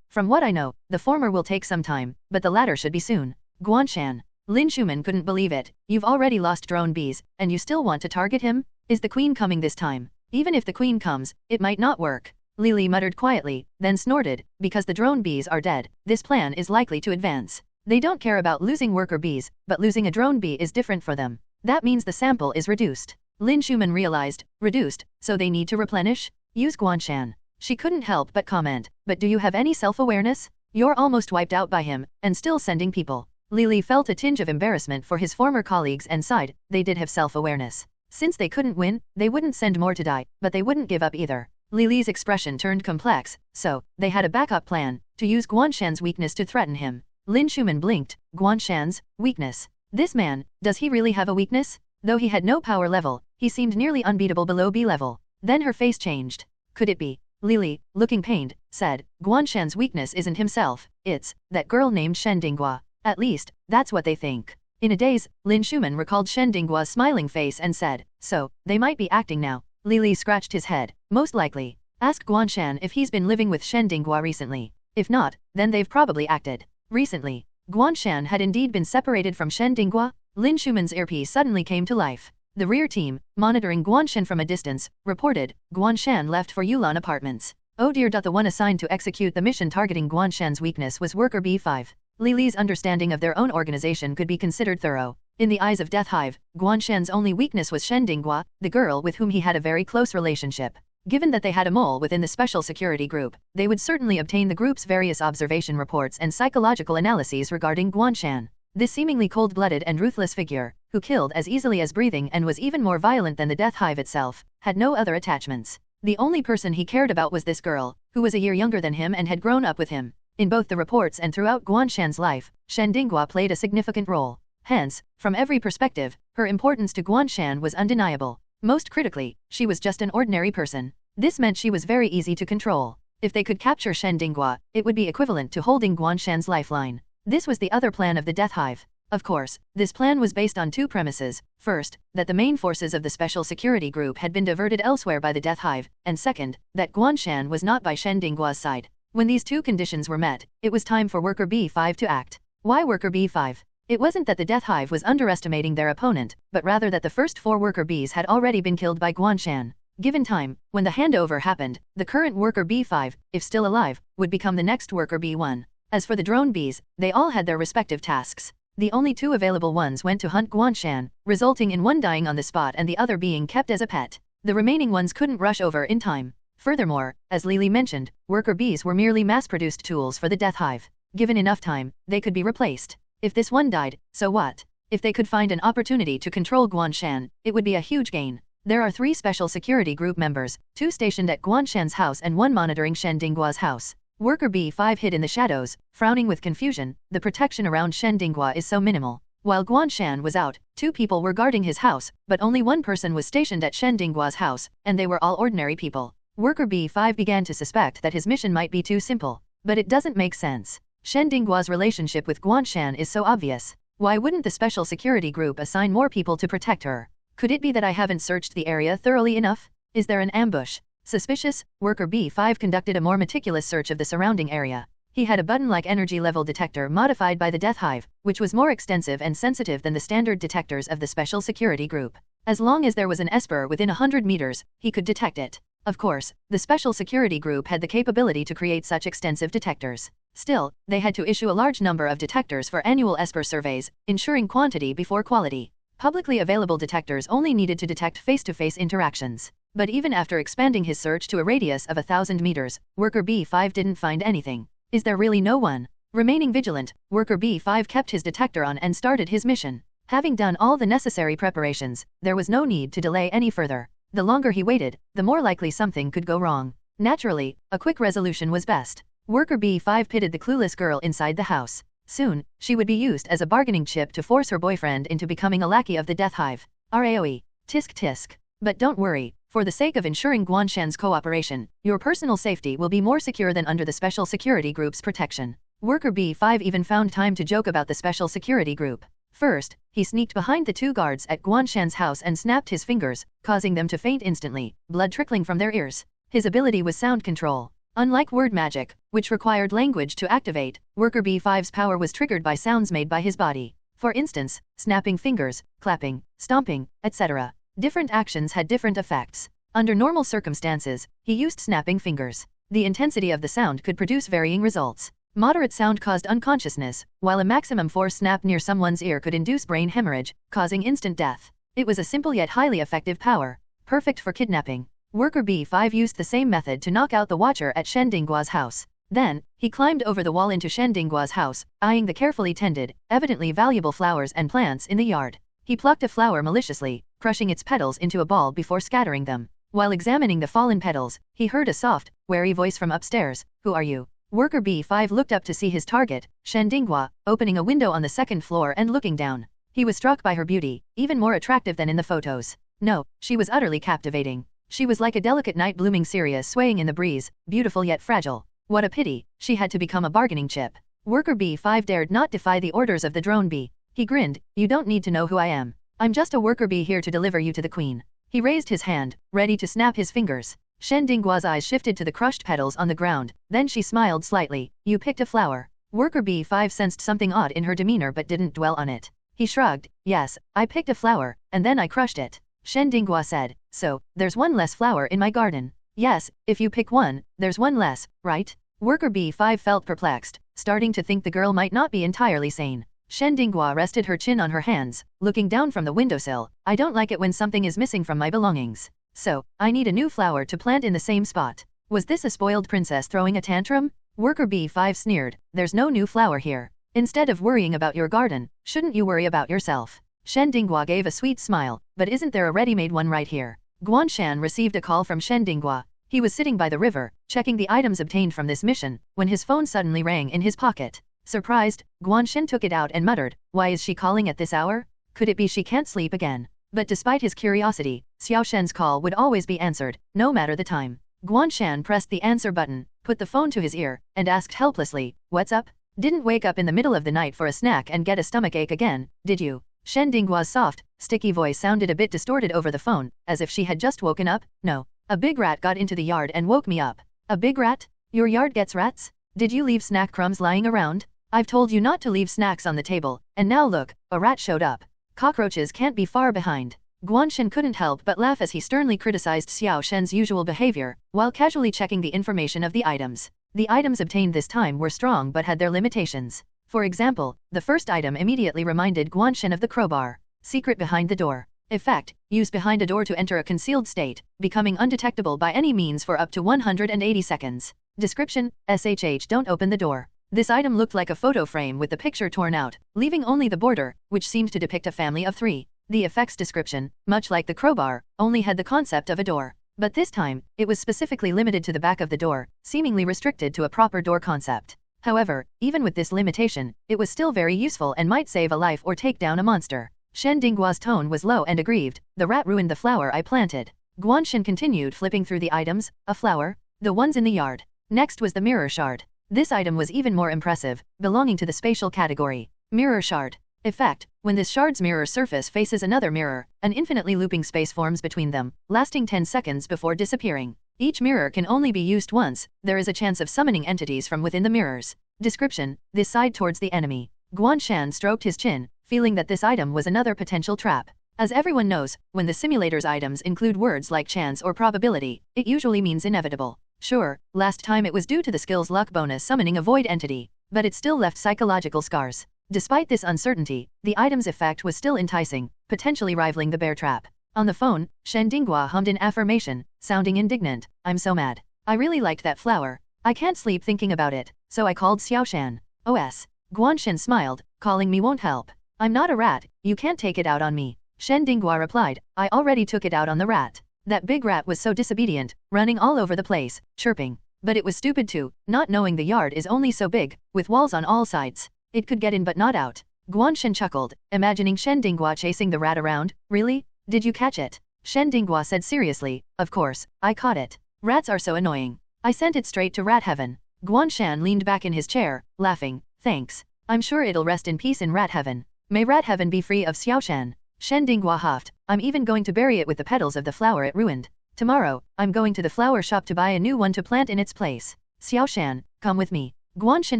From what I know, the former will take some time, but the latter should be soon." Guan Shan. Lin Schumann couldn't believe it. "You've already lost drone bees, and you still want to target him? Is the queen coming this time? Even if the queen comes, it might not work." Lily muttered quietly, then snorted, "Because the drone bees are dead, this plan is likely to advance. They don't care about losing worker bees, but losing a drone bee is different for them. That means the sample is reduced." Lin Schumann realized, reduced, so they need to replenish? Use Guan Shan. She couldn't help but comment, "But do you have any self-awareness? You're almost wiped out by him, and still sending people." Lily felt a tinge of embarrassment for his former colleagues and sighed. They did have self-awareness. Since they couldn't win, they wouldn't send more to die, but they wouldn't give up either. Lily's expression turned complex, so, they had a backup plan, to use Guan Shan's weakness to threaten him. Lin Schumann blinked. Guan Shan's weakness. This man, does he really have a weakness? Though he had no power level, he seemed nearly unbeatable below B level. Then her face changed. Could it be? Lily, looking pained, said, "Guan Shan's weakness isn't himself, it's that girl named Shen Dinghua. At least, that's what they think." In a daze, Lin Schumann recalled Shen Dinghua's smiling face and said, "So, they might be acting now." Lily scratched his head. "Most likely. Ask Guan Shan if he's been living with Shen Dinghua recently. If not, then they've probably acted." Recently, Guan Shan had indeed been separated from Shen Dinghua. Lin Schumann's earpiece suddenly came to life. The rear team, monitoring Guan Shan from a distance, reported, "Guan Shan left for Yulan Apartments." Oh dear. The one assigned to execute the mission targeting Guan Shan's weakness was Worker B5. Lily's understanding of their own organization could be considered thorough. In the eyes of Death Hive, Guan Shan's only weakness was Shen Dinghua, the girl with whom he had a very close relationship. Given that they had a mole within the special security group, they would certainly obtain the group's various observation reports and psychological analyses regarding Guan Shan. This seemingly cold-blooded and ruthless figure, who killed as easily as breathing and was even more violent than the Death Hive itself, had no other attachments. The only person he cared about was this girl, who was a year younger than him and had grown up with him. In both the reports and throughout Guan Shan's life, Shen Dinghua played a significant role. Hence, from every perspective, her importance to Guan Shan was undeniable. Most critically, she was just an ordinary person. This meant she was very easy to control. If they could capture Shen Dinghua, it would be equivalent to holding Guan Shan's lifeline. This was the other plan of the Death Hive. Of course, this plan was based on two premises. First, that the main forces of the Special Security Group had been diverted elsewhere by the Death Hive, and second, that Guan Shan was not by Shen Dinghua's side. When these two conditions were met, it was time for Worker B5 to act. Why Worker B5? It wasn't that the Death Hive was underestimating their opponent, but rather that the first 4 worker bees had already been killed by Guan Shan. Given time, when the handover happened, the current Worker B5, if still alive, would become the next Worker B1. As for the drone bees, they all had their respective tasks. The only 2 available ones went to hunt Guan Shan, resulting in one dying on the spot and the other being kept as a pet. The remaining ones couldn't rush over in time. Furthermore, as Lily mentioned, worker bees were merely mass-produced tools for the Death Hive. Given enough time, they could be replaced. If this one died, so what? If they could find an opportunity to control Guan Shan, it would be a huge gain. There are 3 special security group members, 2 stationed at Guan Shan's house and 1 monitoring Shen Dinghua's house. Worker B5 hid in the shadows, frowning with confusion. The protection around Shen Dinghua is so minimal. While Guan Shan was out, 2 people were guarding his house, but only 1 person was stationed at Shen Dinghua's house, and they were all ordinary people. Worker B5 began to suspect that his mission might be too simple. But it doesn't make sense. Shen Dinghua's relationship with Guan Shan is so obvious. Why wouldn't the special security group assign more people to protect her? Could it be that I haven't searched the area thoroughly enough? Is there an ambush? Suspicious, Worker B5 conducted a more meticulous search of the surrounding area. He had a button-like energy level detector modified by the Death Hive, which was more extensive and sensitive than the standard detectors of the Special Security Group. As long as there was an Esper within 100 meters, he could detect it. Of course, the Special Security Group had the capability to create such extensive detectors. Still, they had to issue a large number of detectors for annual Esper surveys, ensuring quantity before quality. Publicly available detectors only needed to detect face-to-face interactions. But even after expanding his search to a radius of 1,000 meters, Worker B5 didn't find anything. Is there really no one? Remaining vigilant, Worker B5 kept his detector on and started his mission. Having done all the necessary preparations, there was no need to delay any further. The longer he waited, the more likely something could go wrong. Naturally, a quick resolution was best. Worker B5 pitted the clueless girl inside the house. Soon, she would be used as a bargaining chip to force her boyfriend into becoming a lackey of the Death Hive. RAOE. Tisk tisk. But don't worry, for the sake of ensuring Guan Shan's cooperation, your personal safety will be more secure than under the Special Security Group's protection. Worker B5 even found time to joke about the special security group. First, he sneaked behind the 2 guards at Guan Shan's house and snapped his fingers, causing them to faint instantly, blood trickling from their ears. His ability was sound control. Unlike word magic, which required language to activate, Worker B5's power was triggered by sounds made by his body. For instance, snapping fingers, clapping, stomping, etc. Different actions had different effects. Under normal circumstances, he used snapping fingers. The intensity of the sound could produce varying results. Moderate sound caused unconsciousness, while a maximum force snap near someone's ear could induce brain hemorrhage, causing instant death. It was a simple yet highly effective power, perfect for kidnapping. Worker B5 used the same method to knock out the watcher at Shen Dinggua's house. Then, he climbed over the wall into Shen Dinggua's house, eyeing the carefully tended, evidently valuable flowers and plants in the yard. He plucked a flower maliciously, crushing its petals into a ball before scattering them. While examining the fallen petals, he heard a soft, wary voice from upstairs. "Who are you?" Worker B5 looked up to see his target, Shen Dinggua, opening a window on the 2nd floor and looking down. He was struck by her beauty, even more attractive than in the photos. No, she was utterly captivating. She was like a delicate night blooming cereus swaying in the breeze, beautiful yet fragile. What a pity, she had to become a bargaining chip. Worker B5 dared not defy the orders of the drone bee. He grinned, "You don't need to know who I am. I'm just a worker bee here to deliver you to the queen." He raised his hand, ready to snap his fingers. Shen Dinggua's eyes shifted to the crushed petals on the ground, then she smiled slightly. "You picked a flower." Worker B5 sensed something odd in her demeanor but didn't dwell on it. He shrugged, "Yes, I picked a flower, and then I crushed it." Shen Dinggua said, "So, there's one less flower in my garden." "Yes, if you pick one, there's one less, right?" Worker B5 felt perplexed, starting to think the girl might not be entirely sane. Shen Dinggua rested her chin on her hands, looking down from the windowsill. "I don't like it when something is missing from my belongings. So, I need a new flower to plant in the same spot." Was this a spoiled princess throwing a tantrum? Worker B5 sneered, "There's no new flower here. Instead of worrying about your garden, shouldn't you worry about yourself?" Shen Dinggua gave a sweet smile, "But isn't there a ready-made one right here?" Guan Shan received a call from Shen Dinggua. He was sitting by the river, checking the items obtained from this mission, when his phone suddenly rang in his pocket. Surprised, Guan Shan took it out and muttered, "Why is she calling at this hour? Could it be she can't sleep again?" But despite his curiosity, Xiao Shen's call would always be answered, no matter the time. Guan Shan pressed the answer button, put the phone to his ear, and asked helplessly, "What's up? Didn't wake up in the middle of the night for a snack and get a stomachache again, did you?" Shen Dinggua's soft, sticky voice sounded a bit distorted over the phone, as if she had just woken up. "No. A big rat got into the yard and woke me up." "A big rat? Your yard gets rats? Did you leave snack crumbs lying around? I've told you not to leave snacks on the table, and now look, a rat showed up. Cockroaches can't be far behind." Guan Shan couldn't help but laugh as he sternly criticized Xiao Shen's usual behavior, while casually checking the information of the items. The items obtained this time were strong but had their limitations. For example, the first item immediately reminded Guan Shan of the crowbar. Secret behind the door. Effect, used behind a door to enter a concealed state, becoming undetectable by any means for up to 180 seconds. Description, SHH don't open the door. This item looked like a photo frame with the picture torn out, leaving only the border, which seemed to depict a family of 3. The effect's description, much like the crowbar, only had the concept of a door. But this time, it was specifically limited to the back of the door, seemingly restricted to a proper door concept. However, even with this limitation, it was still very useful and might save a life or take down a monster. Shen Dinggua's tone was low and aggrieved. "The rat ruined the flower I planted." Guan Shan continued flipping through the items. "A flower? The ones in the yard." Next was the mirror shard. This item was even more impressive, belonging to the spatial category. Mirror shard. Effect, when this shard's mirror surface faces another mirror, an infinitely looping space forms between them, lasting 10 seconds before disappearing. Each mirror can only be used once. There is a chance of summoning entities from within the mirrors. Description, this side towards the enemy. Guan Shan stroked his chin, feeling that this item was another potential trap. As everyone knows, when the simulator's items include words like chance or probability, it usually means inevitable. Sure, last time it was due to the skill's luck bonus summoning a void entity, but it still left psychological scars. Despite this uncertainty, the item's effect was still enticing, potentially rivaling the bear trap. On the phone, Shen Dinggua hummed in affirmation, sounding indignant. "I'm so mad. I really liked that flower. I can't sleep thinking about it, so I called Xiao Shan." "OS. Guan Shan smiled, "Calling me won't help. I'm not a rat, you can't take it out on me." Shen Dinggua replied, "I already took it out on the rat. That big rat was so disobedient, running all over the place, chirping. But it was stupid too, not knowing the yard is only so big, with walls on all sides. It could get in but not out." Guan Shan chuckled, imagining Shen Dinggua chasing the rat around. "Really? Did you catch it?" Shen Dinggua said seriously, "Of course, I caught it. Rats are so annoying. I sent it straight to rat heaven." Guan Shan leaned back in his chair, laughing. Thanks. I'm sure it'll rest in peace in rat heaven. May rat heaven be free of Xiaoshan. Shen Dinghua huffed. I'm even going to bury it with the petals of the flower it ruined. Tomorrow, I'm going to the flower shop to buy a new one to plant in its place. Xiaoshan, come with me. Guan Shan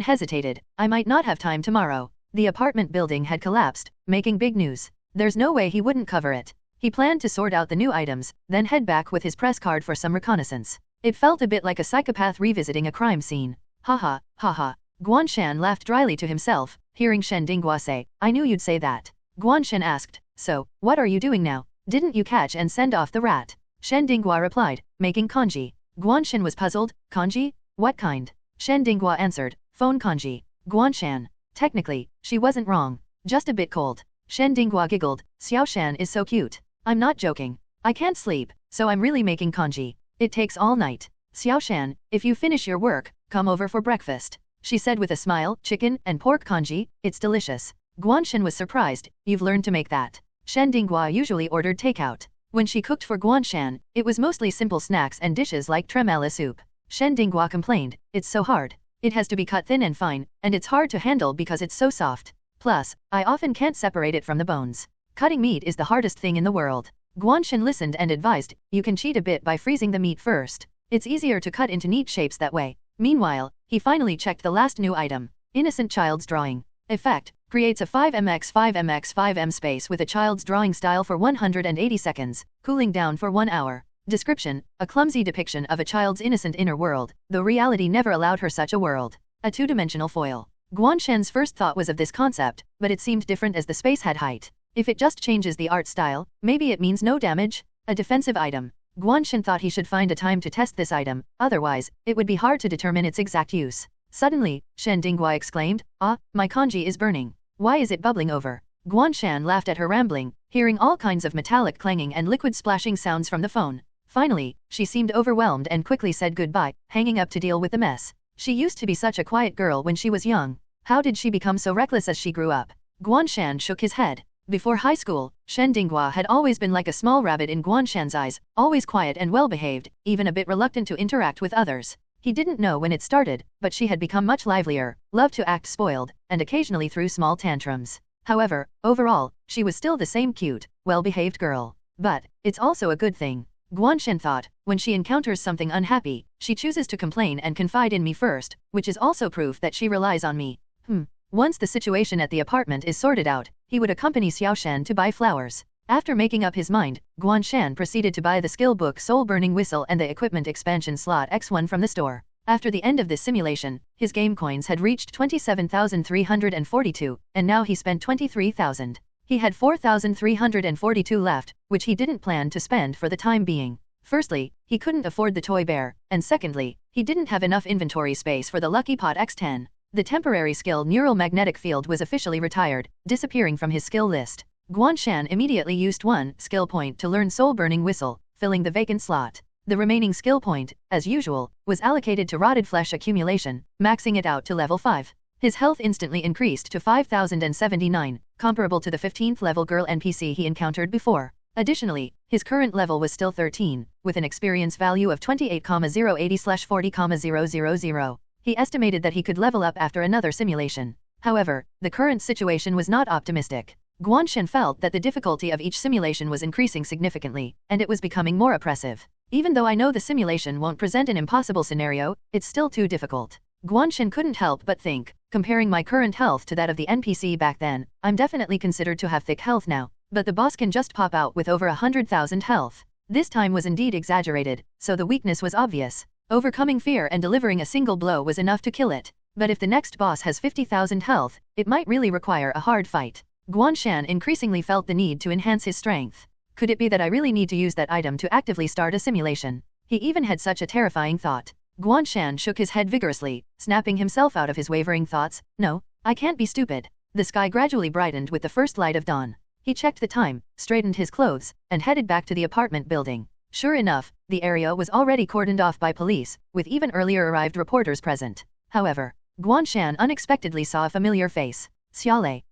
hesitated. I might not have time tomorrow. The apartment building had collapsed, making big news. There's no way he wouldn't cover it. He planned to sort out the new items, then head back with his press card for some reconnaissance. It felt a bit like a psychopath revisiting a crime scene. Haha, haha. Guan Shan laughed dryly to himself, hearing Shen Dinghua say, I knew you'd say that. Guan Shan asked, so, what are you doing now? Didn't you catch and send off the rat? Shen Dinghua replied, making kanji. Guan Shan was puzzled, kanji? What kind? Shen Dinghua answered, phone kanji. Guan Shan. Technically, she wasn't wrong. Just a bit cold. Shen Dinghua giggled, Xiaoshan is so cute. I'm not joking. I can't sleep, so I'm really making kanji. It takes all night. Xiaoshan, if you finish your work, come over for breakfast. She said with a smile, chicken and pork kanji, it's delicious. Guan Shan was surprised, you've learned to make that. Shen Dinghua usually ordered takeout. When she cooked for Guan Shan, it was mostly simple snacks and dishes like tremella soup. Shen Dinghua complained, it's so hard. It has to be cut thin and fine, and it's hard to handle because it's so soft. Plus, I often can't separate it from the bones. Cutting meat is the hardest thing in the world. Guan Shan listened and advised, you can cheat a bit by freezing the meat first. It's easier to cut into neat shapes that way. Meanwhile, he finally checked the last new item. Innocent child's drawing. Effect, creates a 5mx5mx5m space with a child's drawing style for 180 seconds, cooling down for 1 hour. Description, a clumsy depiction of a child's innocent inner world, though reality never allowed her such a world. A two-dimensional foil. Guan Shan's first thought was of this concept, but it seemed different as the space had height. If it just changes the art style, maybe it means no damage? A defensive item. Guan Shan thought he should find a time to test this item, otherwise, it would be hard to determine its exact use. Suddenly, Shen Dinghua exclaimed, ah, my kanji is burning. Why is it bubbling over? Guan Shan laughed at her rambling, hearing all kinds of metallic clanging and liquid splashing sounds from the phone. Finally, she seemed overwhelmed and quickly said goodbye, hanging up to deal with the mess. She used to be such a quiet girl when she was young. How did she become so reckless as she grew up? Guan Shan shook his head. Before high school, Shen Dinghua had always been like a small rabbit in Guan Shan's eyes, always quiet and well-behaved, even a bit reluctant to interact with others. He didn't know when it started, but she had become much livelier, loved to act spoiled, and occasionally threw small tantrums. However, overall, she was still the same cute, well-behaved girl. But, it's also a good thing. Guan Shan thought, when she encounters something unhappy, she chooses to complain and confide in me first, which is also proof that she relies on me. Once the situation at the apartment is sorted out, he would accompany Xiaoshan to buy flowers. After making up his mind, Guan Shan proceeded to buy the skill book Soul Burning Whistle and the equipment expansion slot X1 from the store. After the end of this simulation, his game coins had reached 27,342, and now he spent 23,000. He had 4,342 left, which he didn't plan to spend for the time being. Firstly, he couldn't afford the toy bear, and secondly, he didn't have enough inventory space for the Lucky Pot X10. The temporary skill Neural Magnetic Field was officially retired, disappearing from his skill list. Guan Shan immediately used one skill point to learn Soul Burning Whistle, filling the vacant slot. The remaining skill point, as usual, was allocated to Rotted Flesh accumulation, maxing it out to level 5. His health instantly increased to 5,079, comparable to the 15th level girl NPC he encountered before. Additionally, his current level was still 13, with an experience value of 28,080/40,000. He estimated that he could level up after another simulation. However, the current situation was not optimistic. Guan Shan felt that the difficulty of each simulation was increasing significantly, and it was becoming more oppressive. Even though I know the simulation won't present an impossible scenario, it's still too difficult. Guan Shan couldn't help but think, comparing my current health to that of the NPC back then, I'm definitely considered to have thick health now, but the boss can just pop out with over 100,000 health. This time was indeed exaggerated, so the weakness was obvious. Overcoming fear and delivering a single blow was enough to kill it. But if the next boss has 50,000 health, it might really require a hard fight. Guan Shan increasingly felt the need to enhance his strength. Could it be that I really need to use that item to actively start a simulation? He even had such a terrifying thought. Guan Shan shook his head vigorously, snapping himself out of his wavering thoughts. No, I can't be stupid. The sky gradually brightened with the first light of dawn. He checked the time, straightened his clothes, and headed back to the apartment building. Sure enough, the area was already cordoned off by police, with even earlier arrived reporters present. However, Guan Shan unexpectedly saw a familiar face. Xiaolei.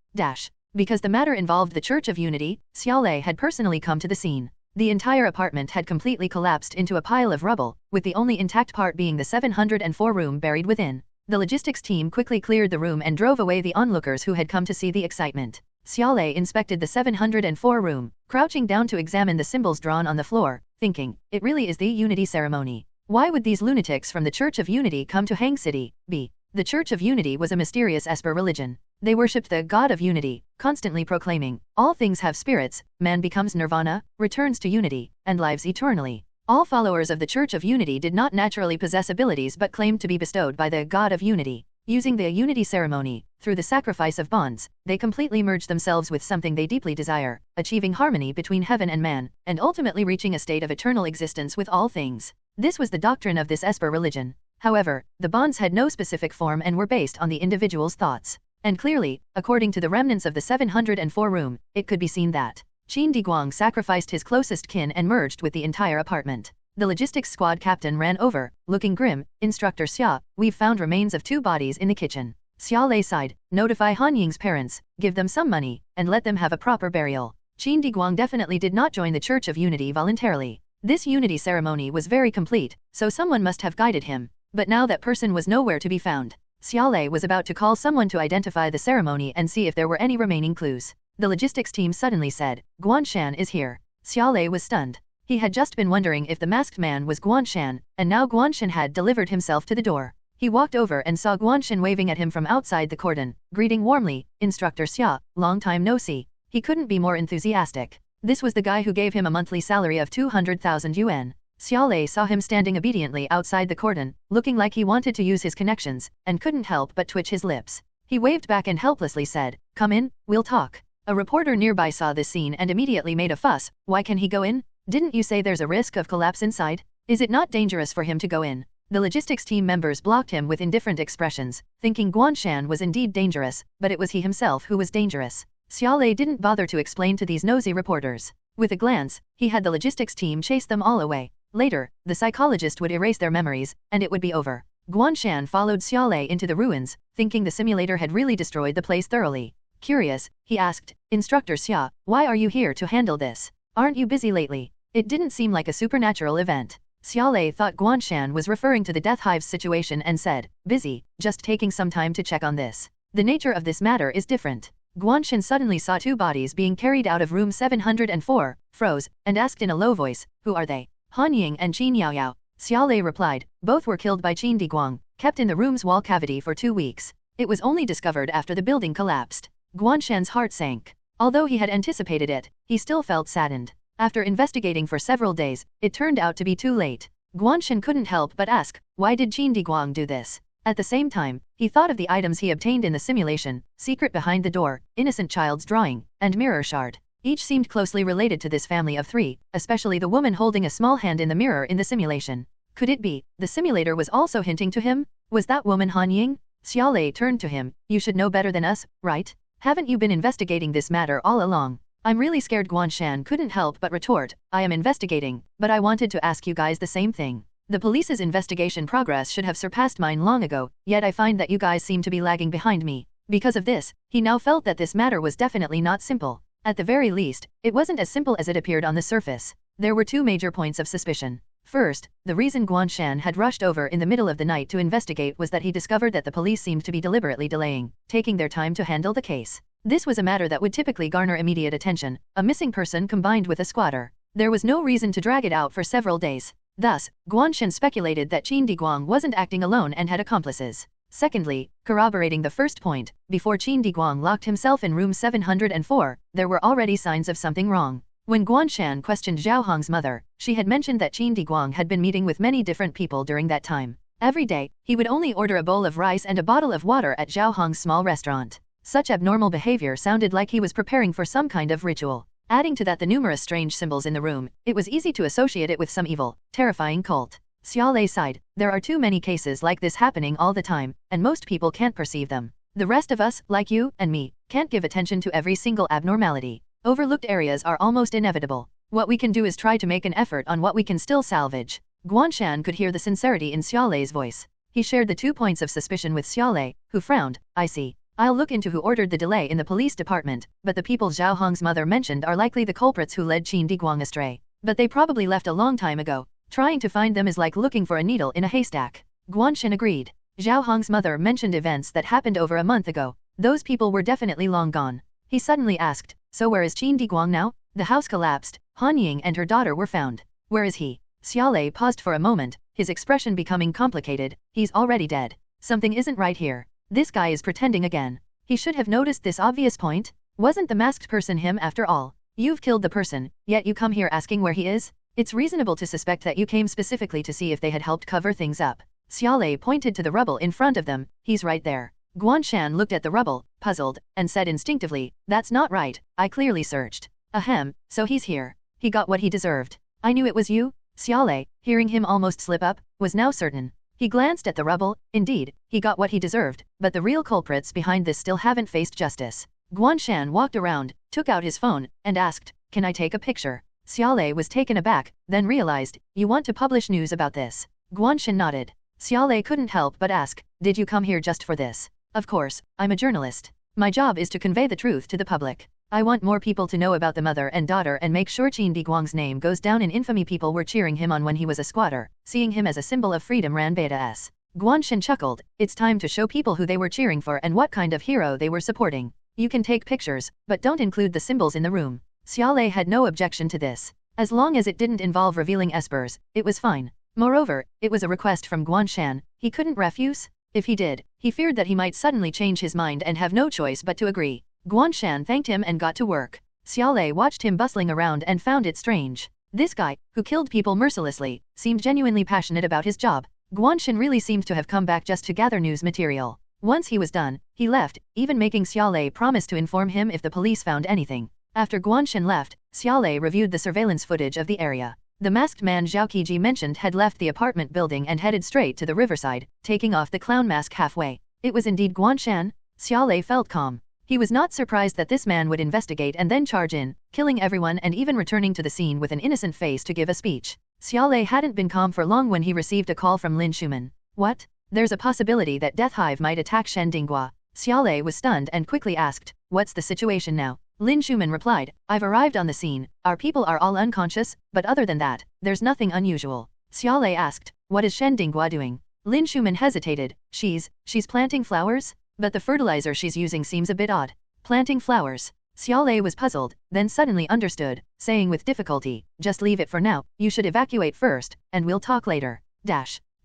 Because the matter involved the Church of Unity, Xiaolei had personally come to the scene. The entire apartment had completely collapsed into a pile of rubble, with the only intact part being the 704 room buried within. The logistics team quickly cleared the room and drove away the onlookers who had come to see the excitement. Xiaolei inspected the 704 room, crouching down to examine the symbols drawn on the floor, thinking, it really is the Unity ceremony. Why would these lunatics from the Church of Unity come to Hang City? B. The Church of Unity was a mysterious Esper religion. They worshipped the God of Unity, constantly proclaiming, all things have spirits, man becomes nirvana, returns to unity, and lives eternally. All followers of the Church of Unity did not naturally possess abilities but claimed to be bestowed by the God of Unity. Using the Unity ceremony, through the sacrifice of bonds, they completely merge themselves with something they deeply desire, achieving harmony between heaven and man, and ultimately reaching a state of eternal existence with all things. This was the doctrine of this Esper religion. However, the bonds had no specific form and were based on the individual's thoughts. And clearly, according to the remnants of the 704 room, it could be seen that Qin Diguang sacrificed his closest kin and merged with the entire apartment. The logistics squad captain ran over, looking grim. Instructor Xia, we've found remains of 2 bodies in the kitchen. Xia Lei sighed, notify Han Ying's parents, give them some money, and let them have a proper burial. Qin Diguang definitely did not join the Church of Unity voluntarily. This unity ceremony was very complete, so someone must have guided him. But now that person was nowhere to be found. Xiaolei was about to call someone to identify the ceremony and see if there were any remaining clues. The logistics team suddenly said, Guan Shan is here. Xiaolei was stunned. He had just been wondering if the masked man was Guan Shan, and now Guan Shan had delivered himself to the door. He walked over and saw Guan Shan waving at him from outside the cordon, greeting warmly, Instructor Xia, long time no see. He couldn't be more enthusiastic. This was the guy who gave him a monthly salary of 200,000 yuan. Xiaolei saw him standing obediently outside the cordon, looking like he wanted to use his connections, and couldn't help but twitch his lips. He waved back and helplessly said, come in, we'll talk. A reporter nearby saw this scene and immediately made a fuss. Why can he go in? Didn't you say there's a risk of collapse inside? Is it not dangerous for him to go in? The logistics team members blocked him with indifferent expressions, thinking Guan Shan was indeed dangerous, but it was he himself who was dangerous. Xiaolei didn't bother to explain to these nosy reporters. With a glance, he had the logistics team chase them all away. Later, the psychologist would erase their memories, and it would be over. Guan Shan followed Xiaolei into the ruins, thinking the simulator had really destroyed the place thoroughly. Curious, he asked, Instructor Xia, why are you here to handle this? Aren't you busy lately? It didn't seem like a supernatural event. Xiaolei thought Guan Shan was referring to the Death Hive's situation and said, busy, just taking some time to check on this. The nature of this matter is different. Guan Shan suddenly saw 2 bodies being carried out of room 704, froze, and asked in a low voice, who are they? Han Ying and Qin Yaoyao. Xiaolei replied, both were killed by Qin Diguang, kept in the room's wall cavity for 2 weeks. It was only discovered after the building collapsed. Guan Shan's heart sank. Although he had anticipated it, he still felt saddened. After investigating for several days, it turned out to be too late. Guan Shan couldn't help but ask, why did Qin Diguang do this? At the same time, he thought of the items he obtained in the simulation, secret behind the door, innocent child's drawing, and mirror shard. Each seemed closely related to this family of 3, especially the woman holding a small hand in the mirror in the simulation. Could it be, the simulator was also hinting to him? Was that woman Han Ying? Xiaolei turned to him, you should know better than us, right? Haven't you been investigating this matter all along? I'm really scared. Guan Shan couldn't help but retort, I am investigating, but I wanted to ask you guys the same thing. The police's investigation progress should have surpassed mine long ago, yet I find that you guys seem to be lagging behind me. Because of this, he now felt that this matter was definitely not simple. At the very least, it wasn't as simple as it appeared on the surface. There were 2 major points of suspicion. First, the reason Guan Shan had rushed over in the middle of the night to investigate was that he discovered that the police seemed to be deliberately delaying, taking their time to handle the case. This was a matter that would typically garner immediate attention, a missing person combined with a squatter. There was no reason to drag it out for several days. Thus, Guan Shan speculated that Qin Diguang wasn't acting alone and had accomplices. Secondly, corroborating the first point, before Qin Diguang locked himself in room 704, there were already signs of something wrong. When Guan Shan questioned Zhao Hong's mother, she had mentioned that Qin Diguang had been meeting with many different people during that time. Every day, he would only order a bowl of rice and a bottle of water at Zhao Hong's small restaurant. Such abnormal behavior sounded like he was preparing for some kind of ritual. Adding to that the numerous strange symbols in the room, it was easy to associate it with some evil, terrifying cult. Xiaolei sighed, there are too many cases like this happening all the time, and most people can't perceive them. The rest of us, like you and me, can't give attention to every single abnormality. Overlooked areas are almost inevitable. What we can do is try to make an effort on what we can still salvage. Guan Shan could hear the sincerity in Xiaolei's voice. He shared the 2 points of suspicion with Xiaolei, who frowned, I see. I'll look into who ordered the delay in the police department, but the people Zhao Hong's mother mentioned are likely the culprits who led Qin Diguang astray. but they probably left a long time ago. Trying to find them is like looking for a needle in a haystack. Guan Shan agreed. Zhao Hong's mother mentioned events that happened over a month ago. Those people were definitely long gone. He suddenly asked, so where is Qin Diguang now? The house collapsed. Han Ying and her daughter were found. Where is he? Xiaolei paused for a moment, his expression becoming complicated. He's already dead. Something isn't right here. This guy is pretending again. He should have noticed this obvious point. Wasn't the masked person him after all? You've killed the person, yet you come here asking where he is? It's reasonable to suspect that you came specifically to see if they had helped cover things up. Xiaolei pointed to the rubble in front of them. He's right there. Guan Shan looked at the rubble, puzzled, and said instinctively, that's not right, I clearly searched. Ahem, so he's here. He got what he deserved. I knew it was you. Xiaolei, hearing him almost slip up, was now certain. He glanced at the rubble. Indeed, he got what he deserved, but the real culprits behind this still haven't faced justice. Guan Shan walked around, took out his phone, and asked, can I take a picture? Xiaolei was taken aback, then realized, you want to publish news about this? Guan Shan nodded. Xiaolei couldn't help but ask, did you come here just for this? Of course, I'm a journalist. My job is to convey the truth to the public. I want more people to know about the mother and daughter and make sure Qin Diguang's name goes down in infamy. People were cheering him on when he was a squatter, seeing him as a symbol of freedom ran beta-s. Guan Shan chuckled, it's time to show people who they were cheering for and what kind of hero they were supporting. You can take pictures, but don't include the symbols in the room. Xiaolei had no objection to this. As long as it didn't involve revealing espers, it was fine. Moreover, it was a request from Guan Shan, he couldn't refuse. If he did, he feared that he might suddenly change his mind and have no choice but to agree. Guan Shan thanked him and got to work. Xiaolei watched him bustling around and found it strange. This guy, who killed people mercilessly, seemed genuinely passionate about his job. Guan Shan really seemed to have come back just to gather news material. Once he was done, he left, even making Xiaolei promise to inform him if the police found anything. After Guan Shan left, Xiaolei reviewed the surveillance footage of the area. The masked man Zhao Qiji mentioned had left the apartment building and headed straight to the riverside, taking off the clown mask halfway. It was indeed Guan Shan. Xiaolei felt calm. He was not surprised that this man would investigate and then charge in, killing everyone and even returning to the scene with an innocent face to give a speech. Xiaolei hadn't been calm for long when he received a call from Lin Shuman. What? There's a possibility that Death Hive might attack Shen Dinghua. Xiaolei was stunned and quickly asked, what's the situation now? Lin Shuman replied, I've arrived on the scene, our people are all unconscious, but other than that, there's nothing unusual. Xiaolei asked, what is Shen Dinghua doing? Lin Shuman hesitated, she's planting flowers? But the fertilizer she's using seems a bit odd. Planting flowers. Xiaolei was puzzled, then suddenly understood, saying with difficulty, just leave it for now, you should evacuate first, and we'll talk later.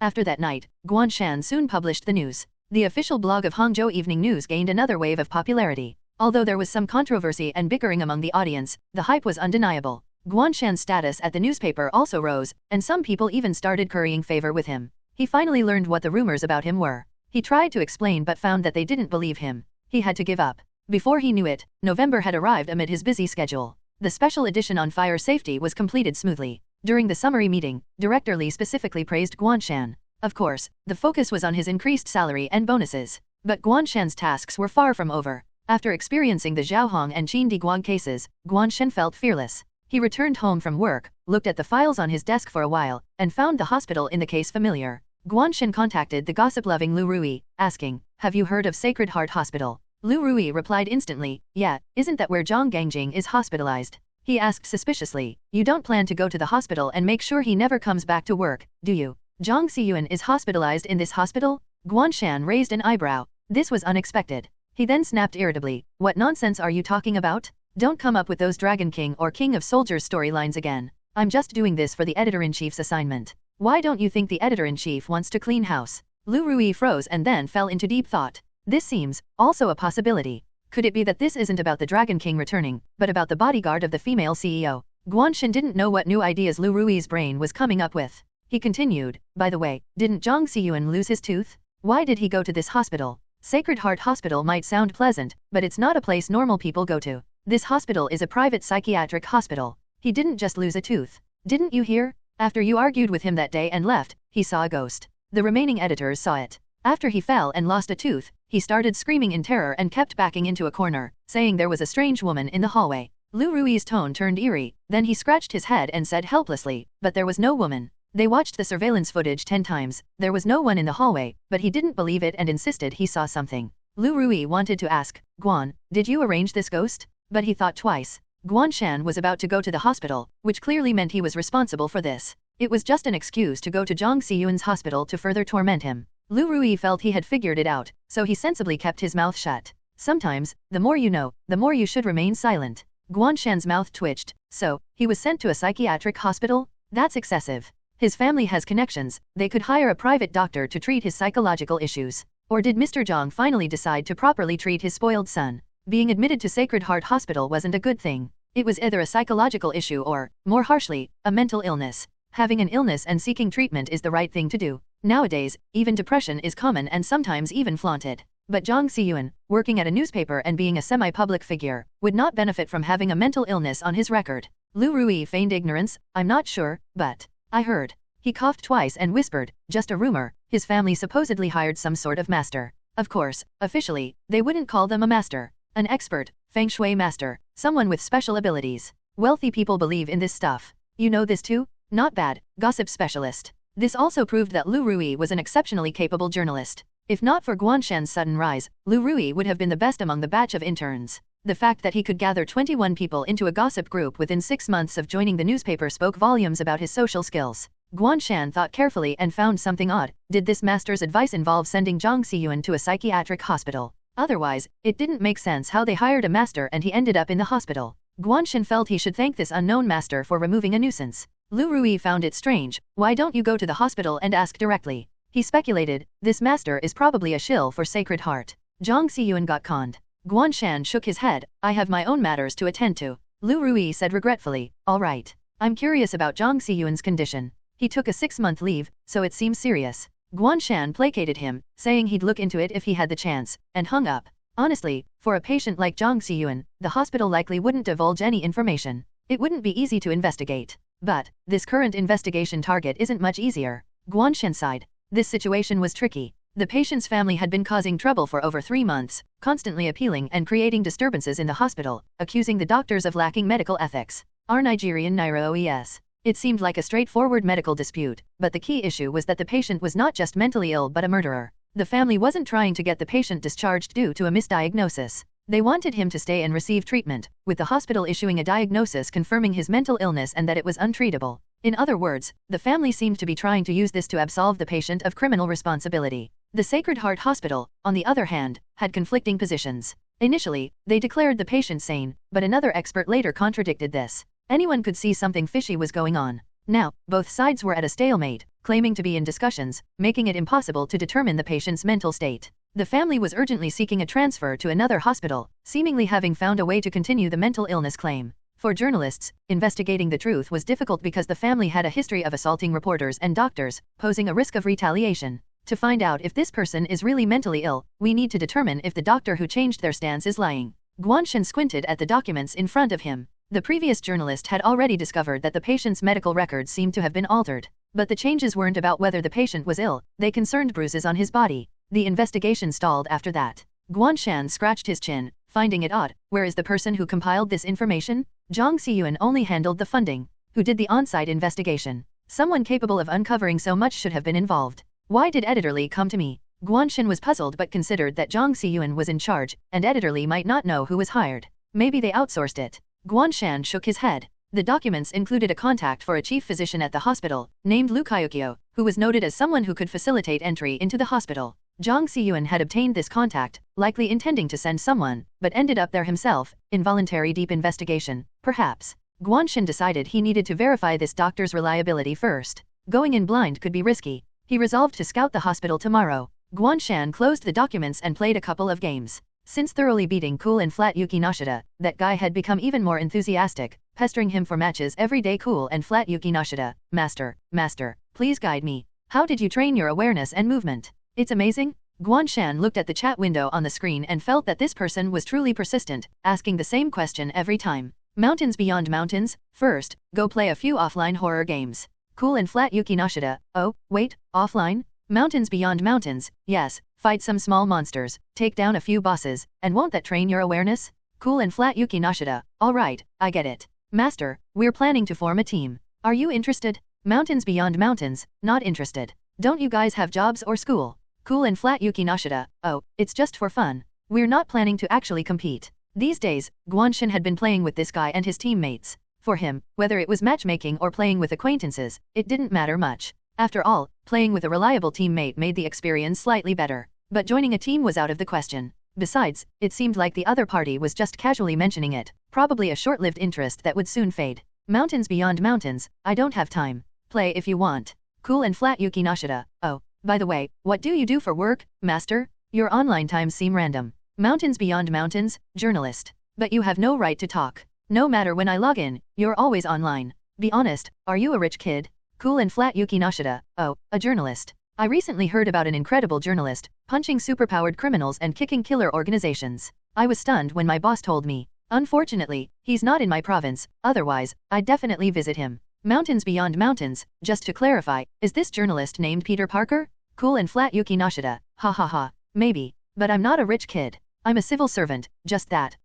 After that night, Guan Shan soon published the news. The official blog of Hangzhou Evening News gained another wave of popularity. Although there was some controversy and bickering among the audience, the hype was undeniable. Guan Shan's status at the newspaper also rose, and some people even started currying favor with him. He finally learned what the rumors about him were. He tried to explain but found that they didn't believe him. He had to give up. Before he knew it, November had arrived amid his busy schedule. The special edition on fire safety was completed smoothly. During the summary meeting, Director Li specifically praised Guan Shan. Of course, the focus was on his increased salary and bonuses. But Guan Shan's tasks were far from over. After experiencing the Zhaohong and Qin Diguang cases, Guan Shan felt fearless. He returned home from work, looked at the files on his desk for a while, and found the hospital in the case familiar. Guan Shan contacted the gossip-loving Lu Rui, asking, have you heard of Sacred Heart Hospital? Lu Rui replied instantly, yeah, isn't that where Zhang Gangjing is hospitalized? He asked suspiciously, you don't plan to go to the hospital and make sure he never comes back to work, do you? Zhang Xiyuan is hospitalized in this hospital? Guan Shan raised an eyebrow. This was unexpected. He then snapped irritably, what nonsense are you talking about? Don't come up with those Dragon King or King of Soldiers storylines again. I'm just doing this for the editor-in-chief's assignment. Why don't you think the editor-in-chief wants to clean house? Lu Rui froze and then fell into deep thought. This seems also a possibility. Could it be that this isn't about the Dragon King returning, but about the bodyguard of the female CEO? Guan Shan didn't know what new ideas Lu Rui's brain was coming up with. He continued, by the way, didn't Zhang Xiyuan lose his tooth? Why did he go to this hospital? Sacred Heart Hospital might sound pleasant, but it's not a place normal people go to. This hospital is a private psychiatric hospital. He didn't just lose a tooth. Didn't you hear? After you argued with him that day and left, he saw a ghost. The remaining editors saw it. After he fell and lost a tooth, he started screaming in terror and kept backing into a corner, saying there was a strange woman in the hallway. Lu Rui's tone turned eerie, then he scratched his head and said helplessly, but there was no woman. They watched the surveillance footage 10 times, there was no one in the hallway, but he didn't believe it and insisted he saw something. Lu Rui wanted to ask, Guan, did you arrange this ghost? But he thought twice. Guan Shan was about to go to the hospital, which clearly meant he was responsible for this. It was just an excuse to go to Zhang Xiyuan's hospital to further torment him. Lu Rui felt he had figured it out, so he sensibly kept his mouth shut. Sometimes, the more you know, the more you should remain silent. Guan Shan's mouth twitched. So, he was sent to a psychiatric hospital? That's excessive. His family has connections, they could hire a private doctor to treat his psychological issues. Or did Mr. Zhang finally decide to properly treat his spoiled son? Being admitted to Sacred Heart Hospital wasn't a good thing. It was either a psychological issue or, more harshly, a mental illness. Having an illness and seeking treatment is the right thing to do. Nowadays, even depression is common and sometimes even flaunted. But Zhang Xiyuan, working at a newspaper and being a semi-public figure, would not benefit from having a mental illness on his record. Lu Rui feigned ignorance. I'm not sure, but I heard. He coughed twice and whispered, just a rumor, his family supposedly hired some sort of master. Of course, officially, they wouldn't call them a master. An expert, feng shui master, someone with special abilities. Wealthy people believe in this stuff. You know this too? Not bad, gossip specialist. This also proved that Lu Rui was an exceptionally capable journalist. If not for Guan Shan's sudden rise, Lu Rui would have been the best among the batch of interns. The fact that he could gather 21 people into a gossip group within 6 months of joining the newspaper spoke volumes about his social skills. Guan Shan thought carefully and found something odd. Did this master's advice involve sending Zhang Xiyuan to a psychiatric hospital? Otherwise, it didn't make sense how they hired a master and he ended up in the hospital. Guan Shan felt he should thank this unknown master for removing a nuisance. Lu Rui found it strange. Why don't you go to the hospital and ask directly? He speculated, this master is probably a shill for Sacred Heart. Zhang Xiyuan got conned. Guan Shan shook his head. I have my own matters to attend to. Lu Rui said regretfully, all right. I'm curious about Zhang Xiyuan's condition. He took a 6-month leave, so it seems serious. Guan Shan placated him, saying he'd look into it if he had the chance, and hung up. Honestly, for a patient like Zhang Xiyuan, the hospital likely wouldn't divulge any information. It wouldn't be easy to investigate. But, this current investigation target isn't much easier. Guan Shan sighed. This situation was tricky. The patient's family had been causing trouble for over 3 months, constantly appealing and creating disturbances in the hospital, accusing the doctors of lacking medical ethics. Our Nigerian Naira OES. It seemed like a straightforward medical dispute, but the key issue was that the patient was not just mentally ill but a murderer. The family wasn't trying to get the patient discharged due to a misdiagnosis. They wanted him to stay and receive treatment, with the hospital issuing a diagnosis confirming his mental illness and that it was untreatable. In other words, the family seemed to be trying to use this to absolve the patient of criminal responsibility. The Sacred Heart Hospital, on the other hand, had conflicting positions. Initially, they declared the patient sane, but another expert later contradicted this. Anyone could see something fishy was going on. Now, both sides were at a stalemate, claiming to be in discussions, making it impossible to determine the patient's mental state. The family was urgently seeking a transfer to another hospital, seemingly having found a way to continue the mental illness claim. For journalists, investigating the truth was difficult because the family had a history of assaulting reporters and doctors, posing a risk of retaliation. To find out if this person is really mentally ill, we need to determine if the doctor who changed their stance is lying. Guan Shan squinted at the documents in front of him. The previous journalist had already discovered that the patient's medical records seemed to have been altered. But the changes weren't about whether the patient was ill, they concerned bruises on his body. The investigation stalled after that. Guan Shan scratched his chin, finding it odd. Where is the person who compiled this information? Zhang Xiyuan only handled the funding. Who did the on-site investigation? Someone capable of uncovering so much should have been involved. Why did Editor Li come to me? Guan Shan was puzzled but considered that Zhang Xiyuan was in charge, and Editor Li might not know who was hired. Maybe they outsourced it. Guan Shan shook his head. The documents included a contact for a chief physician at the hospital, named Lu Kaiokyo, who was noted as someone who could facilitate entry into the hospital. Zhang Xiyuan had obtained this contact, likely intending to send someone, but ended up there himself. Involuntary deep investigation, perhaps. Guan Shan decided he needed to verify this doctor's reliability first. Going in blind could be risky. He resolved to scout the hospital tomorrow. Guan Shan closed the documents and played a couple of games. Since thoroughly beating Cool and Flat Yuki Nashida, that guy had become even more enthusiastic, pestering him for matches every day. Cool and Flat Yuki Nashida, Master, please guide me. How did you train your awareness and movement? It's amazing. Guan Shan looked at the chat window on the screen and felt that this person was truly persistent, asking the same question every time. Mountains beyond mountains, first, go play a few offline horror games. Cool and Flat Yuki Nashida, oh, wait, offline? Mountains beyond mountains, yes, fight some small monsters, take down a few bosses, and won't that train your awareness? Cool and Flat Yuki Nashida, alright, I get it. Master, we're planning to form a team. Are you interested? Mountains beyond mountains, not interested. Don't you guys have jobs or school? Cool and Flat Yuki Nashida, oh, it's just for fun. We're not planning to actually compete. These days, Guan Shan had been playing with this guy and his teammates. For him, whether it was matchmaking or playing with acquaintances, it didn't matter much. After all, playing with a reliable teammate made the experience slightly better. But joining a team was out of the question. Besides, it seemed like the other party was just casually mentioning it, probably a short-lived interest that would soon fade. Mountains beyond mountains, I don't have time. Play if you want. Cool and flat Yuki Nashida. Oh, by the way, what do you do for work, master? Your online times seem random. Mountains beyond mountains, journalist. But you have no right to talk. No matter when I log in, you're always online. Be honest, are you a rich kid? Cool and flat Yuki Nashida. Oh, a journalist. I recently heard about an incredible journalist, punching superpowered criminals and kicking killer organizations. I was stunned when my boss told me. Unfortunately, he's not in my province, otherwise, I'd definitely visit him. Mountains beyond mountains, just to clarify, is this journalist named Peter Parker? Cool and flat Yuki Nashida. Ha ha ha. Maybe. But I'm not a rich kid. I'm a civil servant, just that.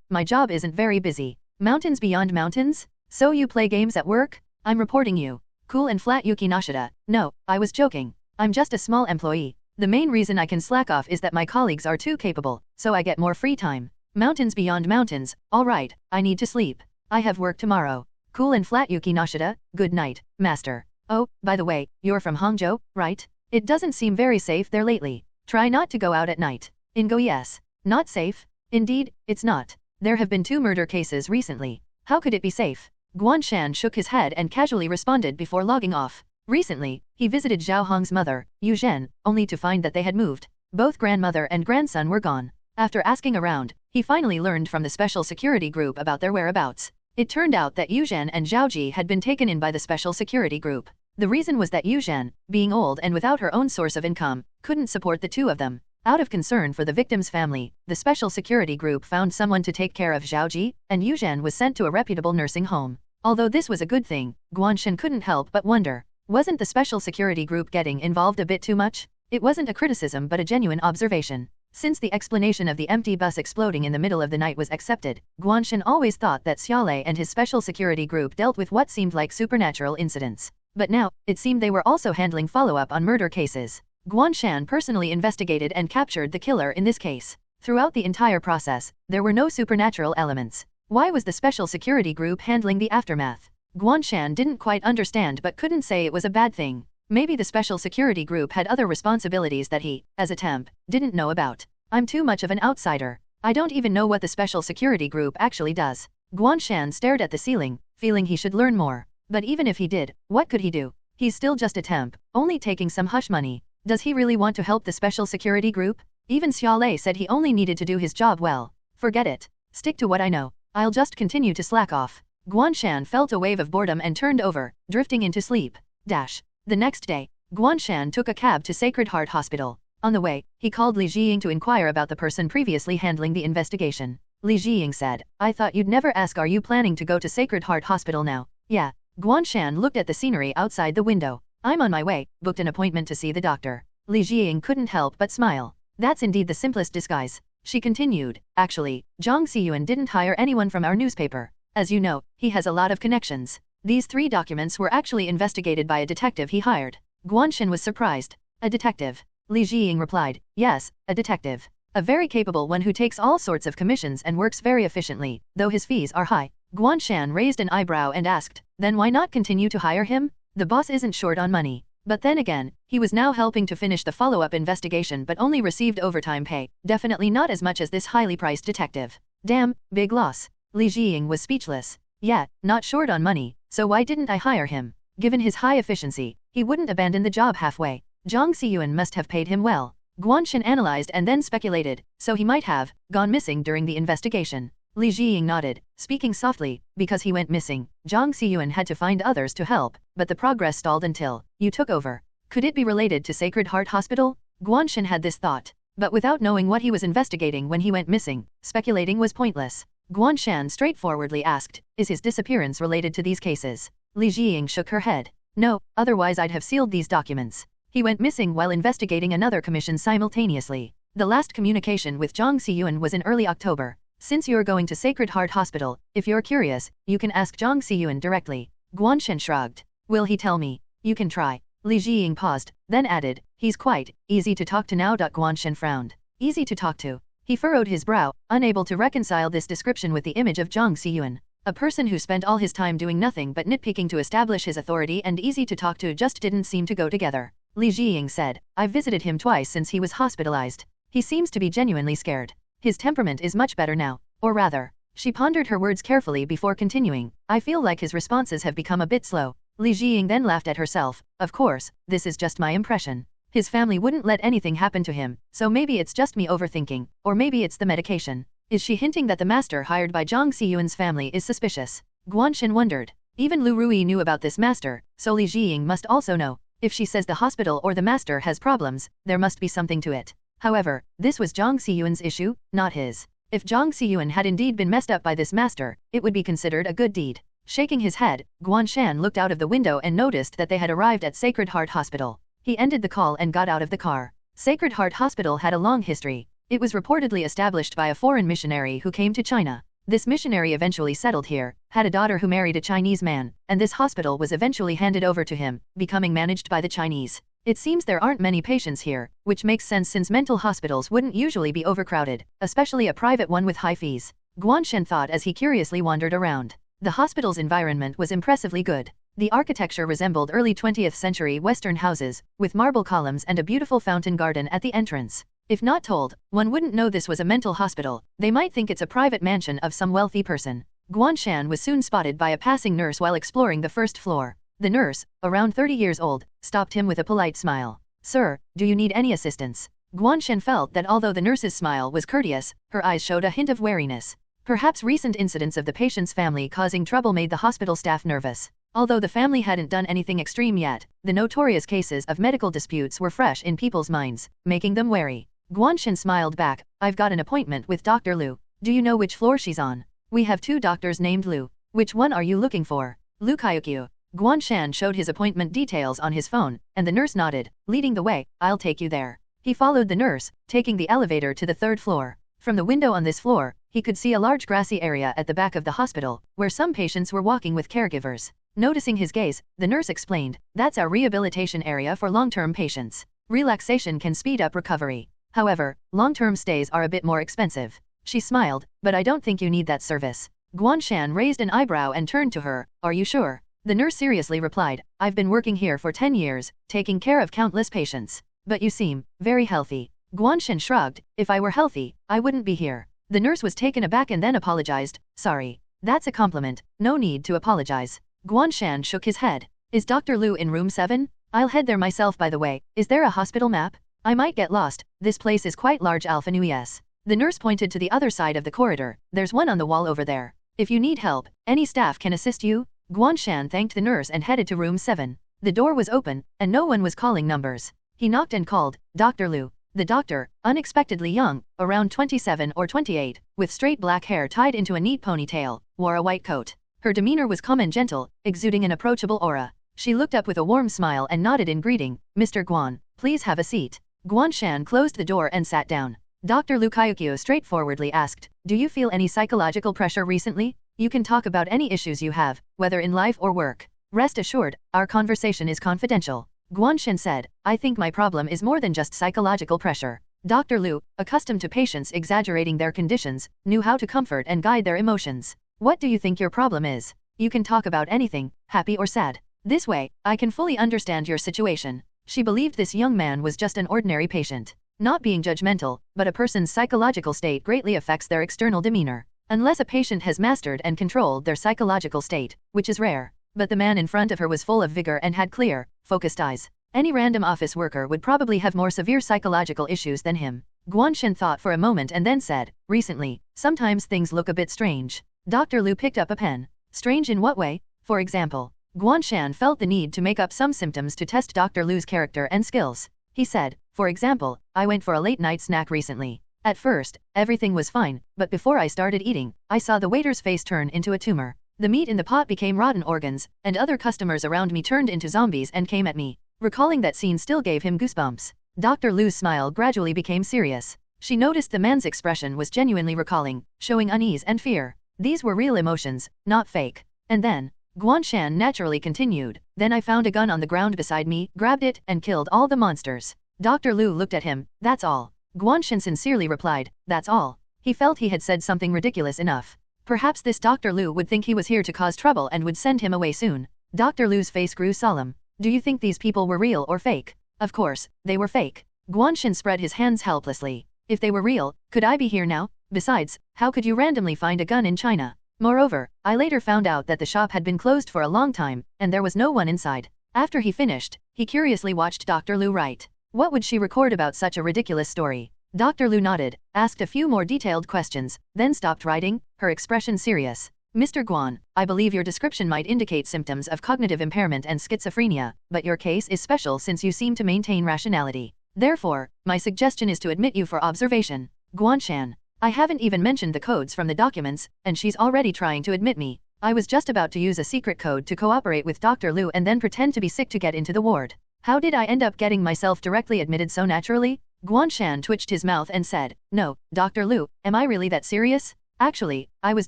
My job isn't very busy. Mountains beyond mountains? So you play games at work? I'm reporting you. Cool and flat Yuki Nashida. No, I was joking. I'm just a small employee. The main reason I can slack off is that my colleagues are too capable, so I get more free time. Mountains beyond mountains, alright, I need to sleep. I have work tomorrow. Cool and flat Yuki Nashida, good night, master. Oh, by the way, you're from Hangzhou, right? It doesn't seem very safe there lately. Try not to go out at night. Ingo yes. Not safe? Indeed, it's not. There have been 2 murder cases recently. How could it be safe? Guan Shan shook his head and casually responded before logging off. Recently, he visited Zhao Hong's mother, Yu Zhen, only to find that they had moved. Both grandmother and grandson were gone. After asking around, he finally learned from the special security group about their whereabouts. It turned out that Yu Zhen and Zhao Ji had been taken in by the special security group. The reason was that Yu Zhen, being old and without her own source of income, couldn't support the 2 of them. Out of concern for the victim's family, the special security group found someone to take care of Zhao Ji, and Yu Zhen was sent to a reputable nursing home. Although this was a good thing, Guan Shan couldn't help but wonder. Wasn't the special security group getting involved a bit too much? It wasn't a criticism but a genuine observation. Since the explanation of the empty bus exploding in the middle of the night was accepted, Guan Shan always thought that Xiaolei and his special security group dealt with what seemed like supernatural incidents. But now, it seemed they were also handling follow-up on murder cases. Guan Shan personally investigated and captured the killer in this case. Throughout the entire process, there were no supernatural elements. Why was the special security group handling the aftermath? Guan Shan didn't quite understand but couldn't say it was a bad thing. Maybe the special security group had other responsibilities that he, as a temp, didn't know about. I'm too much of an outsider. I don't even know what the special security group actually does. Guan Shan stared at the ceiling, feeling he should learn more. But even if he did, what could he do? He's still just a temp, only taking some hush money. Does he really want to help the special security group? Even Xiaolei said he only needed to do his job well. Forget it. Stick to what I know. I'll just continue to slack off. Guan Shan felt a wave of boredom and turned over, drifting into sleep. The next day, Guan Shan took a cab to Sacred Heart Hospital. On the way, he called Li Jiying to inquire about the person previously handling the investigation. Li Jiying said, I thought you'd never ask, are you planning to go to Sacred Heart Hospital now? Yeah. Guan Shan looked at the scenery outside the window. I'm on my way, booked an appointment to see the doctor. Li Jiying couldn't help but smile. That's indeed the simplest disguise. She continued, actually, Zhang Xiyuan didn't hire anyone from our newspaper. As you know, he has a lot of connections. These 3 documents were actually investigated by a detective he hired. Guan Shan was surprised. A detective? Li Jiying replied, yes, a detective. A very capable one who takes all sorts of commissions and works very efficiently, though his fees are high. Guan Shan raised an eyebrow and asked, then why not continue to hire him? The boss isn't short on money. But then again, he was now helping to finish the follow-up investigation but only received overtime pay, definitely not as much as this highly priced detective. Damn, big loss. Li Jiying was speechless. Yeah, not short on money, so why didn't I hire him? Given his high efficiency, he wouldn't abandon the job halfway. Zhang Xiyuan must have paid him well. Guan Shan analyzed and then speculated, so he might have gone missing during the investigation. Li Jiying nodded, speaking softly, because he went missing. Zhang Xiyuan had to find others to help, but the progress stalled until you took over. Could it be related to Sacred Heart Hospital? Guan Shan had this thought, but without knowing what he was investigating when he went missing, speculating was pointless. Guan Shan straightforwardly asked, is his disappearance related to these cases? Li Jiying shook her head. No, otherwise I'd have sealed these documents. He went missing while investigating another commission simultaneously. The last communication with Zhang Xiyuan was in early October. Since you're going to Sacred Heart Hospital, if you're curious, you can ask Zhang Xiyuan directly. Guan Shan shrugged. Will he tell me? You can try. Li Jiying paused, then added, he's quite easy to talk to now. Guan Shan frowned. Easy to talk to. He furrowed his brow, unable to reconcile this description with the image of Zhang Xiyuan. A person who spent all his time doing nothing but nitpicking to establish his authority and easy to talk to just didn't seem to go together. Li Jiying said, I've visited him twice since he was hospitalized. He seems to be genuinely scared. His temperament is much better now. Or rather, she pondered her words carefully before continuing, I feel like his responses have become a bit slow. Li Jiying then laughed at herself. Of course, this is just my impression. His family wouldn't let anything happen to him, so maybe it's just me overthinking, or maybe it's the medication. Is she hinting that the master hired by Zhang Xiyuan's family is suspicious? Guan Shan wondered. Even Lu Rui knew about this master, so Li Jiying must also know. If she says the hospital or the master has problems, there must be something to it. However, this was Zhang Xiyuan's issue, not his. If Zhang Xiyuan had indeed been messed up by this master, it would be considered a good deed. Shaking his head, Guan Shan looked out of the window and noticed that they had arrived at Sacred Heart Hospital. He ended the call and got out of the car. Sacred Heart Hospital had a long history. It was reportedly established by a foreign missionary who came to China. This missionary eventually settled here, had a daughter who married a Chinese man, and this hospital was eventually handed over to him, becoming managed by the Chinese. It seems there aren't many patients here, which makes sense since mental hospitals wouldn't usually be overcrowded, especially a private one with high fees. Guan Shan thought as he curiously wandered around. The hospital's environment was impressively good. The architecture resembled early 20th century Western houses, with marble columns and a beautiful fountain garden at the entrance. If not told, one wouldn't know this was a mental hospital. They might think it's a private mansion of some wealthy person. Guan Shan was soon spotted by a passing nurse while exploring the first floor. The nurse, around 30 years old, stopped him with a polite smile. Sir, do you need any assistance? Guan Shan felt that although the nurse's smile was courteous, her eyes showed a hint of wariness. Perhaps recent incidents of the patient's family causing trouble made the hospital staff nervous. Although the family hadn't done anything extreme yet, the notorious cases of medical disputes were fresh in people's minds, making them wary. Guan Shan smiled back, I've got an appointment with Dr. Lu. Do you know which floor she's on? We have 2 doctors named Lu. Which one are you looking for? Lu Kaiyukyu. Guan Shan showed his appointment details on his phone, and the nurse nodded, leading the way, I'll take you there. He followed the nurse, taking the elevator to the 3rd floor. From the window on this floor, he could see a large grassy area at the back of the hospital, where some patients were walking with caregivers. Noticing his gaze, the nurse explained, that's our rehabilitation area for long-term patients. Relaxation can speed up recovery. However, long-term stays are a bit more expensive. She smiled, but I don't think you need that service. Guan Shan raised an eyebrow and turned to her, are you sure? The nurse seriously replied, I've been working here for 10 years, taking care of countless patients. But you seem very healthy. Guan Shan shrugged, if I were healthy, I wouldn't be here. The nurse was taken aback and then apologized, sorry. That's a compliment, no need to apologize. Guan Shan shook his head. Is Dr. Lu in room 7? I'll head there myself by the way. Is there a hospital map? I might get lost. This place is quite large Alpha Nu yes. The nurse pointed to the other side of the corridor. There's one on the wall over there. If you need help, any staff can assist you. Guan Shan thanked the nurse and headed to room 7. The door was open, and no one was calling numbers. He knocked and called, Dr. Lu. The doctor, unexpectedly young, around 27 or 28, with straight black hair tied into a neat ponytail, wore a white coat. Her demeanor was calm and gentle, exuding an approachable aura. She looked up with a warm smile and nodded in greeting, Mr. Guan, please have a seat. Guan Shan closed the door and sat down. Dr. Lu Kaiyukyu straightforwardly asked, do you feel any psychological pressure recently? You can talk about any issues you have, whether in life or work. Rest assured, our conversation is confidential. Guan Shan said, I think my problem is more than just psychological pressure. Dr. Lu, accustomed to patients exaggerating their conditions, knew how to comfort and guide their emotions. What do you think your problem is? You can talk about anything, happy or sad. This way, I can fully understand your situation. She believed this young man was just an ordinary patient. Not being judgmental, but a person's psychological state greatly affects their external demeanor. Unless a patient has mastered and controlled their psychological state, which is rare. But the man in front of her was full of vigor and had clear, focused eyes. Any random office worker would probably have more severe psychological issues than him. Guan Shan thought for a moment and then said, recently, sometimes things look a bit strange. Dr. Lu picked up a pen. Strange in what way? For example, Guan Shan felt the need to make up some symptoms to test Dr. Lu's character and skills. He said, for example, I went for a late night snack recently. At first, everything was fine, but before I started eating, I saw the waiter's face turn into a tumor. The meat in the pot became rotten organs, and other customers around me turned into zombies and came at me. Recalling that scene still gave him goosebumps. Dr. Lu's smile gradually became serious. She noticed the man's expression was genuinely recalling, showing unease and fear. These were real emotions, not fake. And then, Guan Shan naturally continued, then I found a gun on the ground beside me, grabbed it, and killed all the monsters. Dr. Lu looked at him, that's all. Guan Shan sincerely replied, "That's all." He felt he had said something ridiculous enough. Perhaps this Dr. Lu would think he was here to cause trouble and would send him away soon. Dr. Lu's face grew solemn. "Do you think these people were real or fake?" "Of course, they were fake." Guan Shan spread his hands helplessly. "If they were real, could I be here now? Besides, how could you randomly find a gun in China? Moreover, I later found out that the shop had been closed for a long time, and there was no one inside." After he finished, he curiously watched Dr. Lu write. What would she record about such a ridiculous story? Dr. Lu nodded, asked a few more detailed questions, then stopped writing, her expression serious. "Mr. Guan, I believe your description might indicate symptoms of cognitive impairment and schizophrenia, but your case is special since you seem to maintain rationality. Therefore, my suggestion is to admit you for observation." Guan Shan. "I haven't even mentioned the codes from the documents, and she's already trying to admit me. I was just about to use a secret code to cooperate with Dr. Lu and then pretend to be sick to get into the ward. How did I end up getting myself directly admitted so naturally?" Guan Shan twitched his mouth and said, "No, Dr. Lu, am I really that serious? Actually, I was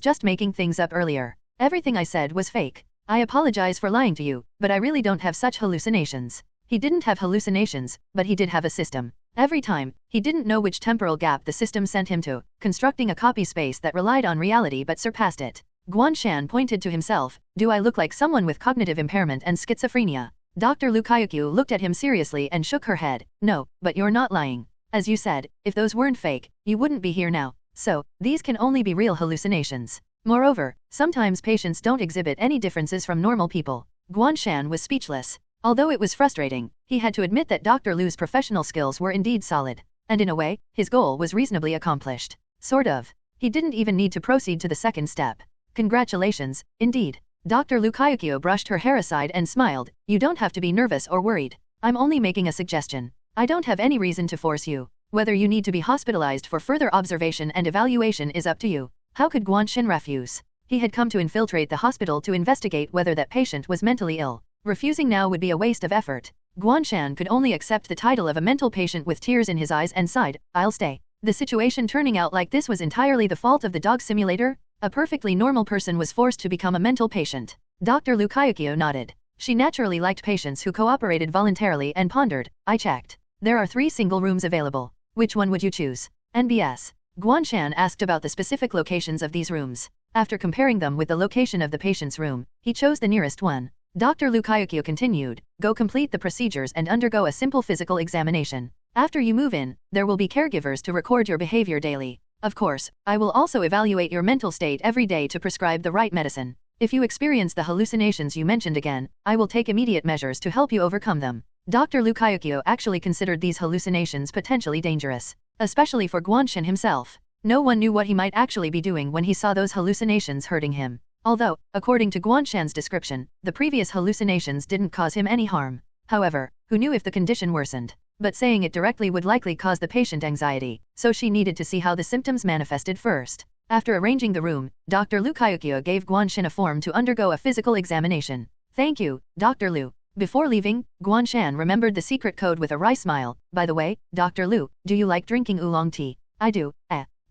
just making things up earlier. Everything I said was fake. I apologize for lying to you, but I really don't have such hallucinations." He didn't have hallucinations, but he did have a system. Every time, he didn't know which temporal gap the system sent him to, constructing a copy space that relied on reality but surpassed it. Guan Shan pointed to himself, "Do I look like someone with cognitive impairment and schizophrenia?" Dr. Lu Kaiokyu looked at him seriously and shook her head. "No, but you're not lying. As you said, if those weren't fake, you wouldn't be here now. So, these can only be real hallucinations. Moreover, sometimes patients don't exhibit any differences from normal people." Guan Shan was speechless. Although it was frustrating, he had to admit that Dr. Lu's professional skills were indeed solid. And in a way, his goal was reasonably accomplished. Sort of. He didn't even need to proceed to the second step. "Congratulations, indeed." Dr. Lu Kaiokyu brushed her hair aside and smiled, "You don't have to be nervous or worried. I'm only making a suggestion. I don't have any reason to force you. Whether you need to be hospitalized for further observation and evaluation is up to you." How could Guan Shan refuse? He had come to infiltrate the hospital to investigate whether that patient was mentally ill. Refusing now would be a waste of effort. Guan Shan could only accept the title of a mental patient with tears in his eyes and sighed, "I'll stay." The situation turning out like this was entirely the fault of the dog simulator? A perfectly normal person was forced to become a mental patient. Dr. Lu Kaiokyu nodded. She naturally liked patients who cooperated voluntarily and pondered, "I checked. There are 3 single rooms available. Which one would you choose?" "NBS." Guan Shan asked about the specific locations of these rooms. After comparing them with the location of the patient's room, he chose the nearest one. Dr. Lu Kaiokyu continued, "Go complete the procedures and undergo a simple physical examination. After you move in, there will be caregivers to record your behavior daily. Of course, I will also evaluate your mental state every day to prescribe the right medicine. If you experience the hallucinations you mentioned again, I will take immediate measures to help you overcome them." Dr. Lu Kaiokyu actually considered these hallucinations potentially dangerous, especially for Guan Shan himself. No one knew what he might actually be doing when he saw those hallucinations hurting him. Although, according to Guan Shan's description, the previous hallucinations didn't cause him any harm. However, who knew if the condition worsened? But saying it directly would likely cause the patient anxiety, so she needed to see how the symptoms manifested first. After arranging the room, Dr. Lu Kaiokyu gave Guan Shan a form to undergo a physical examination. "Thank you, Dr. Lu." Before leaving, Guan Shan remembered the secret code with a wry smile. "By the way, Dr. Lu, do you like drinking oolong tea?" "I do."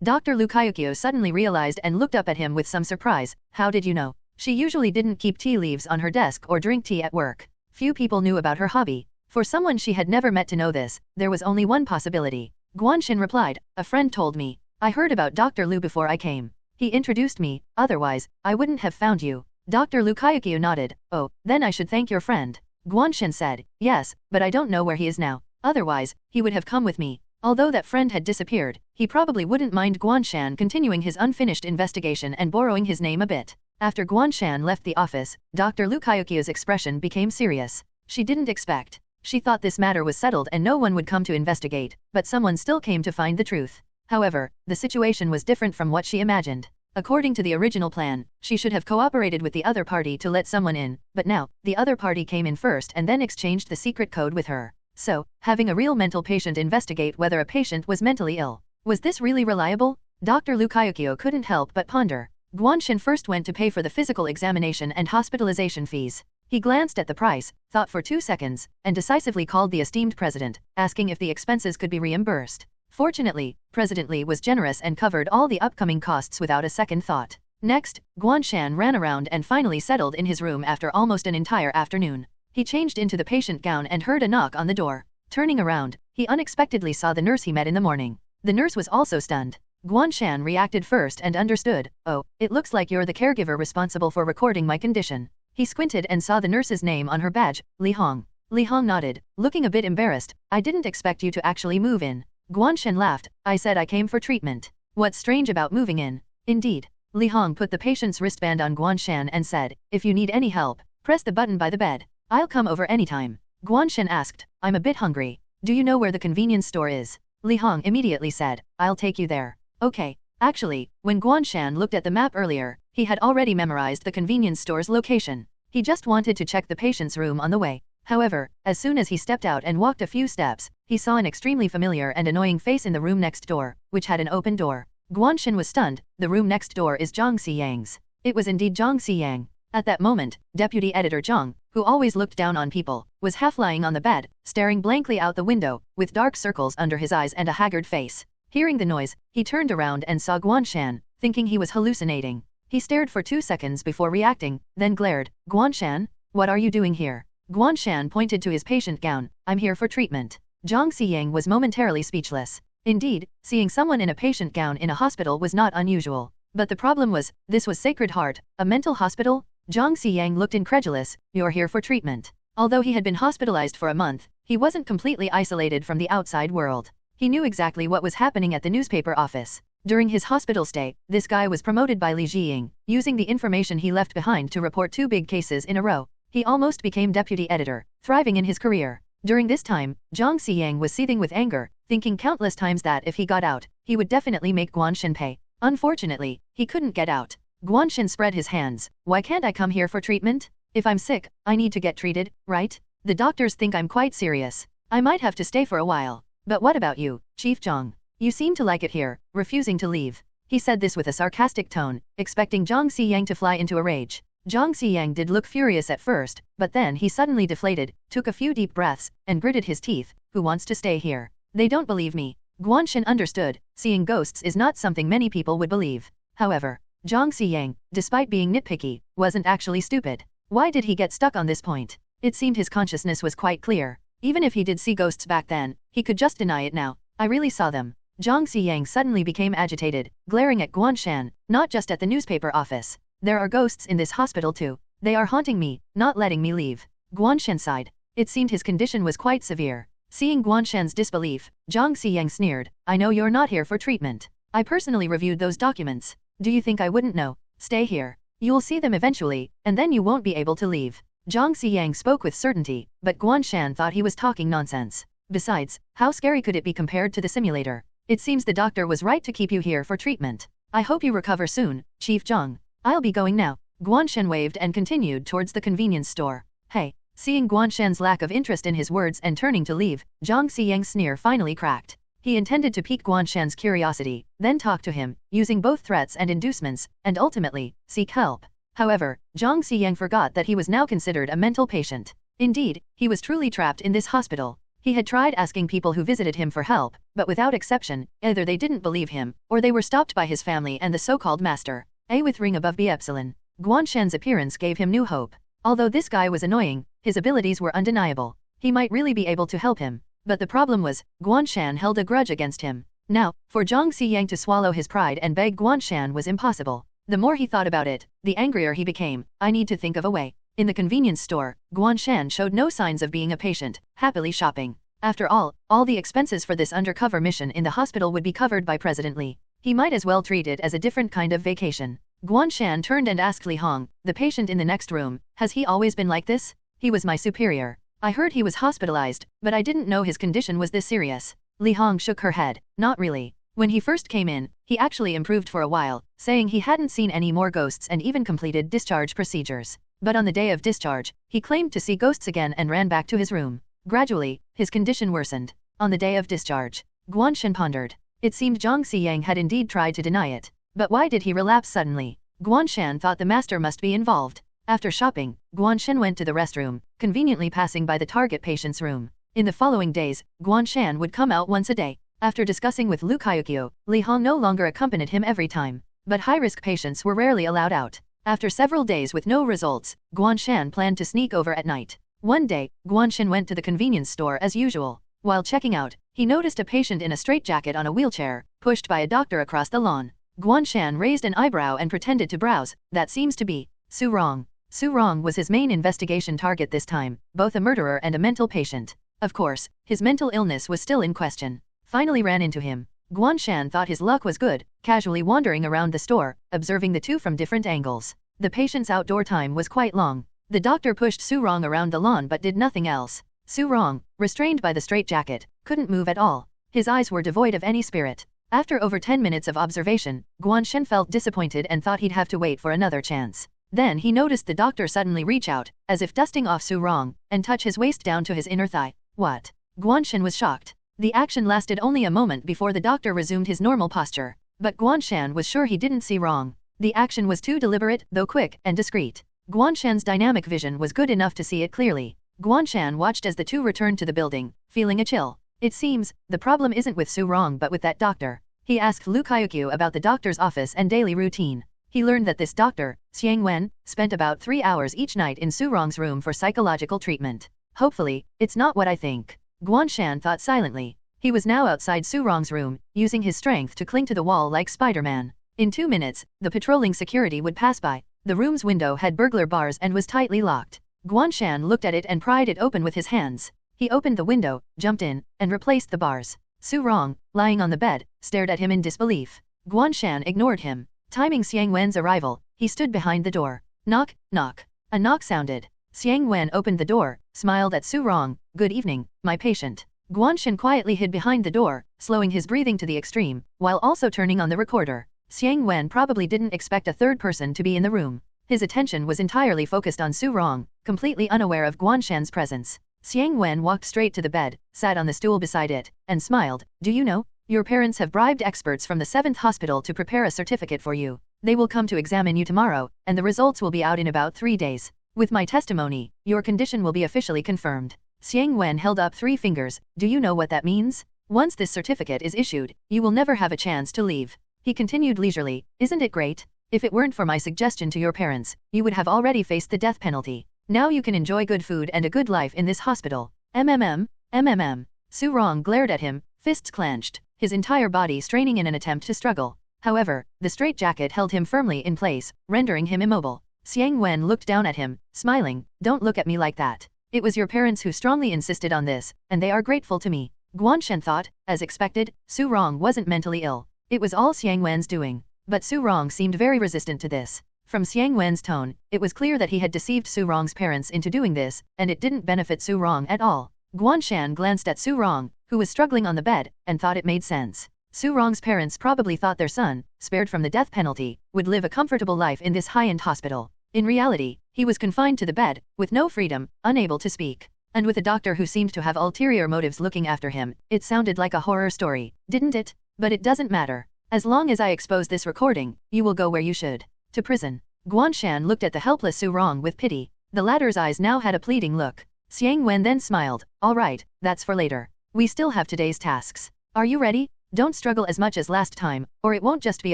Dr. Lu Kaiokyu suddenly realized and looked up at him with some surprise. "How did you know?" She usually didn't keep tea leaves on her desk or drink tea at work. Few people knew about her hobby. For someone she had never met to know this, there was only one possibility. Guan Shan replied, "A friend told me. I heard about Dr. Lu before I came. He introduced me, otherwise, I wouldn't have found you." Dr. Lu Kaiokyu nodded. "Oh, then I should thank your friend." Guan Shan said, "Yes, but I don't know where he is now. Otherwise, he would have come with me." Although that friend had disappeared, he probably wouldn't mind Guan Shan continuing his unfinished investigation and borrowing his name a bit. After Guan Shan left the office, Dr. Lu Kaiokyu's expression became serious. She didn't expect. She thought this matter was settled and no one would come to investigate, but someone still came to find the truth. However, the situation was different from what she imagined. According to the original plan, she should have cooperated with the other party to let someone in, but now, the other party came in first and then exchanged the secret code with her. So, having a real mental patient investigate whether a patient was mentally ill. Was this really reliable? Dr. Lu Kaiokyu couldn't help but ponder. Guan Shan first went to pay for the physical examination and hospitalization fees. He glanced at the price, thought for 2 seconds, and decisively called the esteemed president, asking if the expenses could be reimbursed. Fortunately, President Li was generous and covered all the upcoming costs without a second thought. Next, Guan Shan ran around and finally settled in his room after almost an entire afternoon. He changed into the patient gown and heard a knock on the door. Turning around, he unexpectedly saw the nurse he met in the morning. The nurse was also stunned. Guan Shan reacted first and understood. Oh, it looks like you're the caregiver responsible for recording my condition. He squinted and saw the nurse's name on her badge, Li Hong. Li Hong nodded, looking a bit embarrassed. I didn't expect you to actually move in. Guan Shan laughed. I said I came for treatment. What's strange about moving in? Indeed. Li Hong put the patient's wristband on Guan Shan and said, if you need any help, press the button by the bed. I'll come over anytime. Guan Shan asked, I'm a bit hungry. Do you know where the convenience store is? Li Hong immediately said, I'll take you there. Okay. Actually, when Guan Shan looked at the map earlier, he had already memorized the convenience store's location. He just wanted to check the patient's room on the way. However, as soon as he stepped out and walked a few steps, he saw an extremely familiar and annoying face in the room next door, which had an open door. Guan Shan was stunned. The room next door is Zhang Xiyang's. It was indeed Zhang Xiyang. At that moment, Deputy Editor Zhang, who always looked down on people, was half lying on the bed, staring blankly out the window, with dark circles under his eyes and a haggard face. Hearing the noise, he turned around and saw Guan Shan, thinking he was hallucinating. He stared for 2 seconds before reacting, then glared. Guan Shan? What are you doing here? Guan Shan pointed to his patient gown. I'm here for treatment. Zhang Xiyang was momentarily speechless. Indeed, seeing someone in a patient gown in a hospital was not unusual. But the problem was, this was Sacred Heart, a mental hospital? Zhang Xiyang looked incredulous. You're here for treatment. Although he had been hospitalized for a month, he wasn't completely isolated from the outside world. He knew exactly what was happening at the newspaper office. During his hospital stay, this guy was promoted by Li Jiying, using the information he left behind to report 2 big cases in a row. He almost became deputy editor, thriving in his career. During this time, Zhang Xiyang was seething with anger, thinking countless times that if he got out, he would definitely make Guan Shan pay. Unfortunately, he couldn't get out. Guan Shan spread his hands. Why can't I come here for treatment? If I'm sick, I need to get treated, right? The doctors think I'm quite serious. I might have to stay for a while. But what about you, Chief Zhang? You seem to like it here, refusing to leave. He said this with a sarcastic tone, expecting Zhang Xiyang to fly into a rage. Zhang Xiyang did look furious at first, but then he suddenly deflated, took a few deep breaths, and gritted his teeth. Who wants to stay here? They don't believe me. Guan Shan understood, seeing ghosts is not something many people would believe. However, Zhang Xiyang, despite being nitpicky, wasn't actually stupid. Why did he get stuck on this point? It seemed his consciousness was quite clear. Even if he did see ghosts back then, he could just deny it now. I really saw them. Zhang Xiyang suddenly became agitated, glaring at Guan Shan, not just at the newspaper office. There are ghosts in this hospital too. They are haunting me, not letting me leave. Guan Shan sighed. It seemed his condition was quite severe. Seeing Guan Shan's disbelief, Zhang Xiyang sneered. I know you're not here for treatment. I personally reviewed those documents. Do you think I wouldn't know? Stay here. You'll see them eventually, and then you won't be able to leave. Zhang Xiyang spoke with certainty, but Guan Shan thought he was talking nonsense. Besides, how scary could it be compared to the simulator? It seems the doctor was right to keep you here for treatment. I hope you recover soon, Chief Zhang. I'll be going now. Guan Shan waved and continued towards the convenience store. Hey. Seeing Guan Shan's lack of interest in his words and turning to leave, Zhang Xiyang's sneer finally cracked. He intended to pique Guan Shan's curiosity, then talk to him, using both threats and inducements, and ultimately, seek help. However, Zhang Xiyang forgot that he was now considered a mental patient. Indeed, he was truly trapped in this hospital. He had tried asking people who visited him for help, but without exception, either they didn't believe him, or they were stopped by his family and the so-called master. A with ring above B epsilon. Guan Shan's appearance gave him new hope. Although this guy was annoying, his abilities were undeniable. He might really be able to help him. But the problem was, Guan Shan held a grudge against him. Now, for Zhang Xiyang to swallow his pride and beg Guan Shan was impossible. The more he thought about it, the angrier he became. I need to think of a way. In the convenience store, Guan Shan showed no signs of being a patient, happily shopping. After all the expenses for this undercover mission in the hospital would be covered by President Li. He might as well treat it as a different kind of vacation. Guan Shan turned and asked Li Hong, the patient in the next room, has he always been like this? He was my superior. I heard he was hospitalized, but I didn't know his condition was this serious. Li Hong shook her head. Not really. When he first came in, he actually improved for a while, saying he hadn't seen any more ghosts and even completed discharge procedures. But on the day of discharge, he claimed to see ghosts again and ran back to his room. Gradually, his condition worsened. On the day of discharge, Guan Shan pondered. It seemed Zhang Xiyang had indeed tried to deny it. But why did he relapse suddenly? Guan Shan thought the master must be involved. After shopping, Guan Shan went to the restroom, conveniently passing by the target patient's room. In the following days, Guan Shan would come out once a day. After discussing with Lu Kaiukyo, Li Hong no longer accompanied him every time. But high-risk patients were rarely allowed out. After several days with no results, Guan Shan planned to sneak over at night. One day, Guan Shan went to the convenience store as usual. While checking out, he noticed a patient in a straitjacket on a wheelchair, pushed by a doctor across the lawn. Guan Shan raised an eyebrow and pretended to browse. That seems to be Su Rong. Su Rong was his main investigation target this time, both a murderer and a mental patient. Of course, his mental illness was still in question. Finally ran into him. Guan Shan thought his luck was good, casually wandering around the store, observing the two from different angles. The patient's outdoor time was quite long. The doctor pushed Su Rong around the lawn but did nothing else. Su Rong, restrained by the straitjacket, couldn't move at all. His eyes were devoid of any spirit. After over 10 minutes of observation, Guan Shan felt disappointed and thought he'd have to wait for another chance. Then he noticed the doctor suddenly reach out, as if dusting off Su Rong, and touch his waist down to his inner thigh. What? Guan Shan was shocked. The action lasted only a moment before the doctor resumed his normal posture. But Guan Shan was sure he didn't see wrong. The action was too deliberate, though quick and discreet. Guan Shan's dynamic vision was good enough to see it clearly. Guan Shan watched as the two returned to the building, feeling a chill. It seems, the problem isn't with Su Rong but with that doctor. He asked Lu Kaiyukyu about the doctor's office and daily routine. He learned that this doctor, Xiang Wen, spent about 3 hours each night in Su Rong's room for psychological treatment. Hopefully, it's not what I think. Guan Shan thought silently. He was now outside Su Rong's room, using his strength to cling to the wall like Spider-Man. In 2 minutes, the patrolling security would pass by. The room's window had burglar bars and was tightly locked. Guan Shan looked at it and pried it open with his hands. He opened the window, jumped in, and replaced the bars. Su Rong, lying on the bed, stared at him in disbelief. Guan Shan ignored him. Timing Xiang Wen's arrival, he stood behind the door. Knock, knock. A knock sounded. Xiang Wen opened the door, smiled at Su Rong. Good evening, my patient. Guan Shan quietly hid behind the door, slowing his breathing to the extreme, while also turning on the recorder. Xiang Wen probably didn't expect a third person to be in the room. His attention was entirely focused on Su Rong, completely unaware of Guan Shan's presence. Xiang Wen walked straight to the bed, sat on the stool beside it, and smiled. Do you know? Your parents have bribed experts from the 7th hospital to prepare a certificate for you. They will come to examine you tomorrow, and the results will be out in about 3 days. With my testimony, your condition will be officially confirmed. Xiang Wen held up 3 fingers. Do you know what that means? Once this certificate is issued, you will never have a chance to leave. He continued leisurely. Isn't it great? If it weren't for my suggestion to your parents, you would have already faced the death penalty. Now you can enjoy good food and a good life in this hospital. MMM. Su Rong glared at him, fists clenched, his entire body straining in an attempt to struggle. However, the straitjacket held him firmly in place, rendering him immobile. Xiang Wen looked down at him, smiling. Don't look at me like that. It was your parents who strongly insisted on this, and they are grateful to me. Guan Shan thought, as expected, Su Rong wasn't mentally ill. It was all Xiang Wen's doing. But Su Rong seemed very resistant to this. From Xiang Wen's tone, it was clear that he had deceived Su Rong's parents into doing this, and it didn't benefit Su Rong at all. Guan Shan glanced at Su Rong, who was struggling on the bed, and thought it made sense. Su Rong's parents probably thought their son, spared from the death penalty, would live a comfortable life in this high-end hospital. In reality, he was confined to the bed, with no freedom, unable to speak. And with a doctor who seemed to have ulterior motives looking after him, it sounded like a horror story, didn't it? But it doesn't matter. As long as I expose this recording, you will go where you should. To prison. Guan Shan looked at the helpless Su Rong with pity. The latter's eyes now had a pleading look. Xiang Wen then smiled. All right, that's for later. We still have today's tasks. Are you ready? Don't struggle as much as last time, or it won't just be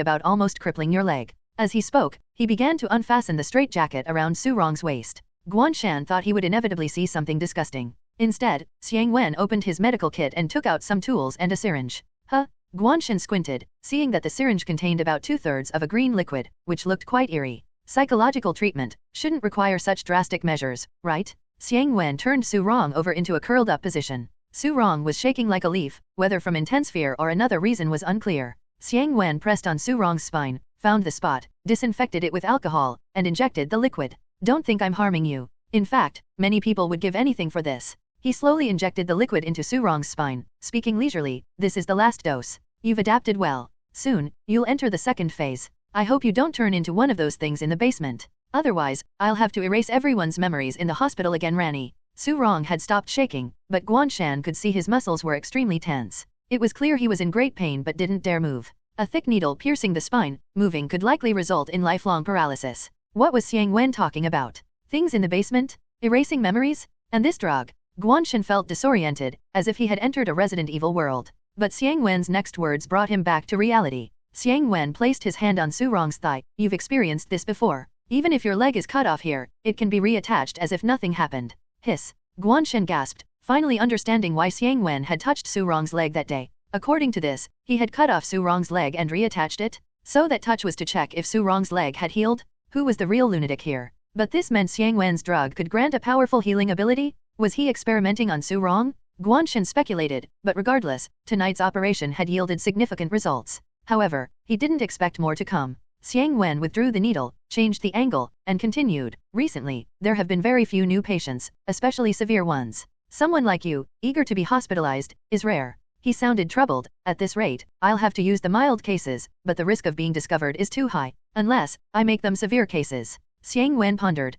about almost crippling your leg. As he spoke, he began to unfasten the straitjacket around Su Rong's waist. Guan Shan thought he would inevitably see something disgusting. Instead, Xiang Wen opened his medical kit and took out some tools and a syringe. Huh? Guan Shan squinted, seeing that the syringe contained about 2/3 of a green liquid, which looked quite eerie. Psychological treatment shouldn't require such drastic measures, right? Xiang Wen turned Su Rong over into a curled-up position. Su Rong was shaking like a leaf, whether from intense fear or another reason was unclear. Xiang Wen pressed on Su Rong's spine, found the spot, disinfected it with alcohol, and injected the liquid. Don't think I'm harming you. In fact, many people would give anything for this. He slowly injected the liquid into Su Rong's spine, speaking leisurely. This is the last dose. You've adapted well. Soon, you'll enter the second phase. I hope you don't turn into one of those things in the basement. Otherwise, I'll have to erase everyone's memories in the hospital again. Rani. Su Rong had stopped shaking, but Guan Shan could see his muscles were extremely tense. It was clear he was in great pain but didn't dare move. A thick needle piercing the spine, moving could likely result in lifelong paralysis. What was Xiang Wen talking about? Things in the basement? Erasing memories? And this drug? Guan Shan felt disoriented, as if he had entered a Resident Evil world. But Xiang Wen's next words brought him back to reality. Xiang Wen placed his hand on Su Rong's thigh. You've experienced this before. Even if your leg is cut off here, it can be reattached as if nothing happened. Hiss. Guan Shan gasped, finally understanding why Xiang Wen had touched Su Rong's leg that day. According to this, he had cut off Su Rong's leg and reattached it. So that touch was to check if Su Rong's leg had healed. Who was the real lunatic here? But this meant Xiang Wen's drug could grant a powerful healing ability? Was he experimenting on Su Rong? Guan Shan speculated, but regardless, tonight's operation had yielded significant results. However, he didn't expect more to come. Xiang Wen withdrew the needle, changed the angle, and continued, "Recently, there have been very few new patients, especially severe ones. Someone like you, eager to be hospitalized, is rare." He sounded troubled. "At this rate, I'll have to use the mild cases, but the risk of being discovered is too high, unless I make them severe cases." Xiang Wen pondered.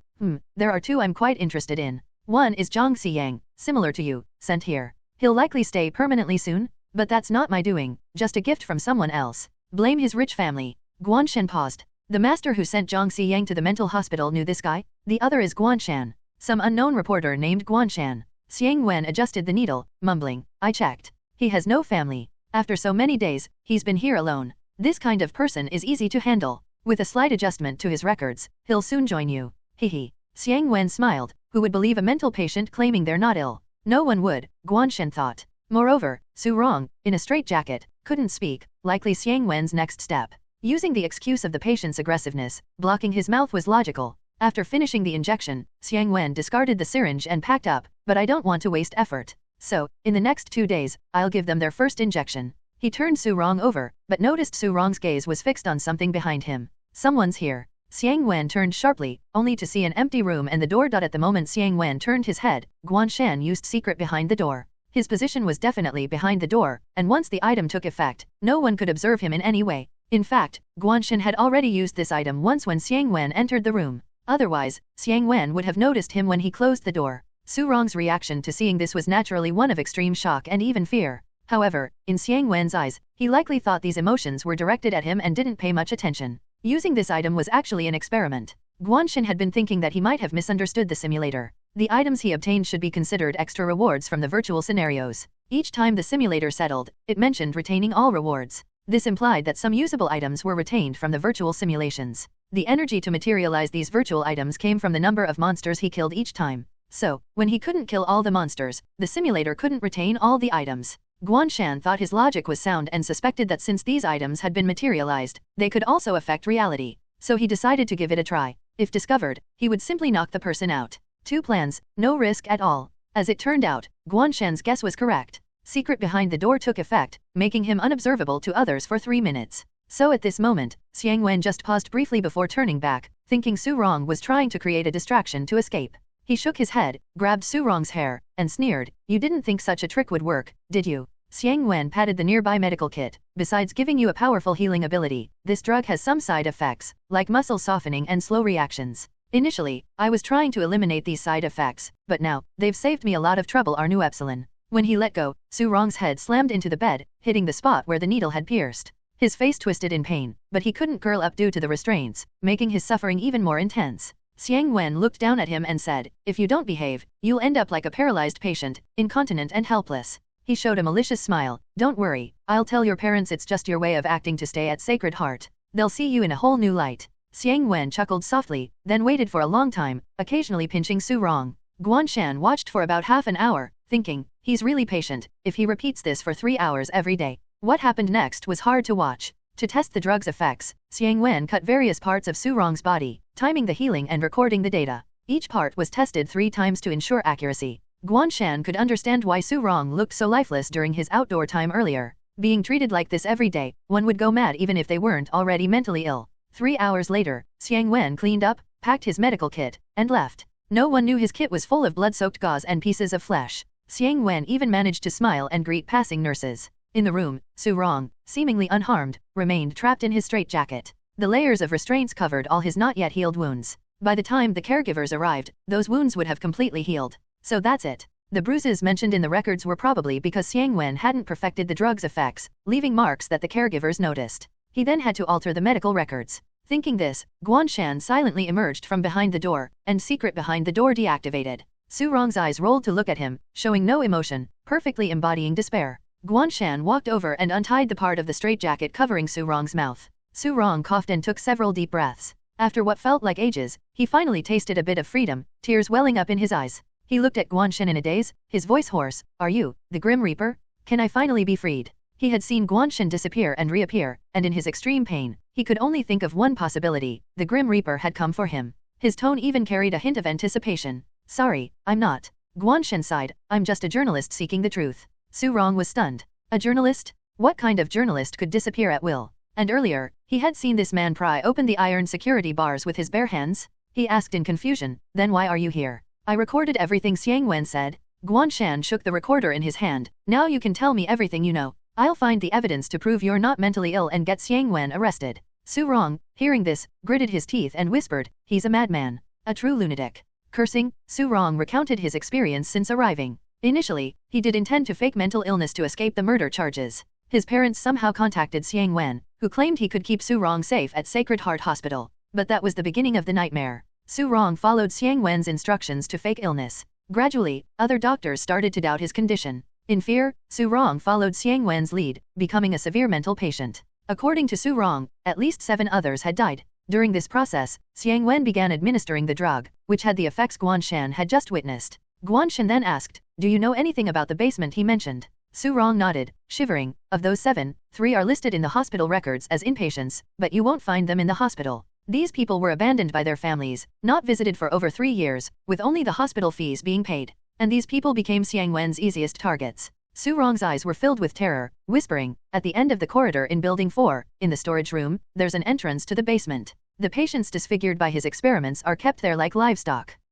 There are two I'm quite interested in. One is Zhang Xiyang, similar to you, sent here. He'll likely stay permanently soon, but that's not my doing, just a gift from someone else. Blame his rich family." Guan Shan paused. The master who sent Zhang Xiyang to the mental hospital knew this guy? The other is Guan Shan. Some unknown reporter named Guan Shan. Xiang Wen adjusted the needle, mumbling, "I checked. He has no family. After so many days, he's been here alone. This kind of person is easy to handle. With a slight adjustment to his records, he'll soon join you. Hehe." Xiang Wen smiled. Who would believe a mental patient claiming they're not ill? No one would, Guan Shan thought. Moreover, Su Rong, in a straitjacket, couldn't speak, likely Xiang Wen's next step. Using the excuse of the patient's aggressiveness, blocking his mouth was logical. After finishing the injection, Xiang Wen discarded the syringe and packed up, "But I don't want to waste effort. So, in the next 2 days, I'll give them their first injection." He turned Su Rong over, but noticed Su Rong's gaze was fixed on something behind him. "Someone's here." Xiang Wen turned sharply, only to see an empty room and the door. At the moment Xiang Wen turned his head, Guan Shan used secret behind the door. His position was definitely behind the door, and once the item took effect, no one could observe him in any way. In fact, Guan Shan had already used this item once when Xiang Wen entered the room. Otherwise, Xiang Wen would have noticed him when he closed the door. Su Rong's reaction to seeing this was naturally one of extreme shock and even fear. However, in Xiang Wen's eyes, he likely thought these emotions were directed at him and didn't pay much attention. Using this item was actually an experiment. Guan Shan had been thinking that he might have misunderstood the simulator. The items he obtained should be considered extra rewards from the virtual scenarios. Each time the simulator settled, it mentioned retaining all rewards. This implied that some usable items were retained from the virtual simulations. The energy to materialize these virtual items came from the number of monsters he killed each time. So, when he couldn't kill all the monsters, the simulator couldn't retain all the items. Guan Shan thought his logic was sound and suspected that since these items had been materialized, they could also affect reality. So he decided to give it a try. If discovered, he would simply knock the person out. 2 plans, no risk at all. As it turned out, Guan Shan's guess was correct. Secret behind the door took effect, making him unobservable to others for 3 minutes. So at this moment, Xiang Wen just paused briefly before turning back, thinking Su Rong was trying to create a distraction to escape. He shook his head, grabbed Su Rong's hair, and sneered, "You didn't think such a trick would work, did you?" Xiang Wen patted the nearby medical kit. "Besides giving you a powerful healing ability, this drug has some side effects, like muscle softening and slow reactions. Initially, I was trying to eliminate these side effects, but now, they've saved me a lot of trouble." Arnu Epsilon. When he let go, Su Rong's head slammed into the bed, hitting the spot where the needle had pierced. His face twisted in pain, but he couldn't curl up due to the restraints, making his suffering even more intense. Xiang Wen looked down at him and said, "If you don't behave, you'll end up like a paralyzed patient, incontinent and helpless." He showed a malicious smile. "Don't worry, I'll tell your parents it's just your way of acting to stay at Sacred Heart. They'll see you in a whole new light." Xiang Wen chuckled softly, then waited for a long time, occasionally pinching Su Rong. Guan Shan watched for about half an hour, thinking, he's really patient, if he repeats this for 3 hours every day. What happened next was hard to watch. To test the drug's effects, Xiang Wen cut various parts of Su Rong's body, timing the healing and recording the data. Each part was tested 3 times to ensure accuracy. Guan Shan could understand why Su Rong looked so lifeless during his outdoor time earlier. Being treated like this every day, one would go mad even if they weren't already mentally ill. 3 hours later, Xiang Wen cleaned up, packed his medical kit, and left. No one knew his kit was full of blood-soaked gauze and pieces of flesh. Xiang Wen even managed to smile and greet passing nurses. In the room, Su Rong, seemingly unharmed, remained trapped in his straitjacket. The layers of restraints covered all his not yet healed wounds. By the time the caregivers arrived, those wounds would have completely healed. So that's it. The bruises mentioned in the records were probably because Xiang Wen hadn't perfected the drug's effects, leaving marks that the caregivers noticed. He then had to alter the medical records. Thinking this, Guan Shan silently emerged from behind the door, and secret behind the door deactivated. Su Rong's eyes rolled to look at him, showing no emotion, perfectly embodying despair. Guan Shan walked over and untied the part of the straitjacket covering Su Rong's mouth. Su Rong coughed and took several deep breaths. After what felt like ages, he finally tasted a bit of freedom, tears welling up in his eyes. He looked at Guan Shan in a daze, his voice hoarse. Are you, the Grim Reaper? Can I finally be freed? He had seen Guan Shan disappear and reappear, and in his extreme pain, he could only think of one possibility: the Grim Reaper had come for him. His tone even carried a hint of anticipation. Sorry, I'm not. Guan Shan sighed. I'm just a journalist seeking the truth. Su Rong was stunned. A journalist? What kind of journalist could disappear at will? And earlier, he had seen this man pry open the iron security bars with his bare hands. He asked in confusion, then why are you here? I recorded everything, Xiang Wen said. Guan Shan shook the recorder in his hand. Now you can tell me everything you know. I'll find the evidence to prove you're not mentally ill and get Xiang Wen arrested. Su Rong, hearing this, gritted his teeth and whispered, he's a madman. A true lunatic. Cursing, Su Rong recounted his experience since arriving. Initially, he did intend to fake mental illness to escape the murder charges. His parents somehow contacted Xiang Wen, who claimed he could keep Su Rong safe at Sacred Heart Hospital. But that was the beginning of the nightmare. Su Rong followed Xiang Wen's instructions to fake illness. Gradually, other doctors started to doubt his condition. In fear, Su Rong followed Xiang Wen's lead, becoming a severe mental patient. According to Su Rong, at least 7 others had died. During this process, Xiang Wen began administering the drug, which had the effects Guan Shan had just witnessed. Guan Shan then asked, do you know anything about the basement he mentioned? Su Rong nodded, shivering. Of those 7, 3 are listed in the hospital records as inpatients, but you won't find them in the hospital. These people were abandoned by their families, not visited for over 3 years, with only the hospital fees being paid. And these people became Xiang Wen's easiest targets. Su Rong's eyes were filled with terror, whispering, at the end of the corridor in Building 4, in the storage room, there's an entrance to the basement. The patients disfigured by his experiments are kept there like livestock.